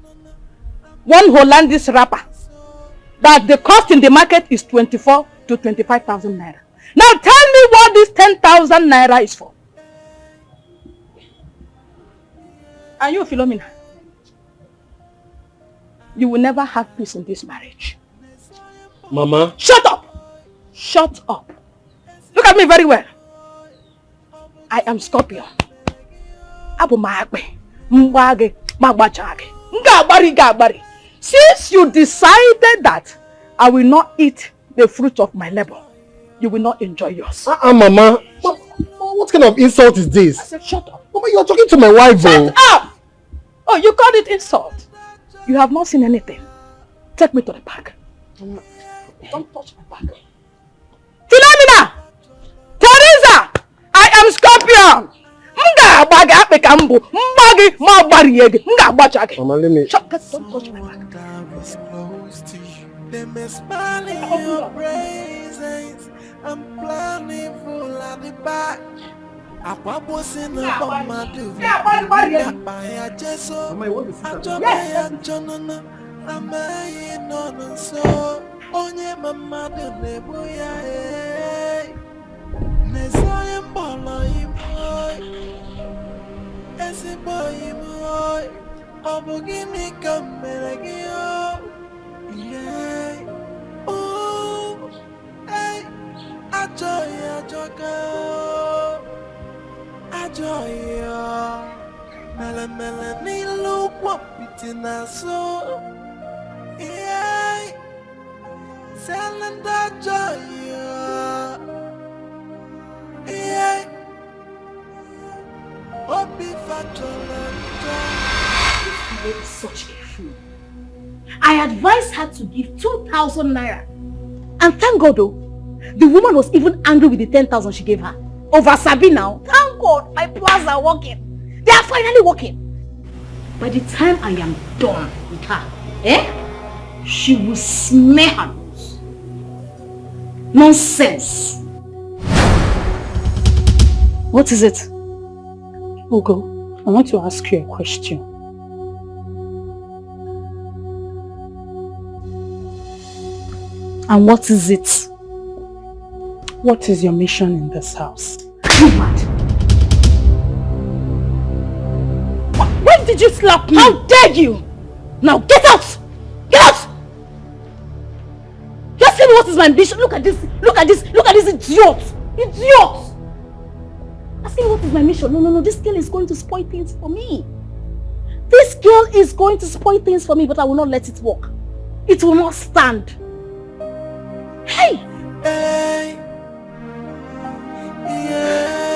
one Hollandis wrapper, that the cost in the market is 24 to 25,000 naira. Now tell me what this 10,000 naira is for. Are you Philomena? You will never have peace in this marriage. Mama? Shut up! Shut up. Look at me very well. I am Scorpio. Since you decided that I will not eat the fruit of my labor, you will not enjoy yours. Mama. What kind of insult is this? I said shut up. Mama, you are talking to my wife. Shut up! Oh, you called it insult. You have not seen anything. Take me to the park. Don't touch my back. Philomena! Teresa! I am Scorpion! Mama, let me... Shut up, don't touch my back. They may smile in your presence. I'm planning full at the back. Mama, you want to see something? Yes. boy boy, obogini kameragio. Yeah. Oh, hey, ajoya joga, ajoya. Mela mela ni lu wapitina so. Yeah. Selanda joya. Yeah. Obi fatolanda. You are such a fool. I advised her to give 2,000 naira. And thank God though, the woman was even angry with the 10,000 she gave her. Over Sabi now. Thank God, my plans are working. They are finally working. By the time I am done with her, she will smear her nose. Nonsense. What is it? Ugo, I want to ask you a question. And what is it? What is your mission in this house? You mad? When did you slap me? How dare you? Now get out! Get out! Just tell me what is my ambition. Look at this idiot! Idiot! Ask me what is my mission. No, this girl is going to spoil things for me. This girl is going to spoil things for me, but I will not let it work. It will not stand. Hey! Hey! Yeah!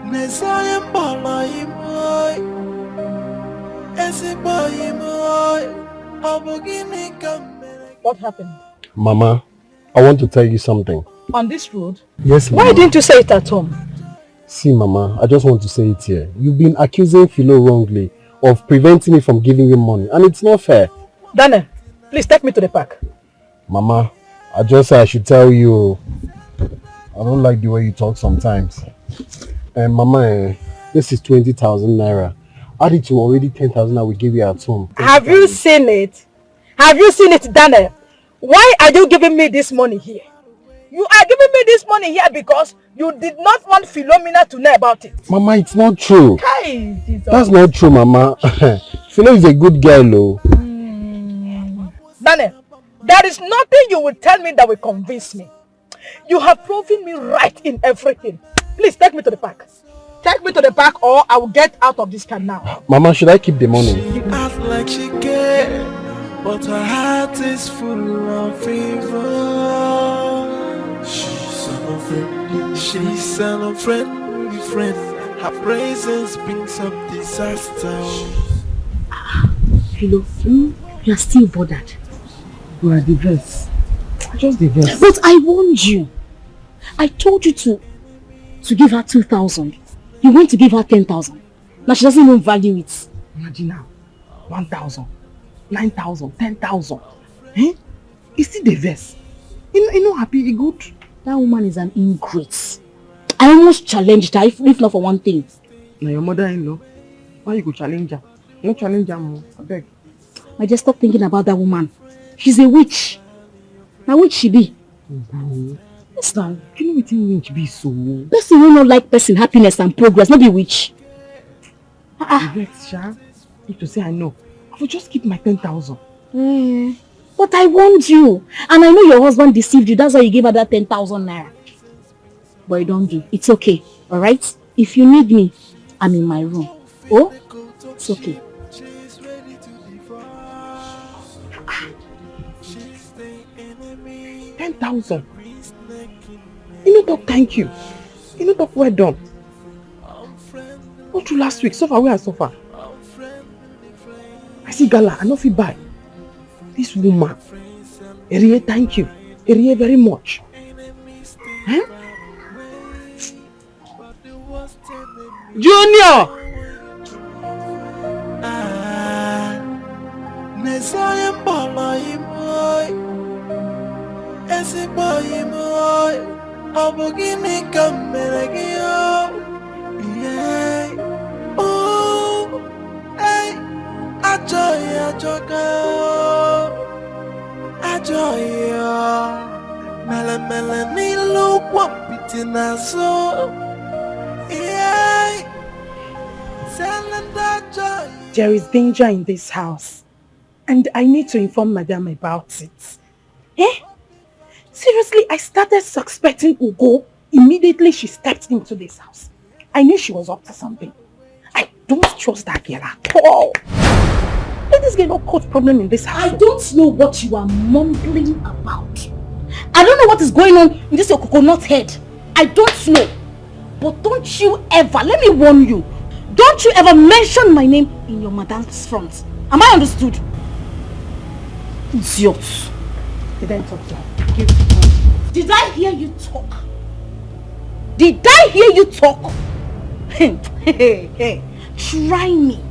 Nesayem boy boy, esi boy boy, obogini kamere. What happened? Mama, I want to tell you something. On this road? Yes, Mama. Why didn't you say it at home? See, Mama, I just want to say it here. You've been accusing Philo wrongly of preventing me from giving you money, and it's not fair. Daniel, please take me to the park. Mama, I just said I should tell you. I don't like the way you talk sometimes. Mama, this is 20,000 naira. Add it to already 10,000 I will give you at home. Have you seen it? Have you seen it, Daniel? Why are you giving me this money here? You are giving me this money here because you did not want Philomena to know about it. Mama, it's not true. Hey, Jesus. That's not true, Mama. Philo is a good girl, though. Daniel, there is nothing you will tell me that will convince me. You have proven me right in everything. Please take me to the park. Take me to the park or I will get out of this car now. Mama, should I keep the money? She acts like she cares, but her heart is full of fever. She's an unfriendly friend. Her presence brings up disaster. Philo, you are still bothered. You are the best. Just the best. But I warned you. I told you to give her 2,000. You went to give her 10,000. Now she doesn't even value it. Imagine now. 1,000, 9,000, 10,000. Eh? Is still the best. You know happy, you good? That woman is an ingrate. I almost challenged her, if not for one thing. Now your mother-in-law, why you go challenge her? No challenge her, Mom. I beg. I just stop thinking about that woman. She's a witch. Now which she be? Yes, now. You know what witch be so? Person will not like person happiness and progress, not be witch. Vex, Sha. If to say I know, I will just keep my 10,000. But I warned you. And I know your husband deceived you. That's why you gave her that 10,000 naira. But I don't do. It's okay. Alright? If you need me, I'm in my room. Oh? It's okay. 10,000. You know talk thank you. You know talk well done. Not through last week, suffer where I suffer. I see Gala, I know if you buy. This woman, Erie, thank you. Erie very much. Eh? Junior! There is danger in this house, and I need to inform Madam about it. Eh? Seriously, I started suspecting Ugo immediately she stepped into this house. I knew she was up to something. I don't trust that girl at all. Let this girl not cause problem in this house. I don't know what you are mumbling about. I don't know what is going on in this your coconut head. I don't know. But don't you ever, let me warn you, don't you ever mention my name in your madam's front. Am I understood? Idiot. Did I talk to her? Did I hear you talk? Did I hear you talk? Hey, try me.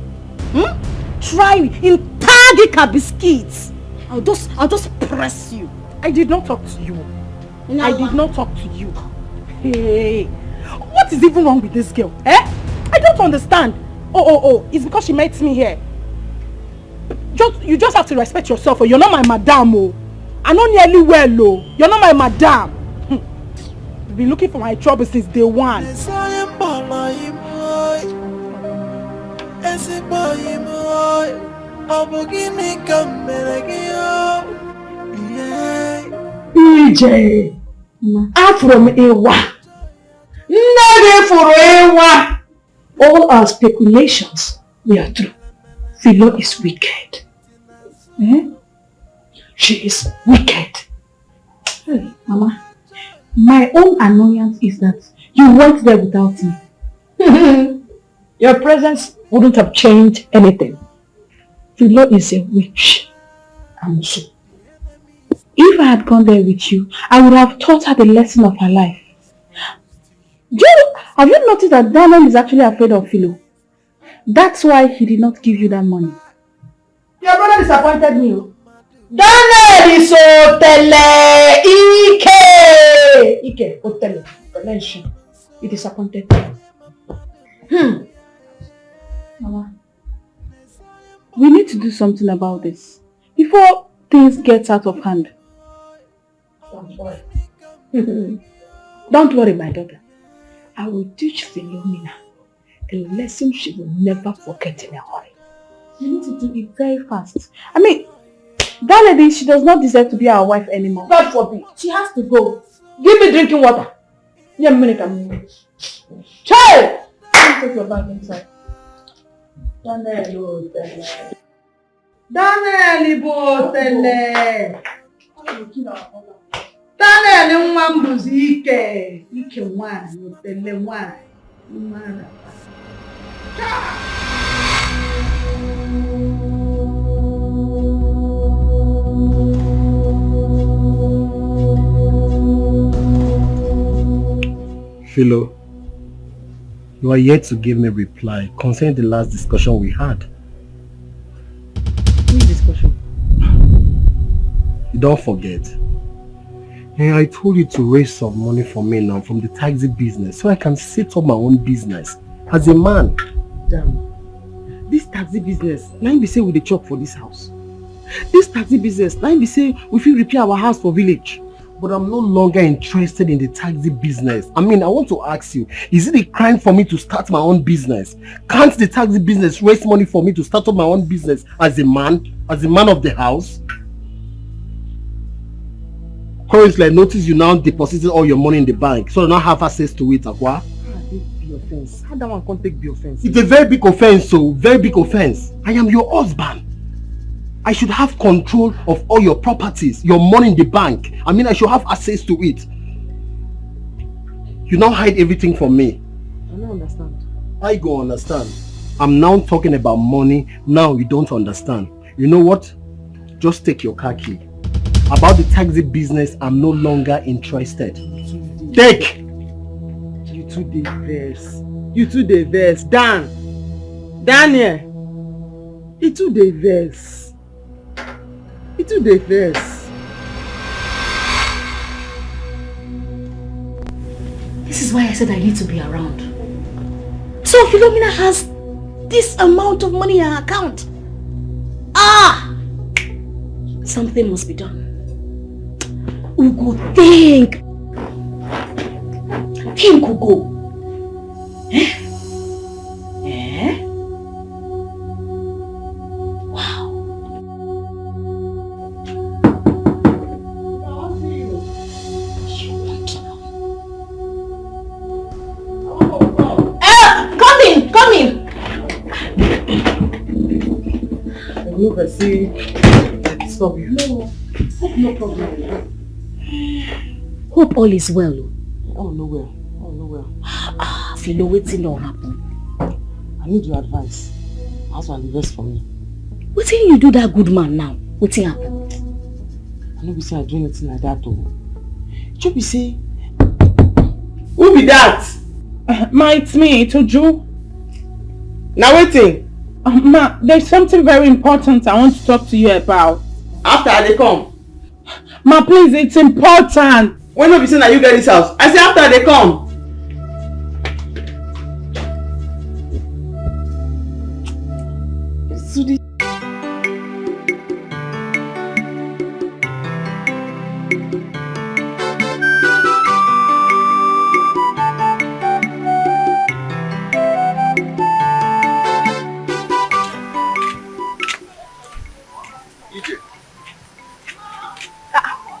Try me. In Tagika biscuits. I'll just press you. I did not talk to you. No. I did not talk to you. Hey, what is even wrong with this girl? Eh? I don't understand. Oh, it's because she met me here. You just have to respect yourself, or you're not my madam. Oh, I know nearly well. Oh, you're not my madam. You've been looking for my trouble since day one. PJ, from Ewa. Never for Ewa. All our speculations were true. Philo is wicked. She is wicked. Hey, Mama, my own annoyance is that you went there without me. Your presence wouldn't have changed anything. Philo is a witch. And so, if I had gone there with you, I would have taught her the lesson of her life. Have you noticed that Daniel is actually afraid of Philo? That's why he did not give you that money. Your brother disappointed me. Daniel is Otele Ike Otele. He disappointed me. Mama, we need to do something about this before things get out of hand. Don't worry. Don't worry, my daughter. I will teach Philomena a lesson she will never forget in a hurry. You need to do it very fast. I mean, that lady, she does not deserve to be our wife anymore. God forbid. She has to go. Give me drinking water. Yeah, minute. Child! Take your bag inside. Daniel Daniel nwa mbuzi ike nwaanyị otele nwaanyị mara. Philo, you are yet to give me a reply concerning the last discussion we had. Which discussion? Don't forget. And I told you to raise some money for me now from the taxi business so I can set up my own business as a man. Damn. This taxi business, now be say we dey chop for this house. This taxi business, now be say we fit repair our house for village. But I'm no longer interested in the taxi business. I mean, I want to ask you, is it a crime for me to start my own business? Can't the taxi business raise money for me to start up my own business as a man of the house? Currently, I notice you now deposited all your money in the bank, so you now have access to it, Akwa. Be offense. How that one can't take the offense? It's a very big offense, so very big offense. I am your husband. I should have control of all your properties, your money in the bank. I mean, I should have access to it. You now hide everything from me. I don't understand. I go understand. I'm now talking about money. Now you don't understand. You know what? Just take your car key. About the taxi business, I'm no longer interested. Take! You two diverse. You two diverse. Daniel. You two diverse. You two diverse. This is why I said I need to be around. So Philomena has this amount of money in her account. Something must be done. Ugo, think. Him could go. Eh? Eh? Wow. Come in, come in. I will never see disturb you. No problem. Hope all is well. Oh, no well. Oh, no well. If you know what's not happen. I need your advice. Ask one advice for me. What do you do that good man now? What's happen? I know be say I do anything like that though. You be say Who be that? Ma, it's me, Toju. Now waiting. Ma, there's something very important I want to talk to you about. After they come. Ma, please, it's important. When you be saying that you get this house, I say after they come. So this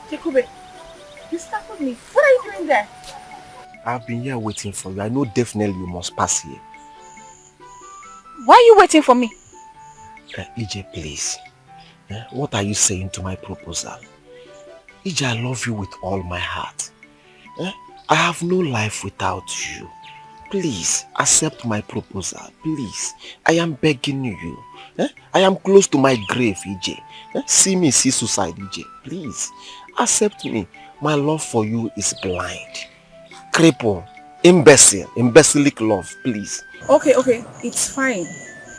Jakube, you startled me. What are you doing there? I've been here waiting for you. I know definitely you must pass here. Why are you waiting for me? EJ, please. What are you saying to my proposal? EJ, I love you with all my heart. I have no life without you. Please, accept my proposal. Please. I am begging you. I am close to my grave, EJ. See me, see suicide, EJ. Please, accept me. My love for you is blind. Cripple. Imbecilic love, please. Okay, it's fine.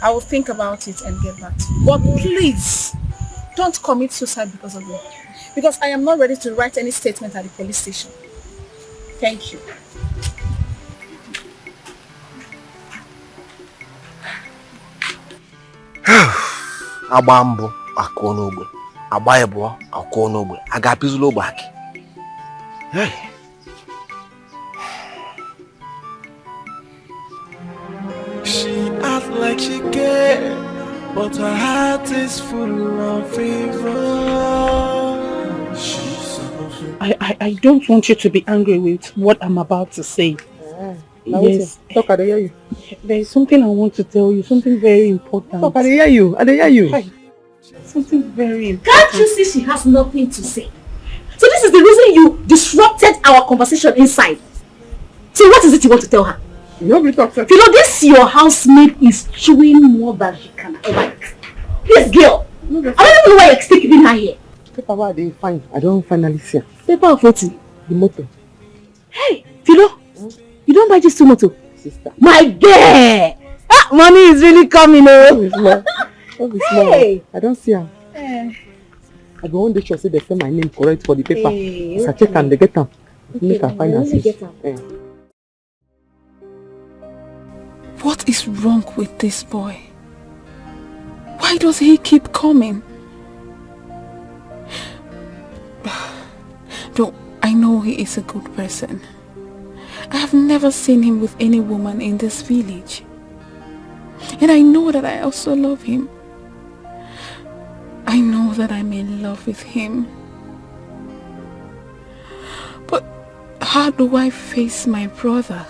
I will think about it and get back to you. But please, don't commit suicide because of me. Because I am not ready to write any statement at the police station. Thank you. Agba mbụ akụọ n'ogbe, agba ịbụọ akụọ n'ogbe, a ga-apịzụlụ ogbe akị. She acts like she cares, but her heart is full of fever. I don't want you to be angry with what I'm about to say. Yes. Talk, I hear you. There is something I want to tell you, something very important. Talk, I hear you. Hi. Something very important. Can't you see she has nothing to say? So this is the reason you disrupted our conversation inside. So what is it you want to tell her? Nobody talks. You know, this your housemaid is chewing more than she can ever eat. This girl, I don't even know why you're still keeping her here. Paper why they fine. I don't finally see her. Paper of what? The motor. Hey, Philo, you don't buy this two motor? Sister. My girl! Money is really coming, oh. Hey. I don't see her. I go on the show say they say my name correct for the paper. Hey, I check and they get them. Make her find her. What is wrong with this boy? Why does he keep coming? Though I know he is a good person. I have never seen him with any woman in this village. And I know that I also love him. I know that I'm in love with him. But how do I face my brother?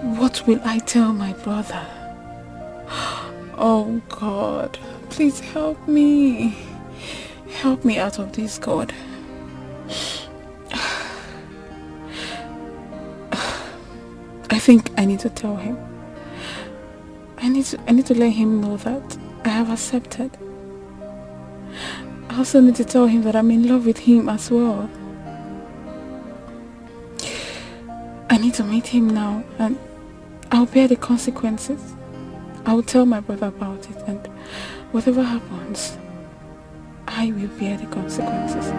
What will I tell my brother? Oh God, please help me. Help me out of this, God. I think I need to tell him. I need to let him know that I have accepted. I also need to tell him that I'm in love with him as well. I need to meet him now and I'll bear the consequences. I will tell my brother about it, and whatever happens, I will bear the consequences.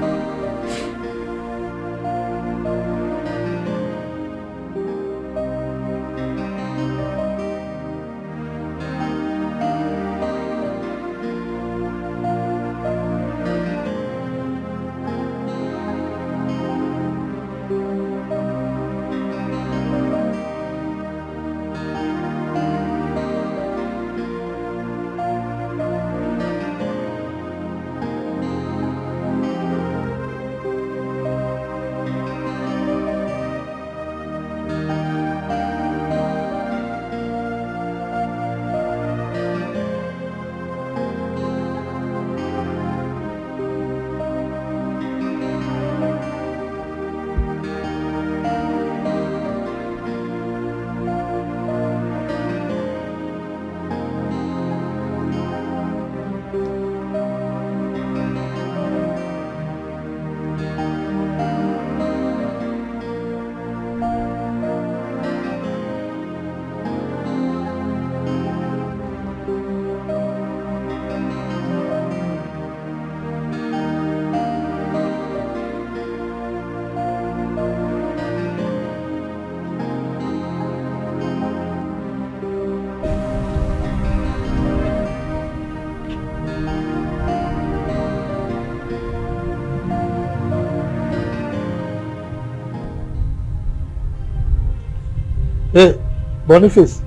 Hey, Boniface,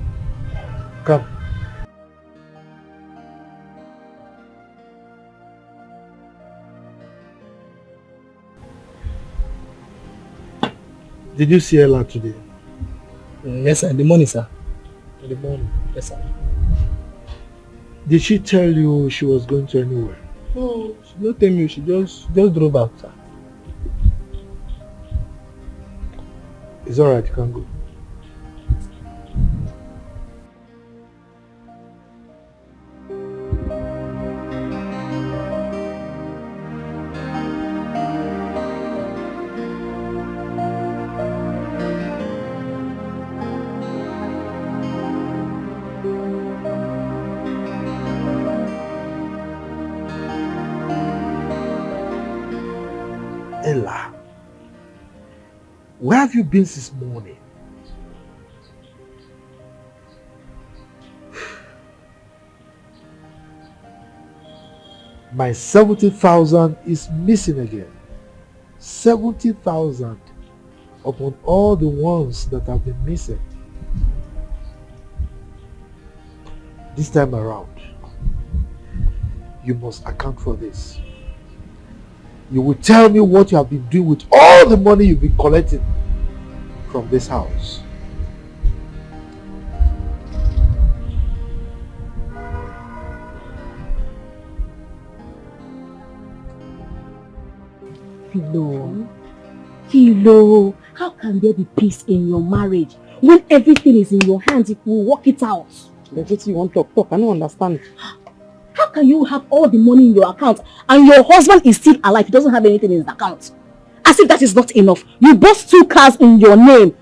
come. Did you see Ella today? Yes, sir. In the morning, sir. In the morning? Yes, sir. Did she tell you she was going to anywhere? No, she didn't tell me. She just drove out, sir. It's alright, you can go. Ella, where have you been since morning? My 70,000 is missing again. 70,000 upon all the ones that have been missing. This time around, you must account for this. You will tell me what you have been doing with all the money you've been collecting from this house. Philo, how can there be peace in your marriage when everything is in your hands if we work it out? That's what you want to talk. I don't understand. How can you have all the money in your account and your husband is still alive? He doesn't have anything in his account. As if that is not enough. You bought 2 cars in your name.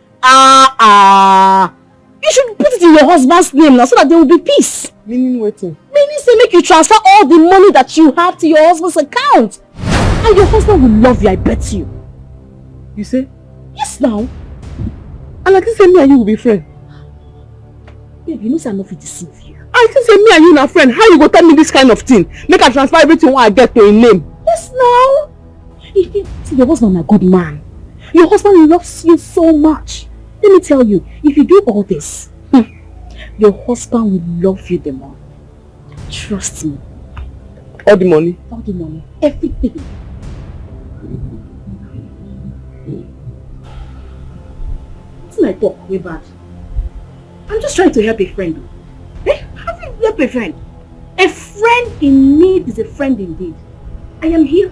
You should put it in your husband's name now so that there will be peace. Meaning waiting. Meaning say make you transfer all the money that you have to your husband's account. And your husband will love you, I bet you. You say? Yes now. And like this say me and you will be friends. Babe, you know say I'm not fit to deceive you. I think say me and you na friend. How you go tell me this kind of thing? Make I transfer everything what I get to his name. Yes now. See, your husband is a good man. Your husband loves you so much. Let me tell you, if you do all this, your husband will love you the more. Trust me. All the money? All the money. Everything. It's my talk way bad. I'm just trying to help a friend. How do you help a friend? A friend in need is a friend indeed. I am here.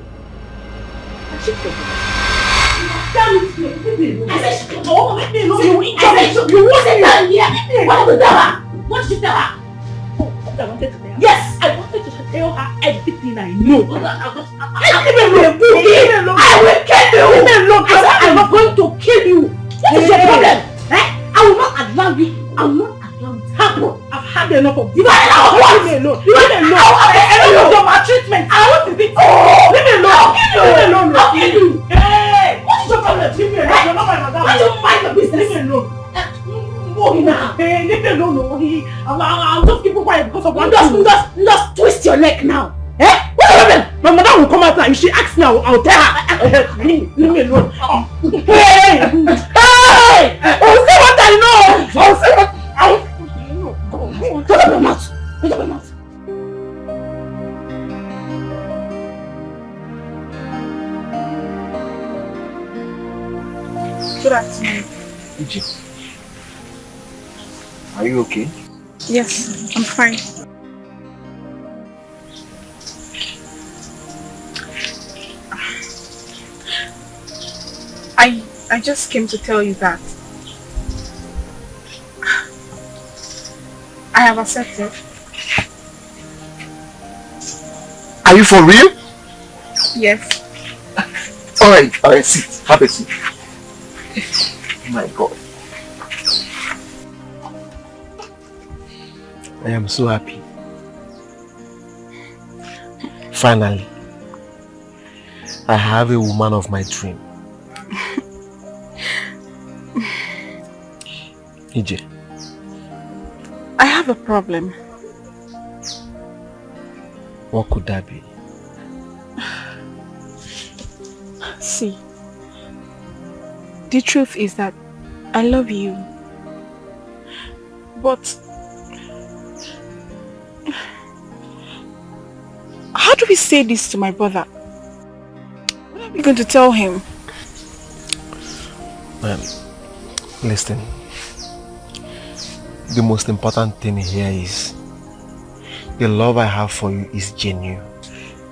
I should take it. I said shut up. I said shut up. You wasn't down here. What did you tell her? What did you tell her? Oh, I wanted to tell her. Yes, I wanted to tell her everything I know. I will kill you. I said I'm going to kill you. What is your problem? I will not allow you. I will not allow it to happen. I've had enough of this. Leave me alone. Leave me alone. Enough of your maltreatment. I want to be. Leave me alone. Leave me alone. I'll kill you. Hey, what is your problem? Leave me alone. You're not my madam. Why don't you mind the business? Leave me alone. Hey, leave me alone. I'll just keep quiet because of one thing. Just twist your neck now. Eh? What's your problem? My mother will come out now. If she asks me, I'll tell her. Leave me alone. Hey! Hey! I'll say what I know. I'll say what I know. Shut up your mouth. Shut up your mouth. Good afternoon. Are you okay? Yes, I'm fine. I just came to tell you that I have accepted. Are you for real? Yes. Alright, sit. Have a seat. Oh my God. I am so happy. Finally, I have a woman of my dream. EJ. I have a problem. What could that be? See, the truth is that I love you. But how do we say this to my brother? What are we going to tell him? Listen. The most important thing here is the love I have for you is genuine.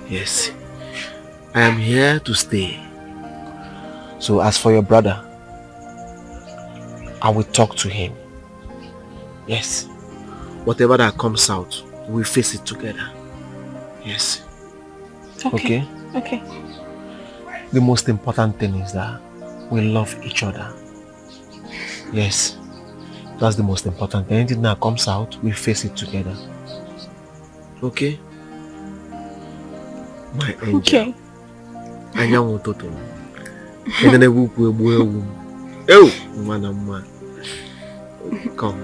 Yes. I am here to stay. So as for your brother, I will talk to him. Yes. Whatever that comes out, we'll face it together. Yes. Okay. Okay. The most important thing is that we love each other. Yes. That's the most important thing. Anything that comes out, we face it together. Okay? My angel. Okay. Anyanwụ ụtụtụ. Edene ukwu egbu ewu. Ew! Mma na mma. Come.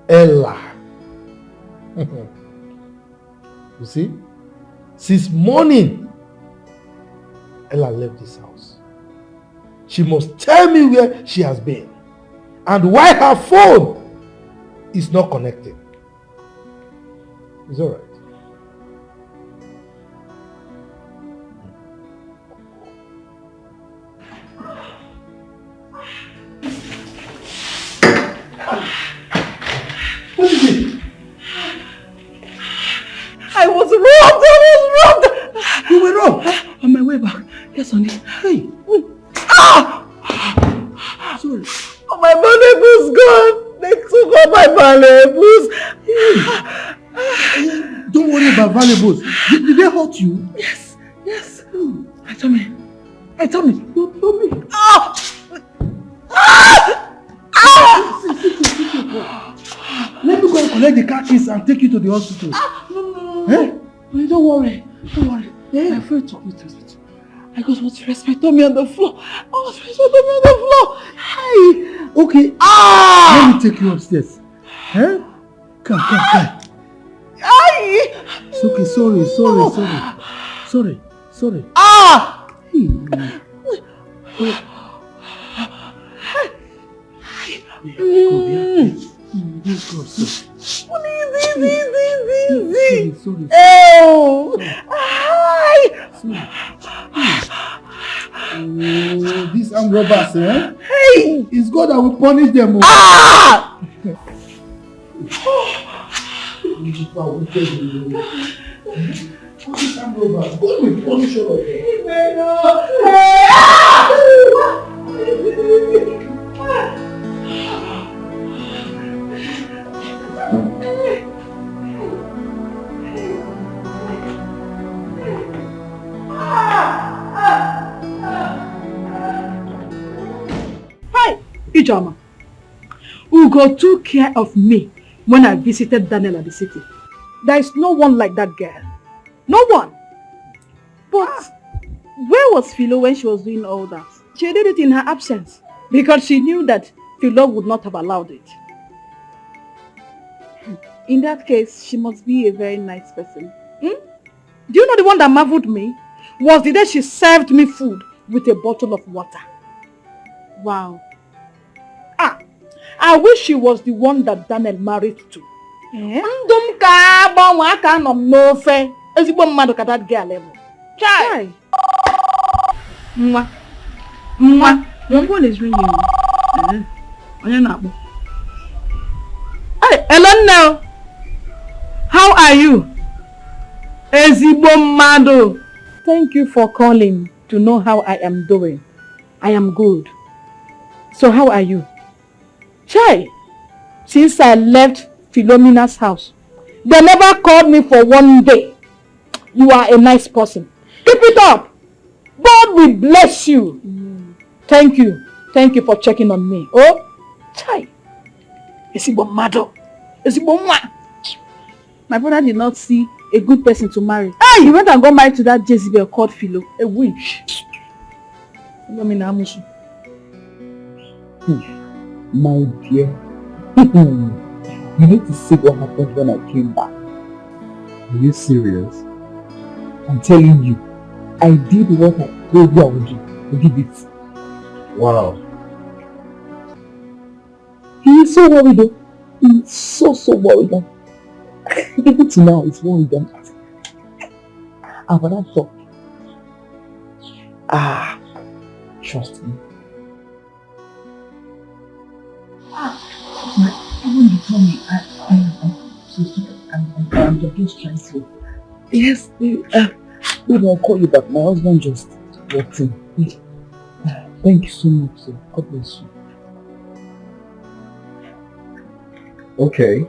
Ella. You see? Since morning, Ella left this house. She must tell me where she has been and why her phone is not connected. It's all right. What is it? I was robbed! You were robbed? On my way back. Yes, honey. Hey. Ah! Sorry. Oh, my valuables gone. They took all my valuables. Don't worry about valuables. Did they hurt you? Yes, yes. I told me. You told me. Ah! Let me go and collect the car keys and take you to the hospital. No. Eh? Don't worry. Yeah. My friend took me to the hospital. I just want to respect me on the floor. Hey. Okay. Ah! Let me take you upstairs. Eh? Come. Ay! It's okay. Sorry. Ah! Hey. Let's go. Sorry. Oh! Hi! Oh, these armed robbers, eh? Hey! It's God that will punish them. Ah! These armed robbers, God will punish all of them. Hi, Ijoma. Ugo took care of me when I visited Daniel at the city. There is no one like that girl. No one. But where was Philo when she was doing all that? She did it in her absence because she knew that Philo would not have allowed it. In that case, she must be a very nice person. Do you know the one that marveled me? Was the day she served me food with a bottle of water. Wow. I wish she was the one that Daniel married to. That girl level. Chai. Your phone is ringing. Hey, hello now. How are you? Ezibomado. Thank you for calling to know how I am doing. I am good. So how are you? Chai, since I left Philomena's house, they never called me for one day. You are a nice person. Keep it up. God will bless you. Thank you. Thank you for checking on me. Oh, Chai. Ezibomado. My brother did not see a good person to marry. Hey! He went and got married to that Jezebel called Philo, a witch. My dear, you need to see what happened when I came back. Are you serious? I'm telling you, I did what I told you I would do. I did it. Wow. He is so worried though. He is so worried. Even to now, he's worried. But I'm shocked. Trust me. Even you told me, I'm just trying to. Yes, maybe I'll call you back. My husband just walked in. Thank you so much, sir. God bless you. Okay.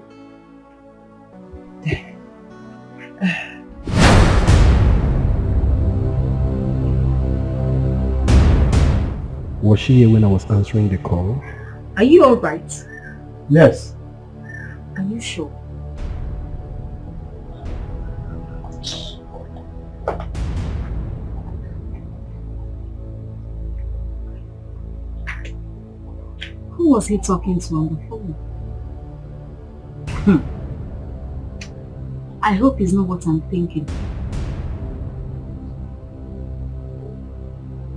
Was she here when I was answering the call? Are you alright? Yes. Are you sure? Who was he talking to on the phone? I hope it's not what I'm thinking.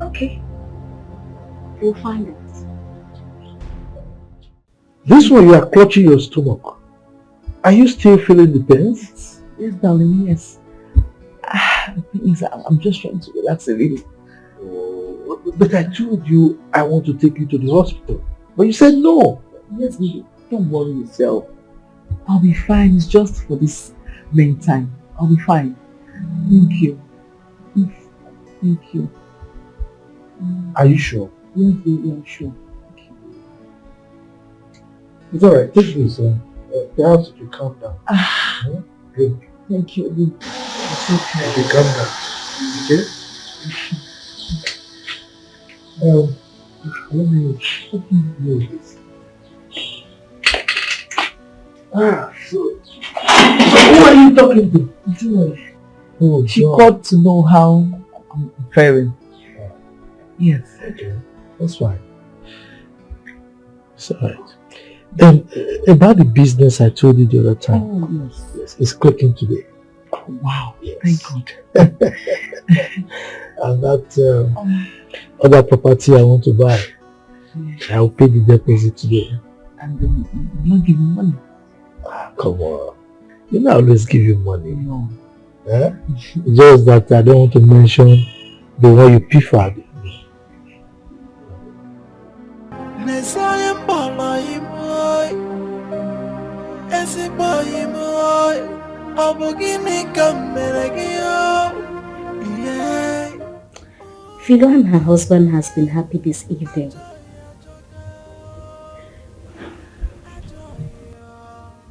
Okay. We'll find it. This one, you are clutching your stomach. Are you still feeling the pains? Yes, darling, yes. The thing is, I'm just trying to relax a little. But I told you I want to take you to the hospital. But you said no. Yes, baby. Don't worry yourself. I'll be fine. It's just for this meantime. I'll be fine. Thank you. Thank you. Are you sure? Yes, baby, I'm sure. It's alright. Take this. Perhaps if you calm down. Good. Thank you. It's okay. Okay, calm down. Okay? Let me move this. So who are you talking to? Joy. Oh, she Joy. called to know how I'm faring. Yes. Okay, that's fine. It's alright. About the business I told you the other time. Oh, yes. It's clicking today. Wow. Yes. Thank God. And that other property I want to buy, I'll pay the deposit today. And then you're not giving money. Come on. You know I always give you money. No. Just that I don't want to mention the one you preferred. Philo and her husband has been happy this evening.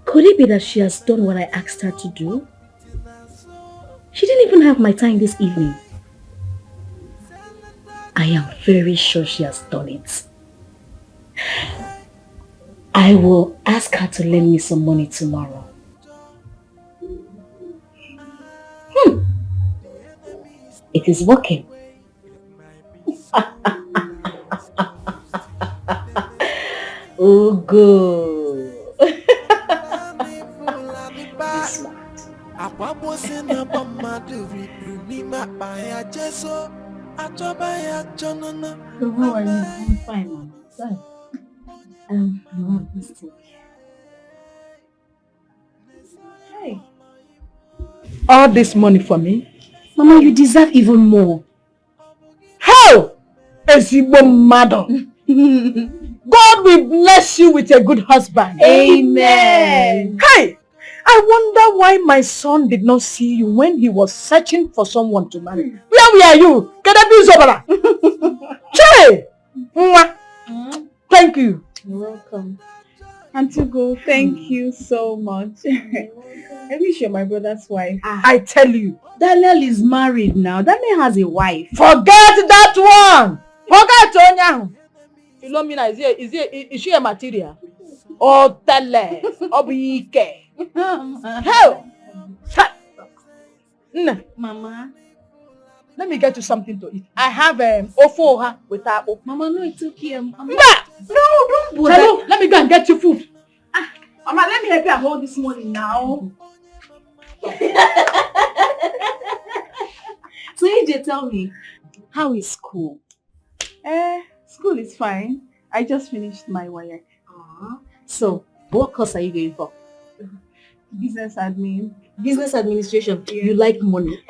Could it be that she has done what I asked her to do? She didn't even have my time this evening. I am very sure she has done it. I will ask her to lend me some money tomorrow. It is working. Oh, good. So how are you? I'm fine, Mom. Sorry. You have this thing. Hey. All this money for me? Mama, you deserve even more. How? Ezigbo mmadụ. God will bless you with a good husband. Amen. Hey, I wonder why my son did not see you when he was searching for someone to marry. Where were you? Che! Thank you. You're welcome. Auntie Go, thank you so much. I wish you're my brother's wife. I tell you. Daniel is married now. Daniel has a wife. Forget that one. Forget Onyahu. Philomena, is she a material? Oh, tele. Obike. Hell. Mama. Let me get you something to eat. I have ofoha with apple. Mama, no, it's okay. No, Hello, let me go and get you food. Mama, let me help you at home this morning now. So AJ, tell me, how is school? School is fine. I just finished my work. So, what course are you going for? Business admin. Business administration. Yeah. You like money.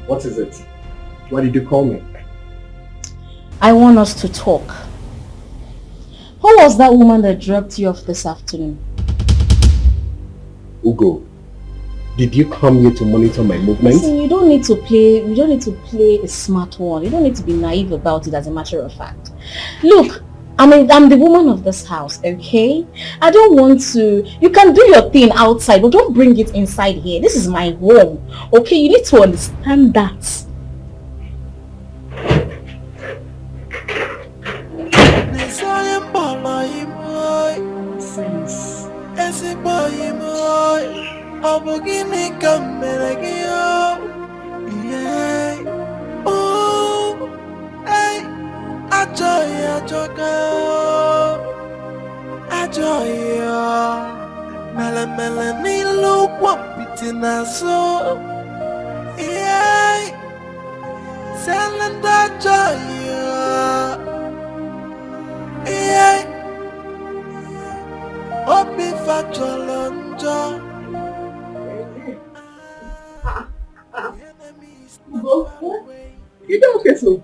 What is it? Why did you call me? I want us to talk. Who was that woman that dropped you off this afternoon? Ugo, did you come here to monitor my movements? Listen, you don't need to play a smart one. You don't need to be naive about it, as a matter of fact. Look, I'm the woman of this house, okay? I don't want to... You can do your thing outside, but don't bring it inside here. This is my home, okay? You need to understand that. Sense. You don't okay, so?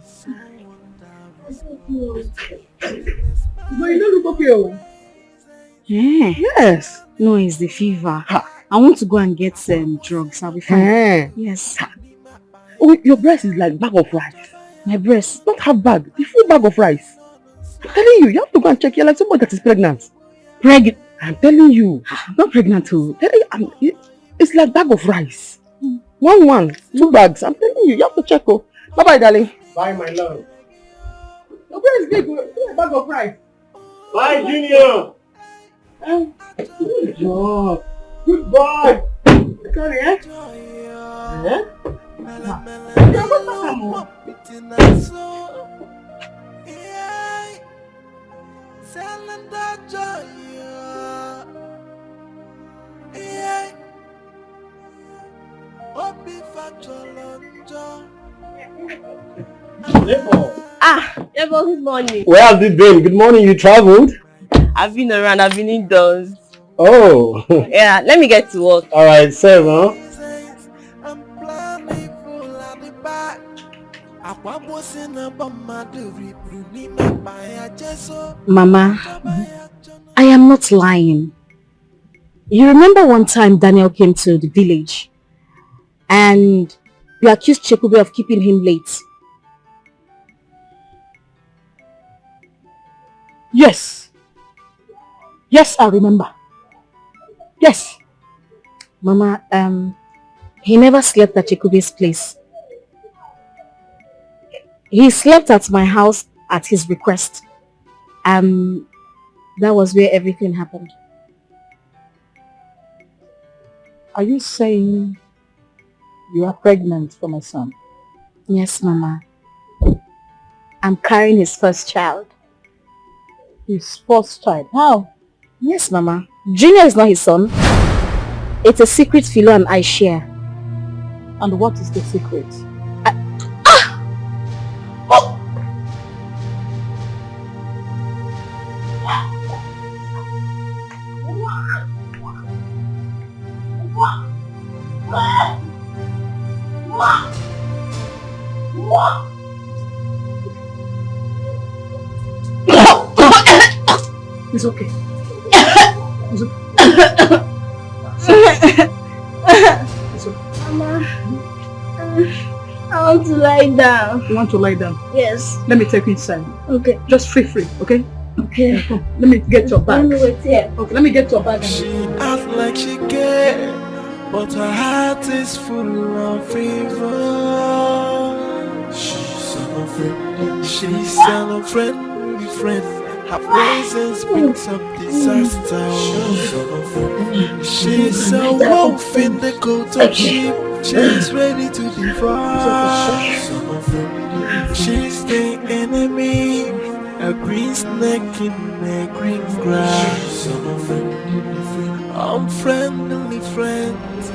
But you don't look okay. Yeah. Yes. No, it's the fever. I want to go and get some drugs. I'll be fine. Yes. Oh, your breast is like bag of rice. My breast? Not half bag, the full bag of rice. I'm telling you, you have to go and check. You're like somebody that is pregnant. Pregnant? I'm telling you. Not pregnant too. It's like bag of rice. One, 2 bags. I'm telling you, you have to check. Oh. Bye-bye, darling. Bye, my love. Your breast is big. Give a bag of rice. Bye, Junior. Good job. Good boy. Sorry, eh? Yeah? Good morning. Where have you been? Good morning, you traveled? I've been around, I've been indoors. Oh. Yeah, let me get to work. Alright, same, huh? Mama, I am not lying. You remember one time Daniel came to the village and you accused Chekube of keeping him late. Yes. Yes, I remember. Yes. Mama, he never slept at Chekube's place. He slept at my house at his request. That was where everything happened. Are you saying you are pregnant for my son? Yes, Mama. I'm carrying his first child. His first child? How? Yes, Mama. Junior is not his son. It's a secret Philo and I share. And what is the secret? It's okay. It's okay. Mama, I want to lie down. You want to lie down? Yes. Let me take you inside. Okay. Just free, okay? Okay. Come. Let me get your bag. Let me wait here. Okay, let me get your bag. She acts like she cares, but her heart is full of fever. She's an unfriendly friend. Her presence brings up disaster. She's a wolf in the coat of sheep. She's ready to devour. She's the enemy, a green snake in a green grass. Unfriendly friends.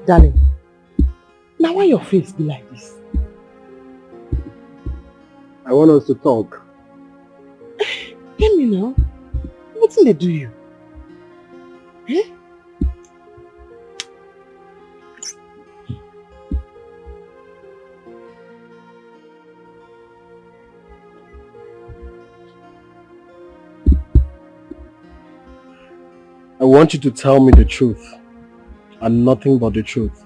Darling, now why your face be like this? I want us to talk. Tell me now, what's they do you? Eh? I want you to tell me the truth and nothing but the truth.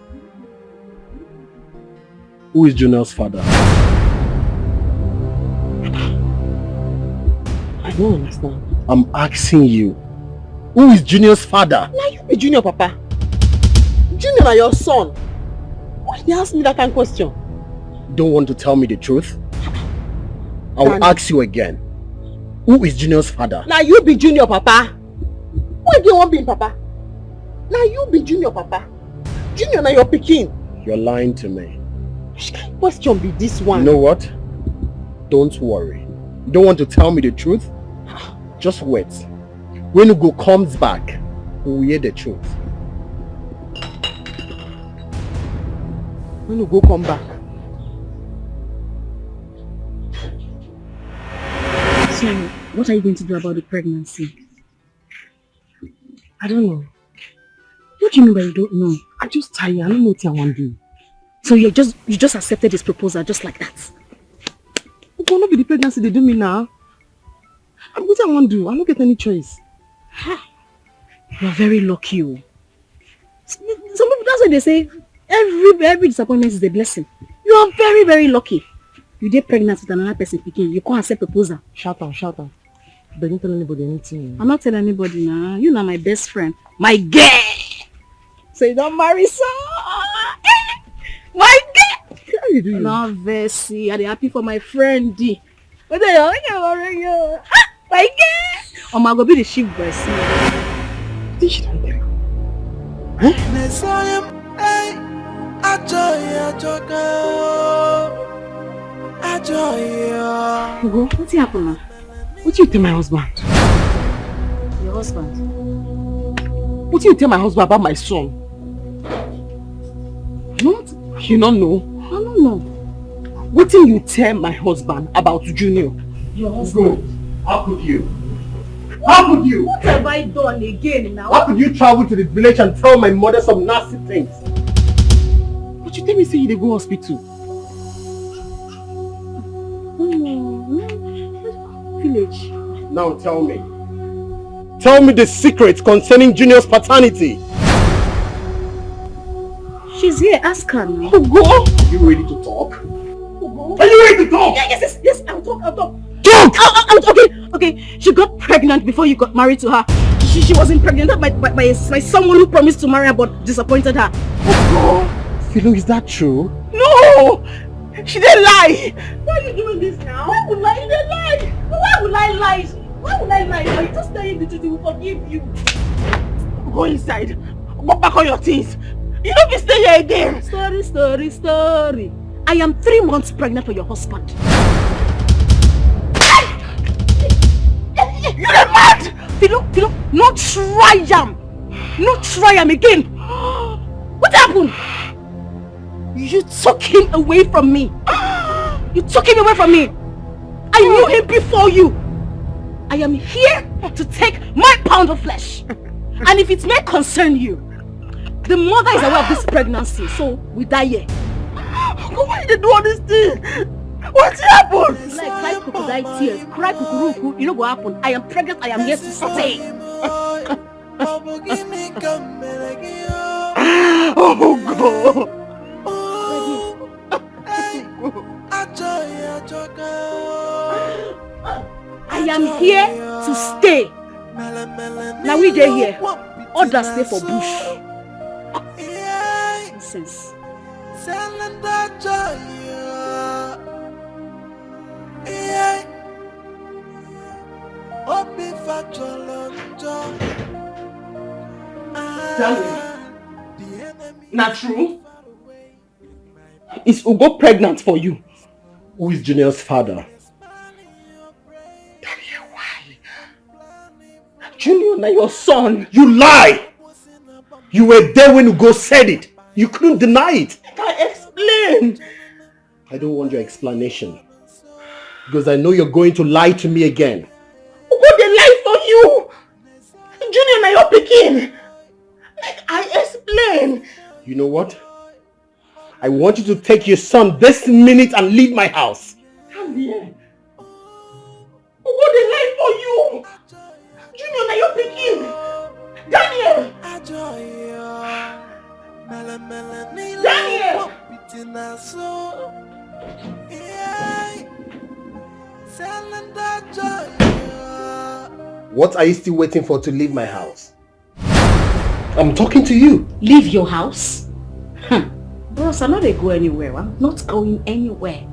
Who is Junior's father? I don't understand. I'm asking you. Who is Junior's father? Now you be Junior, Papa. Junior are your son. Why did you ask me that kind of question? Don't want to tell me the truth? I will ask you again. Who is Junior's father? Now you be Junior, Papa. Why do you want being Papa? Now you be Junior, Papa. Junior now your pikin. You're lying to me. Which kind of question be this one? You know what? Don't worry. You don't want to tell me the truth? Just wait. When Ugo comes back, we'll hear the truth. When Ugo come back? So, what are you going to do about the pregnancy? I don't know. What do you mean by you don't know? I'm just tired. I don't know what I want to do. So you just accepted his proposal just like that? It's gonna be the pregnancy they do me now. And what I want to do? I don't get any choice. You are very lucky. Some people, that's why they say every disappointment is a blessing. You are very, very lucky. You get pregnant with another person picking. You can't accept proposal. Shout out. But you tell anybody anything. I'm not telling anybody now. You know my best friend. My girl. So you don't marry so. My girl. How you do? No, Vessi. I'm happy for my friend D. What the hell? My girl. Oh my God, be the sheep Vessi. This shit don't tell you. Ugo, what's happening now? What do you tell my husband? Your husband? What do you tell my husband about my son? What? You don't know? I don't know. What do you tell my husband about Junior? Your husband? Go. How could you? How could you? What have I done again now? How could you travel to the village and tell my mother some nasty things? But you tell me say you dey go hospital. Village. Now tell me. Tell me the secret concerning Junior's paternity. She's here, ask her now. Ugo! Are you ready to talk? Are you ready to talk? Yes, I'll talk. Talk! Okay. She got pregnant before you got married to her. She was impregnated by someone who promised to marry her but disappointed her. Philo, is that true? No! She didn't lie! Why are you doing this now? Why would I lie? Why would I lie? Why would I lie? Are you just telling the truth? He will forgive you. Go inside. Go back on your things. You don't be staying here again. Story. I am 3 months pregnant for your husband. You're mad! Philo, not try him again. What happened? You took him away from me. You took him away from me. I knew him before you. I am here to take my pound of flesh. And if it may concern you, the mother is aware of this pregnancy, so we die here. Why did you do all this thing? What happened? It's like cry crocodile tears, cry kukuruku, you know what happened? I am pregnant, I am here to stay. Oh God! I am here to stay. Now we dey here. Others stay for bush. Nonsense. Tell me. Not true? Is Ugo pregnant for you? Who is Junior's father? Daniel, why? Junior, now your son. You lie! You were there when Ugo said it. You couldn't deny it. I explained. I don't want your explanation. Because I know you're going to lie to me again. Ugo, they lie for you. Junior, now you're picking. Like I explained. You know what? I want you to take your son this minute and leave my house. Come here. Ugo, they lie for you. Junior, now you're picking. Daniel. Daniel. What are you still waiting for to leave my house? I'm talking to you. Leave your house? Bros, I'm not going to go anywhere. I'm not going anywhere.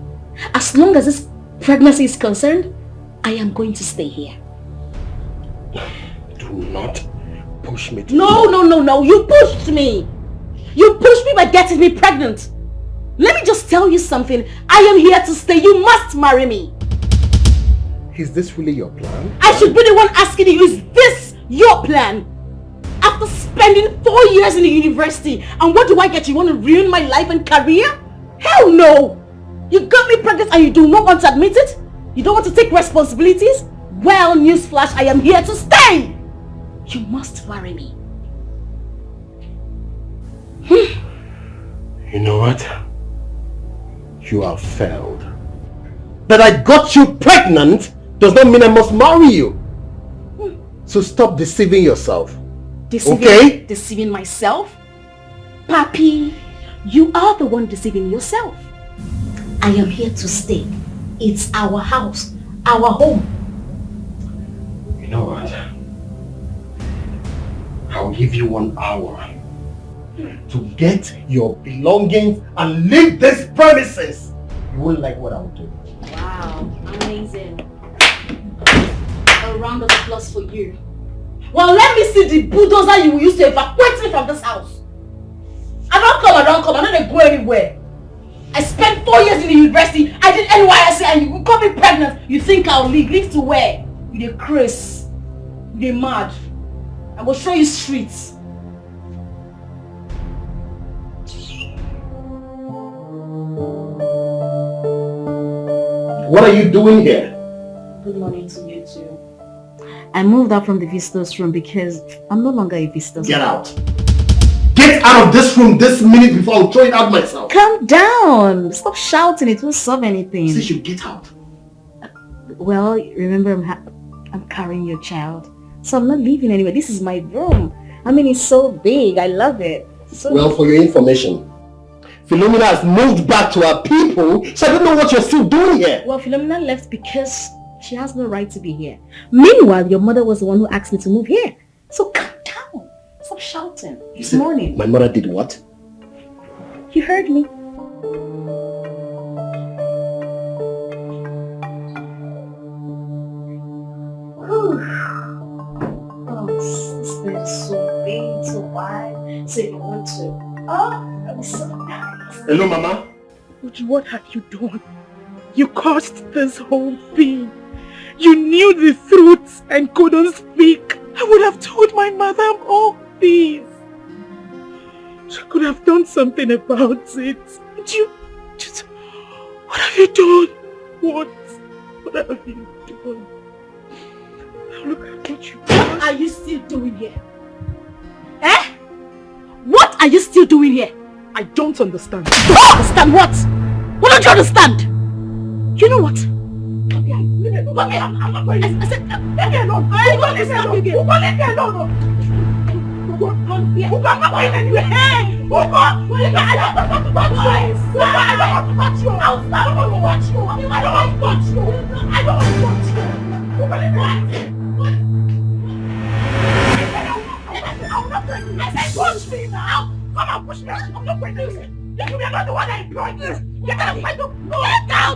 As long as this pregnancy is concerned, I am going to stay here. Do not push me to No. You pushed me. You pushed me by getting me pregnant. Let me just tell you something. I am here to stay. You must marry me. Is this really your plan? I should be the one asking you, is this your plan? After spending 4 years in the university, and what do I get? You want to ruin my life and career? Hell no! You got me pregnant and you do not want to admit it? You don't want to take responsibilities? Well, newsflash, I am here to stay! You must marry me. You know what? You have failed. That I got you pregnant does not mean I must marry you. So stop deceiving yourself. Deceiving myself? Papi, you are the one deceiving yourself. I am here to stay. It's our house, our home. give you 1 hour to get your belongings and leave this premises. You won't like what I'll do. Wow, amazing. A round of applause for you. Well, let me see the bulldozer you will use to evacuate me from this house. I don't come, I don't go anywhere. I spent 4 years in the university, I did NYSC and you got me pregnant. You think I'll leave? Leave to where? You the craze. You the mad. I will show you streets. What are you doing here? Good morning to you too. I moved out from the visitor's room because I'm no longer a visitor. Get out. Get out of this room this minute before I'll throw it out myself. Calm down. Stop shouting. It won't solve anything. Say you get out. Well, remember I'm carrying your child. So I'm not leaving anywhere. This is my room. I mean, it's so big. I love it. So well, for your information, Philomena has moved back to her people, so I don't know what you're still doing here. Well, Philomena left because she has no right to be here. Meanwhile, your mother was the one who asked me to move here. So calm down. Stop shouting. It's morning. My mother did what? You heard me. Oh, this bed is so big, so wide. So if you want to. Oh, that was so nice. Hello, Mama. What have you done? You caused this whole thing. You knew the truth and couldn't speak. I would have told my mother all this. She could have done something about it. But you just... What have you done? What have you done? Now look at what you done. What are you still doing here? Eh? What are you still doing here? I don't understand. You don't understand what? What don't you understand? You know what? I'm not going. I said, leave me alone. I'm not going to leave me alone. I'm not going anywhere. Hey! I don't want to touch you. I don't want to touch you. I don't want to touch you. I don't want to touch you. I don't want to touch you. I'm not going to. I said, push me now. Come on, push me. I'm not going to. You are not the one that employed this. Get out,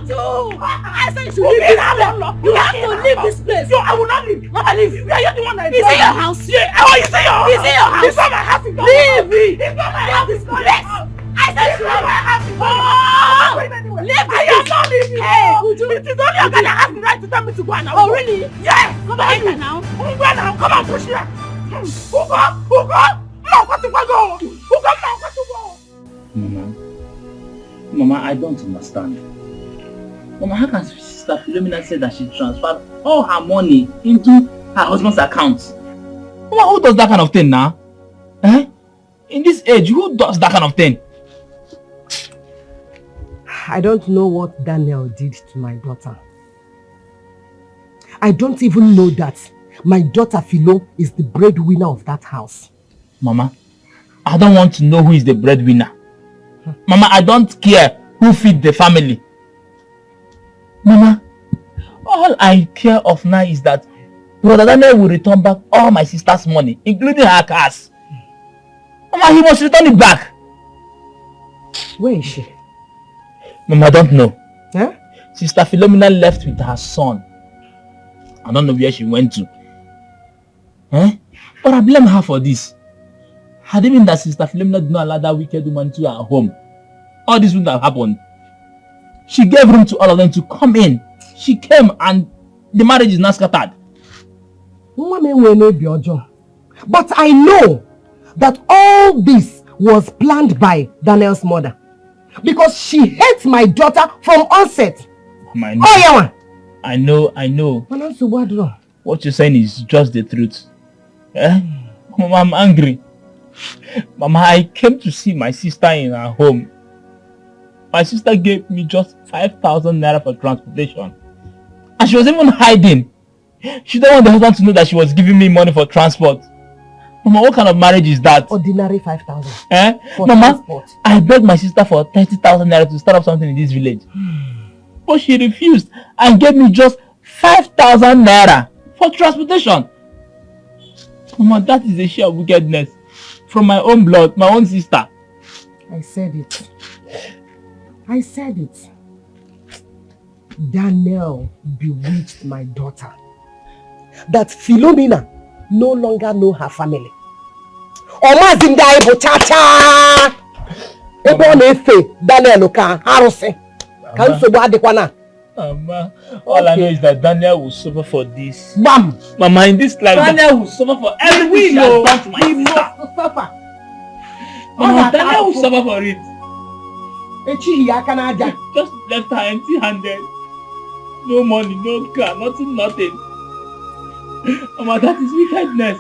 too! I said you should leave this place. You have to leave this place. No, I will not leave. Mama, leave. You are the one that employed. Is it your house? Yeah. Oh, you say your house? Is it your house? It's not my house. Leave me. It's not my house. It's not my house. I said it's not my house. Oh! Leave this. I am not leaving. Hey, it is only your guy that has the right to tell me to go now. Oh, really? Yes. Come on, enter now. Go now. Come on, push here. Who go? No, what to go? Who go? Mama, I don't understand. Mama, how can Sister Philomena say that she transferred all her money into her husband's account? Mama, who does that kind of thing now? Eh? In this age, who does that kind of thing? I don't know what Daniel did to my daughter. I don't even know that my daughter Philo is the breadwinner of that house. Mama, I don't want to know who is the breadwinner. Mama, I don't care who feeds the family. Mama, all I care of now is that Brother Daniel will return back all my sister's money, including her cars. Mama, he must return it back. Where is she? Mama, I don't know. Huh? Sister Philomena left with her son. I don't know where she went to. Eh? But I blame her for this. Had it been that Sister Philomena did not allow that wicked woman to her home, all this wouldn't have happened. She gave room to all of them to come in. She came and the marriage is now scattered. But I know that all this was planned by Daniel's mother. Because she hates my daughter from onset. I know. What you're saying is just the truth. Eh? Mama, I'm angry. Mama, I came to see my sister in her home. My sister gave me just 5,000 naira for transportation. And she was even hiding. She didn't want the husband to know that she was giving me money for transport. Mama, what kind of marriage is that? Ordinary 5,000. Eh? Mama, transport. I begged my sister for 30,000 naira to start up something in this village. But she refused and gave me just 5,000 naira for transportation. Mama, that is a sheer wickedness. From my own blood, my own sister. I said it. I said it. Daniel bewitched my daughter. That Philomena no longer know her family. Omazinda ebo cha-cha! Ebo nefe Daniel ka haruse. Can so bad kwana? Mama, all I know is that Daniel will suffer for this. Bam! Mama, in this life, Daniel will suffer for everything she has done to my sister. Must suffer. Mama, Daniel will suffer for it. Just left her empty-handed. No money, no car, nothing. Mama, that is wickedness.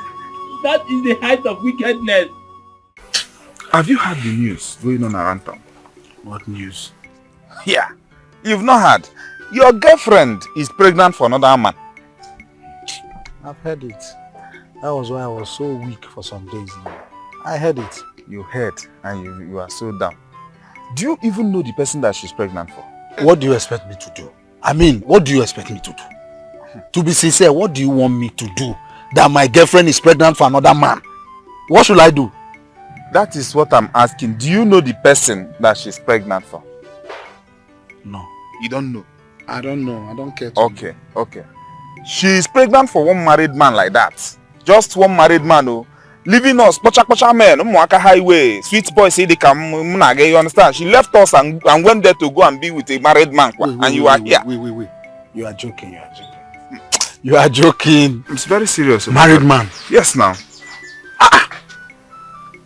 That is the height of wickedness. Have you heard the news going on around town? What news? Yeah, you've not heard. Your girlfriend is pregnant for another man. I've heard it. That was why I was so weak for some days now. I heard it. You heard and you are so down. Do you even know the person that she's pregnant for? What do you expect me to do? I mean, what do you expect me to do? To be sincere, what do you want me to do? That my girlfriend is pregnant for another man? What should I do? That is what I'm asking. Do you know the person that she's pregnant for? No. You don't know? I don't know. I don't care to. Okay. She is pregnant for one married man like that. Just one married man, oh. Leaving us, pocha men, Mwaka highway, sweet boy say they come, you understand? She left us and went there to go and be with a married man. You are here. Wait. You are joking. You are joking. It's very serious. Married man? Yes, now.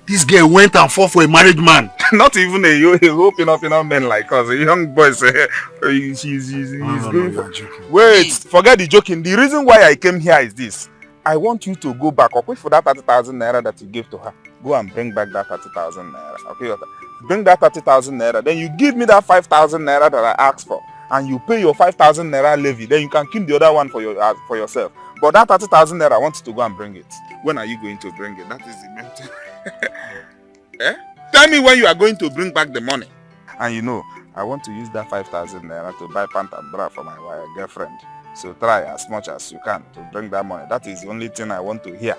This girl went and fought for a married man. Not even a hope enough men like us. A young boy say he's going. You are joking. Wait, forget the joking. The reason why I came here is this. I want you to go back. Okay, for that 30,000 naira that you gave to her. Go and bring back that 30,000 naira. Okay, bring that 30,000 naira. Then you give me that 5,000 naira that I asked for, and you pay your 5,000 naira levy. Then you can keep the other one for yourself. But that 30,000 naira, I want you to go and bring it. When are you going to bring it? That is the main thing. Tell me when you are going to bring back the money. And you know, I want to use that 5,000 naira to buy pant and bra for my girlfriend. So try as much as you can to bring that money. That is the only thing I want to hear.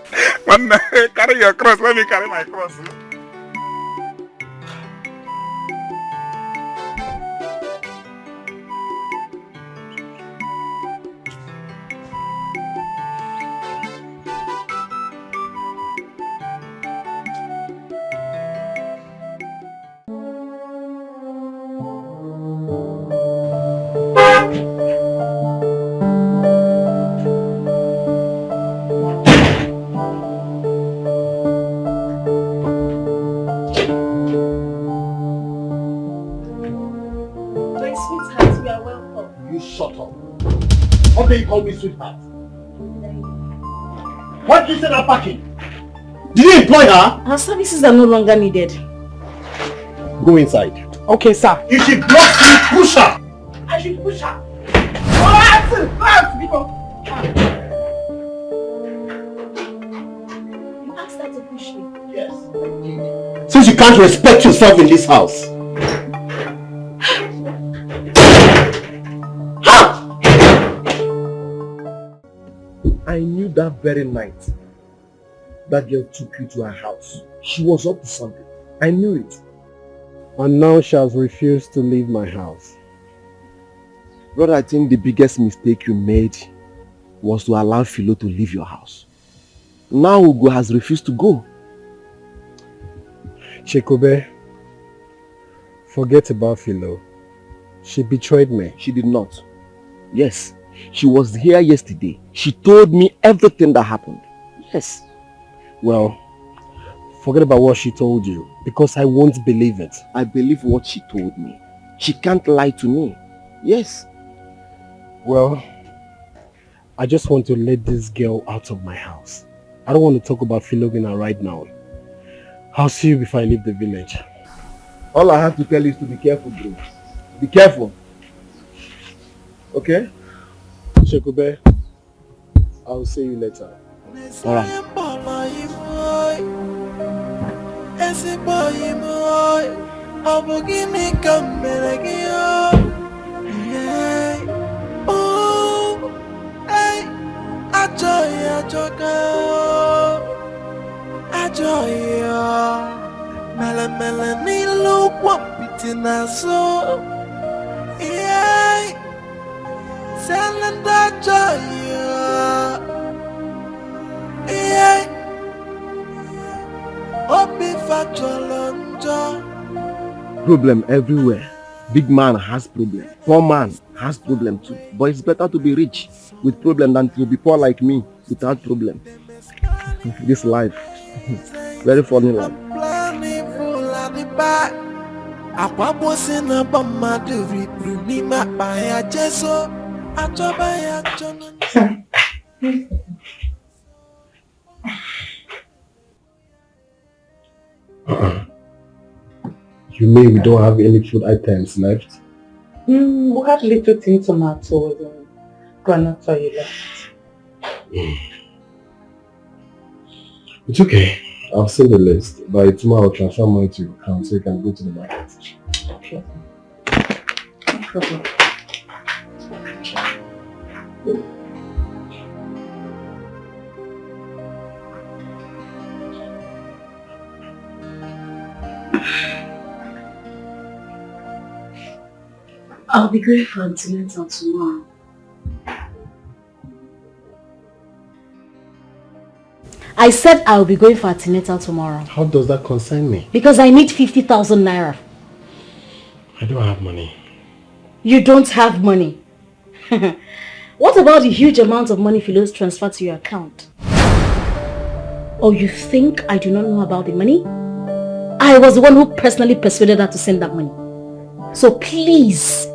Carry your cross, let me carry my cross. You call me sweetheart. What did you say that packing? Did you employ her? Her services are no longer needed. Go inside. Okay, sir. You should block me, push her. I should push her. You asked her to push me. Yes. Since you can't respect yourself in this house. I knew that very night that girl took you to her house. She was up to something. I knew it. And now she has refused to leave my house. Brother, I think the biggest mistake you made was to allow Philo to leave your house. Now Ugo has refused to go. Chikobe, forget about Philo. She betrayed me. She did not. Yes. She was here yesterday. She told me everything that happened. Yes. Well, forget about what she told you, because I won't believe it. I believe what she told me. She can't lie to me. Yes. Well, I just want to let this girl out of my house. I don't want to talk about Philomena right now. I'll see you before I leave the village. All I have to tell you is to be careful, bro. Be careful. Okay? Chikobe, I'll see you later. Alright. so. Yeah. Selling that joy. Yeah. Open factual. Problem everywhere. Big man has problem. Poor man has problem too. But it's better to be rich with problem than to be poor like me without problem. This life. Very funny life. You mean we don't have any food items left? We had little tin tomatoes and granite oil left. It's okay. I've seen the list. By tomorrow I'll transfer money to your account so you can go to the market. Okay. No problem. I'll be going for antenatal tomorrow. I said I'll be going for antenatal tomorrow. How does that concern me? Because I need 50,000 naira. I don't have money. You don't have money? What about the huge amount of money Philo's transferred to your account? Or you think I do not know about the money? I was the one who personally persuaded her to send that money. So please,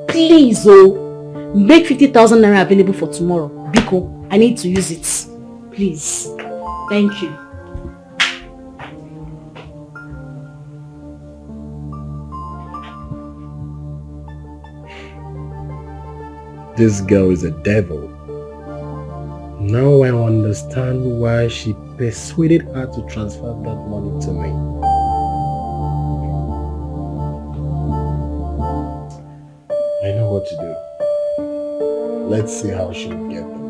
make 50,000 naira available for tomorrow. Biko, I need to use it. Please. Thank you. This girl is a devil. Now I understand why she persuaded her to transfer that money to me. I know what to do. Let's see how she'll get the money.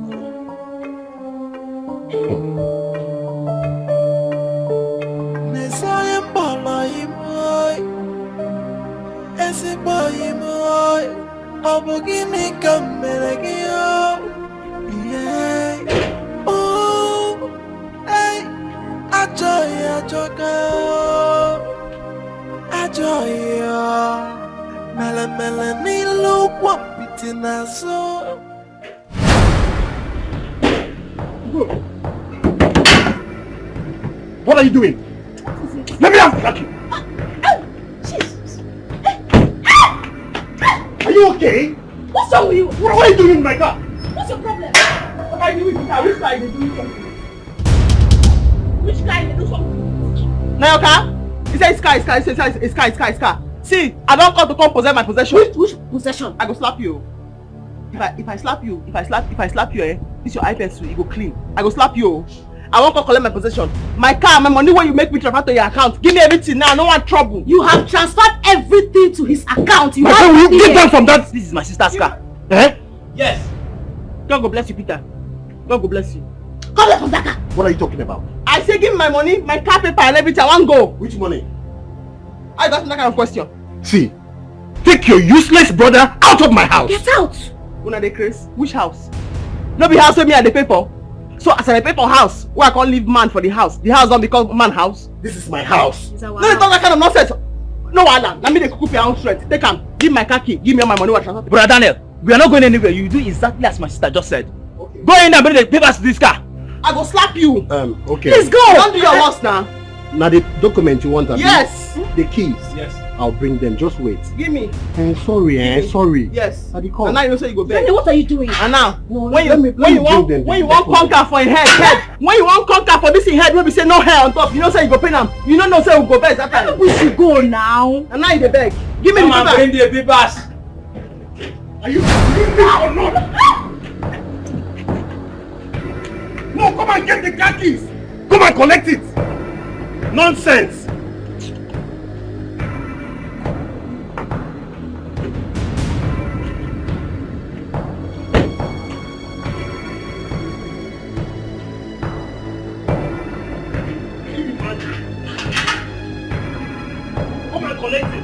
What are you doing? Let me ask you. Are you okay? What's wrong with you? What are you doing in my car? What's your problem? What are you doing with car? Which car is doing something? Which car is doing something? Now your car? He said it's car. It's car. See, I don't come to come possess my possession. Which possession? I go slap you. If I slap you, this your eye pencil, you go clean. I go slap you. I won't come collect my possession. My car, my money when you make me transfer to your account. Give me everything now, no one trouble. You have transferred everything to his account. My friend, will you get down from that? This is my sister's car. Eh? Yes. God go bless you, Peter. God go bless you. Come here from that car. What are you talking about? I say give me my money, my car paper and everything. I won't go. Which money? I got that kind of question. See, take your useless brother out of my house. Get out. Una dey craze? Which house? No be house wey me I dey pay for. So as I dey pay for house, where I can't leave man for the house don't become man house. This is my house. No, it's not that kind of nonsense. No wahala. Let me dey cook your own strength. Take am. Give my car key. Give me all my money. Brother Daniel, we are not going anywhere. You do exactly as my sister just said. Okay. Go in and bring the papers to this car. I go slap you. Okay. Please go. Don't do your worst now. Now the document you want, yes. The keys. Yes. I'll bring them. Just wait. Give me. Sorry. Yes. And now you know say you go beg. What are you doing? And now, no, when you want conquer for your head, when you want conquer for this in head, when we say no hair on top, you know say you go pay them. You know say we go beg that time. We should go now. And now you dey beg. Give me the paper. Bring the papers. Are you or not? No, come and get the car keys. Come and collect it. Nonsense. Come and collect it.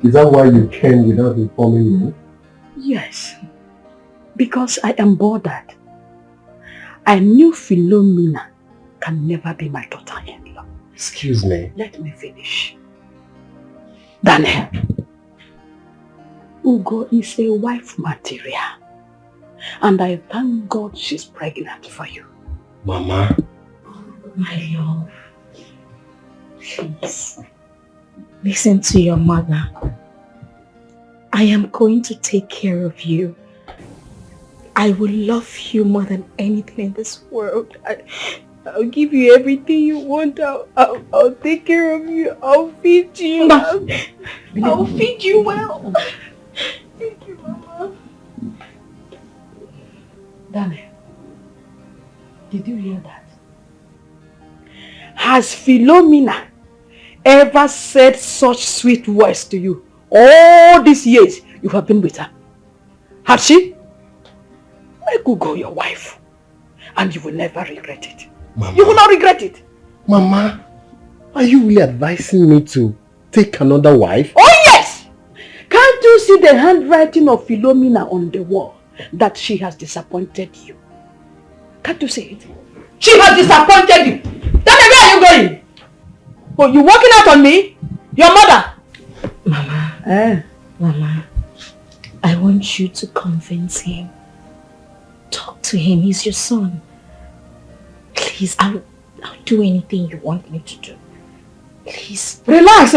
Is that why you came without informing me? Yes. Because I am bothered. I knew Philomena can never be my daughter-in-law. Excuse me. Let me finish. Daniel, Ugo is a wife material. And I thank God she's pregnant for you. Mama. My love, please, listen to your mother. I am going to take care of you. I will love you more than anything in this world. I'll give you everything you want. I'll take care of you. I'll feed you. I'll feed you well. Thank you, Mama. Daniel, did you hear that? Has Philomena ever said such sweet words to you? All these years you have been with her. Has she? Make Ugo your wife. And you will never regret it. Mama. You will not regret it. Mama, are you really advising me to take another wife? Oh yes! Can't you see the handwriting of Philomena on the wall? That she has disappointed you. Can't you see it? She has disappointed you. Then where are you going? Oh, you walking out on me? Your mother? Mama. Mama. I want you to convince him. Talk to him. He's your son. Please, I'll do anything you want me to do. Please. Relax.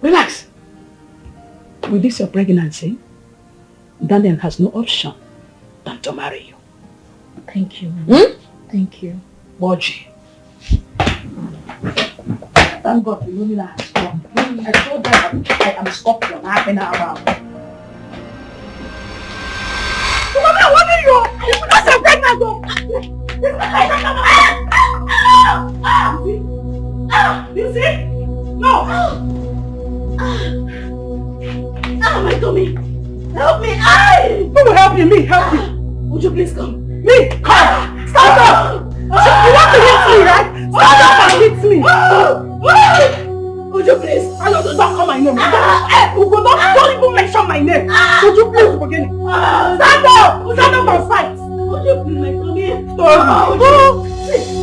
Relax. With this your pregnancy, Daniel has no option than to marry you. Thank you, Mama. Thank you. Boji. Thank God Philomena has come. I told them I am Scorpion. I've been around. Philomena, what are you? Because you're pregnant, you see? No! My tummy! Help me! Who will help you? Me, help you! Would you please come? Me! Come! Stand up! You want to hit me, right? Stand up and hit me! Would you please? Don't call my name! Don't even mention my name! Would you please forget it? Stand up! Stand up and fight! Would you please, my tummy?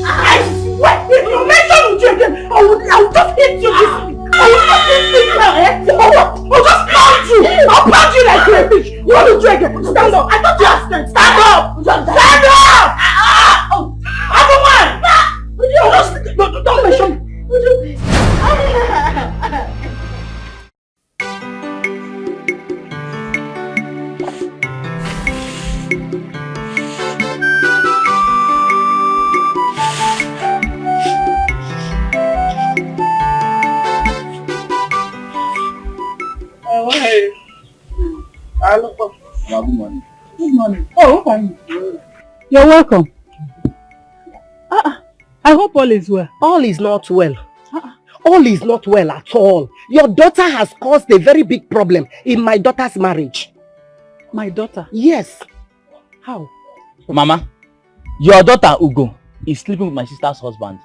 I swear! If you mention Uju again, I will just hit you this week! I will just hit you now, I'll just pound you! I'll pound you like crayfish! You want to drink it? Stand up! I thought you had strength! Stand up! Stand up! Otherwise! Don't mention me! Good morning. Good morning. Oh, fine. You're welcome. I hope all is well. All is not well. All is not well at all. Your daughter has caused a very big problem in my daughter's marriage. My daughter? Yes. How? Mama, your daughter Ugo is sleeping with my sister's husband.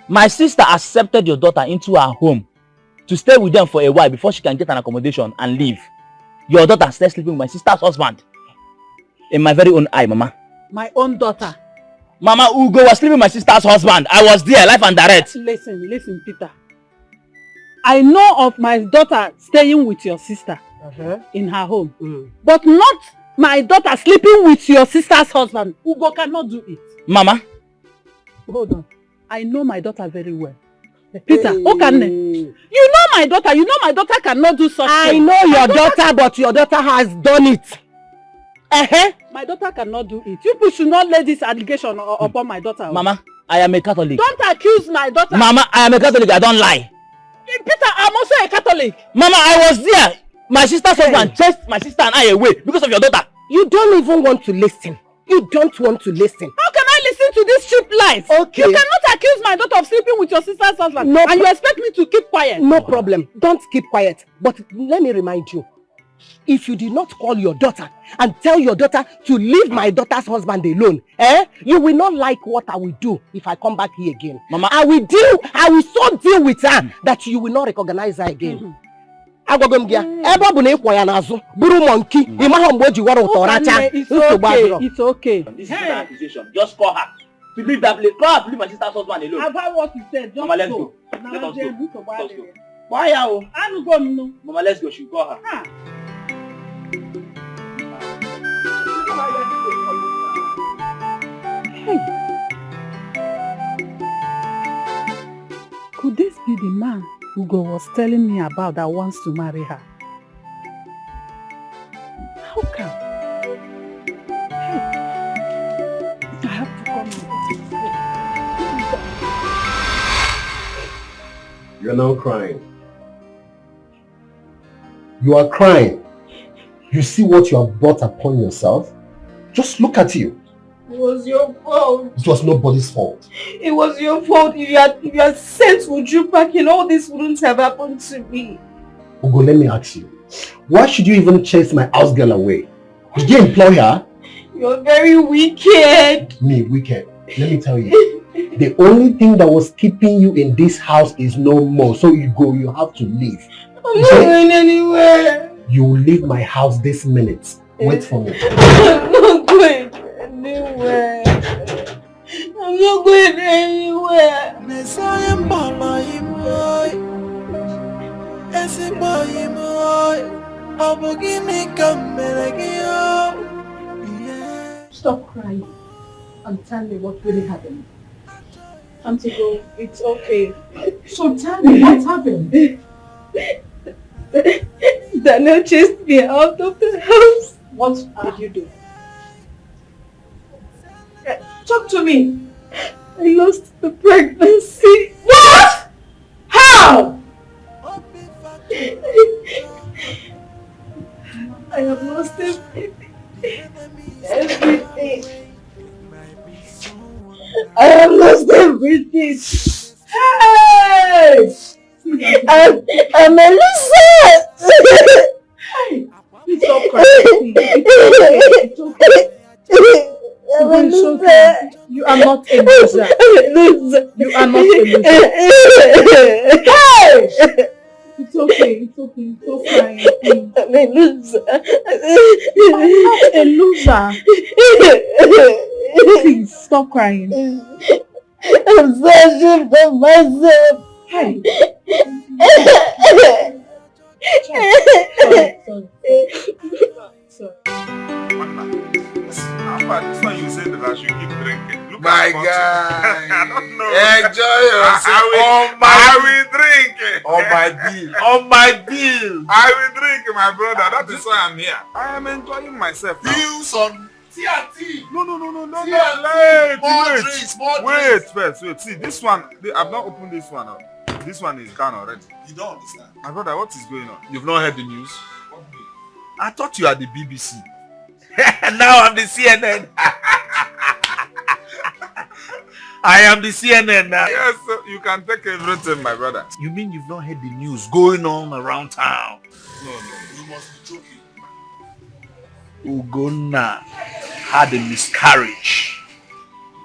My sister accepted your daughter into her home to stay with them for a while before she can get an accommodation and leave. Your daughter started sleeping with my sister's husband. In my very own eye, Mama. My own daughter? Mama, Ugo was sleeping with my sister's husband. I was there, live and direct. Listen, Peter. I know of my daughter staying with your sister in her home. But not my daughter sleeping with your sister's husband. Ugo cannot do it. Mama. Hold on. I know my daughter very well. Peter, you know my daughter. You know my daughter cannot do such I thing. know your daughter, but your daughter has done it. My daughter cannot do it. You people should not lay this allegation upon my daughter. Mama, I am a Catholic. Don't accuse my daughter. Mama, I am a Catholic. I don't lie. Peter, I'm also a Catholic. Mama, I was there. My sister's husband chased my sister and I away because of your daughter. You don't even want to listen. You don't want to listen. How can I listen to this cheap lies? Okay. You cannot accuse my daughter of sleeping with your sister's husband. And you expect me to keep quiet. No problem. Don't keep quiet. But let me remind you. If you did not call your daughter and tell your daughter to leave my daughter's husband alone, you will not like what I will do if I come back here again. Mama, I will so deal with her that you will not recognize her again. It's okay. This is an accusation. Just call her. To leave that place. Call her to leave my sister's husband alone. I've heard what you said. Just Mama, let's go. go. Let us go. Why are you? Mama, let's go. She call her. Hey. Could this be the man Ugo was telling me about that wants to marry her? How come? Hey. I have to come in. You're now crying. You are crying. You see what you have brought upon yourself? Just look at you. It was your fault. It was nobody's fault. It was your fault. If you had sent Uju back and all this wouldn't have happened to me. Ugo, let me ask you. Why should you even chase my house girl away? Did you employ her? You're very wicked. Me, wicked. Let me tell you. The only thing that was keeping you in this house is no more. So you have to leave. I'm not going anywhere. You will leave my house this minute. Wait for me. I'm not going anywhere. I'm not going anywhere. Stop crying and tell me what really happened. Auntie Go, it's okay. So tell me what happened. Daniel chased me out of the house. What did you do? Talk to me. I lost the pregnancy. What? How? I have lost everything. Everything. I have lost everything. Hey! I'm a loser. Hey! Please stop crying. It's okay. I'm a loser. You are not a loser. You are not a loser. Hey! It's okay. It's okay. Stop crying. I'm a loser. I'm not a loser. Please stop crying. I'm so ashamed of myself. Hey. Sorry. This one you said that I should keep drinking. Look My at guy. I don't know. Enjoy yourself. I will drink. On my bill. On my bill. I will drink, my brother. That is why I'm here. I am enjoying myself. Bills on TNT. No. Wait first. Wait. See, this one, I've not opened this one up. This one is done already. You don't understand. My brother, what is going on? You've not heard the news? I thought you are the BBC. Now I'm the CNN. I am the CNN now. Yes, sir. You can take everything, my brother. You mean you've not heard the news going on around town? No. You must be joking. Ugonna had a miscarriage.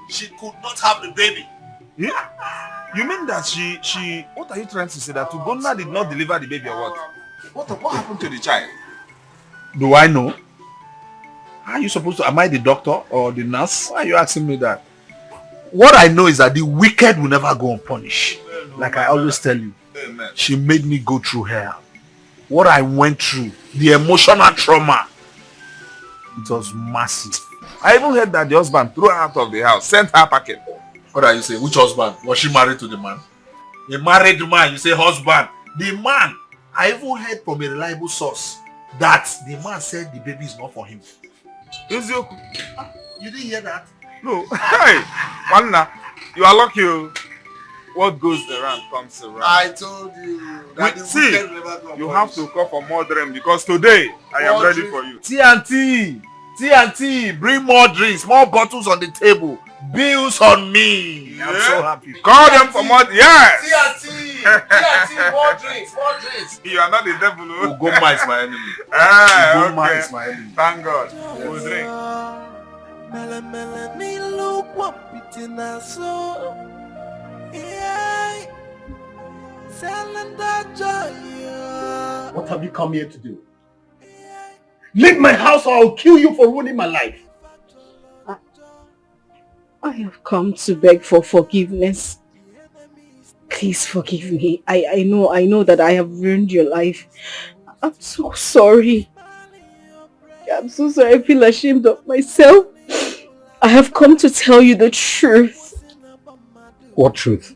She could not have the baby. Yeah? You mean that she what are you trying to say? That Ugonna did not deliver the baby or what? What happened to the child? Do I know? How are you supposed to? Am I the doctor or the nurse? Why are you asking me that? What I know is that the wicked will never go unpunished. Like I always tell you. Amen. She made me go through hell. What I went through, the emotional trauma, it was massive. I even heard that the husband threw her out of the house, sent her packing. What are you saying? Which husband? Was she married to the man? A married man, you say husband. The man, I even heard from a reliable source that the man said the baby is not for him. You didn't hear that? No. Hey, Wanna, you are lucky. What goes around comes around. I told you. That See, you have to call for more drink because today I am ready for you. TNT, bring more drinks, more bottles on the table. Bills on me. Yeah. I'm so happy. Call them for more. Yes. TNT. More drinks, more drinks. You are not the devil. Oh. Ugoma is my enemy. Ugoma is my enemy. Thank God. We'll drink. What have you come here to do? Leave my house or I'll kill you for ruining my life. I have come to beg for forgiveness. Please forgive me. I know that I have ruined your life. I'm so sorry. I'm so sorry. I feel ashamed of myself. I have come to tell you the truth. What truth?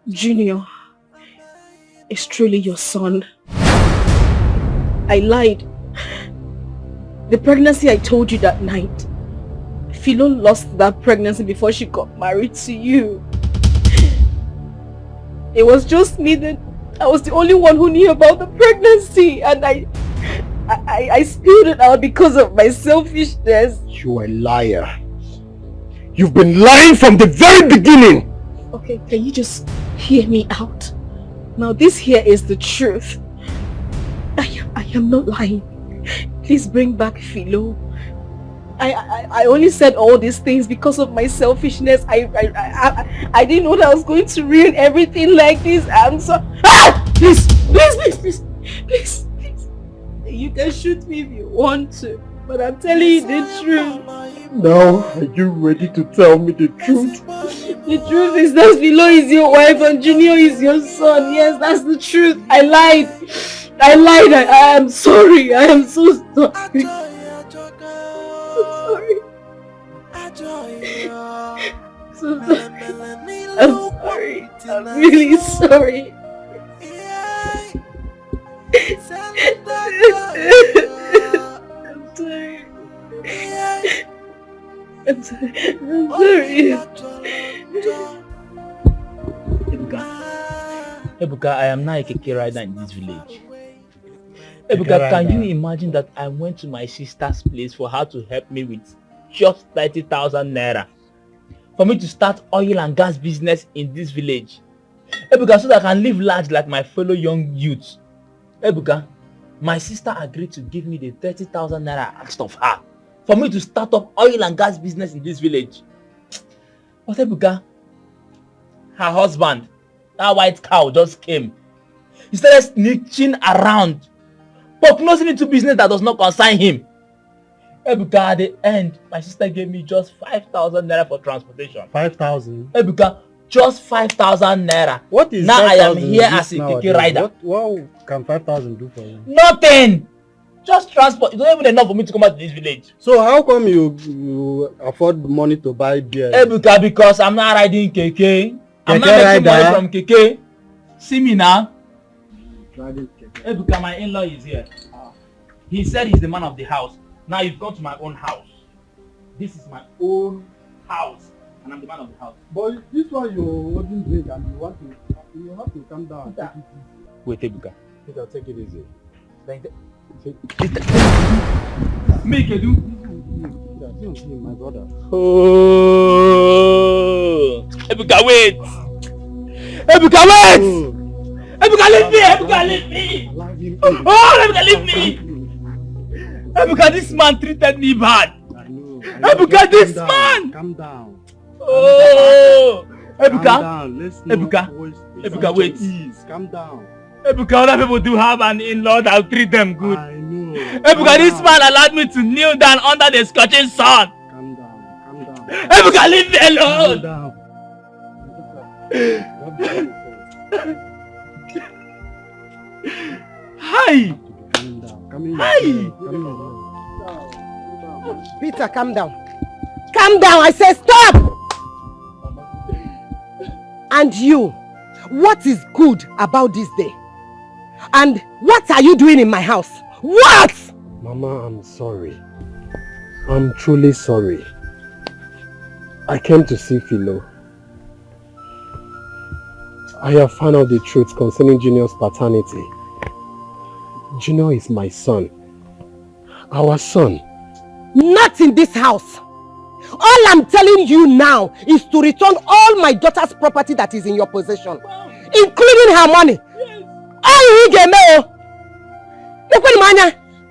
Junior is truly your son. I lied. The pregnancy I told you that night, Philo lost that pregnancy before she got married to you. It was just me that I was the only one who knew about the pregnancy, and I spilled it out because of my selfishness. You are a liar. You've been lying from the very beginning. Okay, can you just hear me out? Now this here is the truth. I am not lying. Please bring back Philo. I only said all these things because of my selfishness. I didn't know that I was going to ruin everything like this. I'm so... Ah! Please. You can shoot me if you want to, but I'm telling you the truth. Now, are you ready to tell me the truth? The truth is that Philo is your wife and Junior is your son. Yes, that's the truth. I lied. I am sorry. I am so sorry. So sorry. I'm sorry. I'm really sorry. I'm sorry. Ebuka, I am now a keke rider in this village. Ebuka, can you imagine that I went to my sister's place for her to help me with just 30,000 naira for me to start oil and gas business in this village? Ebuka, so that I can live large like my fellow young youths. Ebuka, my sister agreed to give me the 30,000 naira I asked of her for me to start up oil and gas business in this village. But Ebuka, her husband, that white cow, just came. He started snitching around, prognosing into business that does not concern him. Ebuka, at the end, my sister gave me just 5,000 naira for transportation. 5,000? Ebuka, just 5,000 naira. What is now I am here as a keke rider. What can 5,000 do for you? Nothing! Just transport. It's not even enough for me to come out to this village. So how come you afford money to buy beer? Ebuka, because I'm not riding keke. I'm not making money from keke. See me now. Ebuka, my in-law is here. He said he's the man of the house. Now you've gone to my own house. This is my own house, and I'm the man of the house. But this one you wouldn't drink, and you have to calm down. Wait, Ebuka. Peter, take it easy. Make it do. My brother. Oh, Ebuka, wait. Ebuka, wait. Ebuka, leave me. Ebuka, leave me. Oh, Ebuka, leave me. Ebuka, this man treated me bad. I know. Ebuka, this man. Calm down. Oh, Ebuka. Calm down. Ebuka, wait. Calm down. Ebuka, other people do have an in-law that will treat them good. I know. Ebuka, this man allowed me to kneel down under the scorching sun. Calm down. Ebuka, leave me alone. Calm down. Hi. Hi. Peter, calm down. Calm down, I say stop! And you, what is good about this day? And what are you doing in my house? What? Mama, I'm sorry. I'm truly sorry. I came to see Philo. I have found out the truth concerning Junior's paternity. Junior is my son. Our son. Not in this house. All I'm telling you now is to return all my daughter's property that is in your possession, including her money.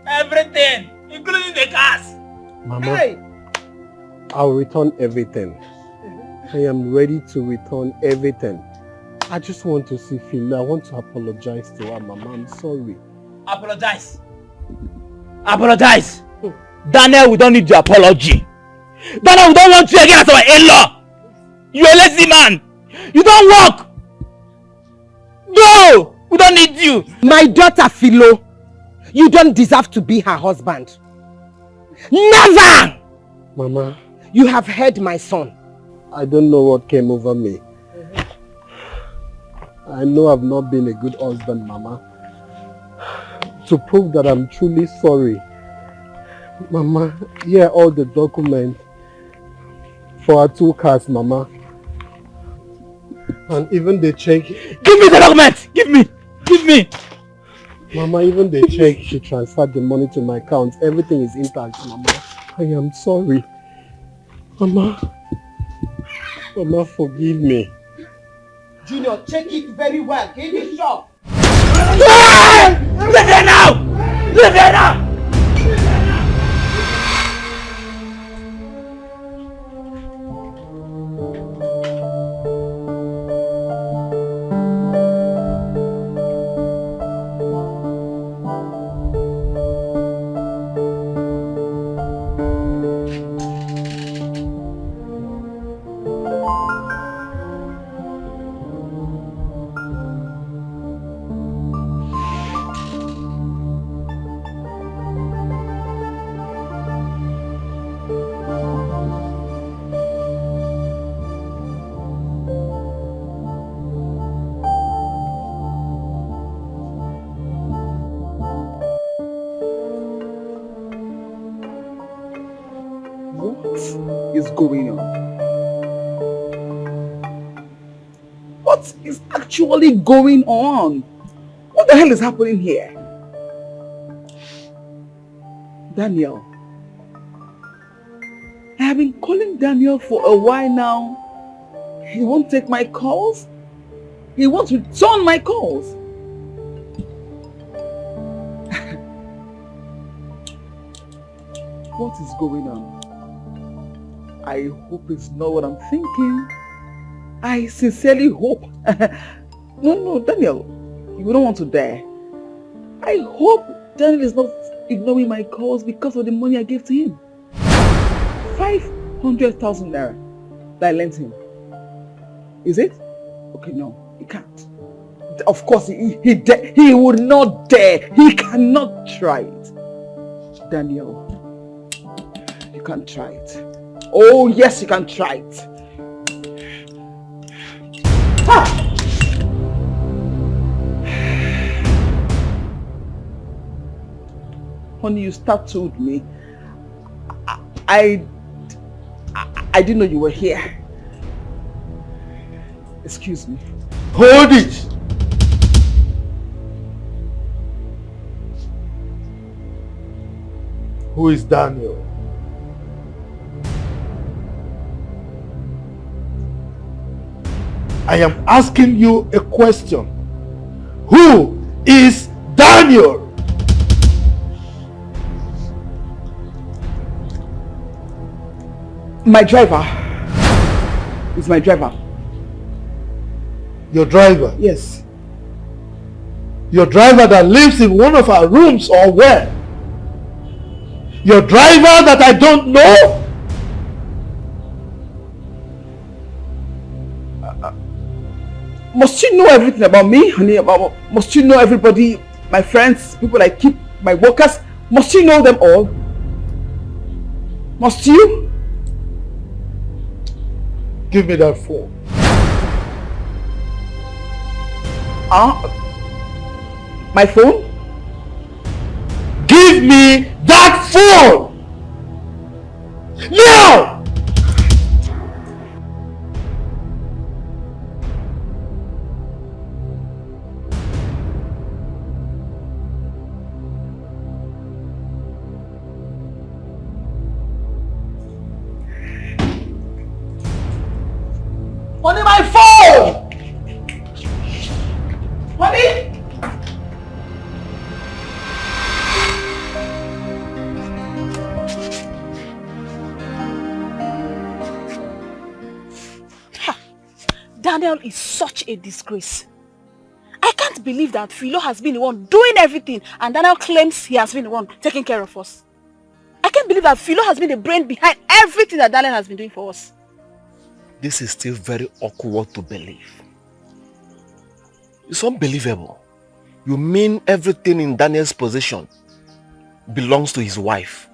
Everything, including the cars. Mama, Hey. I'll return everything. I am ready to return everything. I just want to see Philo. I want to apologize to her, Mama. I'm sorry. Apologize. Apologize. Daniel, we don't need your apology. Daniel, we don't want you again as our in-law. You're a lazy man. You don't work. No, we don't need you. My daughter Philo, you don't deserve to be her husband. Never! Mama. You have heard my son. I don't know what came over me. I know I've not been a good husband, Mama. To prove that I'm truly sorry, Mama, here are all the documents for our 2 cars, Mama. And even the check. Give me the documents! Give me! Give me! Mama, even the check, she transferred the money to my account. Everything is intact, Mama. I am sorry. Mama. Mama, forgive me. Junior, check it very well. Give it shop. Leave here now! Leave here now! Going on? What is actually going on? What the hell is happening here? Daniel. I have been calling Daniel for a while now. He won't take my calls. He won't return my calls. What is going on? I hope it's not what I'm thinking. I sincerely hope. No, Daniel, you don't want to die. I hope Daniel is not ignoring my calls because of the money I gave to him. 500,000 naira that I lent him. Is it? Okay, no, he can't. Of course, he would not dare. He cannot try it. Daniel, you can't try it. Oh yes, you can try it. Ah! Honey, you startled me. I didn't know you were here. Excuse me. Hold it! Who is Daniel? I am asking you a question. Who is Daniel? My driver. It's my driver. Your driver? Yes. Your driver that lives in one of our rooms or where? Your driver that I don't know? Must you know everything about me, honey? Must you know everybody, my friends, people I keep, my workers? Must you know them all? Must you? Give me that phone. My phone? Give me that phone! Now! Daniel is such a disgrace. I can't believe that Philo has been the one doing everything and Daniel claims he has been the one taking care of us. I can't believe that Philo has been the brain behind everything that Daniel has been doing for us. This is still very awkward to believe. It's unbelievable. You mean everything in Daniel's possession belongs to his wife?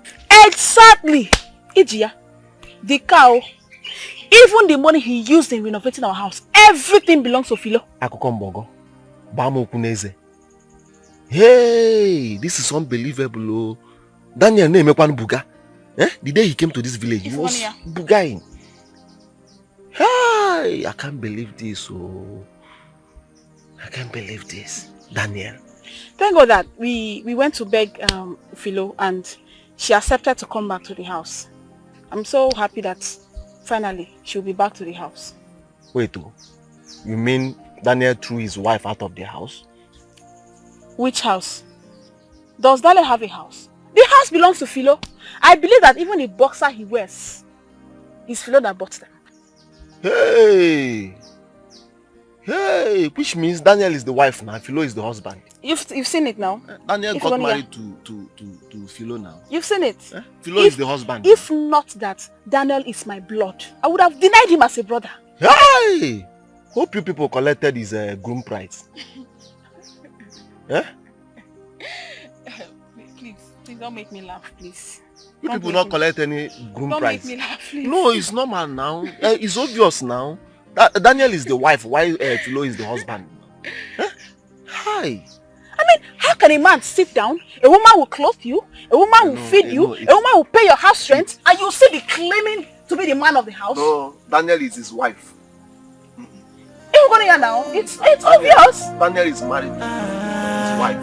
Exactly! Ijia, the cow, even the money he used in renovating our house, everything belongs to Philo. Hey, this is unbelievable. Daniel name buga. The day he came to this village, he was bugaing. Hey, I can't believe this. Oh, I can't believe this. Daniel. Thank God that we went to beg Philo and she accepted to come back to the house. I'm so happy that finally she'll be back to the house. Wait, you mean Daniel threw his wife out of the house? Which house? Does Daniel have a house? The house belongs to Philo. I believe that even the boxer he wears is Philo that bought them. Hey! Hey! Which means Daniel is the wife now, Philo is the husband. You've seen it now? Daniel got married to Philo now. You've seen it? Philo is the husband. If not that Daniel is my blood, I would have denied him as a brother. Hey! Hope you people collected his groom price. Please don't make me laugh, please. You people not collect any groom price. Don't make me laugh, please. No, it's normal now. It's obvious now. Daniel is the wife, while Philo is the husband. Hi. I mean, how can a man sit down, a woman will clothe you, a woman will feed you, a woman will pay your house rent, and you still be claiming to be the man of the house? No, Daniel is his wife. You're going here now. It's obvious. Daniel is married to his wife.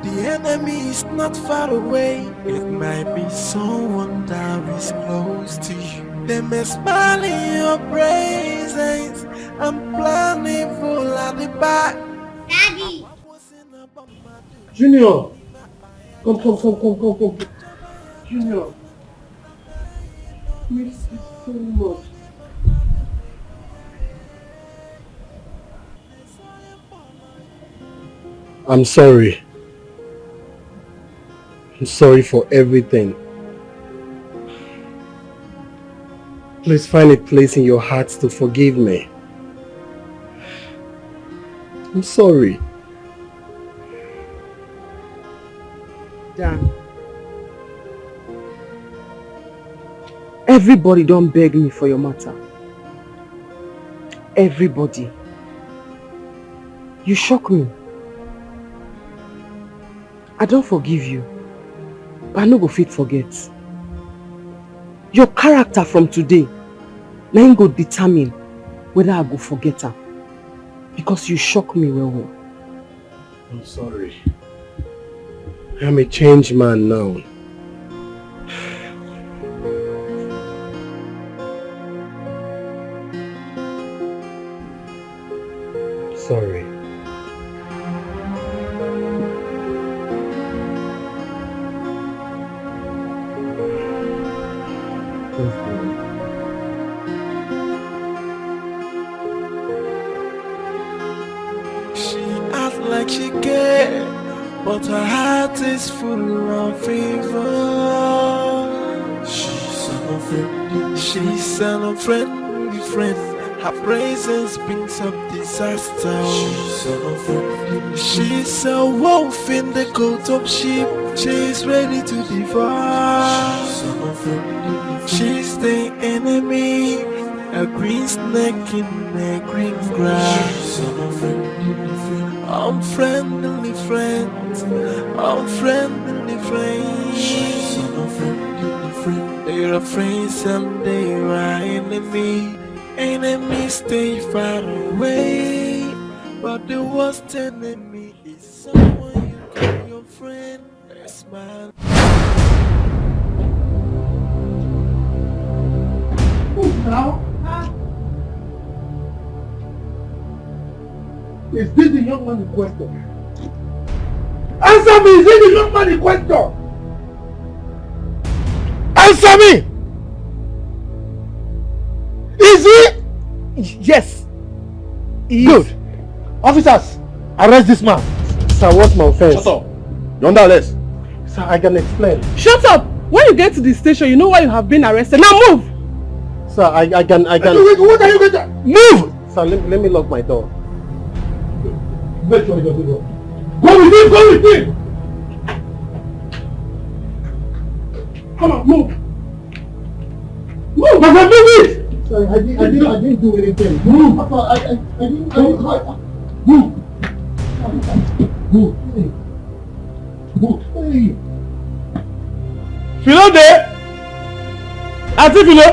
The enemy is not far away. It might be someone that is close to you. They may smile in your presence. I'm planning full at the back. Daddy! Junior! Come. Junior. Miss you so much. I'm sorry. I'm sorry for everything. Please find a place in your hearts to forgive me. I'm sorry. Dan. Everybody don't beg me for your matter. Everybody. You shock me. I don't forgive you, but I no go fit forget. Your character from today, now you go determine whether I go forget her. Because you shock me well. I'm sorry. I'm a changed man now. Sorry. She acts like she cares, but her heart is full of fever. She's an unfriendly friend. Her presence brings up disaster. She's a wolf in the coat of sheep. She's ready to devour. She's the enemy, a green snake in the green grass. I'm friendly friends. I'm friendly friends. They're a friend someday, my enemy. Enemies stay far away, but the worst enemy is someone you call your friend. A smile. Now, is this the young man in question? Answer me! Is this the young man in question? Answer me! Is he? Yes. Good. Officers, arrest this man. Sir, what's my offense? Shut up. You're under arrest. Sir, I can explain. Shut up! When you get to the station, you know why you have been arrested. Now move! Sir, I can... Wait, what are you going to... Move! Sir, let me lock my door. Make sure he doesn't go. Go with him! Go with him! Come on, move! Move! Move it! Sorry, I didn't do anything. Move! I didn't... Move! Move! Hey. Move! Hey. Philo there? Auntie Philo?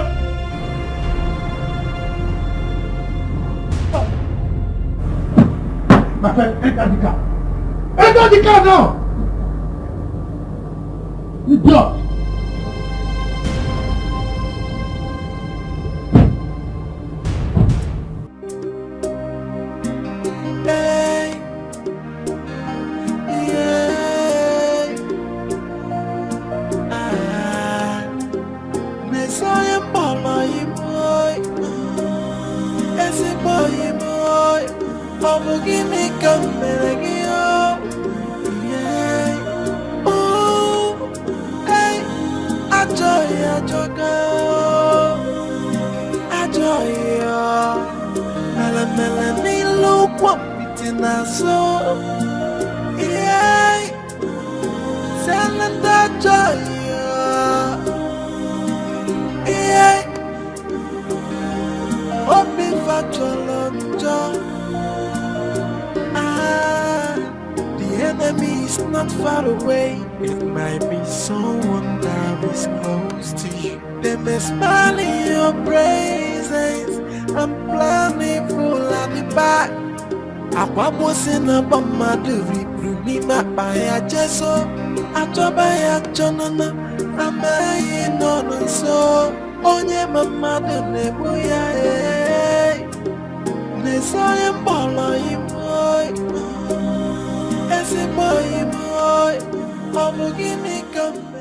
My friend, enter the car. Enter the car now! Good job! Far away, it might be someone that is close to you. They may smile in your presence. I'm planning full at the back. I was in a bomber to reprove me by a jesso. I drop by a jonana. I'm in on so. Onye mama de nebuya. Nesaye mbala imoy. Ese boy boy. I'm gonna